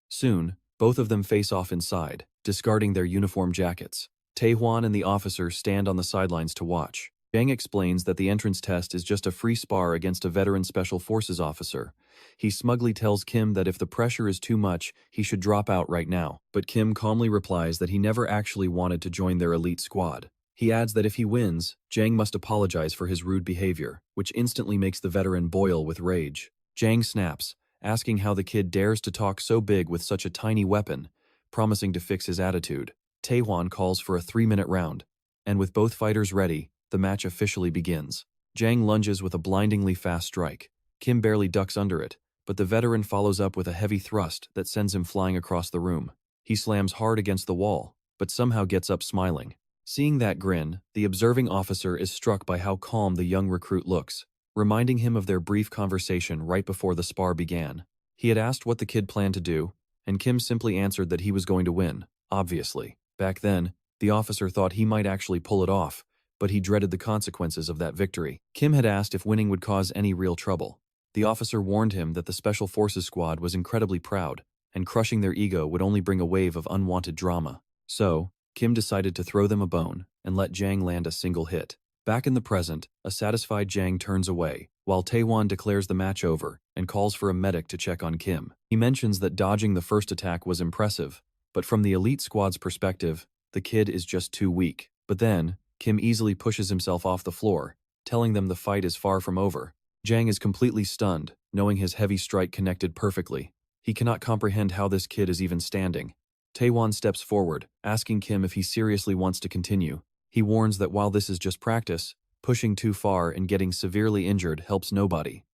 Soon, both of them face off inside, discarding their uniform jackets. Taewon and the officer stand on the sidelines to watch. Jang explains that the entrance test is just a free spar against a veteran Special Forces officer. He smugly tells Kim that if the pressure is too much, he should drop out right now. But Kim calmly replies that he never actually wanted to join their elite squad. He adds that if he wins, Jang must apologize for his rude behavior, which instantly makes the veteran boil with rage. Jang snaps, asking how the kid dares to talk so big with such a tiny weapon, promising to fix his attitude. Taewon calls for a 3-minute round, and with both fighters ready, the match officially begins. Jang lunges with a blindingly fast strike. Kim barely ducks under it, but the veteran follows up with a heavy thrust that sends him flying across the room. He slams hard against the wall, but somehow gets up smiling. Seeing that grin, the observing officer is struck by how calm the young recruit looks, reminding him of their brief conversation right before the spar began. He had asked what the kid planned to do, and Kim simply answered that he was going to win, obviously. Back then, the officer thought he might actually pull it off, but he dreaded the consequences of that victory. Kim had asked if winning would cause any real trouble. The officer warned him that the Special Forces squad was incredibly proud, and crushing their ego would only bring a wave of unwanted drama. So, Kim decided to throw them a bone and let Jang land a single hit. Back in the present, a satisfied Jang turns away, while Taewon declares the match over and calls for a medic to check on Kim. He mentions that dodging the first attack was impressive, but from the elite squad's perspective, the kid is just too weak. But then, Kim easily pushes himself off the floor, telling them the fight is far from over. Jang is completely stunned, knowing his heavy strike connected perfectly. He cannot comprehend how this kid is even standing. Taewon steps forward, asking Kim if he seriously wants to continue. He warns that while this is just practice, pushing too far and getting severely injured helps nobody.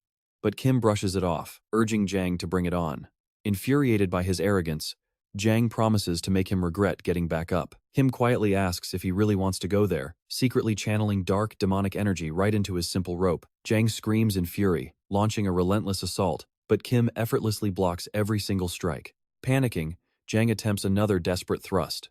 But Kim brushes it off, urging Jang to bring it on. Infuriated by his arrogance, Jang promises to make him regret getting back up. Kim quietly asks if he really wants to go there, secretly channeling dark, demonic energy right into his simple rope. Jang screams in fury, launching a relentless assault, but Kim effortlessly blocks every single strike. Panicking, Jang attempts another desperate thrust.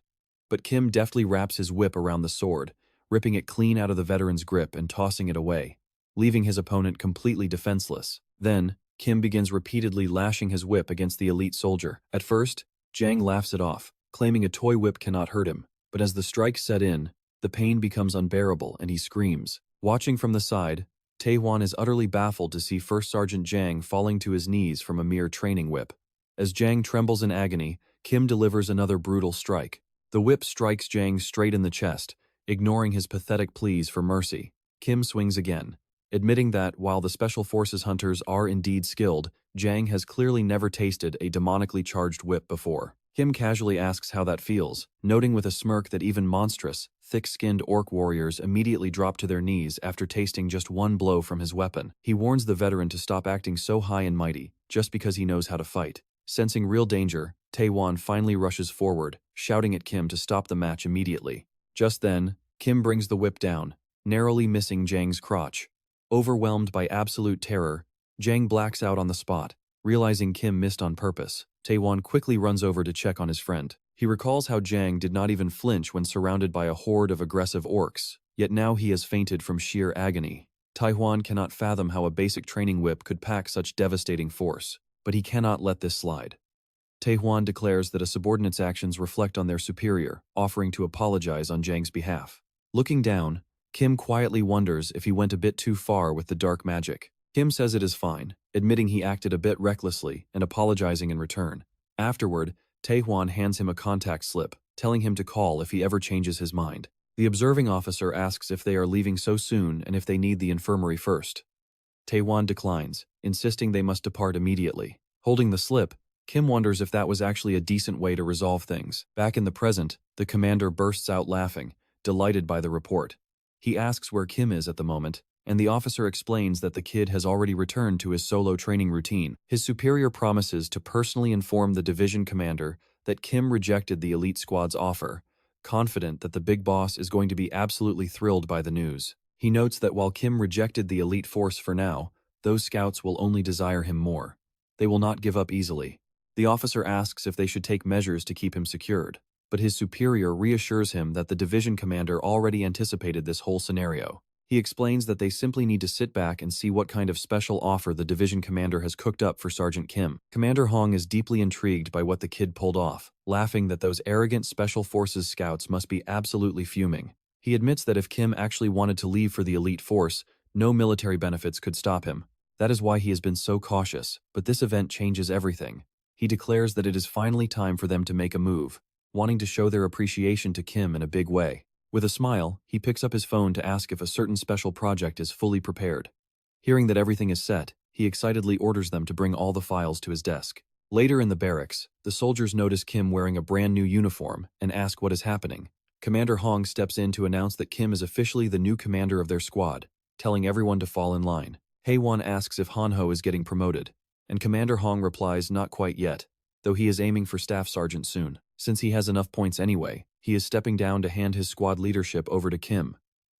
But Kim deftly wraps his whip around the sword, ripping it clean out of the veteran's grip and tossing it away, leaving his opponent completely defenseless. Then, Kim begins repeatedly lashing his whip against the elite soldier. At first, Jang laughs it off, claiming a toy whip cannot hurt him, but as the strikes set in, the pain becomes unbearable and he screams. Watching from the side, Taewon is utterly baffled to see First Sergeant Jang falling to his knees from a mere training whip. As Jang trembles in agony, Kim delivers another brutal strike. The whip strikes Jang straight in the chest, ignoring his pathetic pleas for mercy. Kim swings again, admitting that, while the Special Forces hunters are indeed skilled, Jang has clearly never tasted a demonically charged whip before. Kim casually asks how that feels, noting with a smirk that even monstrous, thick-skinned orc warriors immediately drop to their knees after tasting just one blow from his weapon. He warns the veteran to stop acting so high and mighty, just because he knows how to fight. Sensing real danger, Taewon finally rushes forward, shouting at Kim to stop the match immediately. Just then, Kim brings the whip down, narrowly missing Jang's crotch. Overwhelmed by absolute terror, Jang blacks out on the spot, realizing Kim missed on purpose. Taewon quickly runs over to check on his friend. He recalls how Jang did not even flinch when surrounded by a horde of aggressive orcs, yet now he has fainted from sheer agony. Taewon cannot fathom how a basic training whip could pack such devastating force, but he cannot let this slide. Taewon declares that a subordinate's actions reflect on their superior, offering to apologize on Jang's behalf. Looking down, Kim quietly wonders if he went a bit too far with the dark magic. Kim says it is fine, admitting he acted a bit recklessly and apologizing in return. Afterward, Taewon hands him a contact slip, telling him to call if he ever changes his mind. The observing officer asks if they are leaving so soon and if they need the infirmary first. Taewon declines, insisting they must depart immediately. Holding the slip, Kim wonders if that was actually a decent way to resolve things. Back in the present, the commander bursts out laughing, delighted by the report. He asks where Kim is at the moment, and the officer explains that the kid has already returned to his solo training routine. His superior promises to personally inform the division commander that Kim rejected the elite squad's offer, confident that the big boss is going to be absolutely thrilled by the news. He notes that while Kim rejected the elite force for now, those scouts will only desire him more. They will not give up easily. The officer asks if they should take measures to keep him secured, but his superior reassures him that the division commander already anticipated this whole scenario. He explains that they simply need to sit back and see what kind of special offer the division commander has cooked up for Sergeant Kim. Commander Hong is deeply intrigued by what the kid pulled off, laughing that those arrogant Special Forces scouts must be absolutely fuming. He admits that if Kim actually wanted to leave for the elite force, no military benefits could stop him. That is why he has been so cautious, but this event changes everything. He declares that it is finally time for them to make a move, wanting to show their appreciation to Kim in a big way. With a smile, he picks up his phone to ask if a certain special project is fully prepared. Hearing that everything is set, he excitedly orders them to bring all the files to his desk. Later in the barracks, the soldiers notice Kim wearing a brand new uniform and ask what is happening. Commander Hong steps in to announce that Kim is officially the new commander of their squad, telling everyone to fall in line. Haewon asks if Hanho is getting promoted, and Commander Hong replies not quite yet, though he is aiming for staff sergeant soon. Since he has enough points anyway, he is stepping down to hand his squad leadership over to Kim.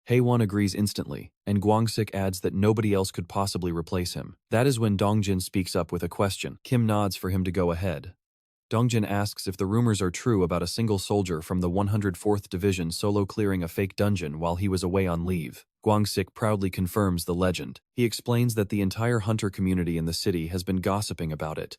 Haewon agrees instantly, and Gwang-sik adds that nobody else could possibly replace him. That is when Dongjin speaks up with a question. Kim nods for him to go ahead. Dongjin asks if the rumors are true about a single soldier from the 104th Division solo clearing a fake dungeon while he was away on leave. Gwang-sik proudly confirms the legend. He explains that the entire hunter community in the city has been gossiping about it.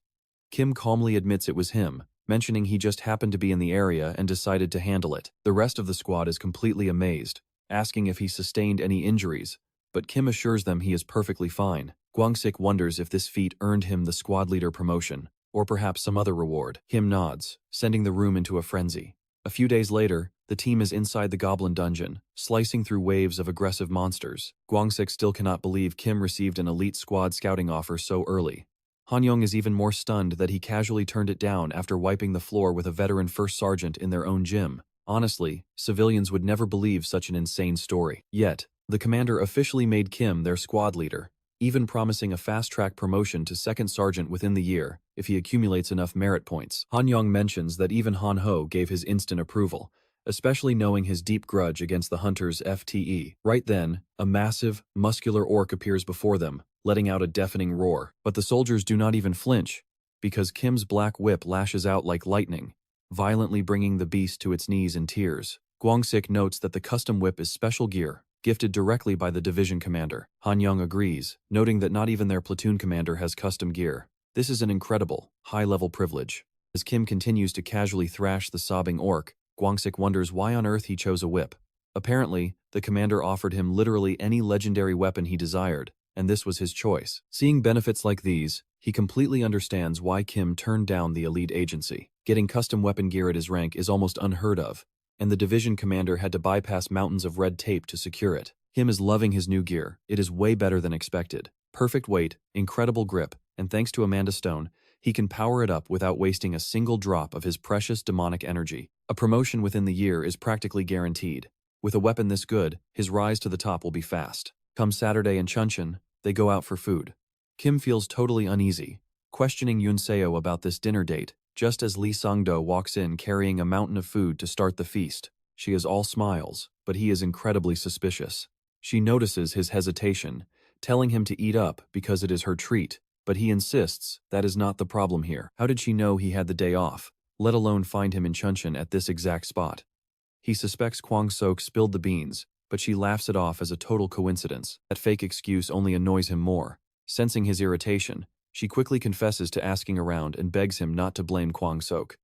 Kim calmly admits it was him, mentioning he just happened to be in the area and decided to handle it. The rest of the squad is completely amazed, asking if he sustained any injuries, but Kim assures them he is perfectly fine. Gwang-sik wonders if this feat earned him the squad leader promotion, or perhaps some other reward. Kim nods, sending the room into a frenzy. A few days later, the team is inside the goblin dungeon, slicing through waves of aggressive monsters. Gwang-sik still cannot believe Kim received an elite squad scouting offer so early. Han-young is even more stunned that he casually turned it down after wiping the floor with a veteran first sergeant in their own gym. Honestly, civilians would never believe such an insane story. Yet, the commander officially made Kim their squad leader, even promising a fast-track promotion to second sergeant within the year if he accumulates enough merit points. Han-young mentions that even Han-ho gave his instant approval, especially knowing his deep grudge against the hunters FTE. Right then, a massive, muscular orc appears before them, letting out a deafening roar. But the soldiers do not even flinch, because Kim's black whip lashes out like lightning, violently bringing the beast to its knees in tears. Gwang-sik notes that the custom whip is special gear, gifted directly by the division commander. Han-young agrees, noting that not even their platoon commander has custom gear. This is an incredible, high-level privilege. As Kim continues to casually thrash the sobbing orc, Gwang-sik wonders why on earth he chose a whip. Apparently, the commander offered him literally any legendary weapon he desired, and this was his choice. Seeing benefits like these, he completely understands why Kim turned down the elite agency. Getting custom weapon gear at his rank is almost unheard of, and the division commander had to bypass mountains of red tape to secure it. Kim is loving his new gear. It is way better than expected. Perfect weight, incredible grip, and thanks to Amanda Stone, he can power it up without wasting a single drop of his precious demonic energy. A promotion within the year is practically guaranteed. With a weapon this good, his rise to the top will be fast. Come Saturday in Chuncheon, they go out for food. Kim feels totally uneasy, questioning Yoon Seo about this dinner date, just as Lee Sang-do walks in carrying a mountain of food to start the feast. She is all smiles, but he is incredibly suspicious. She notices his hesitation, telling him to eat up because it is her treat, but he insists that is not the problem here. How did she know he had the day off, let alone find him in Chuncheon at this exact spot? He suspects Kwang-sok spilled the beans, but she laughs it off as a total coincidence. That fake excuse only annoys him more. Sensing his irritation, she quickly confesses to asking around and begs him not to blame Kwang-sok.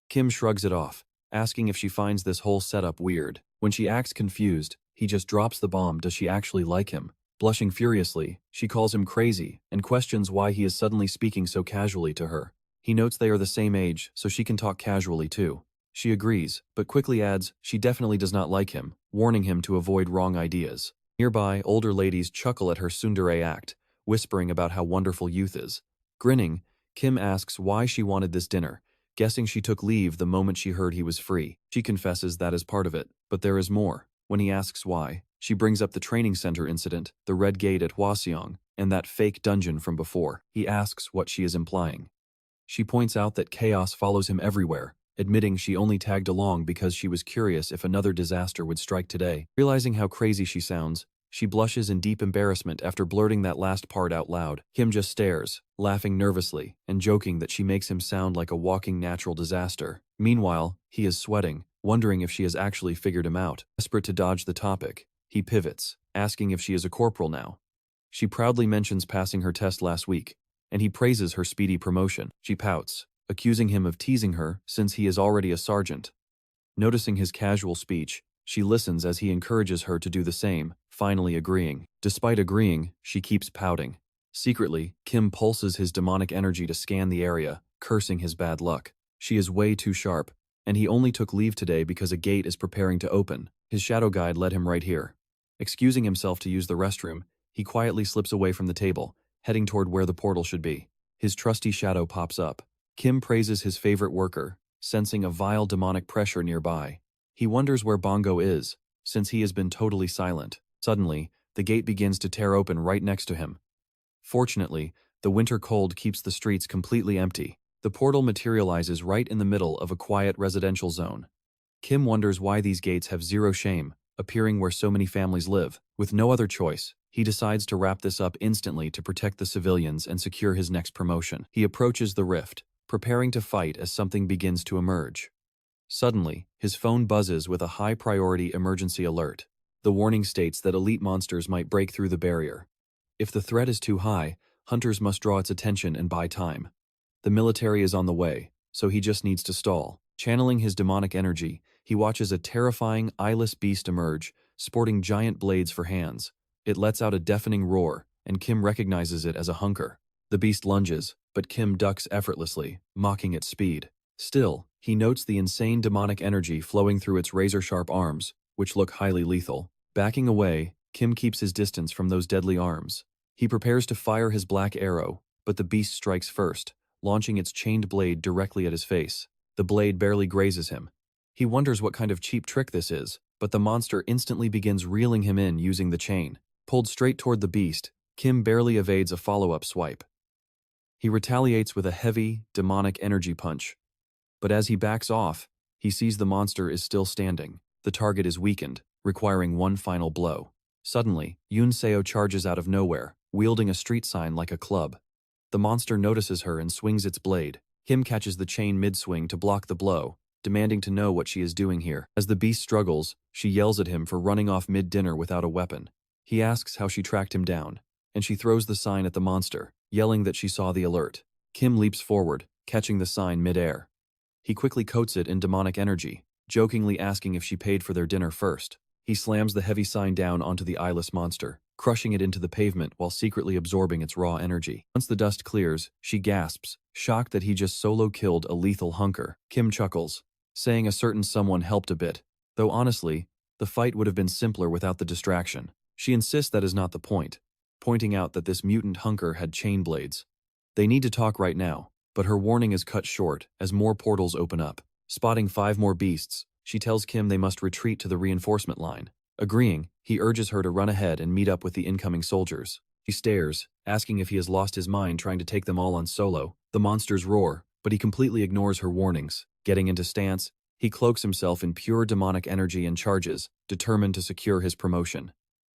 Kim shrugs it off, asking if she finds this whole setup weird. When she acts confused, he just drops the bomb. Does she actually like him? Blushing furiously, she calls him crazy and questions why he is suddenly speaking so casually to her. He notes they are the same age, so she can talk casually too. She agrees, but quickly adds she definitely does not like him, warning him to avoid wrong ideas. Nearby, older ladies chuckle at her tsundere act, whispering about how wonderful youth is. Grinning, Kim asks why she wanted this dinner, guessing she took leave the moment she heard he was free. She confesses that is part of it, but there is more. When he asks why, she brings up the training center incident, the red gate at Hwaseong, and that fake dungeon from before. He asks what she is implying. She points out that chaos follows him everywhere, admitting she only tagged along because she was curious if another disaster would strike today. Realizing how crazy she sounds, she blushes in deep embarrassment after blurting that last part out loud. Kim just stares, laughing nervously and joking that she makes him sound like a walking natural disaster. Meanwhile, he is sweating, wondering if she has actually figured him out. Desperate to dodge the topic, he pivots, asking if she is a corporal now. She proudly mentions passing her test last week, and he praises her speedy promotion. She pouts, accusing him of teasing her since he is already a sergeant. Noticing his casual speech, she listens as he encourages her to do the same, finally agreeing. Despite agreeing, she keeps pouting. Secretly, Kim pulses his demonic energy to scan the area, cursing his bad luck. She is way too sharp, and he only took leave today because a gate is preparing to open. His shadow guide led him right here. Excusing himself to use the restroom, he quietly slips away from the table, heading toward where the portal should be. His trusty shadow pops up. Kim praises his favorite worker, sensing a vile demonic pressure nearby. He wonders where Bongo is, since he has been totally silent. Suddenly, the gate begins to tear open right next to him. Fortunately, the winter cold keeps the streets completely empty. The portal materializes right in the middle of a quiet residential zone. Kim wonders why these gates have zero shame, appearing where so many families live. With no other choice, he decides to wrap this up instantly to protect the civilians and secure his next promotion. He approaches the rift, preparing to fight as something begins to emerge. Suddenly, his phone buzzes with a high-priority emergency alert. The warning states that elite monsters might break through the barrier. If the threat is too high, hunters must draw its attention and buy time. The military is on the way, so he just needs to stall. Channeling his demonic energy, he watches a terrifying, eyeless beast emerge, sporting giant blades for hands. It lets out a deafening roar, and Kim recognizes it as a hunker. The beast lunges, but Kim ducks effortlessly, mocking its speed. Still, he notes the insane demonic energy flowing through its razor-sharp arms, which look highly lethal. Backing away, Kim keeps his distance from those deadly arms. He prepares to fire his black arrow, but the beast strikes first, launching its chained blade directly at his face. The blade barely grazes him. He wonders what kind of cheap trick this is, but the monster instantly begins reeling him in using the chain. Pulled straight toward the beast, Kim barely evades a follow-up swipe. He retaliates with a heavy, demonic energy punch. But as he backs off, he sees the monster is still standing. The target is weakened, requiring one final blow. Suddenly, Yoon Seo charges out of nowhere, wielding a street sign like a club. The monster notices her and swings its blade. Kim catches the chain mid-swing to block the blow, demanding to know what she is doing here. As the beast struggles, she yells at him for running off mid-dinner without a weapon. He asks how she tracked him down, and she throws the sign at the monster, yelling that she saw the alert. Kim leaps forward, catching the sign mid-air. He quickly coats it in demonic energy, jokingly asking if she paid for their dinner first. He slams the heavy sign down onto the eyeless monster, crushing it into the pavement while secretly absorbing its raw energy. Once the dust clears, she gasps, shocked that he just solo-killed a lethal hunker. Kim chuckles, saying a certain someone helped a bit, though honestly, the fight would have been simpler without the distraction. She insists that is not the point, pointing out that this mutant hunker had chain blades. They need to talk right now, but her warning is cut short as more portals open up. Spotting 5 more beasts, she tells Kim they must retreat to the reinforcement line. Agreeing, he urges her to run ahead and meet up with the incoming soldiers. She stares, asking if he has lost his mind trying to take them all on solo. The monsters roar, but he completely ignores her warnings. Getting into stance, he cloaks himself in pure demonic energy and charges, determined to secure his promotion.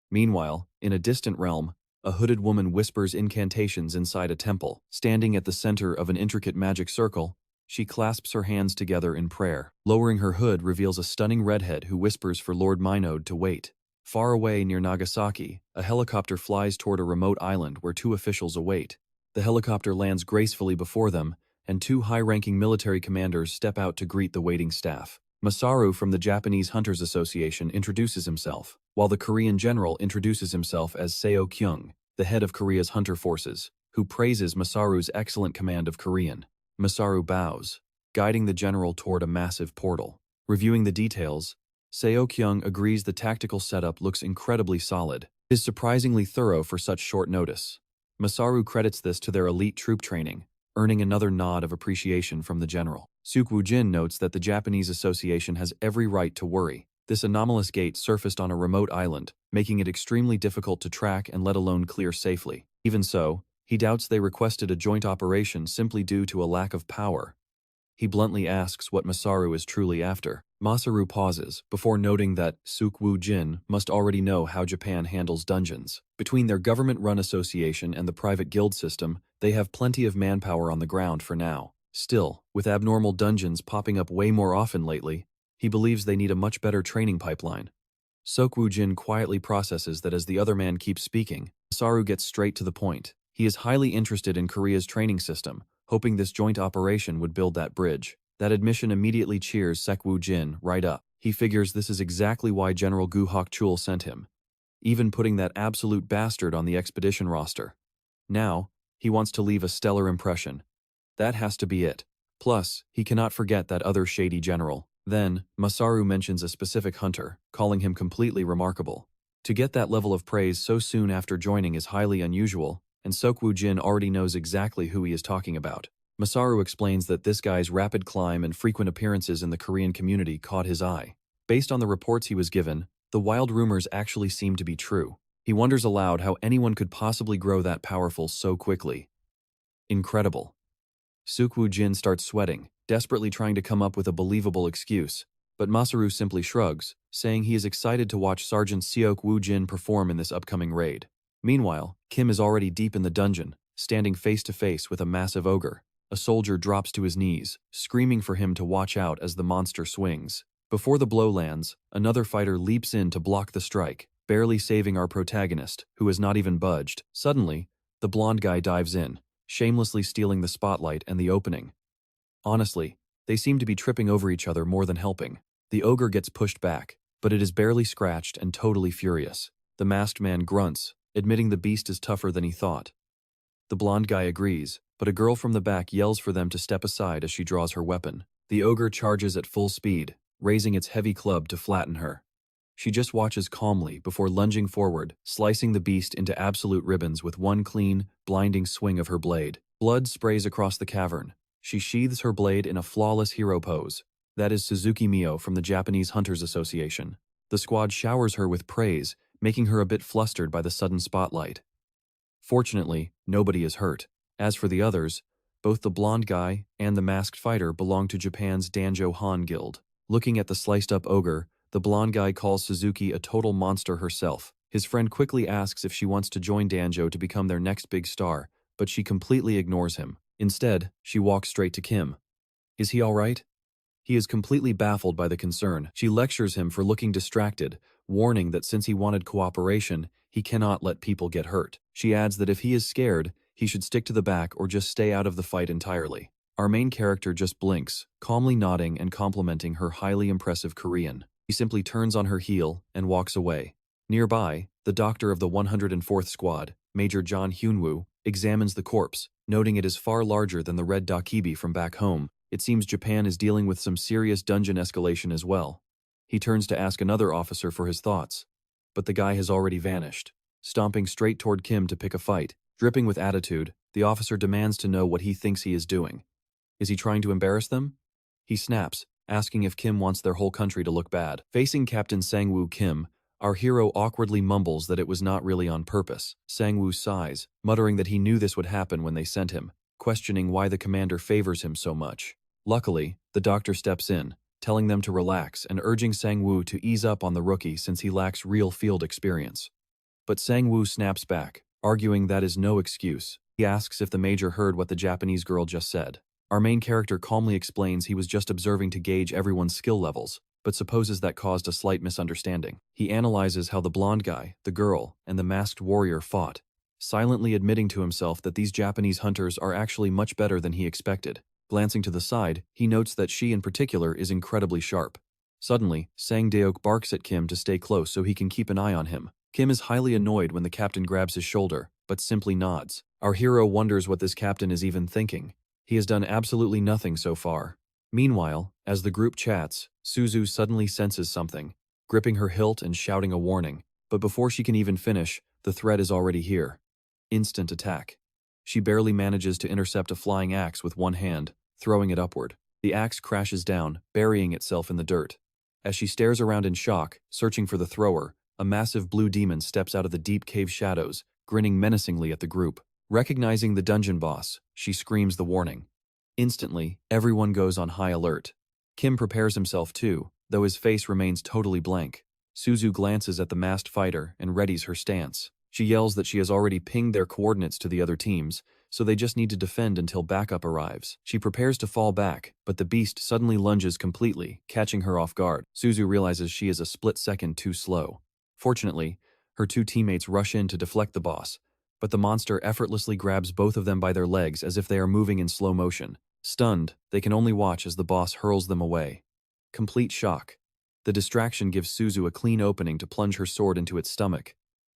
Meanwhile, in a distant realm, a hooded woman whispers incantations inside a temple. Standing at the center of an intricate magic circle, she clasps her hands together in prayer. Lowering her hood reveals a stunning redhead who whispers for Lord Minode to wait. Far away near Nagasaki, a helicopter flies toward a remote island where 2 officials await. The helicopter lands gracefully before them, and 2 high-ranking military commanders step out to greet the waiting staff. Masaru from the Japanese Hunters Association introduces himself, while the Korean general introduces himself as Seo Kyung, the head of Korea's hunter forces, who praises Masaru's excellent command of Korean. Masaru bows, guiding the general toward a massive portal. Reviewing the details, Seo Kyung agrees the tactical setup looks incredibly solid. It is surprisingly thorough for such short notice. Masaru credits this to their elite troop training, earning another nod of appreciation from the general. Suk Woo-jin notes that the Japanese Association has every right to worry. This anomalous gate surfaced on a remote island, making it extremely difficult to track and let alone clear safely. Even so, he doubts they requested a joint operation simply due to a lack of power. He bluntly asks what Masaru is truly after. Masaru pauses, before noting that Sukwu Jin must already know how Japan handles dungeons. Between their government-run association and the private guild system, they have plenty of manpower on the ground for now. Still, with abnormal dungeons popping up way more often lately, he believes they need a much better training pipeline. Sukwu Jin quietly processes that as the other man keeps speaking, Masaru gets straight to the point. He is highly interested in Korea's training system, hoping this joint operation would build that bridge. That admission immediately cheers Sukwu Jin right up. He figures this is exactly why General Gu Hokchul sent him, even putting that absolute bastard on the expedition roster. Now, he wants to leave a stellar impression. That has to be it. Plus, he cannot forget that other shady general. Then, Masaru mentions a specific hunter, calling him completely remarkable. To get that level of praise so soon after joining is highly unusual, and Sukwu Jin already knows exactly who he is talking about. Masaru explains that this guy's rapid climb and frequent appearances in the Korean community caught his eye. Based on the reports he was given, the wild rumors actually seemed to be true. He wonders aloud how anyone could possibly grow that powerful so quickly. Incredible. Sukwu Jin starts sweating, desperately trying to come up with a believable excuse, but Masaru simply shrugs, saying he is excited to watch Sergeant Seok-woo Jin perform in this upcoming raid. Meanwhile, Kim is already deep in the dungeon, standing face to face with a massive ogre. A soldier drops to his knees, screaming for him to watch out as the monster swings. Before the blow lands, another fighter leaps in to block the strike, barely saving our protagonist, who has not even budged. Suddenly, the blonde guy dives in, shamelessly stealing the spotlight and the opening. Honestly, they seem to be tripping over each other more than helping. The ogre gets pushed back, but it is barely scratched and totally furious. The masked man grunts, admitting the beast is tougher than he thought. The blonde guy agrees, but a girl from the back yells for them to step aside as she draws her weapon. The ogre charges at full speed, raising its heavy club to flatten her. She just watches calmly before lunging forward, slicing the beast into absolute ribbons with one clean, blinding swing of her blade. Blood sprays across the cavern. She sheathes her blade in a flawless hero pose. That is Suzuki Mio from the Japanese Hunters Association. The squad showers her with praise, making her a bit flustered by the sudden spotlight. Fortunately, nobody is hurt. As for the others, both the blonde guy and the masked fighter belong to Japan's Danjo Han Guild. Looking at the sliced-up ogre, the blonde guy calls Suzuki a total monster herself. His friend quickly asks if she wants to join Danjo to become their next big star, but she completely ignores him. Instead, she walks straight to Kim. Is he all right? He is completely baffled by the concern. She lectures him for looking distracted, warning that since he wanted cooperation, he cannot let people get hurt. She adds that if he is scared, he should stick to the back or just stay out of the fight entirely. Our main character just blinks, calmly nodding and complimenting her highly impressive Korean. He simply turns on her heel and walks away. Nearby, the doctor of the 104th Squad, Major John Hyunwoo, examines the corpse, noting it is far larger than the red Dakibi from back home. It seems Japan is dealing with some serious dungeon escalation as well. He turns to ask another officer for his thoughts, but the guy has already vanished. Stomping straight toward Kim to pick a fight, dripping with attitude, the officer demands to know what he thinks he is doing. Is he trying to embarrass them? He snaps, asking if Kim wants their whole country to look bad. Facing Captain Sangwoo Kim, our hero awkwardly mumbles that it was not really on purpose. Sangwoo sighs, muttering that he knew this would happen when they sent him, questioning why the commander favors him so much. Luckily, the doctor steps in, telling them to relax and urging Sangwoo to ease up on the rookie since he lacks real field experience. But Sangwoo snaps back, arguing that is no excuse. He asks if the major heard what the Japanese girl just said. Our main character calmly explains he was just observing to gauge everyone's skill levels, but supposes that caused a slight misunderstanding. He analyzes how the blonde guy, the girl, and the masked warrior fought, silently admitting to himself that these Japanese hunters are actually much better than he expected. Glancing to the side, he notes that she in particular is incredibly sharp. Suddenly, Sang Deok barks at Kim to stay close so he can keep an eye on him. Kim is highly annoyed when the captain grabs his shoulder, but simply nods. Our hero wonders what this captain is even thinking. He has done absolutely nothing so far. Meanwhile, as the group chats, Suzu suddenly senses something, gripping her hilt and shouting a warning. But before she can even finish, the threat is already here. Instant attack. She barely manages to intercept a flying axe with one hand, throwing it upward. The axe crashes down, burying itself in the dirt. As she stares around in shock, searching for the thrower, a massive blue demon steps out of the deep cave shadows, grinning menacingly at the group. Recognizing the dungeon boss, she screams the warning. Instantly, everyone goes on high alert. Kim prepares himself too, though his face remains totally blank. Suzu glances at the masked fighter and readies her stance. She yells that she has already pinged their coordinates to the other teams, so they just need to defend until backup arrives. She prepares to fall back, but the beast suddenly lunges completely, catching her off guard. Suzu realizes she is a split second too slow. Fortunately, her two teammates rush in to deflect the boss, but the monster effortlessly grabs both of them by their legs as if they are moving in slow motion. Stunned, they can only watch as the boss hurls them away. Complete shock. The distraction gives Suzu a clean opening to plunge her sword into its stomach.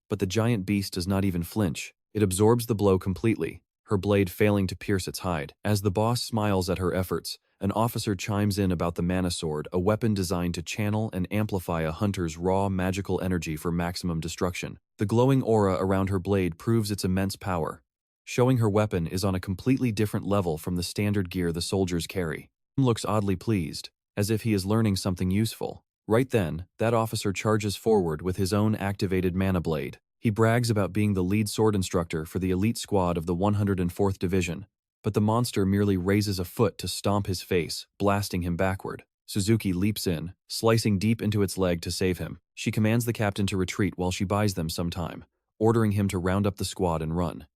But the giant beast does not even flinch. It absorbs the blow completely, her blade failing to pierce its hide. As the boss smiles at her efforts, an officer chimes in about the mana sword, a weapon designed to channel and amplify a hunter's raw magical energy for maximum destruction. The glowing aura around her blade proves its immense power, showing her weapon is on a completely different level from the standard gear the soldiers carry. Kim looks oddly pleased, as if he is learning something useful. Right then, that officer charges forward with his own activated mana blade. He brags about being the lead sword instructor for the elite squad of the 104th Division, but the monster merely raises a foot to stomp his face, blasting him backward. Suzuki leaps in, slicing deep into its leg to save him. She commands the captain to retreat while she buys them some time, ordering him to round up the squad and run.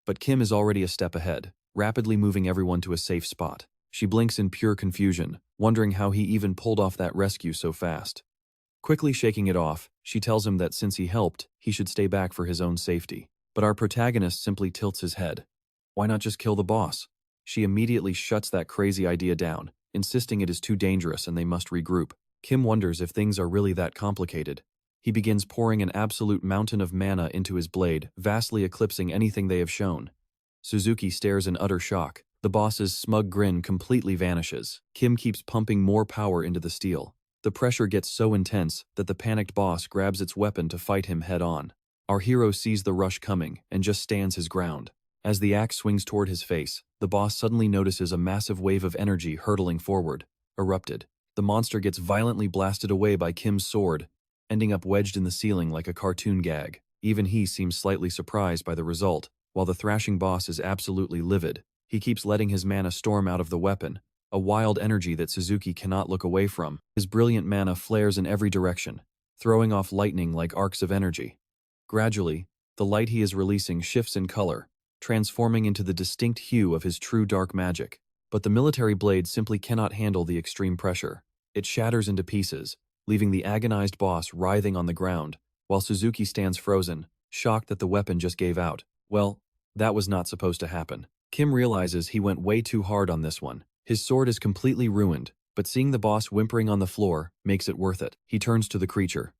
But Kim is already a step ahead, rapidly moving everyone to a safe spot. She blinks in pure confusion, wondering how he even pulled off that rescue so fast. Quickly shaking it off, she tells him that since he helped, he should stay back for his own safety. But our protagonist simply tilts his head. Why not just kill the boss? She immediately shuts that crazy idea down, insisting it is too dangerous and they must regroup. Kim wonders if things are really that complicated. He begins pouring an absolute mountain of mana into his blade, vastly eclipsing anything they have shown. Suzuki stares in utter shock. The boss's smug grin completely vanishes. Kim keeps pumping more power into the steel. The pressure gets so intense that the panicked boss grabs its weapon to fight him head-on. Our hero sees the rush coming and just stands his ground. As the axe swings toward his face, the boss suddenly notices a massive wave of energy hurtling forward. Erupted. The monster gets violently blasted away by Kim's sword, ending up wedged in the ceiling like a cartoon gag. Even he seems slightly surprised by the result, while the thrashing boss is absolutely livid. He keeps letting his mana storm out of the weapon, a wild energy that Suzuki cannot look away from. His brilliant mana flares in every direction, throwing off lightning like arcs of energy. Gradually, the light he is releasing shifts in color, transforming into the distinct hue of his true dark magic. But the military blade simply cannot handle the extreme pressure. It shatters into pieces, leaving the agonized boss writhing on the ground, while Suzuki stands frozen, shocked that the weapon just gave out. Well, that was not supposed to happen. Kim realizes he went way too hard on this one. His sword is completely ruined, but seeing the boss whimpering on the floor makes it worth it. He turns to the creature.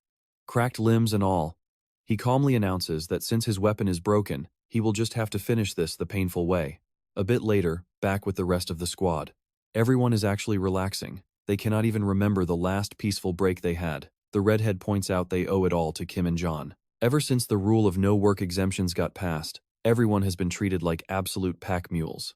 Cracked limbs and all, he calmly announces that since his weapon is broken, he will just have to finish this the painful way. A bit later, back with the rest of the squad. Everyone is actually relaxing. They cannot even remember the last peaceful break they had. The redhead points out they owe it all to Kim and John. Ever since the rule of no work exemptions got passed, everyone has been treated like absolute pack mules.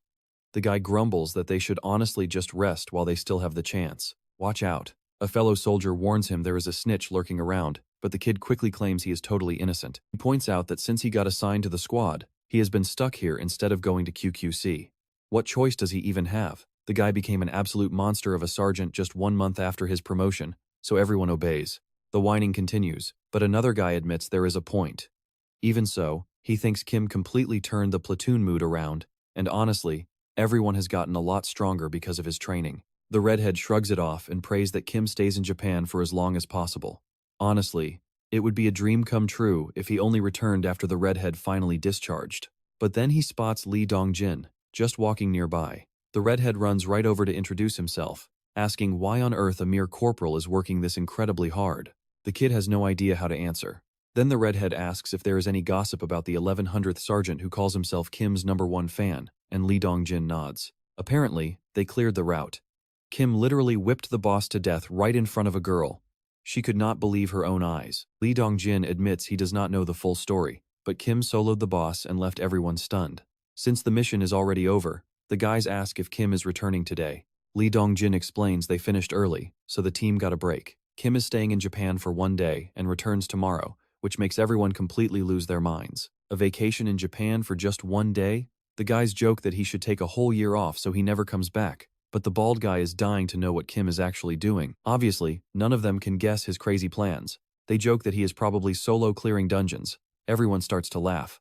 The guy grumbles that they should honestly just rest while they still have the chance. Watch out. A fellow soldier warns him there is a snitch lurking around, but the kid quickly claims he is totally innocent. He points out that since he got assigned to the squad, he has been stuck here instead of going to QQC. What choice does he even have? The guy became an absolute monster of a sergeant just 1 month after his promotion, so everyone obeys. The whining continues, but another guy admits there is a point. Even so, he thinks Kim completely turned the platoon mood around, and honestly, everyone has gotten a lot stronger because of his training. The redhead shrugs it off and prays that Kim stays in Japan for as long as possible. Honestly, it would be a dream come true if he only returned after the redhead finally discharged. But then he spots Lee Dongjin, just walking nearby. The redhead runs right over to introduce himself, asking why on earth a mere corporal is working this incredibly hard. The kid has no idea how to answer. Then the redhead asks if there is any gossip about the 1100th sergeant who calls himself Kim's #1 fan, and Lee Dongjin nods. Apparently, they cleared the route. Kim literally whipped the boss to death right in front of a girl. She could not believe her own eyes. Lee Dongjin admits he does not know the full story, but Kim soloed the boss and left everyone stunned. Since the mission is already over, the guys ask if Kim is returning today. Lee Dongjin explains they finished early, so the team got a break. Kim is staying in Japan for 1 day and returns tomorrow, which makes everyone completely lose their minds. A vacation in Japan for just 1 day? The guys joke that he should take a whole year off so he never comes back, but the bald guy is dying to know what Kim is actually doing. Obviously, none of them can guess his crazy plans. They joke that he is probably solo clearing dungeons. Everyone starts to laugh.